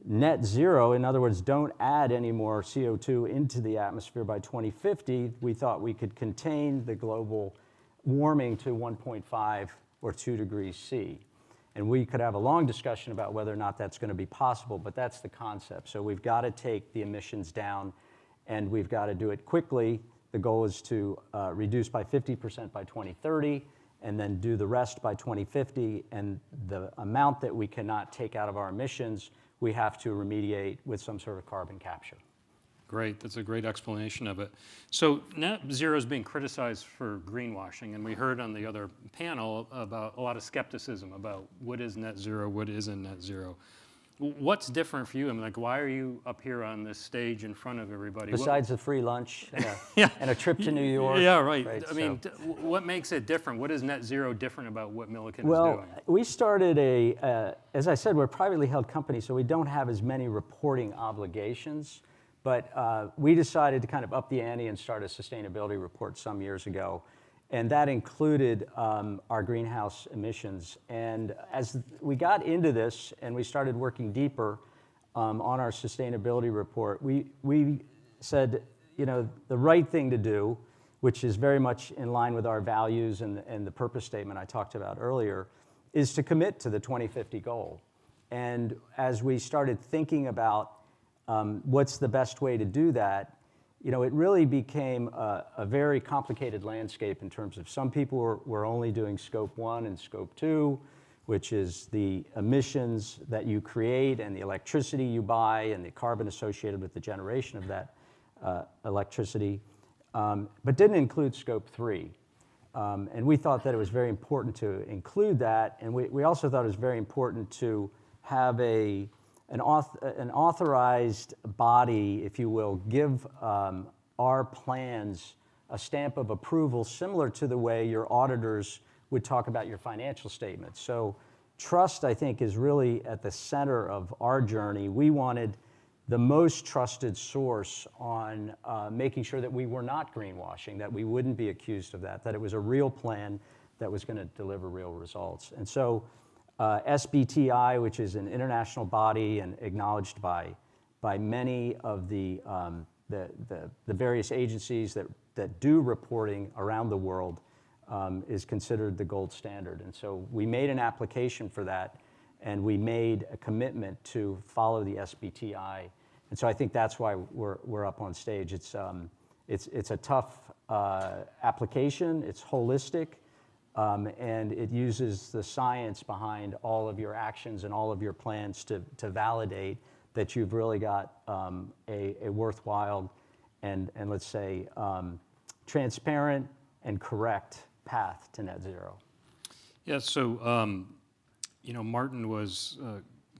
net zero, in other words, don't add any more CO2 into the atmosphere by 2050, we thought we could contain the global warming to 1.5 or 2 degrees C. And we could have a long discussion about whether or not that's going to be possible, but that's the concept. So we've got to take the emissions down, and we've got to do it quickly. The goal is to reduce by 50% by 2030, and then do the rest by 2050. And the amount that we cannot take out of our emissions, we have to remediate with some sort of carbon capture. Great, that's a great explanation of it. So net zero is being criticized for greenwashing, and we heard on the other panel about a lot of skepticism about what is net zero, what isn't net zero. What's different for you? I mean, like, why are you up here on this stage in front of everybody? Besides a free lunch and yeah. and a trip to New York. Yeah, right. I mean, what makes it different? What is net zero different about what Milliken is doing? Well, we started as I said, we're a privately held company, so we don't have as many reporting obligations. But we decided to kind of up the ante and start a sustainability report some years ago. And that included our greenhouse emissions. And as we got into this and we started working deeper on our sustainability report, we said, you know, the right thing to do, which is very much in line with our values and the purpose statement I talked about earlier, is to commit to the 2050 goal. And as we started thinking about what's the best way to do that, you know, it really became a very complicated landscape in terms of some people were only doing scope 1 and scope 2, which is the emissions that you create and the electricity you buy and the carbon associated with the generation of that electricity, but didn't include scope 3. And we thought that it was very important to include that, and we also thought it was very important to have an authorized body, if you will, give our plans a stamp of approval similar to the way your auditors would talk about your financial statements. So trust, I think, is really at the center of our journey. We wanted the most trusted source on making sure that we were not greenwashing, that we wouldn't be accused of that it was a real plan that was going to deliver real results. And so SBTI, which is an international body and acknowledged by many of the various agencies that do reporting around the world, is considered the gold standard. And so we made an application for that, and we made a commitment to follow the SBTI. And so I think that's why we're up on stage. It's a tough application. It's holistic. And it uses the science behind all of your actions and all of your plans to validate that you've really got a worthwhile and let's say, transparent and correct path to net zero. Yeah, so, you know, Martin was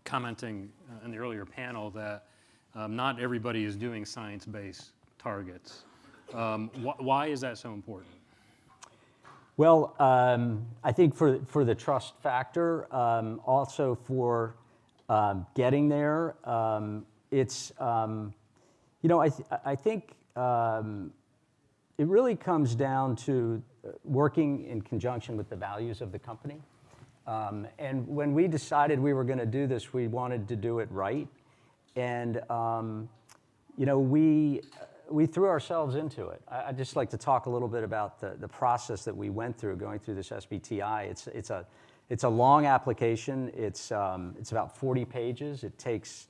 commenting in the earlier panel that not everybody is doing science-based targets. Why is that so important? Well, I think for the trust factor, also for getting there, it's, you know, I think it really comes down to working in conjunction with the values of the company. And when we decided we were going to do this, we wanted to do it right. And, you know, we threw ourselves into it. I'd just like to talk a little bit about the process that we went through going through this SBTI. It's a long application. It's about 40 pages. It takes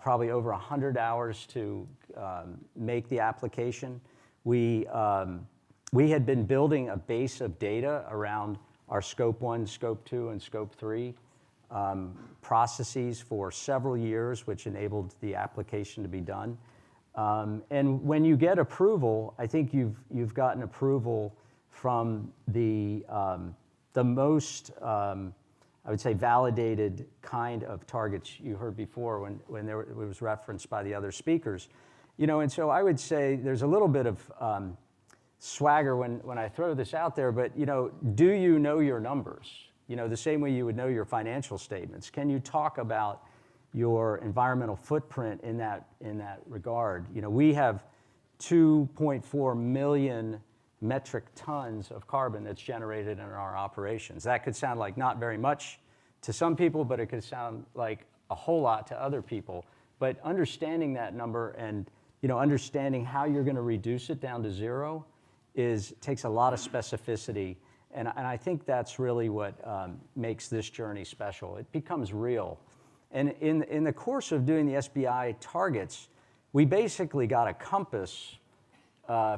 probably over 100 hours to make the application. We had been building a base of data around our scope 1, scope 2, and scope 3 processes for several years, which enabled the application to be done. And when you get approval, I think you've gotten approval from the most I would say, validated kind of targets you heard before when it was referenced by the other speakers. And so I would say there's a little bit of swagger when I throw this out there, but do you know your numbers? The same way you would know your financial statements. Can you talk about your environmental footprint in that regard? We have 2.4 million metric tons of carbon that's generated in our operations. That could sound like not very much to some people, but it could sound like a whole lot to other people. But understanding that number and understanding how you're going to reduce it down to zero takes a lot of specificity. And I think that's really what makes this journey special. It becomes real. And in the course of doing the SBI targets, we basically got a compass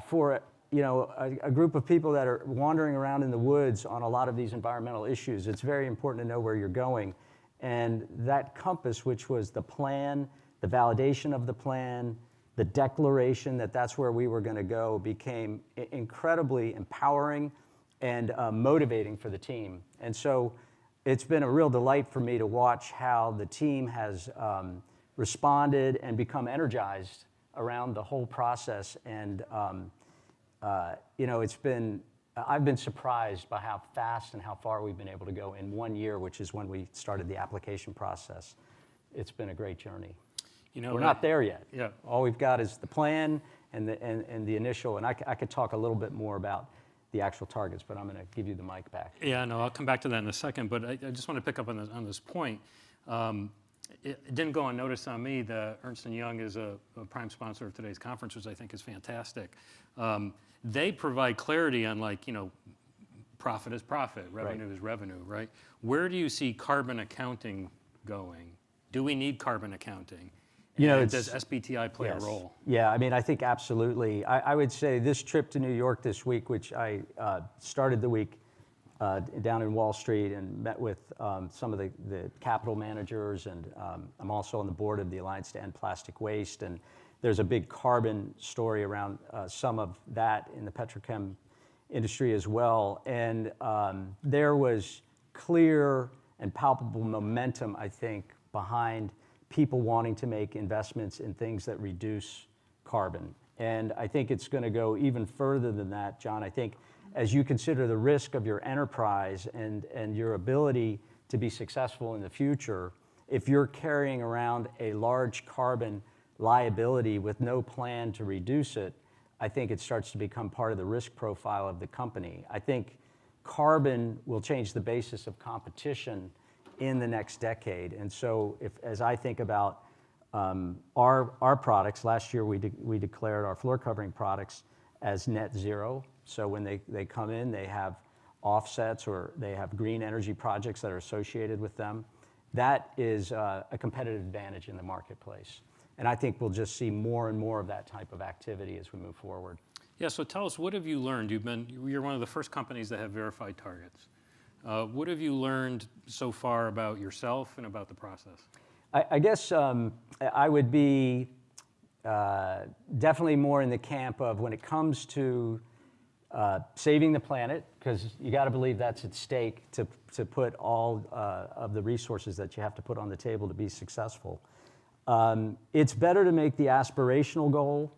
for a group of people that are wandering around in the woods on a lot of these environmental issues. It's very important to know where you're going. And that compass, which was the plan, the validation of the plan, the declaration that that's where we were going to go, became incredibly empowering and motivating for the team. And so it's been a real delight for me to watch how the team has responded and become energized around the whole process. And I've been surprised by how fast and how far we've been able to go in 1 year, which is when we started the application process. It's been a great journey. We're not there yet. Yeah. All we've got is the plan and the initial, and I could talk a little bit more about the actual targets, but I'm going to give you the mic back. Yeah, no, I'll come back to that in a second, but I just want to pick up on this point. It didn't go unnoticed on me that Ernst & Young is a prime sponsor of today's conference, which I think is fantastic. They provide clarity on profit is profit, revenue is revenue, right? Where do you see carbon accounting going? Do we need carbon accounting? Does SBTI play a role? Yeah, I think absolutely. I would say this trip to New York this week, which I started the week down in Wall Street and met with some of the capital managers, and I'm also on the board of the Alliance to End Plastic Waste, and there's a big carbon story around some of that in the petrochem industry as well. And there was clear and palpable momentum, I think, behind people wanting to make investments in things that reduce carbon. And I think it's going to go even further than that, John. I think as you consider the risk of your enterprise and your ability to be successful in the future, if you're carrying around a large carbon liability with no plan to reduce it, I think it starts to become part of the risk profile of the company. I think carbon will change the basis of competition in the next decade. And so as I think about our products, last year we declared our floor covering products as net zero. So when they come in, they have offsets or they have green energy projects that are associated with them. That is a competitive advantage in the marketplace. And I think we'll just see more and more of that type of activity as we move forward. Yeah, so tell us, what have you learned? You're one of the first companies that have verified targets. What have you learned so far about yourself and about the process? I guess I would be definitely more in the camp of when it comes to saving the planet, because you got to believe that's at stake to put all of the resources that you have to put on the table to be successful. It's better to make the aspirational goal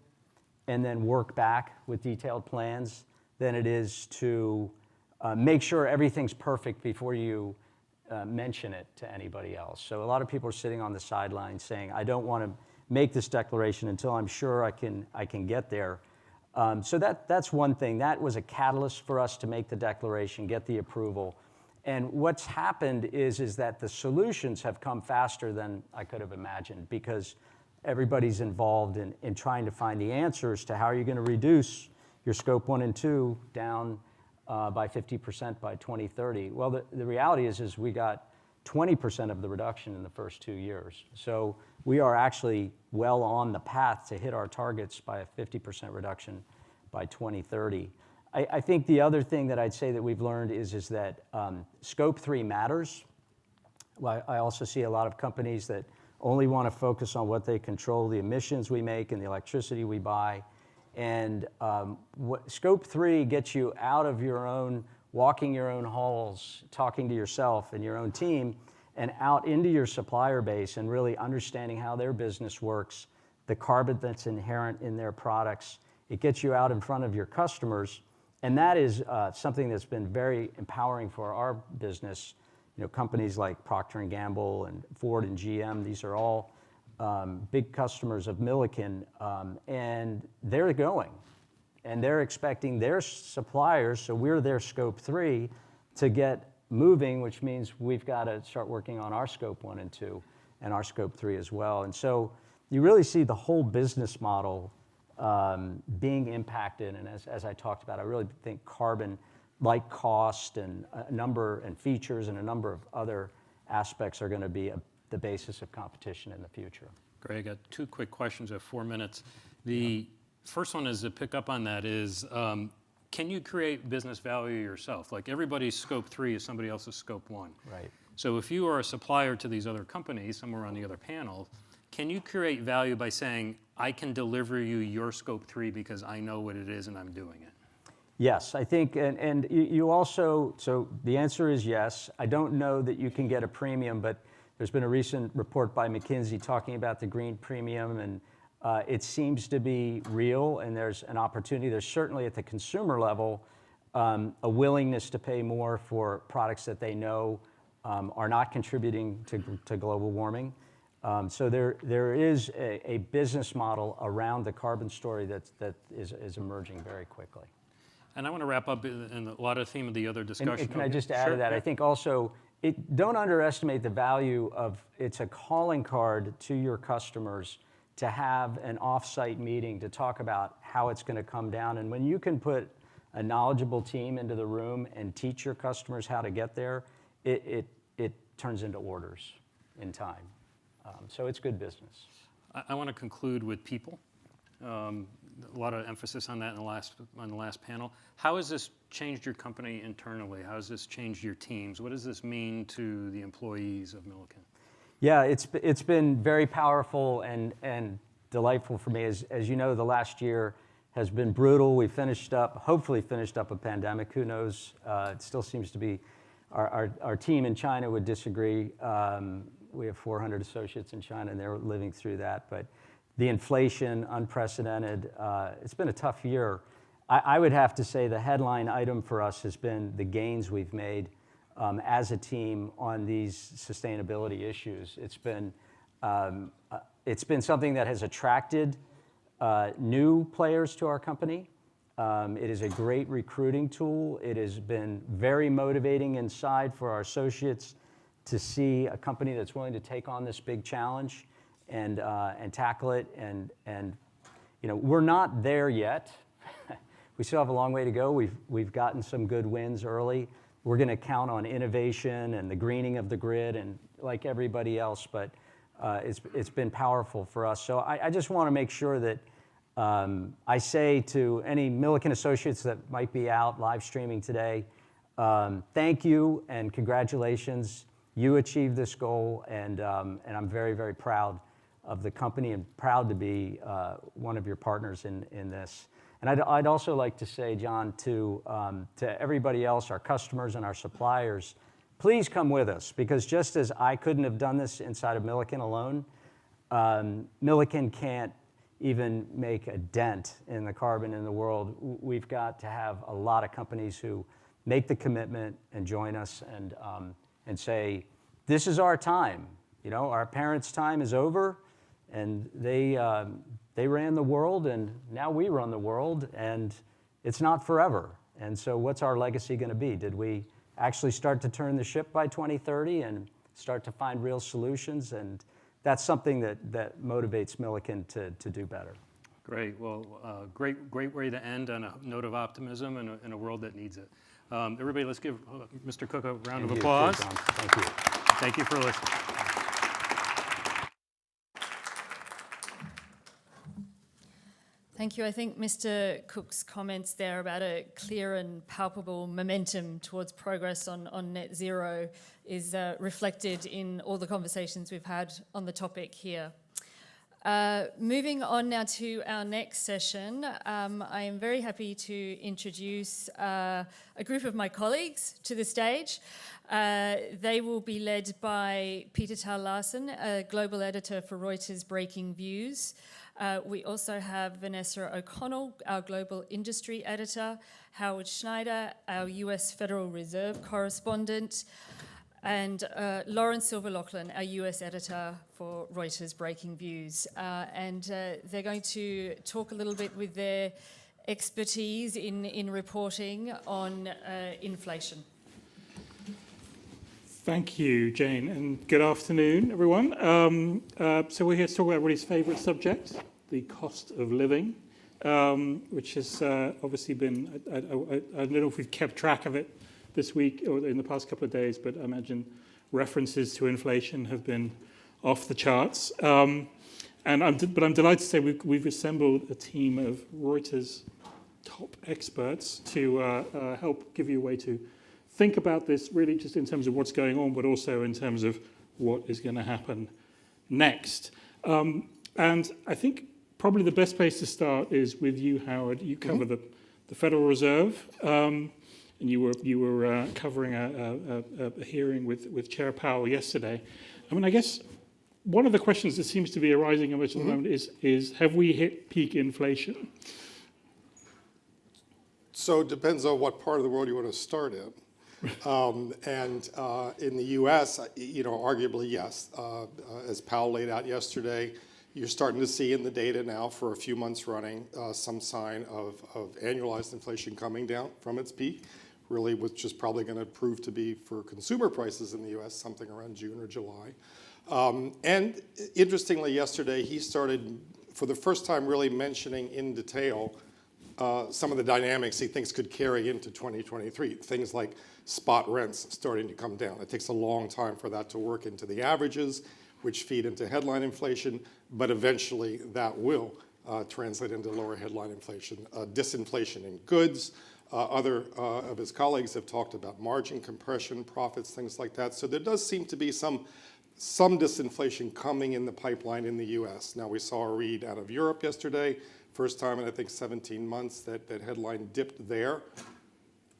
and then work back with detailed plans than it is to make sure everything's perfect before you mention it to anybody else. So a lot of people are sitting on the sidelines saying, I don't want to make this declaration until I'm sure I can get there. So that's one thing. That was a catalyst for us to make the declaration, get the approval. And what's happened is that the solutions have come faster than I could have imagined, because everybody's involved in trying to find the answers to how are you going to reduce your scope 1 and 2 down by 50% by 2030. Well, the reality is we got 20% of the reduction in the first 2 years. So we are actually well on the path to hit our targets by a 50% reduction by 2030. I think the other thing that I'd say that we've learned is that scope 3 matters. Well, I also see a lot of companies that only want to focus on what they control, the emissions we make and the electricity we buy. And scope 3 gets you out of your own walking your own halls, talking to yourself and your own team, and out into your supplier base and really understanding how their business works, the carbon that's inherent in their products. It gets you out in front of your customers, and that is something that's been very empowering for our business. You know, companies like Procter & Gamble and Ford and GM, these are all big customers of Milliken, and they're going. And they're expecting their suppliers, so we're their scope 3, to get moving, which means we've got to start working on our scope 1 and 2 and our scope 3 as well. And so you really see the whole business model being impacted. And as I talked about, I really think carbon, like cost and a number and features and a number of other aspects, are going to be the basis of competition in the future. Great. I got 2 quick questions at 4 minutes. The first one is to pick up on that is, can you create business value yourself? Like everybody's scope 3 is somebody else's scope 1. Right. So if you are a supplier to these other companies, somewhere on the other panel, can you create value by saying, I can deliver you your scope 3 because I know what it is and I'm doing it? Yes, I think, and you also, so the answer is yes. I don't know that you can get a premium, but there's been a recent report by McKinsey talking about the green premium, and it seems to be real, and there's an opportunity. There's certainly at the consumer level a willingness to pay more for products that they know are not contributing to global warming. So there is a business model around the carbon story that is emerging very quickly. And I want to wrap up in a lot of theme of the other discussion. And can I just add to that? I think also, don't underestimate the value of, it's a calling card to your customers to have an off-site meeting to talk about how it's going to come down. And when you can put a knowledgeable team into the room and teach your customers how to get there, it turns into orders in time. So it's good business. I want to conclude with people. A lot of emphasis on that on the last panel. How has this changed your company internally? How has this changed your teams? What does this mean to the employees of Milliken? Yeah, it's been very powerful and delightful for me. As you know, the last year has been brutal. We hopefully finished up a pandemic. Who knows? It still seems to be, our team in China would disagree. We have 400 associates in China, and they're living through that. But the inflation, unprecedented. It's been a tough year. I would have to say the headline item for us has been the gains we've made as a team on these sustainability issues. It's been something that has attracted new players to our company. It is a great recruiting tool. It has been very motivating inside for our associates to see a company that's willing to take on this big challenge and tackle it. And you know, we're not there yet. We still have a long way to go. We've gotten some good wins early. We're going to count on innovation and the greening of the grid, and like everybody else. But it's been powerful for us. So I just want to make sure that I say to any Milliken associates that might be out live streaming today, thank you and congratulations. You achieved this goal, and I'm very, very proud of the company and proud to be one of your partners in this. And I'd also like to say, John, to everybody else, our customers and our suppliers, please come with us, because just as I couldn't have done this inside of Milliken alone, Milliken can't even make a dent in the carbon in the world. We've got to have a lot of companies who make the commitment and join us and say, this is our time. You know, our parents' time is over, and they ran the world, and now we run the world, and it's not forever. And so what's our legacy going to be? Did we actually start to turn the ship by 2030 and start to find real solutions? And that's something that motivates Milliken to do better. Great. Well, great way to end on a note of optimism in a world that needs it. Everybody, let's give Mr. Cook a round of applause. Thank you. Thank you for listening. Thank you. I think Mr. Cook's comments there about a clear and palpable momentum towards progress on net zero is reflected in all the conversations we've had on the topic here. Moving on now to our next session, I am very happy to introduce a group of my colleagues to the stage. They will be led by Peter Tal Larsen, a global editor for Reuters Breaking Views. We also have Vanessa O'Connell, our global industry editor, Howard Schneider, our US Federal Reserve correspondent, and Lauren Silver-Laughlin, our US editor for Reuters Breaking Views. They're going to talk a little bit with their expertise in reporting on inflation. Thank you, Jane, and good afternoon, everyone. So we're here to talk about everybody's favourite subject, the cost of living, which has obviously been, I don't know if we've kept track of it this week or in the past couple of days, but I imagine references to inflation have been off the charts. But I'm delighted to say we've assembled a team of Reuters top experts to help give you a way to think about this really just in terms of what's going on, but also in terms of what is going to happen next. And I think probably the best place to start is with you, Howard. You cover the Federal Reserve, and you were covering a hearing with Chair Powell yesterday. I mean, I guess one of the questions that seems to be arising at the moment is have we hit peak inflation? So it depends on what part of the world you want to start in. In the U.S., arguably, yes. As Powell laid out yesterday, you're starting to see in the data now for a few months running some sign of annualized inflation coming down from its peak, really, which is probably going to prove to be for consumer prices in the U.S. something around June or July. And interestingly, yesterday, he started, for the first time, really mentioning in detail some of the dynamics he thinks could carry into 2023. Things like spot rents starting to come down. It takes a long time for that to work into the averages, which feed into headline inflation, but eventually that will translate into lower headline inflation. Disinflation in goods. Other of his colleagues have talked about margin compression, profits, things like that. So there does seem to be some disinflation coming in the pipeline in the US. Now we saw a read out of Europe yesterday. First time in, I think, 17 months that headline dipped there. A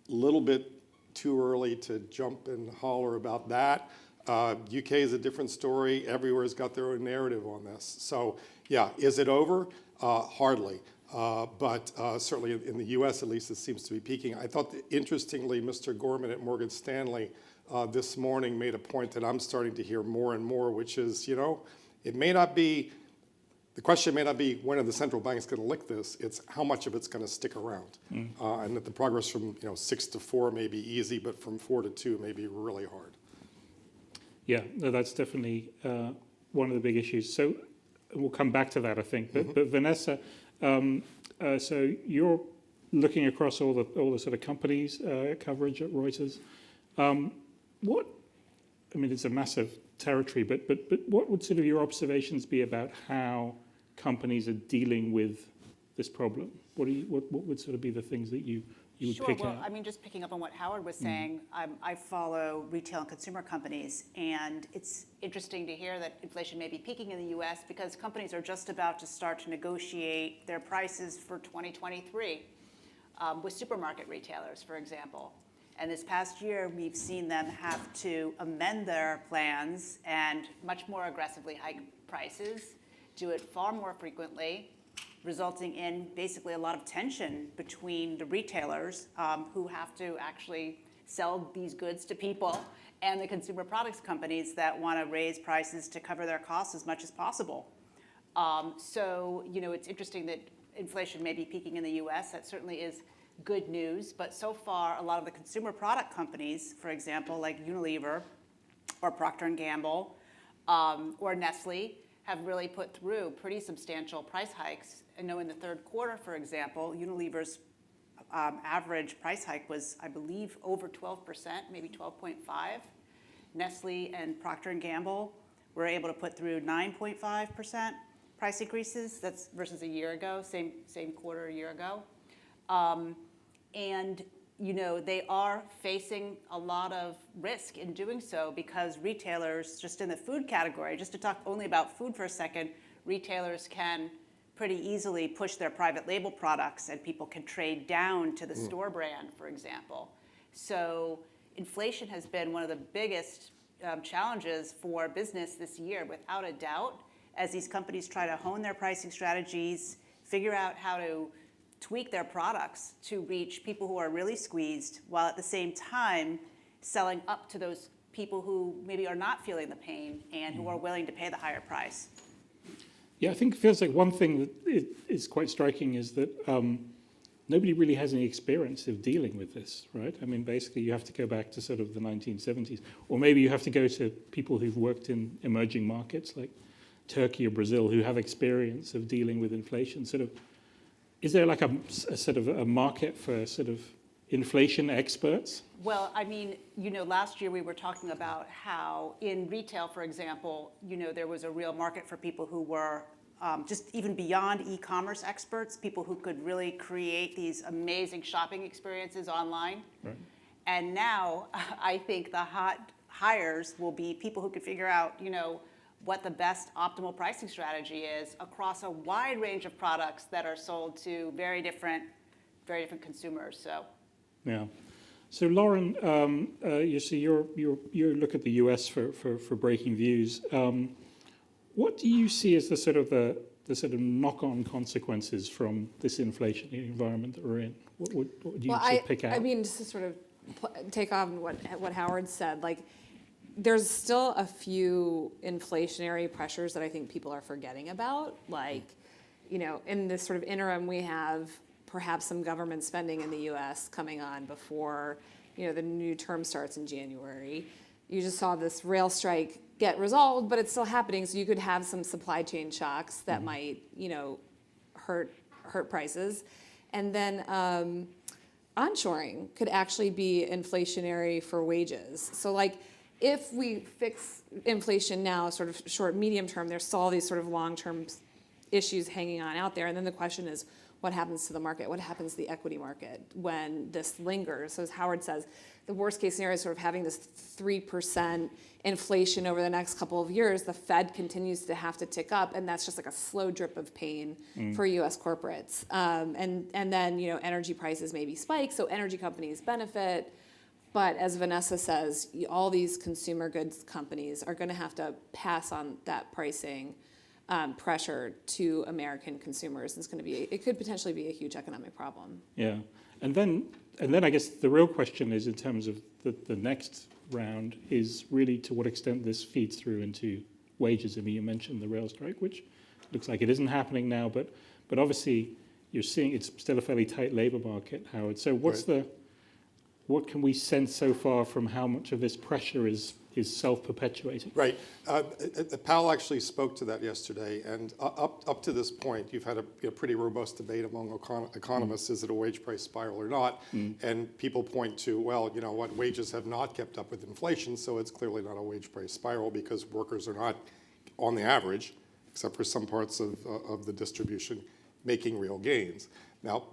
little bit too early to jump and holler about that. UK is a different story. Everywhere's got their own narrative on this. So, yeah, is it over? Hardly. But certainly in the US, at least, it seems to be peaking. I thought, interestingly, Mr. Gorman at Morgan Stanley this morning made a point that I'm starting to hear more and more, which is, it may not be, the question may not be when are the central banks going to lick this, it's how much of it's going to stick around. And that the progress from 6 to 4 may be easy, but from 4 to 2 may be really hard. Yeah, no, that's definitely one of the big issues. So we'll come back to that, I think. But Vanessa, so you're looking across all the sort of companies coverage at Reuters. It's a massive territory, but what would sort of your observations be about how companies are dealing with this problem? What would sort of be the things that you would pick out? I mean, just picking up on what Howard was saying, I follow retail and consumer companies, and it's interesting to hear that inflation may be peaking in the U.S. because companies are just about to start to negotiate their prices for 2023 with supermarket retailers, for example. And this past year, we've seen them have to amend their plans and much more aggressively hike prices, do it far more frequently, resulting in basically a lot of tension between the retailers who have to actually sell these goods to people and the consumer products companies that want to raise prices to cover their costs as much as possible. So, it's interesting that inflation may be peaking in the U.S. That certainly is good news, but so far a lot of the consumer product companies, for example, like Unilever or Procter & Gamble or Nestle, have really put through pretty substantial price hikes. I know in the third quarter, for example, Unilever's average price hike was, I believe, over 12%, maybe 12.5. Nestle and Procter & Gamble were able to put through 9.5% price increases. That's versus a year ago, same quarter a year ago. And they are facing a lot of risk in doing so because retailers, just in the food category, just to talk only about food for a second, retailers can pretty easily push their private label products and people can trade down to the store brand, for example. So inflation has been one of the biggest challenges for business this year, without a doubt, as these companies try to hone their pricing strategies, figure out how to tweak their products to reach people who are really squeezed, while at the same time selling up to those people who maybe are not feeling the pain and who are willing to pay the higher price. Yeah, I think it feels like one thing that is quite striking is that nobody really has any experience of dealing with this, right? I mean, basically you have to go back to sort of the 1970s, or maybe you have to go to people who've worked in emerging markets like Turkey or Brazil who have experience of dealing with inflation. Sort of, is there like a sort of a market for sort of inflation experts? Well, I mean, last year we were talking about how in retail, for example, there was a real market for people who were just even beyond e-commerce experts, people who could really create these amazing shopping experiences online. Right. And now I think the hot hires will be people who can figure out, what the best optimal pricing strategy is across a wide range of products that are sold to very different consumers. So. Yeah. So Lauren, you look at the US for breaking views. What do you see as the sort of knock-on consequences from this inflationary environment that we're in? What would you pick out? I mean, just to sort of take on what Howard said, like there's still a few inflationary pressures that I think people are forgetting about. Like, in this sort of interim, we have perhaps some government spending in the U.S. coming on before, the new term starts in January. You just saw this rail strike get resolved, but it's still happening. So you could have some supply chain shocks that might, hurt prices. And then onshoring could actually be inflationary for wages. So like, if we fix inflation now, sort of short, medium term, there's still all these sort of long-term issues hanging on out there. And then the question is, what happens to the market? What happens to the equity market when this lingers? So as Howard says, the worst case scenario is sort of having this 3% inflation over the next couple of years. The Fed continues to have to tick up, and that's just like a slow drip of pain for U.S. corporates. And then, energy prices maybe spike, so energy companies benefit. But as Vanessa says, all these consumer goods companies are going to have to pass on that pricing pressure to American consumers. It could potentially be a huge economic problem. Yeah, and then I guess the real question is, in terms of the next round, is really to what extent this feeds through into wages. I mean, you mentioned the rail strike, which looks like it isn't happening now, but obviously you're seeing it's still a fairly tight labor market, Howard. So what can we sense so far from how much of this pressure is self-perpetuating? Right. Powell actually spoke to that yesterday, and up to this point, you've had a pretty robust debate among economists, is it a wage price spiral or not? And people point to, well, wages have not kept up with inflation, so it's clearly not a wage price spiral because workers are not, on the average, except for some parts of the distribution, making real gains. Now,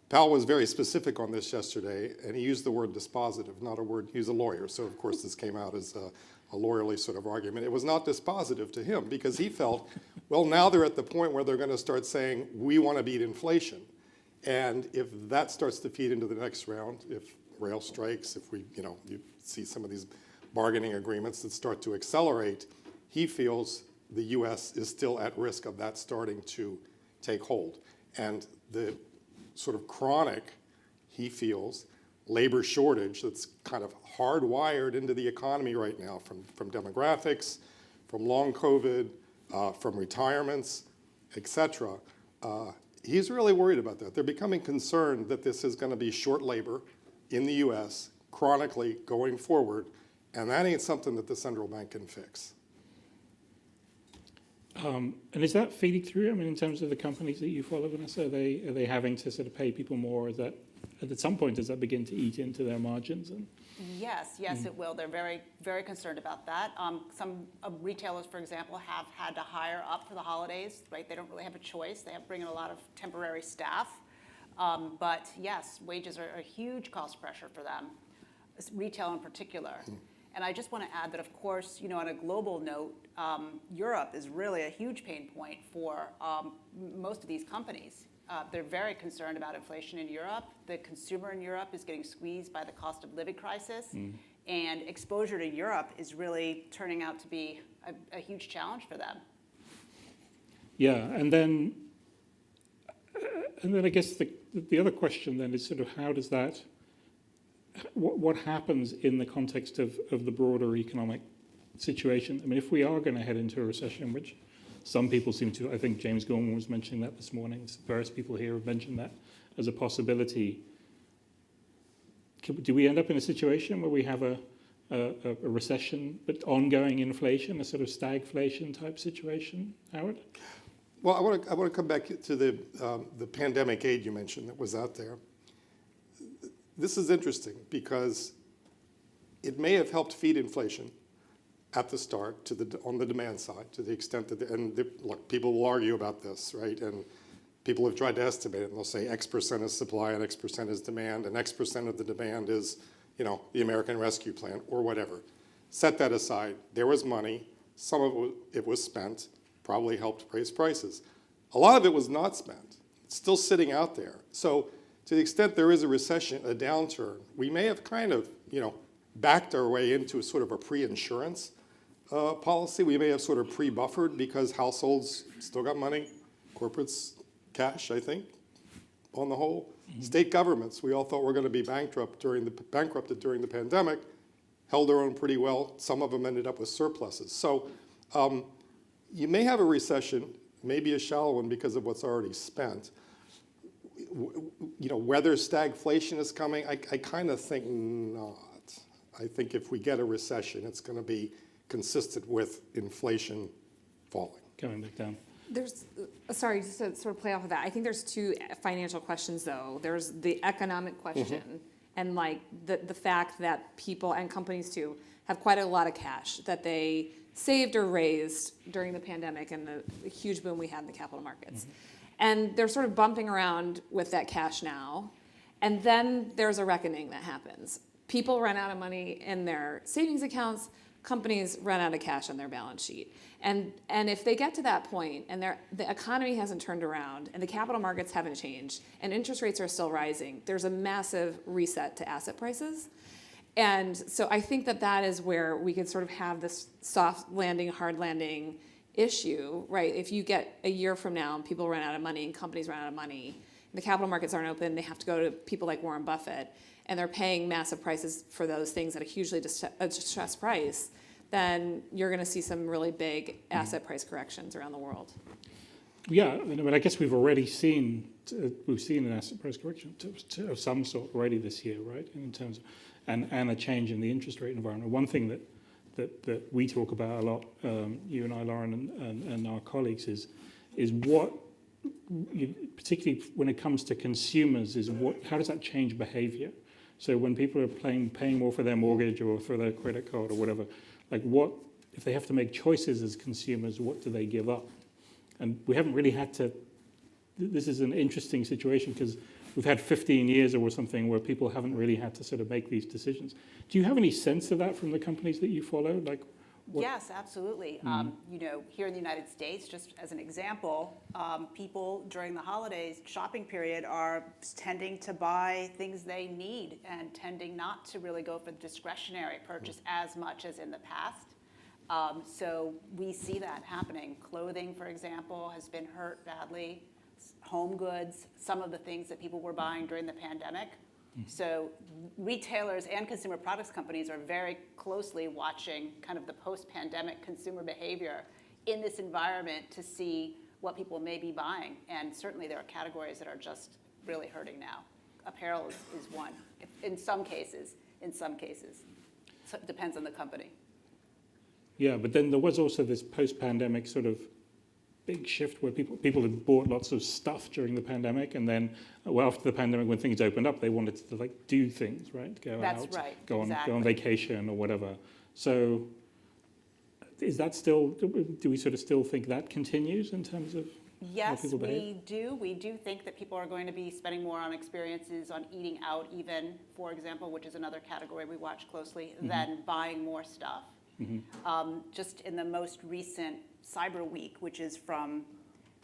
Powell was very specific on this yesterday, and he used the word dispositive, not a word, he's a lawyer, so of course this came out as a lawyerly sort of argument. It was not dispositive to him because he felt, well, now they're at the point where they're going to start saying, we want to beat inflation. And if that starts to feed into the next round, if rail strikes, if you see some of these bargaining agreements that start to accelerate, he feels the US is still at risk of that starting to take hold. And the sort of chronic, he feels, labor shortage that's kind of hardwired into the economy right now from demographics, from long COVID, from retirements, et cetera. He's really worried about that. They're becoming concerned that this is going to be short labor in the US chronically going forward, and that ain't something that the central bank can fix. And is that feeding through? I mean, in terms of the companies that you follow, Vanessa, are they having to sort of pay people more? Is that at some point does that begin to eat into their margins? Yes, it will. They're very, very concerned about that. Some retailers, for example, have had to hire up for the holidays. Right, they don't really have a choice. They have to bring in a lot of temporary staff. But yes, wages are a huge cost pressure for them, retail in particular. And I just want to add that, of course, on a global note, Europe is really a huge pain point for most of these companies. They're very concerned about inflation in Europe. The consumer in Europe is getting squeezed by the cost of living crisis. And exposure to Europe is really turning out to be a huge challenge for them. Yeah, and then I guess the other question then is sort of how does that, what happens in the context of the broader economic situation? I mean, if we are going to head into a recession, which some people seem to, I think James Gorman was mentioning that this morning, various people here have mentioned that as a possibility. Do we end up in a situation where we have a recession but ongoing inflation, a sort of stagflation type situation, Howard? Well, I want to come back to the pandemic aid you mentioned that was out there. This is interesting because it may have helped feed inflation at the start on the demand side, to the extent that look, people will argue about this, right? And people have tried to estimate it, and they'll say X percent is supply and X percent is demand, and X percent of the demand is, the American Rescue Plan or whatever. Set that aside. There was money. Some of it was spent. Probably helped raise prices. A lot of it was not spent. It's still sitting out there. So to the extent there is a recession, a downturn, we may have kind of, backed our way into a sort of a pre-insurance policy. We may have sort of pre-buffered because households still got money, corporates cash, I think, on the whole. State governments, we all thought were going to be bankrupted during the pandemic, held their own pretty well. Some of them ended up with surpluses. So you may have a recession, maybe a shallow one because of what's already spent. Whether stagflation is coming, I kind of think not. I think if we get a recession, it's going to be consistent with inflation falling. Coming back down. There's, sorry, just to sort of play off of that, I think there's two financial questions though. There's the economic question and like the fact that people and companies too have quite a lot of cash that they saved or raised during the pandemic and the huge boom we had in the capital markets. And they're sort of bumping around with that cash now. And then there's a reckoning that happens. People run out of money in their savings accounts, companies run out of cash on their balance sheet. And if they get to that point and the economy hasn't turned around and the capital markets haven't changed and interest rates are still rising, there's a massive reset to asset prices. And so I think that is where we could sort of have this soft landing, hard landing issue, right? If you get a year from now and people run out of money and companies run out of money, the capital markets aren't open, they have to go to people like Warren Buffett, and they're paying massive prices for those things at a hugely distressed price, then you're going to see some really big asset price corrections around the world. Yeah, I mean, I guess we've already seen an asset price correction of some sort already this year, right? In terms of, and a change in the interest rate environment. One thing that we talk about a lot, you and I, Lauren, and our colleagues, is what, particularly when it comes to consumers, how does that change behavior? So when people are paying more for their mortgage or for their credit card or whatever, like what, if they have to make choices as consumers, what do they give up? And we haven't really had to, this is an interesting situation because we've had 15 years or something where people haven't really had to sort of make these decisions. Do you have any sense of that from the companies that you follow? Like, what? Yes, absolutely. Here in the United States, just as an example, people during the holidays shopping period are tending to buy things they need and tending not to really go for discretionary purchase as much as in the past. So we see that happening. Clothing, for example, has been hurt badly. Home goods, some of the things that people were buying during the pandemic. So retailers and consumer products companies are very closely watching kind of the post-pandemic consumer behavior in this environment to see what people may be buying. And certainly there are categories that are just really hurting now. Apparel is one, in some cases. So it depends on the company. Yeah, but then there was also this post-pandemic sort of big shift where people had bought lots of stuff during the pandemic, and then after the pandemic, when things opened up, they wanted to like do things, right? Go That's out, right, go exactly. on vacation or whatever. So is that still? Do we sort of still think that continues in terms of Yes, people behave? we do. We do think that people are going to be spending more on experiences, on eating out even, for example, which is another category we watch closely, than buying more stuff. Just in the most recent Cyber Week, which is from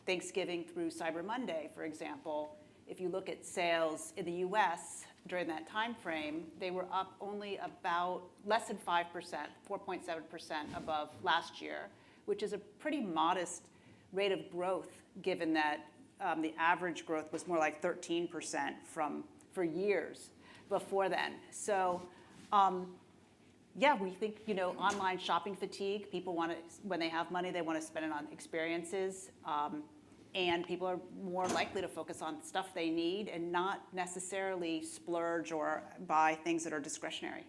Thanksgiving through Cyber Monday, for example, if you look at sales in the US during that time frame, they were up only about less than 5%, 4.7% above last year, which is a pretty modest rate of growth, given that the average growth was more like 13% for years before then. So, yeah, we think, online shopping fatigue. People want to, when they have money, they want to spend it on experiences. And people are more likely to focus on stuff they need and not necessarily splurge or buy things that are discretionary.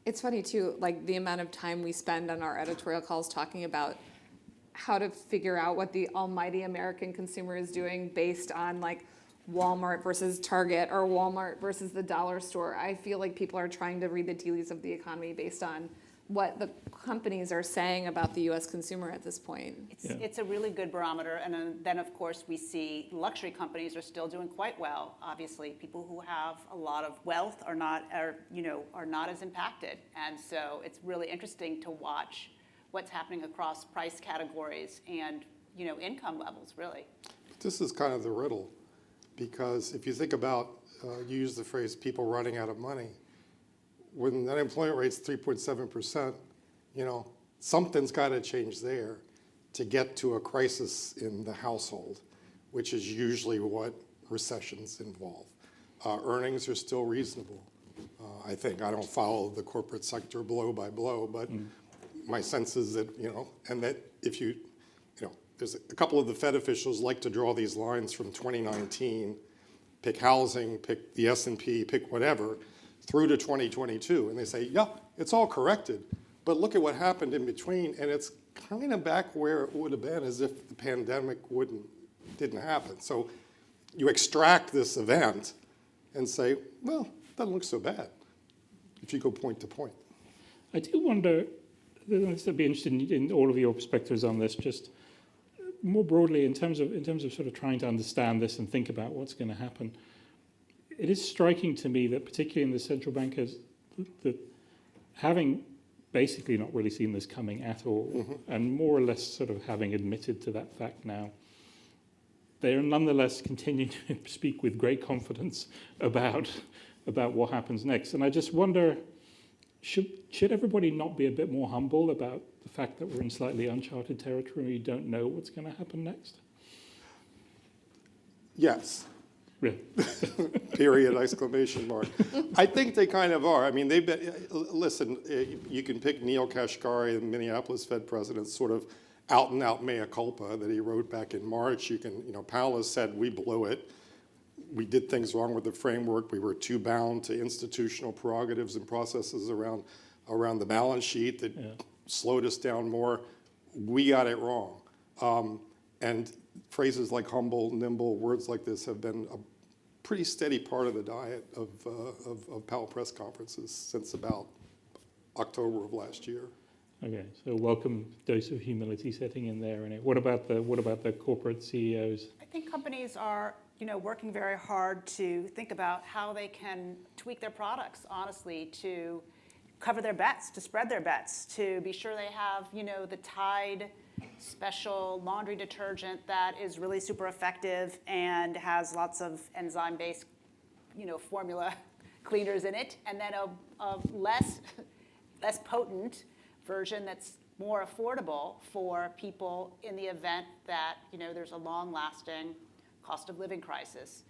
It's funny too, like the amount of time we spend on our editorial calls talking about how to figure out what the almighty American consumer is doing based on like Walmart versus Target or Walmart versus the dollar store. I feel like people are trying to read the tea leaves of the economy based on what the companies are saying about the U.S. consumer at this point. It's a really good barometer, and then of course we see luxury companies are still doing quite well. Obviously, people who have a lot of wealth are not as impacted, and so it's really interesting to watch what's happening across price categories and income levels, really. But this is kind of the riddle, because if you think about, you use the phrase people running out of money. When the unemployment rate's 3.7%, something's got to change there to get to a crisis in the household, which is usually what recessions involve. Earnings are still reasonable, I think. I don't follow the corporate sector blow by blow, but my sense is that, and that if there's a couple of the Fed officials like to draw these lines from 2019, pick housing, pick the S&P, pick whatever, through to 2022, and they say, yeah, it's all corrected, but look at what happened in between, and it's kind of back where it would have been as if the pandemic didn't happen. So you extract this event and say, well, doesn't look so bad if you go point to point. I do wonder, I'd be interested in all of your perspectives on this, just more broadly in terms of sort of trying to understand this and think about what's going to happen. It is striking to me that particularly in the central bankers, that having basically not really seen this coming at all, and more or less sort of having admitted to that fact now, they are nonetheless continuing to speak with great confidence about what happens next. And I just wonder, should everybody not be a bit more humble about the fact that we're in slightly uncharted territory and we don't know what's going to happen next? Yes. Really? Period, exclamation mark. I think they kind of are. I mean, they've been, listen, you can pick Neil Kashkari, the Minneapolis Fed president, sort of out and out mea culpa that he wrote back in March. You can, Powell has said, we blew it. We did things wrong with the framework. We were too bound to institutional prerogatives and processes around the balance sheet that slowed us down more. We got it wrong. And phrases like humble, nimble, words like this have been a pretty steady part of the diet of Powell press conferences since about October of last year. Okay, so welcome dose of humility setting in there. And what about the corporate CEOs? I think companies are working very hard to think about how they can tweak their products, honestly, to cover their bets, to spread their bets, to be sure they have the Tide special laundry detergent that is really super effective and has lots of enzyme-based, formula cleaners in it, and then a less potent version that's more affordable for people in the event that there's a long-lasting cost of living crisis.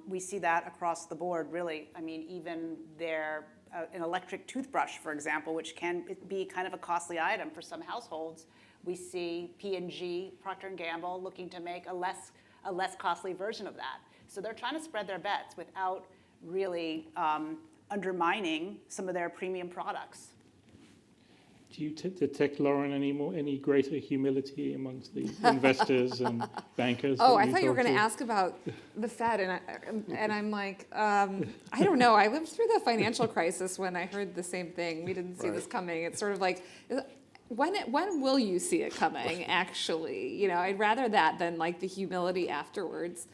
We see that across the board, really. I mean, even an electric toothbrush, for example, which can be kind of a costly item for some households. We see P&G, Procter & Gamble, looking to make a less costly version of that. So they're trying to spread their bets without really undermining some of their premium products. Do you detect, Lauren, any greater humility amongst the investors and bankers? Oh, I thought you were going to ask about the Fed, and I'm like, I don't know. I lived through the financial crisis when I heard the same thing. We didn't see this coming. It's sort of like, When will you see it coming, actually? You know, I'd rather that than like the humility afterwards.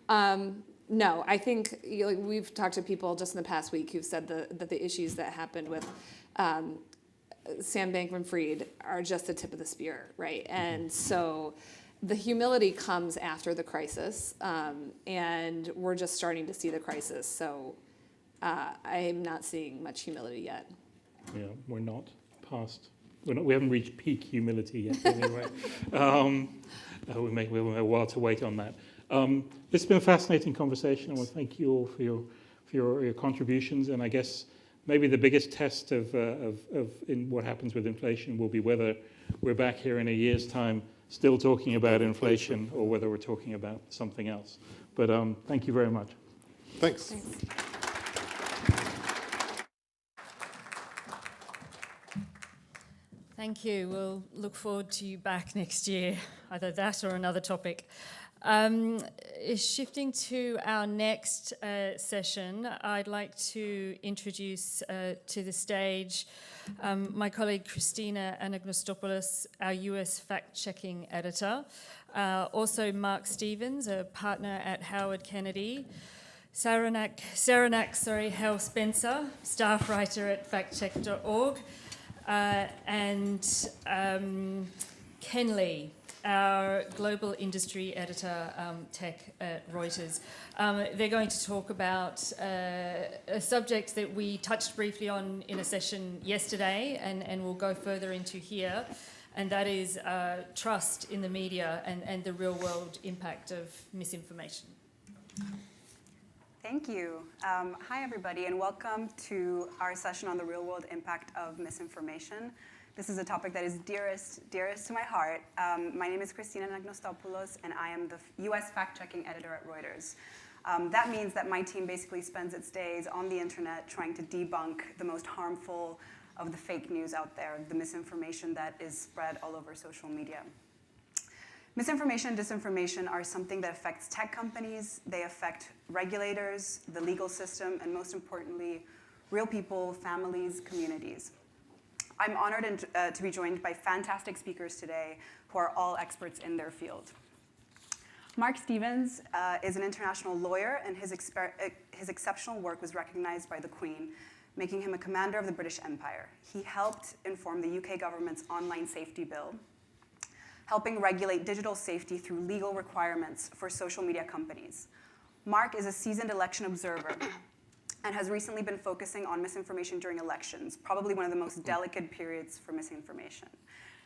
No, I think we've talked to people just in the past week who've said that the issues that happened with Sam Bankman-Fried are just the tip of the spear, right? And so the humility comes after the crisis, and we're just starting to see the crisis. So I'm not seeing much humility yet. Yeah, we're not past. We haven't reached peak humility yet. Anyway, we have a while to wait on that. This has been a fascinating conversation. I want to thank you all for your contributions. And I guess maybe the biggest test of in what happens with inflation will be whether we're back here in a year's time still talking about inflation or whether we're talking about something else. But thank you very much. Thanks. Thank you. We'll look forward to you back next year, either that or another topic. Shifting to our next session, I'd like to introduce to the stage my colleague Christina Anagnostopoulos, our US fact-checking editor. Also Mark Stevens, a partner at Howard Kennedy. Saranac, Hal Spencer, staff writer at factcheck.org. And Ken Lee, our global industry editor, tech at Reuters. They're going to talk about a subject that we touched briefly on in a session yesterday and we'll go further into here, and that is trust in the media and the real-world impact of misinformation. Thank you. Hi, everybody, and welcome to our session on the real-world impact of misinformation. This is a topic that is dearest to my heart. My name is Christina Anagnostopoulos, and I am the US fact-checking editor at Reuters. That means that my team basically spends its days on the internet trying to debunk the most harmful of the fake news out there, the misinformation that is spread all over social media. Misinformation and disinformation are something that affects tech companies, they affect regulators, the legal system, and most importantly, real people, families, communities. I'm honored to be joined by fantastic speakers today who are all experts in their field. Mark Stevens is an international lawyer, and his exceptional work was recognized by the Queen, making him a commander of the British Empire. He helped inform the UK government's online safety bill, helping regulate digital safety through legal requirements for social media companies. Mark is a seasoned election observer and has recently been focusing on misinformation during elections, probably one of the most delicate periods for misinformation.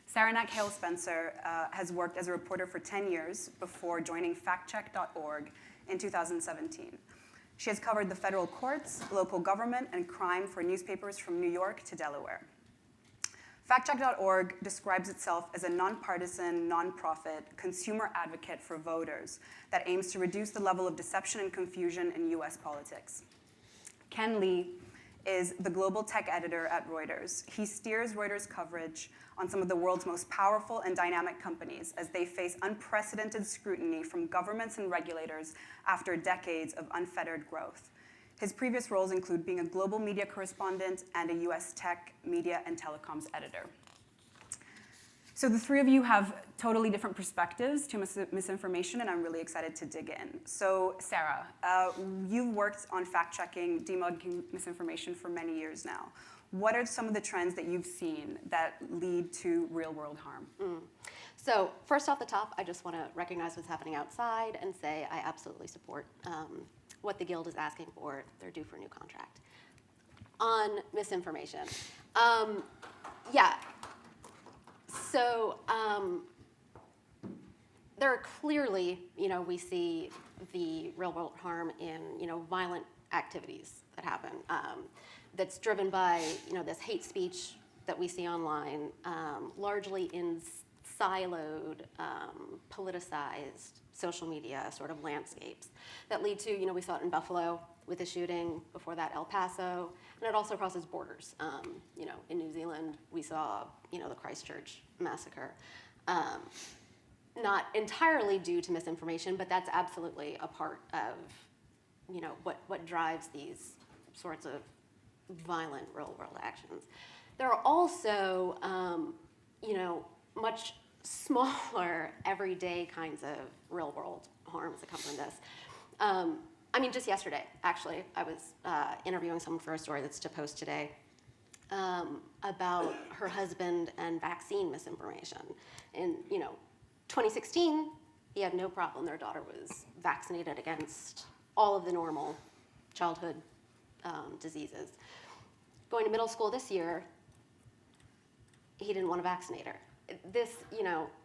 Saranac Hale Spencer has worked as a reporter for 10 years before joining factcheck.org in 2017. She has covered the federal courts, local government, and crime for newspapers from New York to Delaware. Factcheck.org describes itself as a nonpartisan, nonprofit, consumer advocate for voters that aims to reduce the level of deception and confusion in US politics. Ken Lee is the global tech editor at Reuters. He steers Reuters coverage on some of the world's most powerful and dynamic companies as they face unprecedented scrutiny from governments and regulators after decades of unfettered growth. His previous roles include being a global media correspondent and a US tech, media, and telecoms editor. So the three of you have totally different perspectives to misinformation, and I'm really excited to dig in. So Sarah, you've worked on fact-checking, debunking misinformation for many years now. What are some of the trends that you've seen that lead to real-world harm? So first off the top, I just want to recognize what's happening outside and say I absolutely support what the Guild is asking for. They're due for a new contract. On misinformation, so there are clearly, we see the real-world harm in, violent activities that happen. That's driven by, this hate speech that we see online, largely in siloed, politicized social media sort of landscapes that lead to, we saw it in Buffalo with the shooting, before that El Paso, and it also crosses borders. In New Zealand, we saw, the Christchurch massacre. Not entirely due to misinformation, but that's absolutely a part of, what drives these sorts of violent real-world actions. There are also much smaller, everyday kinds of real-world harms accompany this. Just yesterday, actually, I was interviewing someone for a story that's to post today about her husband and vaccine misinformation. In 2016, he had no problem. Their daughter was vaccinated against all of the normal childhood diseases. Going to middle school this year, he didn't want to vaccinate her. This,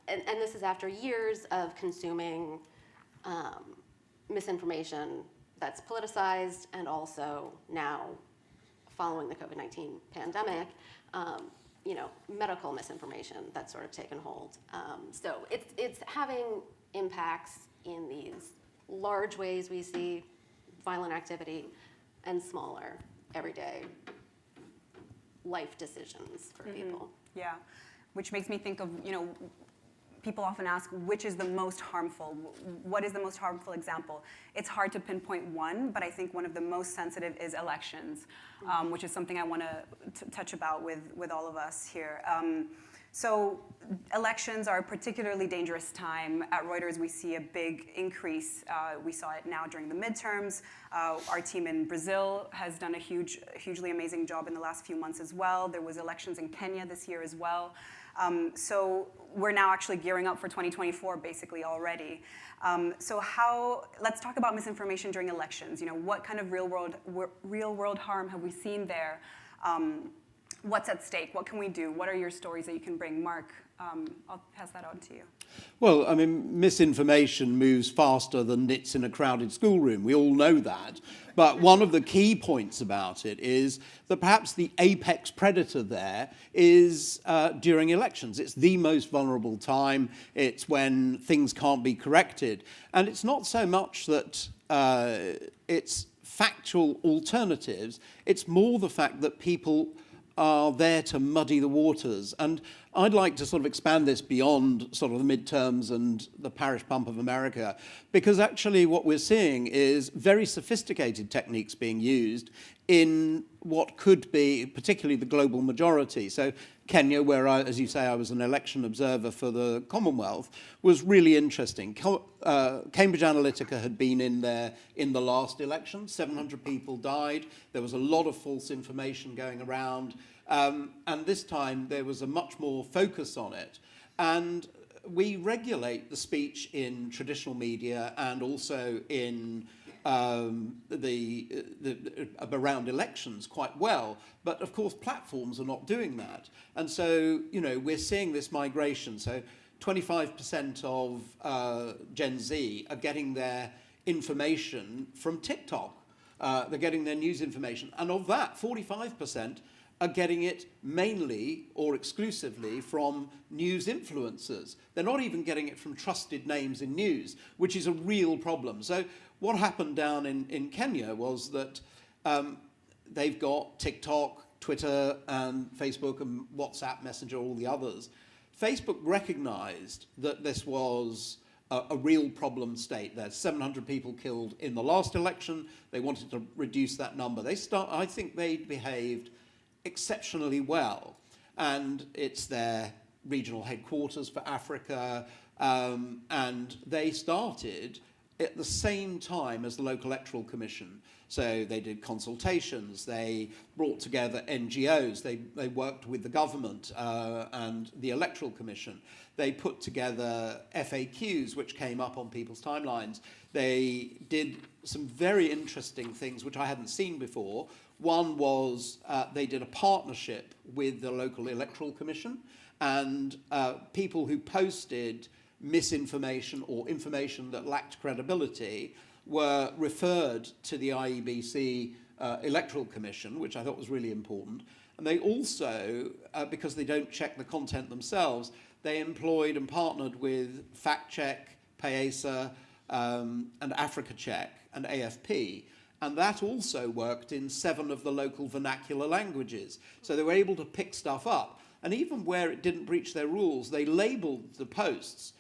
and this is after years of consuming misinformation that's politicized, and also now, following the COVID-19 pandemic, medical misinformation that's sort of taken hold. So it's having impacts in these large ways we see violent activity and smaller, everyday life decisions for people. Yeah, which makes me think of, people often ask, which is the most harmful? What is the most harmful example? It's hard to pinpoint one, but I think one of the most sensitive is elections, which is something I want to touch about with all of us here. So elections are a particularly dangerous time. At Reuters, we see a big increase. We saw it now during the midterms. Our team in Brazil has done a hugely amazing job in the last few months as well. There was elections in Kenya this year as well. So we're now actually gearing up for 2024 basically already. Let's talk about misinformation during elections. What kind of real world harm have we seen there? What's at stake? What can we do? What are your stories that you can bring? Mark, I'll pass that on to you. Well, misinformation moves faster than nits in a crowded schoolroom. We all know that. But one of the key points about it is that perhaps the apex predator there is during elections. It's the most vulnerable time. It's when things can't be corrected. And it's not so much that it's factual alternatives. It's more the fact that people are there to muddy the waters. And I'd like to sort of expand this beyond sort of the midterms and the parish pump of America, because actually what we're seeing is very sophisticated techniques being used in what could be particularly the global majority. So Kenya, where, as you say, I was an election observer for the Commonwealth, was really interesting. Cambridge Analytica had been in there in the last election. 700 people died. There was a lot of false information going around. And this time there was a much more focus on it. And we regulate the speech in traditional media and also in around elections quite well, but of course platforms are not doing that. And so, we're seeing this migration. So 25% of Gen Z are getting their information from TikTok. They're getting their news information. And of that, 45% are getting it mainly or exclusively from news influencers. They're not even getting it from trusted names in news, which is a real problem. So what happened down in Kenya was that they've got TikTok, Twitter, and Facebook, and WhatsApp, Messenger, all the others. Facebook recognized that this was a real problem state. There's 700 people killed in the last election. They wanted to reduce that number. I think they behaved exceptionally well. And it's their regional headquarters for Africa. And they started at the same time as the local electoral commission. So they did consultations, they brought together NGOs, they worked with the government and the electoral commission. They put together FAQs, which came up on people's timelines. They did some very interesting things, which I hadn't seen before. One was they did a partnership with the local electoral commission, and people who posted misinformation or information that lacked credibility were referred to the IEBC Electoral Commission, which I thought was really important. And they also, because they don't check the content themselves, they employed and partnered with Fact Check, PAESA, and Africa Check and AFP. And that also worked in 7 of the local vernacular languages. So they were able to pick stuff up. And even where it didn't breach their rules, they labeled the posts.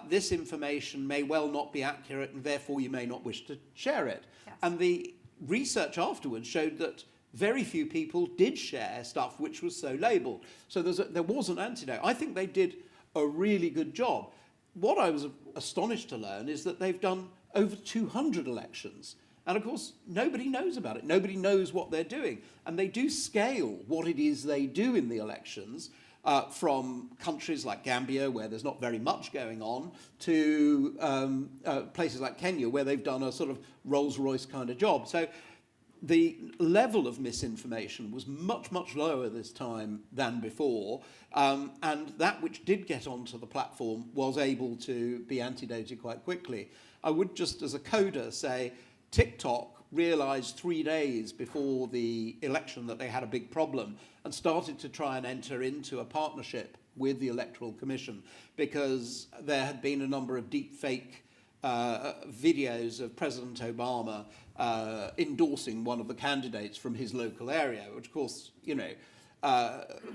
This information may well not be accurate, and therefore you may not wish to share it. Yes. And the research afterwards showed that very few people did share stuff which was so labelled. So there was an antidote. I think they did a really good job. What I was astonished to learn is that they've done over 200 elections. And of course, nobody knows about it. Nobody knows what they're doing. And they do scale what it is they do in the elections from countries like Gambia, where there's not very much going on, to places like Kenya, where they've done a sort of Rolls-Royce kind of job. So the level of misinformation was much, much lower this time than before. And that which did get onto the platform was able to be antidoted quite quickly. I would just, as a coder, say TikTok realized 3 days before the election that they had a big problem and started to try and enter into a partnership with the Electoral Commission, because there had been a number of deep fake videos of President Obama endorsing one of the candidates from his local area, which of course,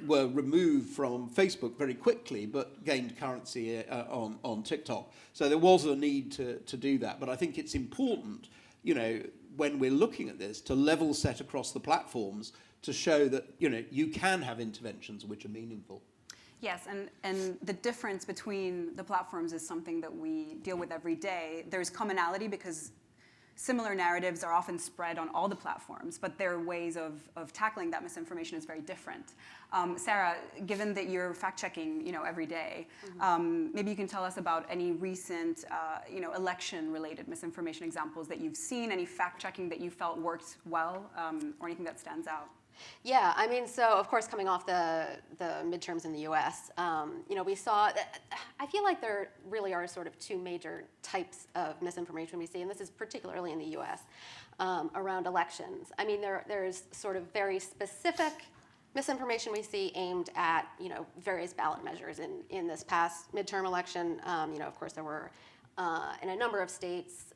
were removed from Facebook very quickly, but gained currency on TikTok. So there was a need to do that. But I think it's important, when we're looking at this, to level set across the platforms to show that, you can have interventions which are meaningful. Yes, and the difference between the platforms is something that we deal with every day. There's commonality because similar narratives are often spread on all the platforms, but their ways of tackling that misinformation is very different. Sarah, given that you're fact-checking, every day, maybe you can tell us about any recent, election-related misinformation examples that you've seen, any fact-checking that you felt worked well, or anything that stands out. Yeah, I mean, so of course, coming off the midterms in the U.S., we saw, I feel like there really are sort of two major types of misinformation we see, and this is particularly in the U.S., around elections. I mean, there's sort of very specific misinformation we see aimed at, various ballot measures. In this past midterm election, of course, there were, in a number of states,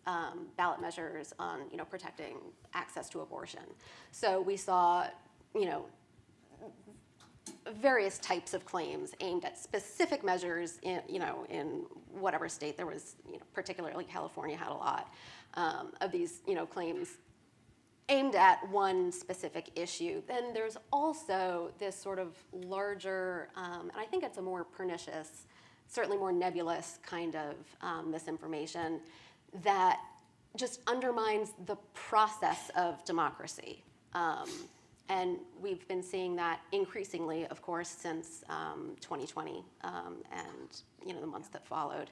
ballot measures on, protecting access to abortion. So we saw, various types of claims aimed at specific measures in whatever state there was, particularly California had a lot of these, claims aimed at one specific issue. Then there's also this sort of larger, and I think it's a more pernicious, certainly more nebulous kind of misinformation that just undermines the process of democracy. And we've been seeing that increasingly, of course, since 2020 and the months that followed.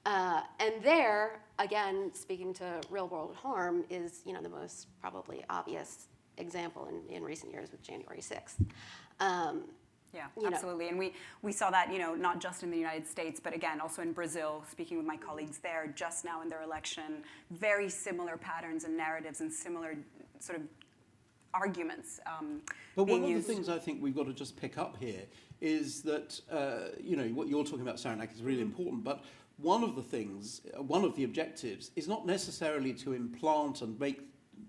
And there, again, speaking to real-world harm, is the most probably obvious example in recent years with January 6th. Yeah, absolutely. And we saw that, not just in the United States, but again, also in Brazil, speaking with my colleagues there just now in their election, very similar patterns and narratives and similar sort of arguments But being one of used. the things I think we've got to just pick up here is that, what you're talking about, Sarah, is really important, but one of the objectives is not necessarily to implant and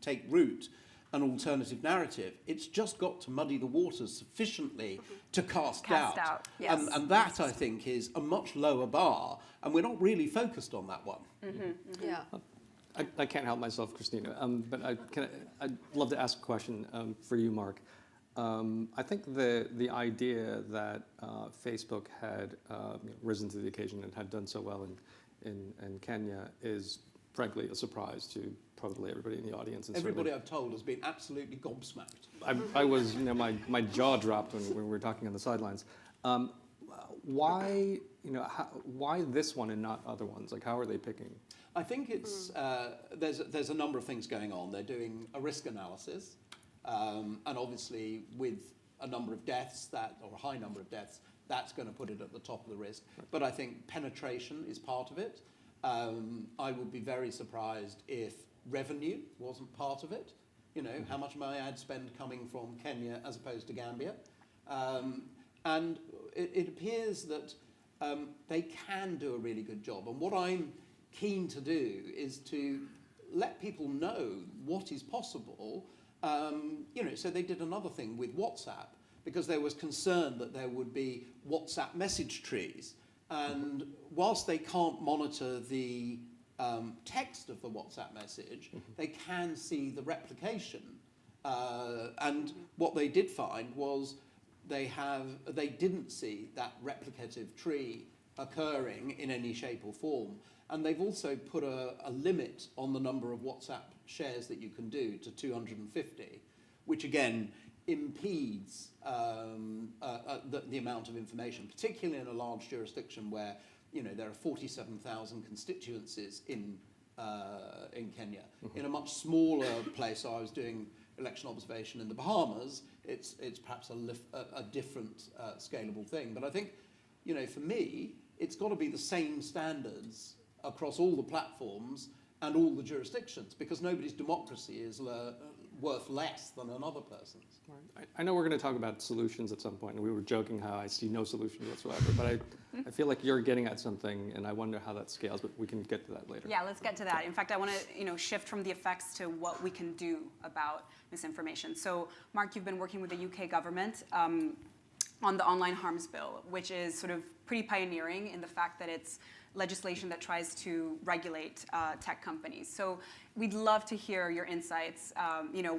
take root an alternative narrative. It's just got to muddy the waters sufficiently to cast doubt. Yes. And that, I think, is a much lower bar, and we're not really focused on that one. Yeah. I can't help myself, Christina, but I'd love to ask a question for you, Mark. I think the idea that Facebook had risen to the occasion and had done so well in Kenya is, frankly, a surprise to probably everybody in the audience. And Everybody I've told has been absolutely gobsmacked. I was, my jaw dropped when we were talking on the sidelines. Why this one and not other ones? Like, how are they picking? I think it's there's a number of things going on. They're doing a risk analysis, and obviously with a number of deaths or a high number of deaths, that's going to put it at the top of the risk. Right. But I think penetration is part of it. I would be very surprised if revenue wasn't part of it. How much of my ad spend coming from Kenya as opposed to Gambia, and it appears that they can do a really good job. And what I'm keen to do is to let people know what is possible. So they did another thing with WhatsApp because there was concern that there would be WhatsApp message trees. And whilst they can't monitor the text of the WhatsApp message, they can see the replication And what they did find was they didn't see that replicative tree occurring in any shape or form. And they've also put a limit on the number of WhatsApp shares that you can do to 250, which again impedes the amount of information, particularly in a large jurisdiction where there are 47,000 constituencies in Kenya. Mm-hmm. In a much smaller place, I was doing election observation in the Bahamas. It's perhaps a different scalable thing. But I think, for me, it's got to be the same standards across all the platforms and all the jurisdictions, because nobody's democracy is worth less than another person's. I know we're going to talk about solutions at some point, and we were joking how I see no solution whatsoever, but I feel like you're getting at something, and I wonder how that scales, but we can get to that later. Yeah, let's get to that. In fact, I want to shift from the effects to what we can do about misinformation. So, Mark, you've been working with the UK government on the Online Harms Bill, which is sort of pretty pioneering in the fact that it's legislation that tries to regulate tech companies. So we'd love to hear your insights.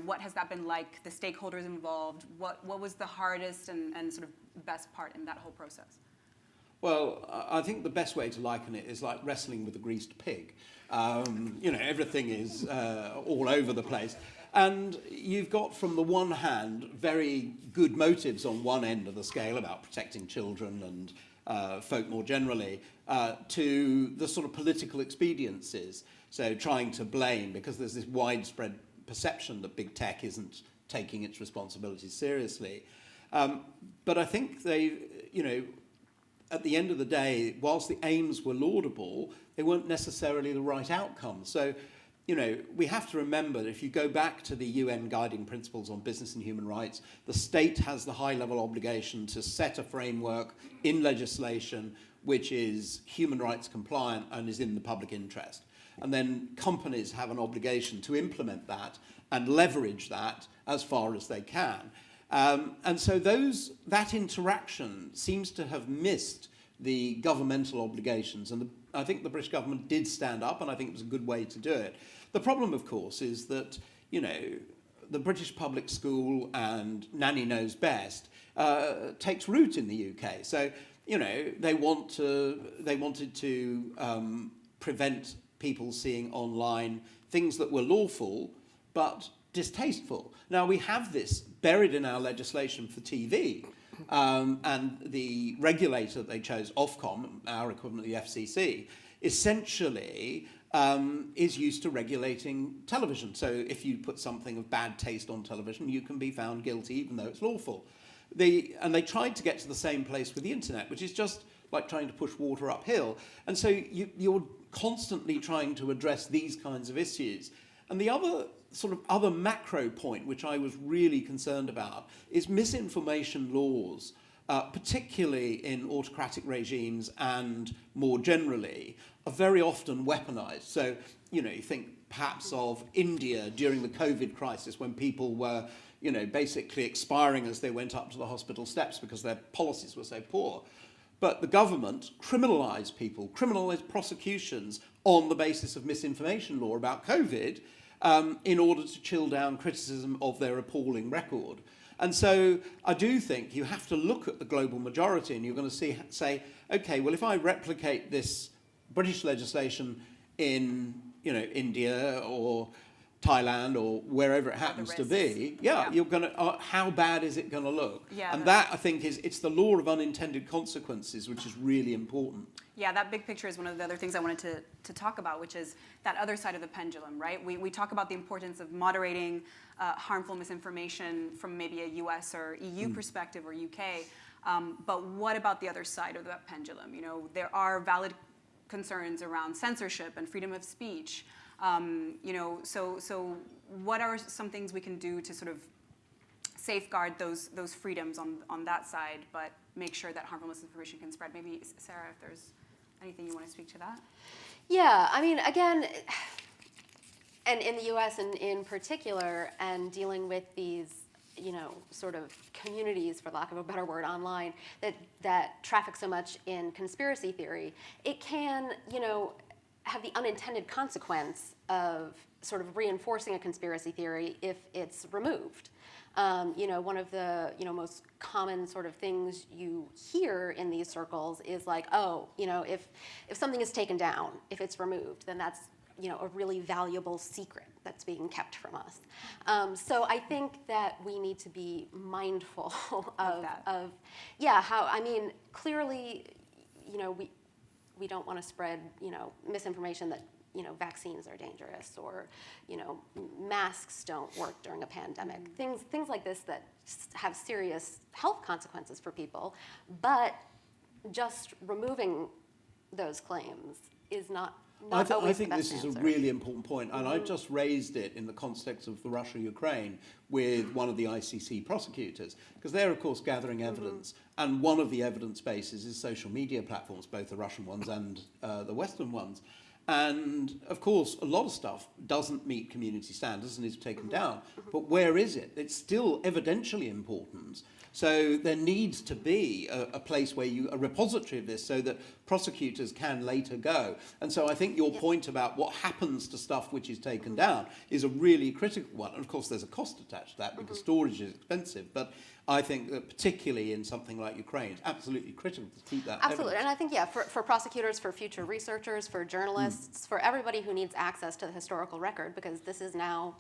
What has that been like, the stakeholders involved? What was the hardest and sort of best part in that whole process? Well, I think the best way to liken it is like wrestling with a greased pig. Everything is all over the place. And you've got, from the one hand, very good motives on one end of the scale about protecting children and folk more generally, to the sort of political expediencies. So trying to blame, because there's this widespread perception that big tech isn't taking its responsibilities seriously. But I think at the end of the day, whilst the aims were laudable, they weren't necessarily the right outcome. So, we have to remember that if you go back to the UN Guiding Principles on Business and Human Rights, the state has the high-level obligation to set a framework in legislation which is human rights compliant and is in the public interest. And then companies have an obligation to implement that and leverage that as far as they can. And so that interaction seems to have missed the governmental obligations. And I think the British government did stand up, and I think it was a good way to do it. The problem, of course, is that, the British public school and nanny knows best takes root in the UK. So, they wanted to prevent people seeing online things that were lawful but distasteful. Now, we have this buried in our legislation for TV, and the regulator that they chose, Ofcom, our equivalent of the FCC, essentially is used to regulating television. So if you put something of bad taste on television, you can be found guilty even though it's lawful. And they tried to get to the same place with the internet, which is just like trying to push water uphill. And so you're constantly trying to address these kinds of issues. And the other macro point, which I was really concerned about, is misinformation laws, particularly in autocratic regimes and more generally, are very often weaponized. So, you think perhaps of India during the COVID crisis when people were, basically expiring as they went up to the hospital steps because their policies were so poor. But the government criminalized people, criminalized prosecutions on the basis of misinformation law about COVID, in order to chill down criticism of their appalling record. And so I do think you have to look at the global majority, and you're going to say, okay, well, if I replicate this British legislation in, India or Thailand or wherever it happens to be, you're going to, how bad is it going to look? Yeah, and that, I think, it's the law of unintended consequences, which is really important. Yeah, that big picture is one of the other things I wanted to talk about, which is that other side of the pendulum, right? We talk about the importance of moderating harmful misinformation from maybe a US or EU perspective or UK, but what about the other side of that pendulum? There are valid concerns around censorship and freedom of speech. So what are some things we can do to sort of safeguard those freedoms on that side, but make sure that harmful misinformation can spread? Maybe, Sarah, if there's anything you want to speak to that? Yeah, I mean, again, and in the US in particular, and dealing with these, sort of communities, for lack of a better word, online, that traffic so much in conspiracy theory, it can, have the unintended consequence of sort of reinforcing a conspiracy theory if it's removed. One of the most common sort of things you hear in these circles is like, oh, if something is taken down, if it's removed, then that's a really valuable secret that's being kept from us. So I think that we need to be mindful of clearly, we don't want to spread, misinformation that, vaccines are dangerous or, masks don't work during a pandemic. Things like this that have serious health consequences for people, but just removing those claims is not I always think the best this is answer. a really important point, and I've just raised it in the context of the Russia-Ukraine with one of the ICC prosecutors, because they're, of course, gathering evidence, and one of the evidence bases is social media platforms, both the Russian ones and the Western ones. And, of course, a lot of stuff doesn't meet community standards and is taken down, but where is it? It's still evidentially important. So there needs to be a place where a repository of this so that prosecutors can later go. And so I think your point about what happens to stuff which is taken down is a really critical one. And of course there's a cost attached to that because storage is expensive. But I think that particularly in something like Ukraine, it's absolutely critical to keep that Absolutely, evidence. and I think, for prosecutors, for future researchers, for journalists, for everybody who needs access to the historical record, because this is now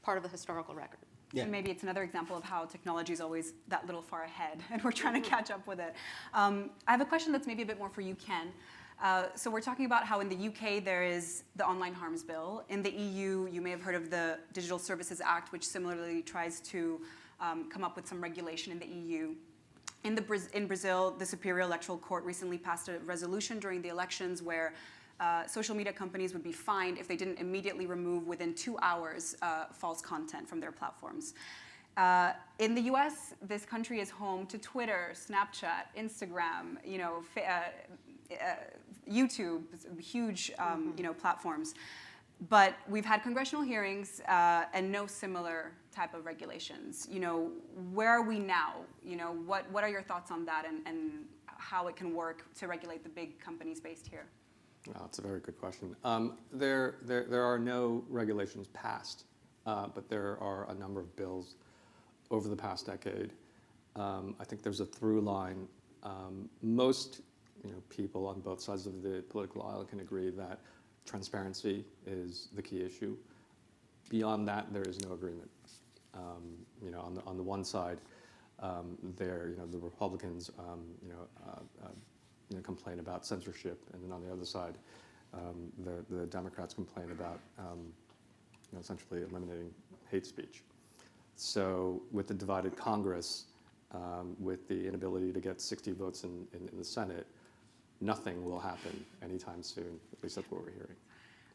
part of the historical record. And maybe it's another example of how technology is always that little far ahead, and we're trying to catch up with it. I have a question that's maybe a bit more for you, Ken. So we're talking about how in the UK there is the Online Harms Bill. In the EU, you may have heard of the Digital Services Act, which similarly tries to come up with some regulation in the EU. In Brazil, the Superior Electoral Court recently passed a resolution during the elections where social media companies would be fined if they didn't immediately remove within 2 hours false content from their platforms. In the US, this country is home to Twitter, Snapchat, Instagram, YouTube, huge platforms. But we've had congressional hearings and no similar type of regulations. Where are we now? What are your thoughts on that and how it can work to regulate the big companies based here? Well, that's a very good question. There are no regulations passed, but there are a number of bills over the past decade. I think there's a through line. Most people on both sides of the political aisle can agree that transparency is the key issue. Beyond that, there is no agreement. On the one side, the Republicans, complain about censorship, and then on the other side, the Democrats complain about essentially eliminating hate speech. So with the divided Congress, with the inability to get 60 votes in the Senate, nothing will happen anytime soon. At least that's what we're hearing.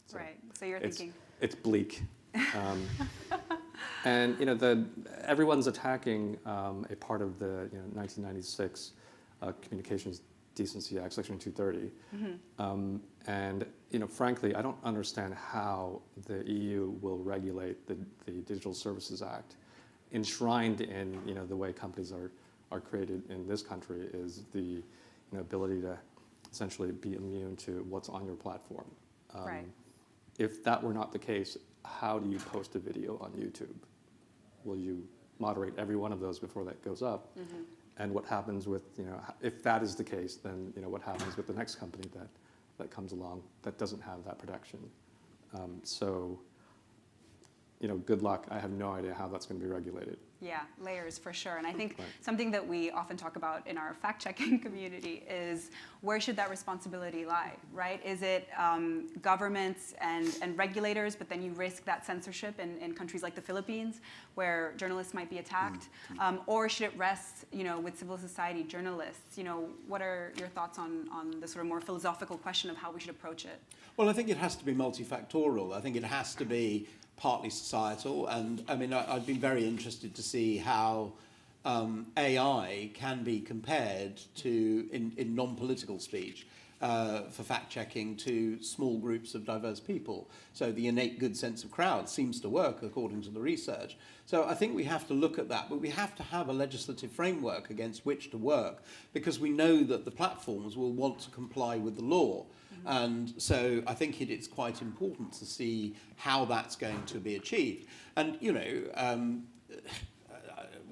So right. So you're thinking it's bleak. And everyone's attacking a part of the 1996 Communications Decency Act, Section 230. And frankly, I don't understand how the EU will regulate the Digital Services Act. Enshrined in the way companies are created in this country is the ability to essentially be immune to what's on your platform. Right. If that were not the case, how do you post a video on YouTube? Will you moderate every one of those before that goes up? And what happens with, if that is the case, then what happens with the next company that comes along that doesn't have that protection? So good luck. I have no idea how that's going to be regulated. Yeah, layers for sure. And I think something that we often talk about in our fact-checking community is where should that responsibility lie, right? Is it governments and regulators, but then you risk that censorship in countries like the Philippines where journalists might be attacked? Or should it rest, with civil society, journalists? What are your thoughts on the sort of more philosophical question of how we should approach it? Well, I think it has to be multifactorial. I think it has to be partly societal, and I mean, I've been very interested to see how AI can be compared to in non-political speech. for fact-checking to small groups of diverse people. So the innate good sense of crowd seems to work according to the research. So I think we have to look at that, but we have to have a legislative framework against which to work, because we know that the platforms will want to comply with the law. And so I think it is quite important to see how that's going to be achieved. And, you know,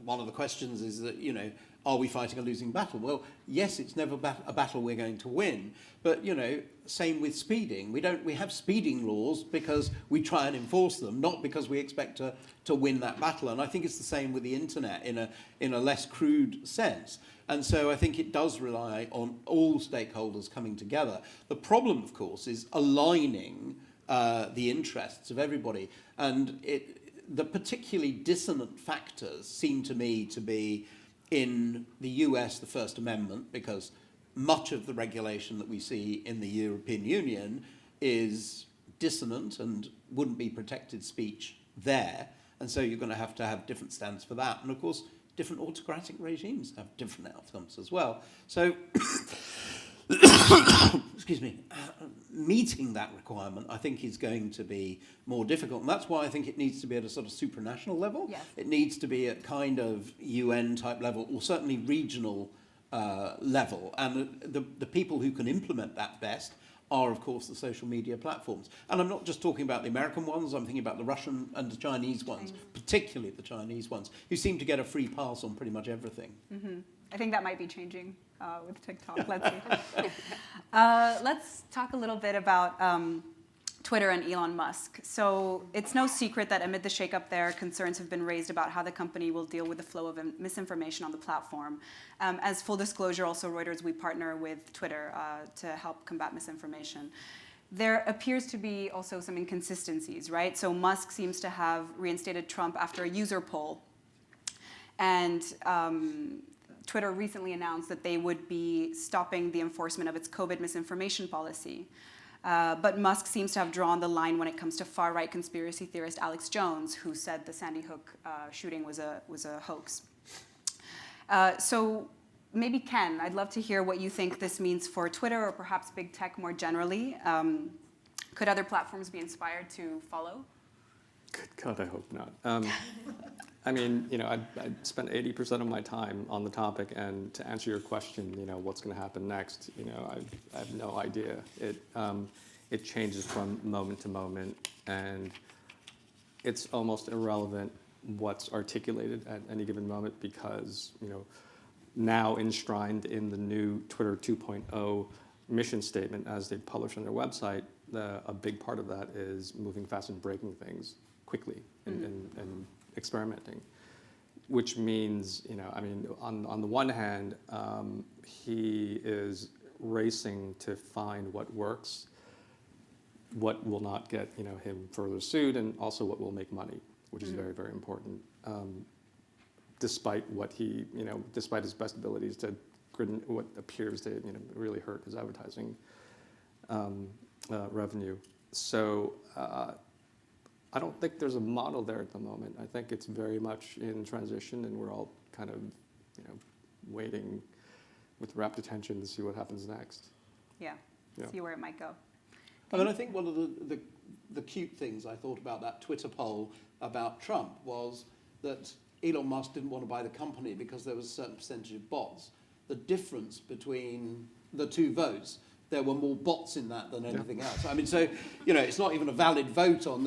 one of the questions is that, you know, are we fighting a losing battle? Well, yes, it's never a battle we're going to win. But, you know, same with speeding. We have speeding laws because we try and enforce them, not because we expect to win that battle. And I think it's the same with the internet in a less crude sense. And so I think it does rely on all stakeholders coming together. The problem, of course, is aligning the interests of everybody. And the particularly dissonant factors seem to me to be, in the US, the First Amendment, because much of the regulation that we see in the European Union is dissonant and wouldn't be protected speech there. And so you're going to have different standards for that. And of course, different autocratic regimes have different outcomes as well. So, excuse me, meeting that requirement, I think, is going to be more difficult. And that's why I think it needs to be at a sort of supranational level. Yes. It needs to be at kind of UN type level, or certainly regional level. And the people who can implement that best are, of course, the social media platforms. And I'm not just talking about the American ones, I'm thinking about the Russian and the Chinese ones, particularly the Chinese ones, who seem to get a free pass on pretty much everything. Mm-hmm. I think that might be changing with TikTok. Let's see. Let's talk a little bit about Twitter and Elon Musk. So it's no secret that amid the shakeup there, concerns have been raised about how the company will deal with the flow of misinformation on the platform. As full disclosure, also Reuters, we partner with Twitter to help combat misinformation. There appears to be also some inconsistencies, right? So Musk seems to have reinstated Trump after a user poll. And Twitter recently announced that they would be stopping the enforcement of its COVID misinformation policy. But Musk seems to have drawn the line when it comes to far-right conspiracy theorist Alex Jones, who said the Sandy Hook shooting was a hoax. So maybe Ken, I'd love to hear what you think this means for Twitter or perhaps big tech more generally. Could other platforms be inspired to follow? Good God, I hope not. I mean, you know, I spent 80% of my time on the topic, and to answer your question, you know, what's going to happen next, you know, I have no idea. It changes from moment to moment, and it's almost irrelevant what's articulated at any given moment, because, you know, now enshrined in the new Twitter 2.0 mission statement, as they publish on their website, a big part of that is moving fast and breaking things quickly and experimenting, which means, you know, I mean, on the one hand, he is racing to find what works, what will not get, you know, him further sued, and also what will make money, which is very, very important. Despite what he, you know, despite his best abilities to what appears to, you know, really hurt his advertising revenue. So I don't think there's a model there at the moment. I think it's very much in transition, and we're all kind of, you know, waiting with rapt attention to see what happens next. Yeah. See where it might go. I mean, I think one of the cute things I thought about that Twitter poll about Trump was that Elon Musk didn't want to buy the company because there was a certain percentage of bots. The difference between the two votes, there were more bots in that than anything else. I mean, so, you know, it's not even a valid vote on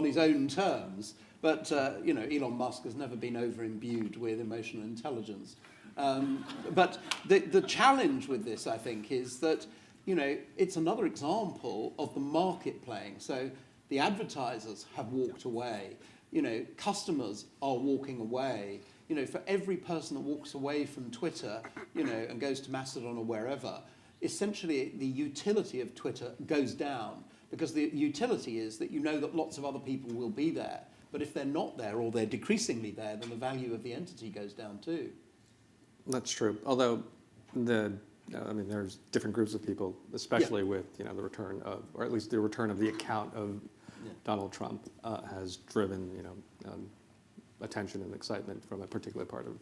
his own terms. But, you know, Elon Musk has never been over-imbued with emotional intelligence. But the challenge with this, I think, is that, you know, it's another example of the market playing. So the advertisers have walked away. You know, customers are walking away. You know, for every person that walks away from Twitter, you know, and goes to Mastodon or wherever, essentially the utility of Twitter goes down, because the utility is that you know that lots of other people will be there. But if they're not there, or they're decreasingly there, then the value of the entity goes down too. That's true. Although I mean, there's different groups of people, especially with, you know, the return of, or at least the return of the account of Donald Trump has driven, you know, attention and excitement from a particular part of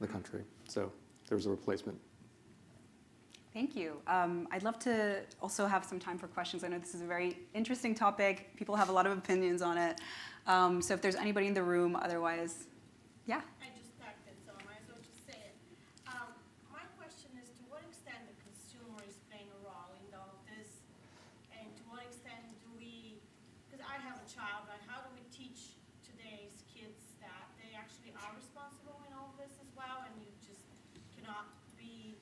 the country. So there's a replacement. Thank you. I'd love to also have some time for questions. I know this is a very interesting topic. People have a lot of opinions on it. So if there's anybody in the room, otherwise, yeah. I just packed it, so I might as well just say it. My question is, to what extent the consumer is playing a role in all of this? And to what extent do we, because I have a child, right? How do we teach today's kids that they actually are responsible in all of this as well? And you just cannot be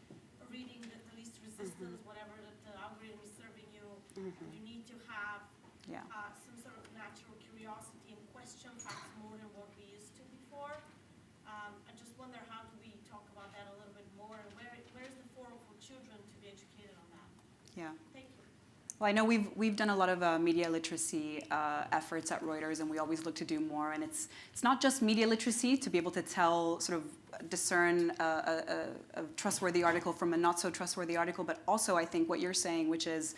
reading the least resistance, whatever the algorithm is serving you. You need to have some sort of natural curiosity and question facts more than what we used to before. I just wonder, how do we talk about that a little bit more, and where's the forum for children to be educated on that? Yeah. Thank you. Well, I know we've done a lot of media literacy efforts at Reuters, and we always look to do more. And it's not just media literacy to be able to tell, sort of discern a trustworthy article from a not so trustworthy article, but also I think what you're saying, which is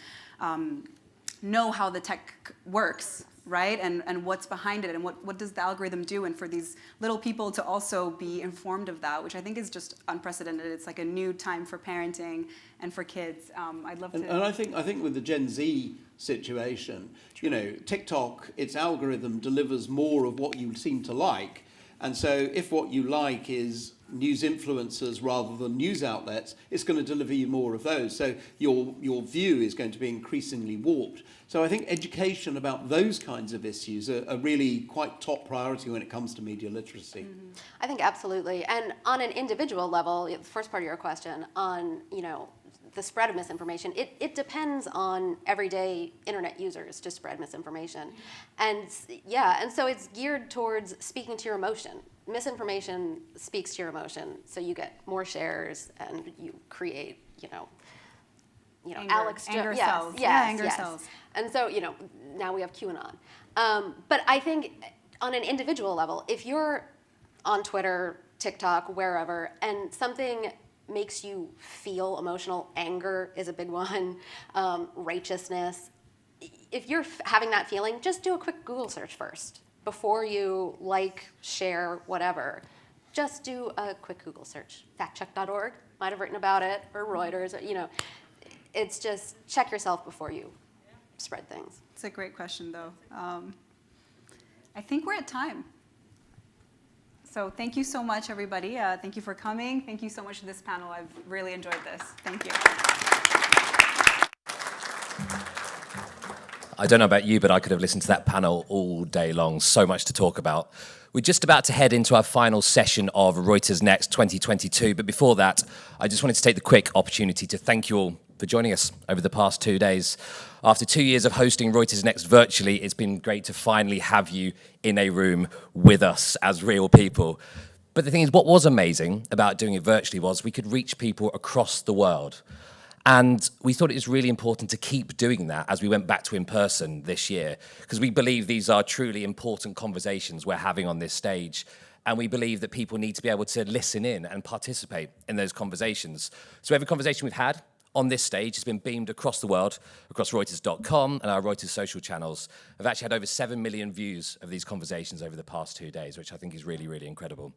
know how the tech works, right? And what's behind it, and what does the algorithm do, and for these little people to also be informed of that, which I think is just unprecedented. It's like a new time for parenting and for kids. I'd love to. And I think with the Gen Z situation, you know, TikTok, its algorithm delivers more of what you seem to like. And so if what you like is news influencers rather than news outlets, it's going to deliver you more of those. So your view is going to be increasingly warped. So I think education about those kinds of issues are really quite top priority when it comes to media literacy. I think absolutely. And on an individual level, the first part of your question on, you know, the spread of misinformation, it depends on everyday internet users to spread misinformation. And yeah, and so it's geared towards speaking to your emotion. Misinformation speaks to your emotion, so you get more shares and you create, you know, anger cells. Yes. Cells. And so, you know, now we have QAnon. But I think on an individual level, if you're on Twitter, TikTok, wherever, and something makes you feel emotional, anger is a big one, righteousness. If you're having that feeling, just do a quick Google search first. Before you like, share, whatever, just do a quick Google search. Factcheck.org might have written about it, or Reuters, or, you know. It's just check yourself before you spread things. It's a great question, though. I think we're at time. So thank you so much, everybody. Thank you for coming. Thank you so much to this panel. I've really enjoyed this. Thank you. I don't know about you, but I could have listened to that panel all day long. So much to talk about. We're just about to head into our final session of Reuters Next 2022. But before that, I just wanted to take the quick opportunity to thank you all for joining us over the past 2 days. After 2 years of hosting Reuters Next virtually, it's been great to finally have you in a room with us as real people. But the thing is, what was amazing about doing it virtually was we could reach people across the world. And we thought it was really important to keep doing that as we went back to in-person this year, because we believe these are truly important conversations we're having on this stage. And we believe that people need to be able to listen in and participate in those conversations. So every conversation we've had on this stage has been beamed across the world, across Reuters.com and our Reuters social channels. I've actually had over 7 million views of these conversations over the past 2 days, which I think is really, really incredible.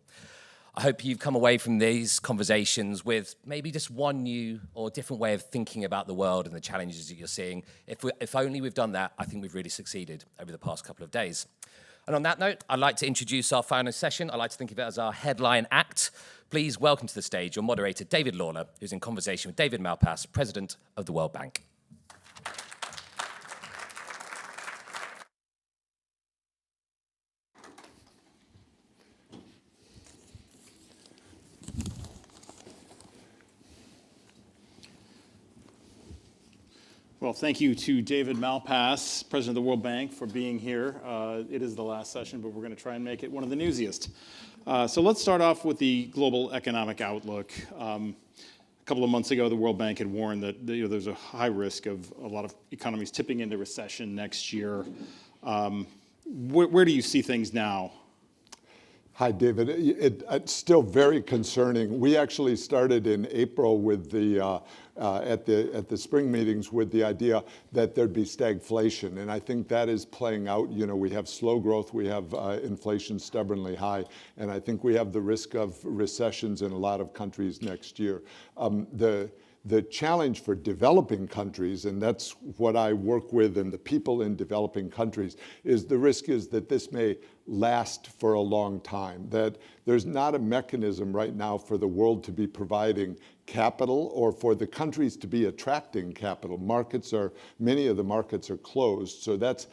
I hope you've come away from these conversations with maybe just one new or different way of thinking about the world and the challenges that you're seeing. If only we've done that, I think we've really succeeded over the past couple of days. And on that note, I'd like to introduce our final session. I like to think of it as our headline act. Please welcome to the stage your moderator, David Lawler, who's in conversation with David Malpass, President of the World Bank. Well, thank you to David Malpass, President of the World Bank, for being here. It is the last session, but we're going to try and make it one of the newsiest. So let's start off with the global economic outlook. A couple of months ago, the World Bank had warned that there's a high risk of a lot of economies tipping into recession next year. Where do you see things now? Hi, David. It's still very concerning. We actually started in April with the at the spring meetings with the idea that there'd be stagflation, and I think that is playing out. You know, we have slow growth, we have inflation stubbornly high, and I think we have the risk of recessions in a lot of countries next year. The challenge for developing countries, and that's what I work with and the people in developing countries, is the risk is that this may last for a long time, that there's not a mechanism right now for the world to be providing capital or for the countries to be attracting capital. Many of the markets are closed, so that's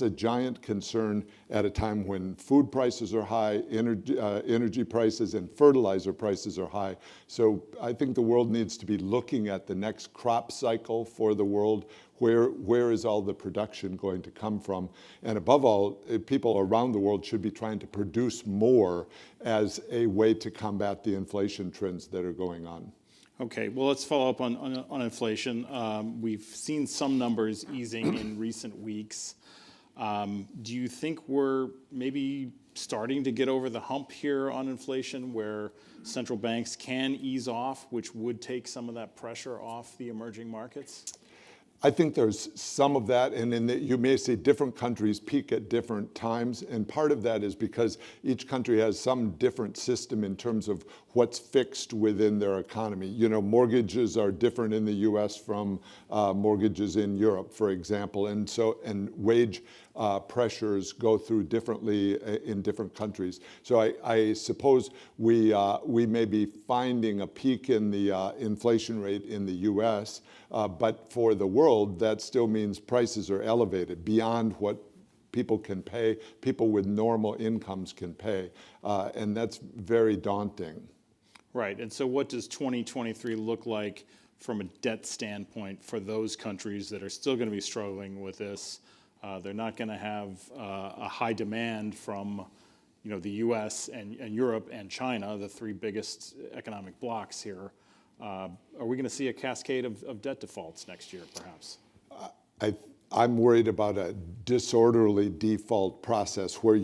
a giant concern at a time when food prices are high, energy prices and fertilizer prices are high. So I think the world needs to be looking at the next crop cycle for the world. Where is all the production going to come from? And above all, people around the world should be trying to produce more as a way to combat the inflation trends that are going on. Okay, well, let's follow up on inflation. We've seen some numbers easing in recent weeks. Do you think we're maybe starting to get over the hump here on inflation where central banks can ease off, which would take some of that pressure off the emerging markets? I think there's some of that, and you may see different countries peak at different times, and part of that is because each country has some different system in terms of what's fixed within their economy. You know, mortgages are different in the US from mortgages in Europe, for example, and wage pressures go through differently in different countries. So I suppose we may be finding a peak in the inflation rate in the US, but for the world, that still means prices are elevated beyond what people can pay, people with normal incomes can pay, and that's very daunting. Right, and so what does 2023 look like from a debt standpoint for those countries that are still going to be struggling with this? They're not going to have a high demand from, the U.S. and Europe and China, the three biggest economic blocs here. Are we going to see a cascade of debt defaults next year, perhaps? I'm worried about a disorderly default process where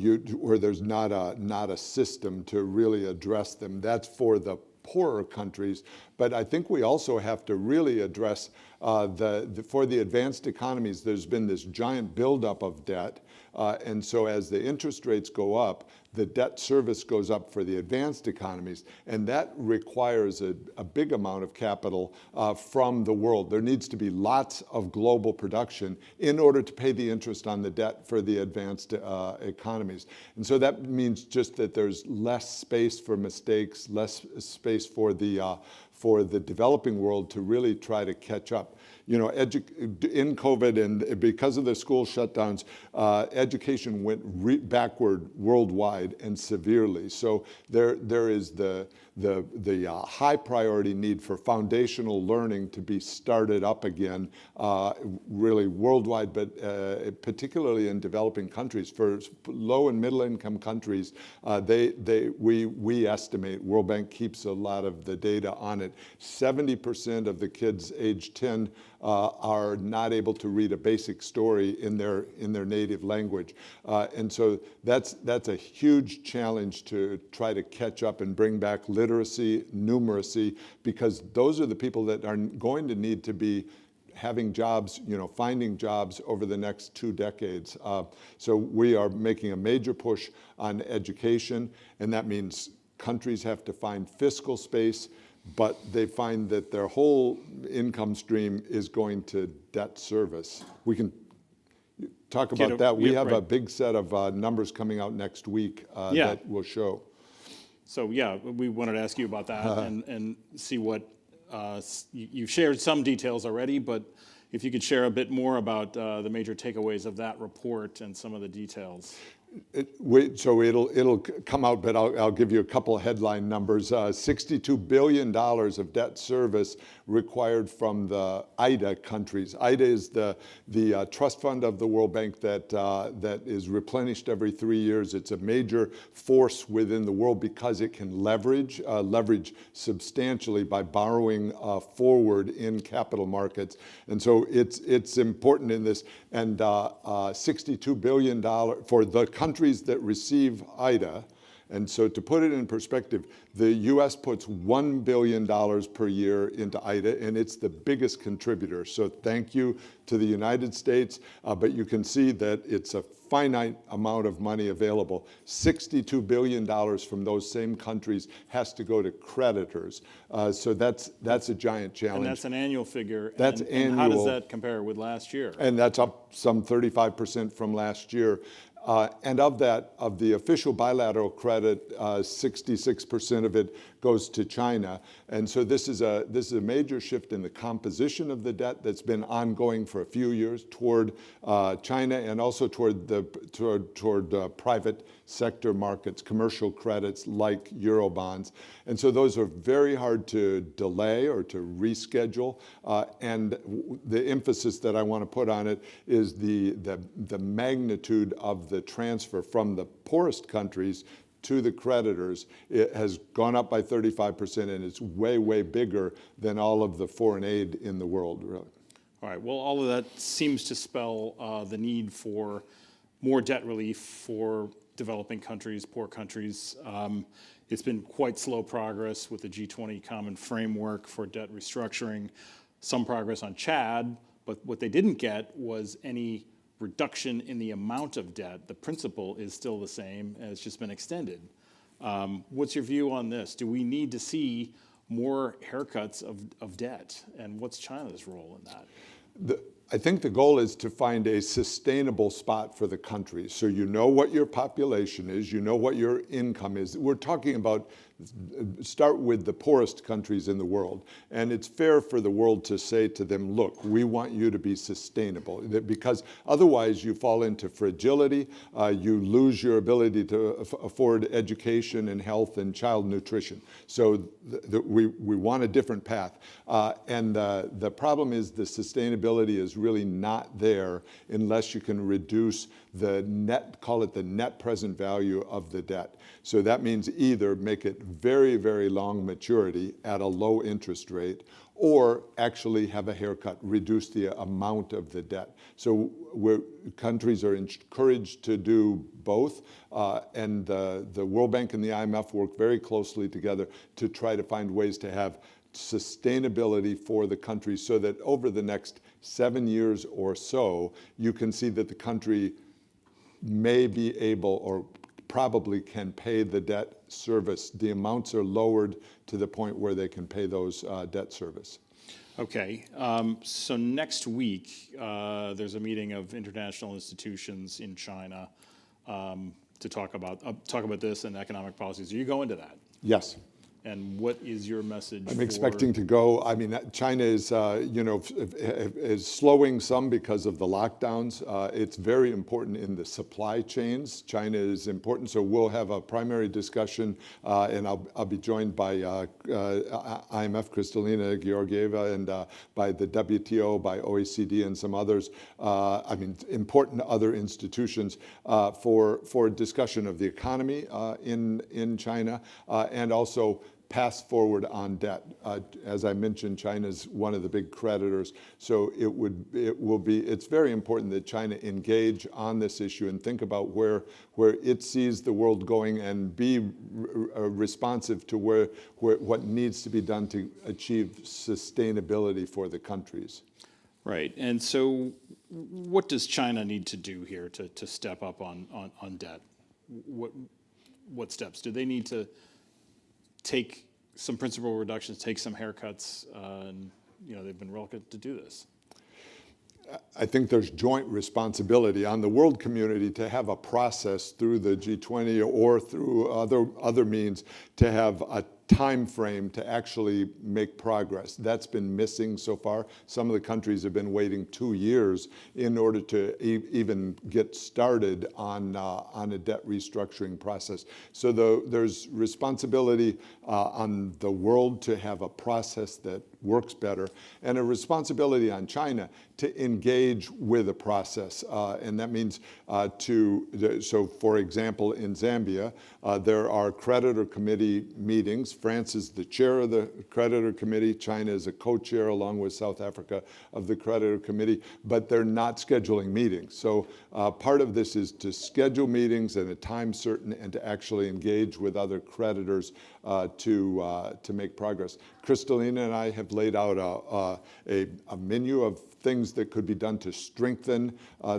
there's not a system to really address them. That's for the poorer countries, but I think we also have to really address for the advanced economies. There's been this giant buildup of debt, and so as the interest rates go up, the debt service goes up for the advanced economies, and that requires a big amount of capital from the world. There needs to be lots of global production in order to pay the interest on the debt for the advanced economies. And so that means just that there's less space for mistakes, less space for the developing world to really try to catch up. In COVID and because of the school shutdowns, education went backward worldwide and severely. So there is the high priority need for foundational learning to be started up again, really worldwide, but particularly in developing countries. For low and middle income countries, we estimate, World Bank keeps a lot of the data on it, 70% of the kids age 10 are not able to read a basic story in their native language. And so that's a huge challenge to try to catch up and bring back literacy, numeracy, because those are the people that are going to need to be having jobs, finding jobs over the next 2 decades. So we are making a major push on education, and that means countries have to find fiscal space, but they find that their whole income stream is going to debt service. We can talk about that. We have a big set of numbers coming out next week that will show. So we wanted to ask you about that and see what, you've shared some details already, but if you could share a bit more about the major takeaways of that report and some of the details. So it'll come out, but I'll give you a couple of headline numbers. $62 billion of debt service required from the IDA countries. IDA is the trust fund of the World Bank that is replenished every 3 years. It's a major force within the world because it can leverage substantially by borrowing forward in capital markets. And so it's important in this. And $62 billion for the countries that receive IDA, And so to put it in perspective, the US puts $1 billion per year into IDA, and it's the biggest contributor. So thank you to the United States, but you can see that it's a finite amount of money available. $62 billion from those same countries has to go to creditors. So that's a giant challenge. And that's an annual figure. That's and annual. How does that compare with last year? And that's up some 35% from last year. And of that, of the official bilateral credit, 66% of it goes to China. And so this is a major shift in the composition of the debt that's been ongoing for a few years toward China and also toward private sector markets, commercial credits like Eurobonds. And so those are very hard to delay or to reschedule. And the emphasis that I want to put on it is the magnitude of the transfer from the poorest countries to the creditors. It has gone up by 35%, and it's way, way bigger than all of the foreign aid in the world, really. All right, well, all of that seems to spell the need for more debt relief for developing countries, poor countries. It's been quite slow progress with the G20 Common Framework for debt restructuring, some progress on Chad, but what they didn't get was any reduction in the amount of debt. The principle is still the same, and it's just been extended. What's your view on this? Do we need to see more haircuts of debt, and what's China's role in that? I think the goal is to find a sustainable spot for the country. So you know what your population is, you know what your income is. We're talking about, start with the poorest countries in the world. And it's fair for the world to say to them, look, we want you to be sustainable. Because otherwise you fall into fragility, you lose your ability to afford education and health and child nutrition. So we want a different path. And the problem is the sustainability is really not there unless you can reduce the net, call it the net present value of the debt. So that means either make it very, very long maturity at a low interest rate, or actually have a haircut, reduce the amount of the debt. So countries are encouraged to do both, and the World Bank and the IMF work very closely together to try to find ways to have sustainability for the country so that over the next 7 years or so, you can see that the country may be able or probably can pay the debt service. The amounts are lowered to the point where they can pay those debt service. Okay, so next week, there's a meeting of international institutions in China to talk about this and economic policies. Are you going to that? Yes. And what is your message? I'm expecting to go. I mean, China is, is slowing some because of the lockdowns. It's very important in the supply chains. China is important, so we'll have a primary discussion, and I'll be joined by IMF Kristalina Georgieva and by the WTO, by OECD, and some others. I mean, important other institutions for discussion of the economy in China, and also pass forward on debt. As I mentioned, China's one of the big creditors, so it's very important that China engage on this issue and think about where it sees the world going and be responsive to what needs to be done to achieve sustainability for the countries. Right, and so what does China need to do here to step up on debt? What steps? Do they need to take some principal reductions, take some haircuts, and they've been reluctant to do this? I think there's joint responsibility on the world community to have a process through the G20 or through other means to have a time frame to actually make progress. That's been missing so far. Some of the countries have been waiting 2 years in order to even get started on a debt restructuring process. So there's responsibility on the world to have a process that works better, and a responsibility on China to engage with a process. And that means so for example, in Zambia, there are creditor committee meetings. France is the chair of the creditor committee. China is a co-chair along with South Africa of the creditor committee, but they're not scheduling meetings. So part of this is to schedule meetings at a time certain and to actually engage with other creditors to make progress. Kristalina and I have laid out a menu of things that could be done to strengthen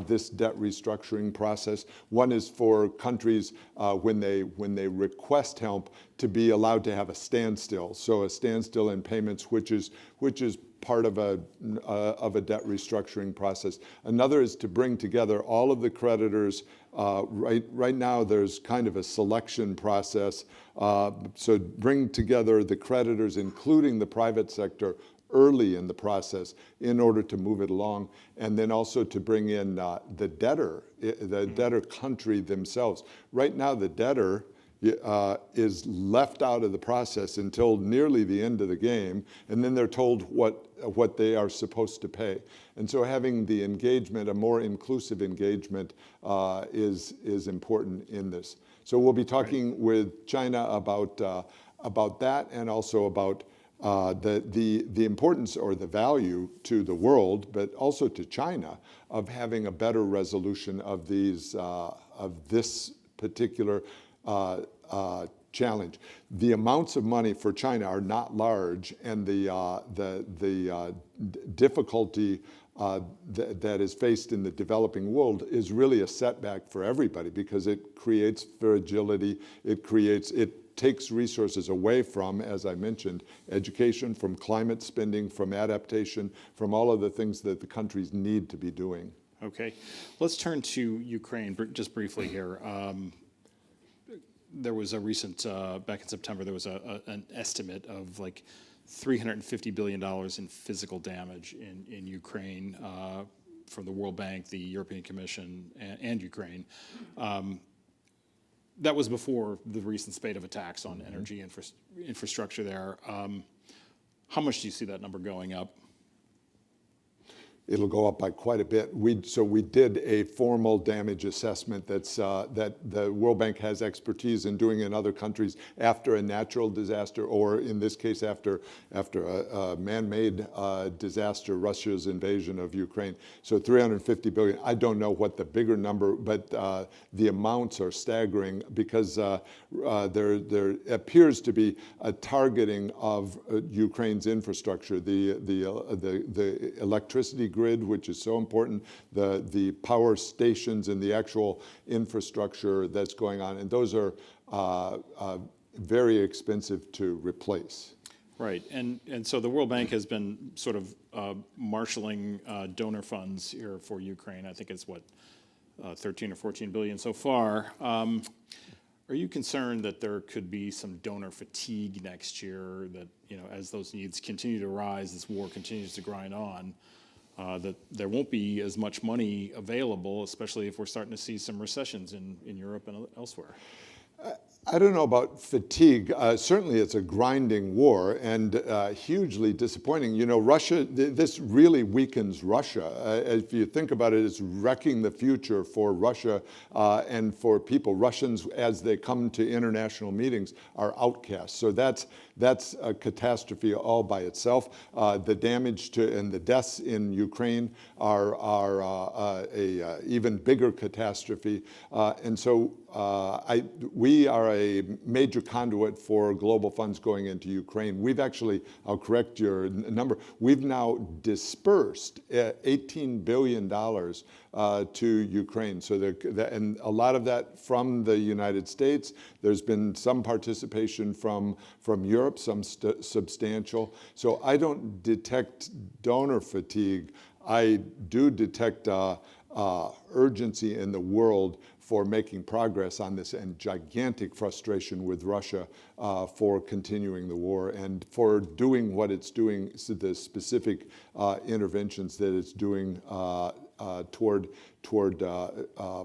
this debt restructuring process. One is for countries when they request help to be allowed to have a standstill. So a standstill in payments, which is part of a debt restructuring process. Another is to bring together all of the creditors. Right now, there's kind of a selection process. So bring together the creditors, including the private sector, early in the process in order to move it along, and then also to bring in the debtor country themselves. Right now, the debtor is left out of the process until nearly the end of the game, and then they're told what they are supposed to pay. And so having the engagement, a more inclusive engagement, is important in this. So we'll be talking with China about that, and also about the importance or the value to the world, but also to China, of having a better resolution of this particular challenge. The amounts of money for China are not large, and the difficulty that is faced in the developing world is really a setback for everybody, because it creates fragility. It takes resources away from, as I mentioned, education, from climate spending, from adaptation, from all of the things that the countries need to be doing. Okay, let's turn to Ukraine just briefly here. There was a recent, back in September, there was an estimate of like $350 billion in physical damage in Ukraine from the World Bank, the European Commission, and Ukraine. That was before the recent spate of attacks on energy infrastructure there. How much do you see that number going up? It'll go up by quite a bit. So we did a formal damage assessment that the World Bank has expertise in doing in other countries after a natural disaster, or in this case after a man-made disaster, Russia's invasion of Ukraine. So 350 billion. I don't know what the bigger number, but the amounts are staggering, because there appears to be a targeting of Ukraine's infrastructure, the electricity grid, which is so important, the power stations and the actual infrastructure that's going on. And those are very expensive to replace. Right, and so the World Bank has been sort of marshaling donor funds here for Ukraine. I think it's 13 or 14 billion so far. Are you concerned that there could be some donor fatigue next year, that, as those needs continue to rise, this war continues to grind on, that there won't be as much money available, especially if we're starting to see some recessions in Europe and elsewhere? I don't know about fatigue. Certainly it's a grinding war, and hugely disappointing. Russia, this really weakens Russia. If you think about it, it's wrecking the future for Russia and for people. Russians, as they come to international meetings, are outcasts. So that's a catastrophe all by itself. The damage and the deaths in Ukraine are a even bigger catastrophe. And so we are a major conduit for global funds going into Ukraine. We've actually, I'll correct your number, we've now dispersed $18 billion to Ukraine. So and a lot of that from the United States. There's been some participation from Europe, some substantial. So I don't detect donor fatigue. I do detect urgency in the world for making progress on this, and gigantic frustration with Russia for continuing the war and for doing what it's doing, so the specific interventions that it's doing toward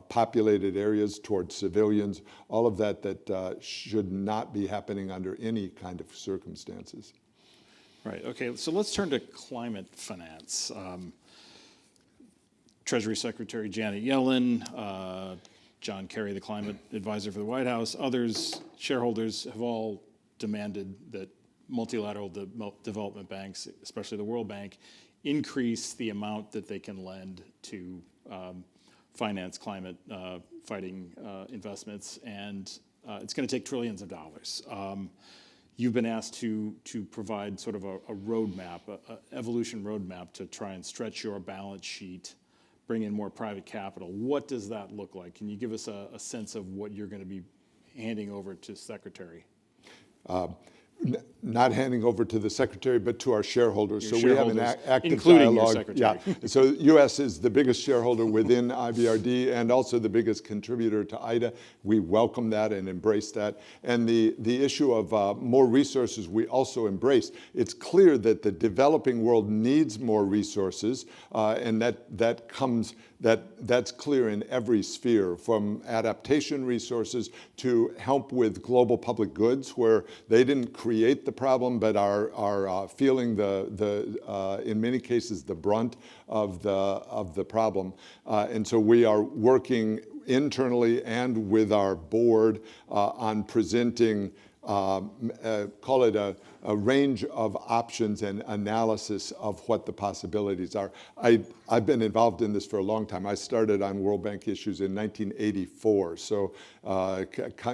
populated areas, toward civilians, all of that should not be happening under any kind of circumstances. Right, okay, so let's turn to climate finance. Treasury Secretary Janet Yellen, John Kerry, the climate advisor for the White House, others, shareholders have all demanded that multilateral development banks, especially the World Bank, increase the amount that they can lend to finance climate fighting investments, and it's going to take trillions of dollars. You've been asked to provide sort of a roadmap, an evolution roadmap to try and stretch your balance sheet, bring in more private capital. What does that look like? Can you give us a sense of what you're going to be handing over to Secretary? Not handing over to the Secretary, but to our shareholders. Your so we have an active including dialogue. Your Secretary. Yeah. So U.S. is the biggest shareholder within IBRD and also the biggest contributor to IDA. We welcome that and embrace that. And the issue of more resources we also embrace. It's clear that the developing world needs more resources, and that's clear in every sphere, from adaptation resources to help with global public goods, where they didn't create the problem but are feeling in many cases the brunt of the problem. And so we are working internally and with our board on presenting call it a range of options and analysis of what the possibilities are. I've been involved in this for a long time. I started on World Bank issues in 1984, so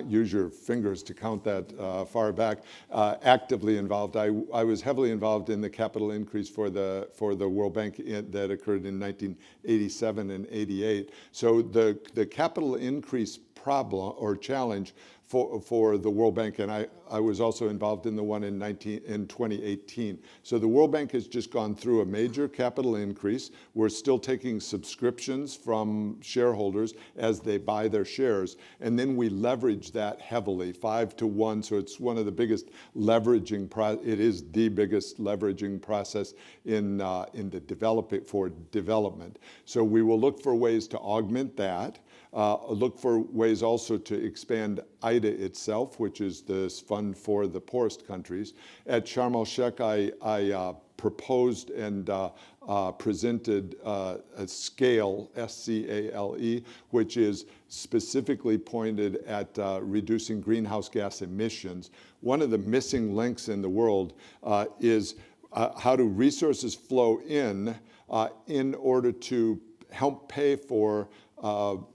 use your fingers to count that far back. Actively involved. I was heavily involved in the capital increase for the World Bank that occurred in 1987 and 88. So the capital increase problem or challenge for the World Bank, and I was also involved in the one in 2018. So the World Bank has just gone through a major capital increase. We're still taking subscriptions from shareholders as they buy their shares, and then we leverage that heavily, 5-to-1. So it's one of the biggest leveraging. It is the biggest leveraging process in the development. So we will look for ways to augment that. Look for ways also to expand IDA itself, which is this fund for the poorest countries. At Sharm el-Sheikh, I proposed and presented a scale, SCALE, which is specifically pointed at reducing greenhouse gas emissions. One of the missing links in the world is how do resources flow in order to help pay for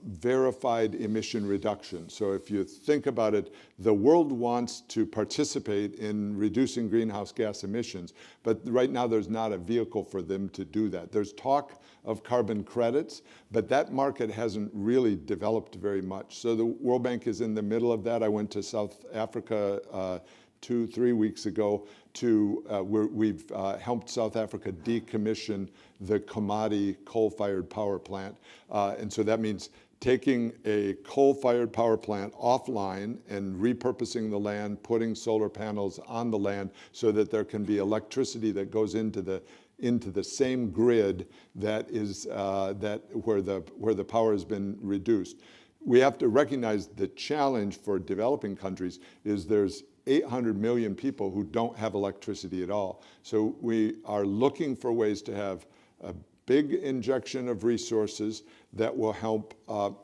verified emission reduction. So if you think about it, the world wants to participate in reducing greenhouse gas emissions, but right now there's not a vehicle for them to do that. There's talk of carbon credits, but that market hasn't really developed very much. So the World Bank is in the middle of that. I went to South Africa 2-3 weeks ago we've helped South Africa decommission the Komati coal-fired power plant. And so that means taking a coal-fired power plant offline and repurposing the land, putting solar panels on the land so that there can be electricity that goes into the same grid that is where the power has been reduced. We have to recognize the challenge for developing countries is there's 800 million people who don't have electricity at all. So we are looking for ways to have a big injection of resources that will help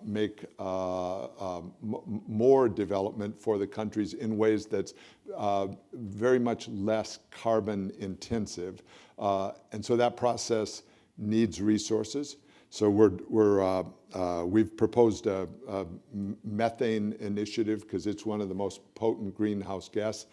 make more development for the countries in ways that's very much less carbon intensive. And so that process needs resources. So we've proposed a methane initiative because it's one of the most potent greenhouse gases.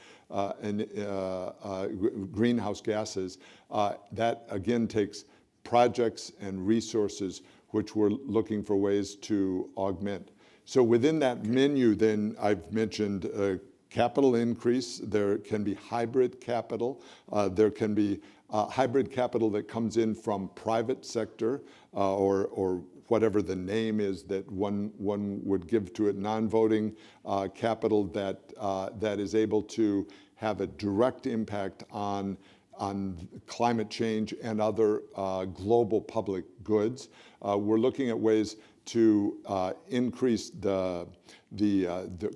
That again takes projects and resources which we're looking for ways to augment. So within that menu, then I've mentioned capital increase. There can be hybrid capital. There can be hybrid capital that comes in from private sector or whatever the name is that one would give to it, non-voting capital that is able to have a direct impact on climate change and other global public goods. We're looking at ways to increase the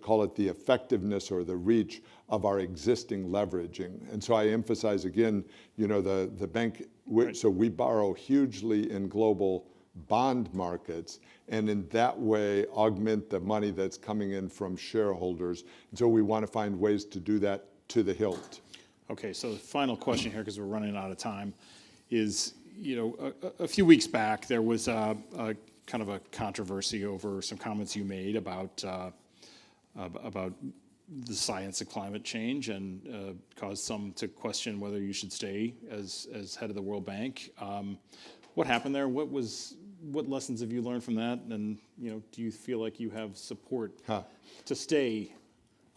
call it the effectiveness or the reach of our existing leveraging. And so I emphasize again, you know, the bank, so we borrow hugely in global bond markets, and in that way augment the money that's coming in from shareholders. And so we want to find ways to do that to the hilt. Okay, so the final question here, because we're running out of time, is, you know, a few weeks back there was a kind of a controversy over some comments you made about the science of climate change, and caused some to question whether you should stay as head of the World Bank. What happened there? What lessons have you learned from that? And, you know, do you feel like you have support to stay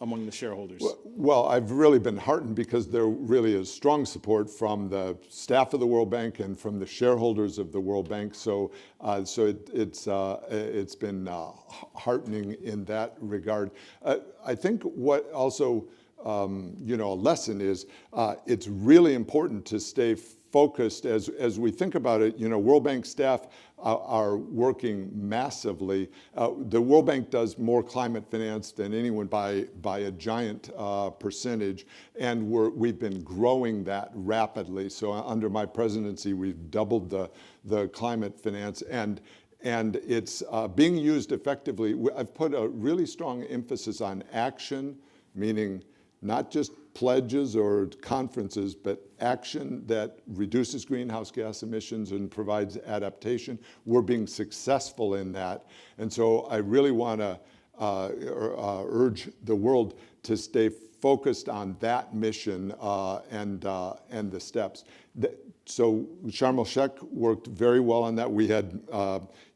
among the shareholders? Well, I've really been heartened because there really is strong support from the staff of the World Bank and from the shareholders of the World Bank. So, it's been heartening in that regard. I think what also, you know, a lesson is it's really important to stay focused as we think about it. You know, World Bank staff are working massively. The World Bank does more climate finance than anyone by a giant percentage, and we've been growing that rapidly. So under my presidency, we've doubled the climate finance, and it's being used effectively. I've put a really strong emphasis on action, meaning not just pledges or conferences, but action that reduces greenhouse gas emissions and provides adaptation. We're being successful in that. And so I really want to urge the world to stay focused on that mission and the steps. So Sharm el-Sheikh worked very well on that. We had,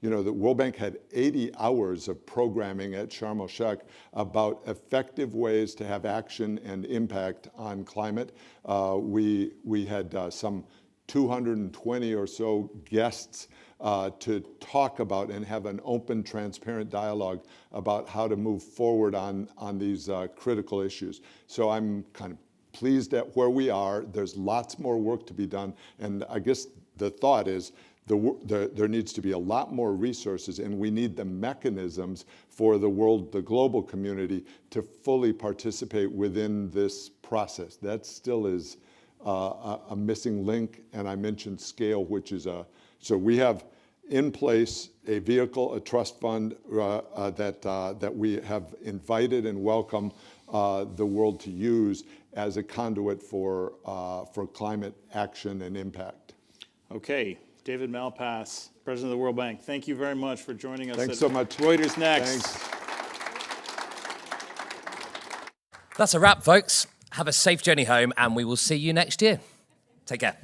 you know, the World Bank had 80 hours of programming at Sharm el-Sheikh about effective ways to have action and impact on climate. We had some 220 or so guests to talk about and have an open, transparent dialogue about how to move forward on these critical issues. So I'm kind of pleased at where we are. There's lots more work to be done, and I guess the thought is there needs to be a lot more resources, and we need the mechanisms for the world, the global community, to fully participate within this process. That still is a missing link, and I mentioned scale, which is so we have in place a vehicle, a trust fund that we have invited and welcome the world to use as a conduit for climate action and impact. Okay, David Malpass, President of the World Bank, thank you very much for joining us. Thanks so much. Reuters Next. Thanks. That's a wrap, folks. Have a safe journey home, and we will see you next year. Take care.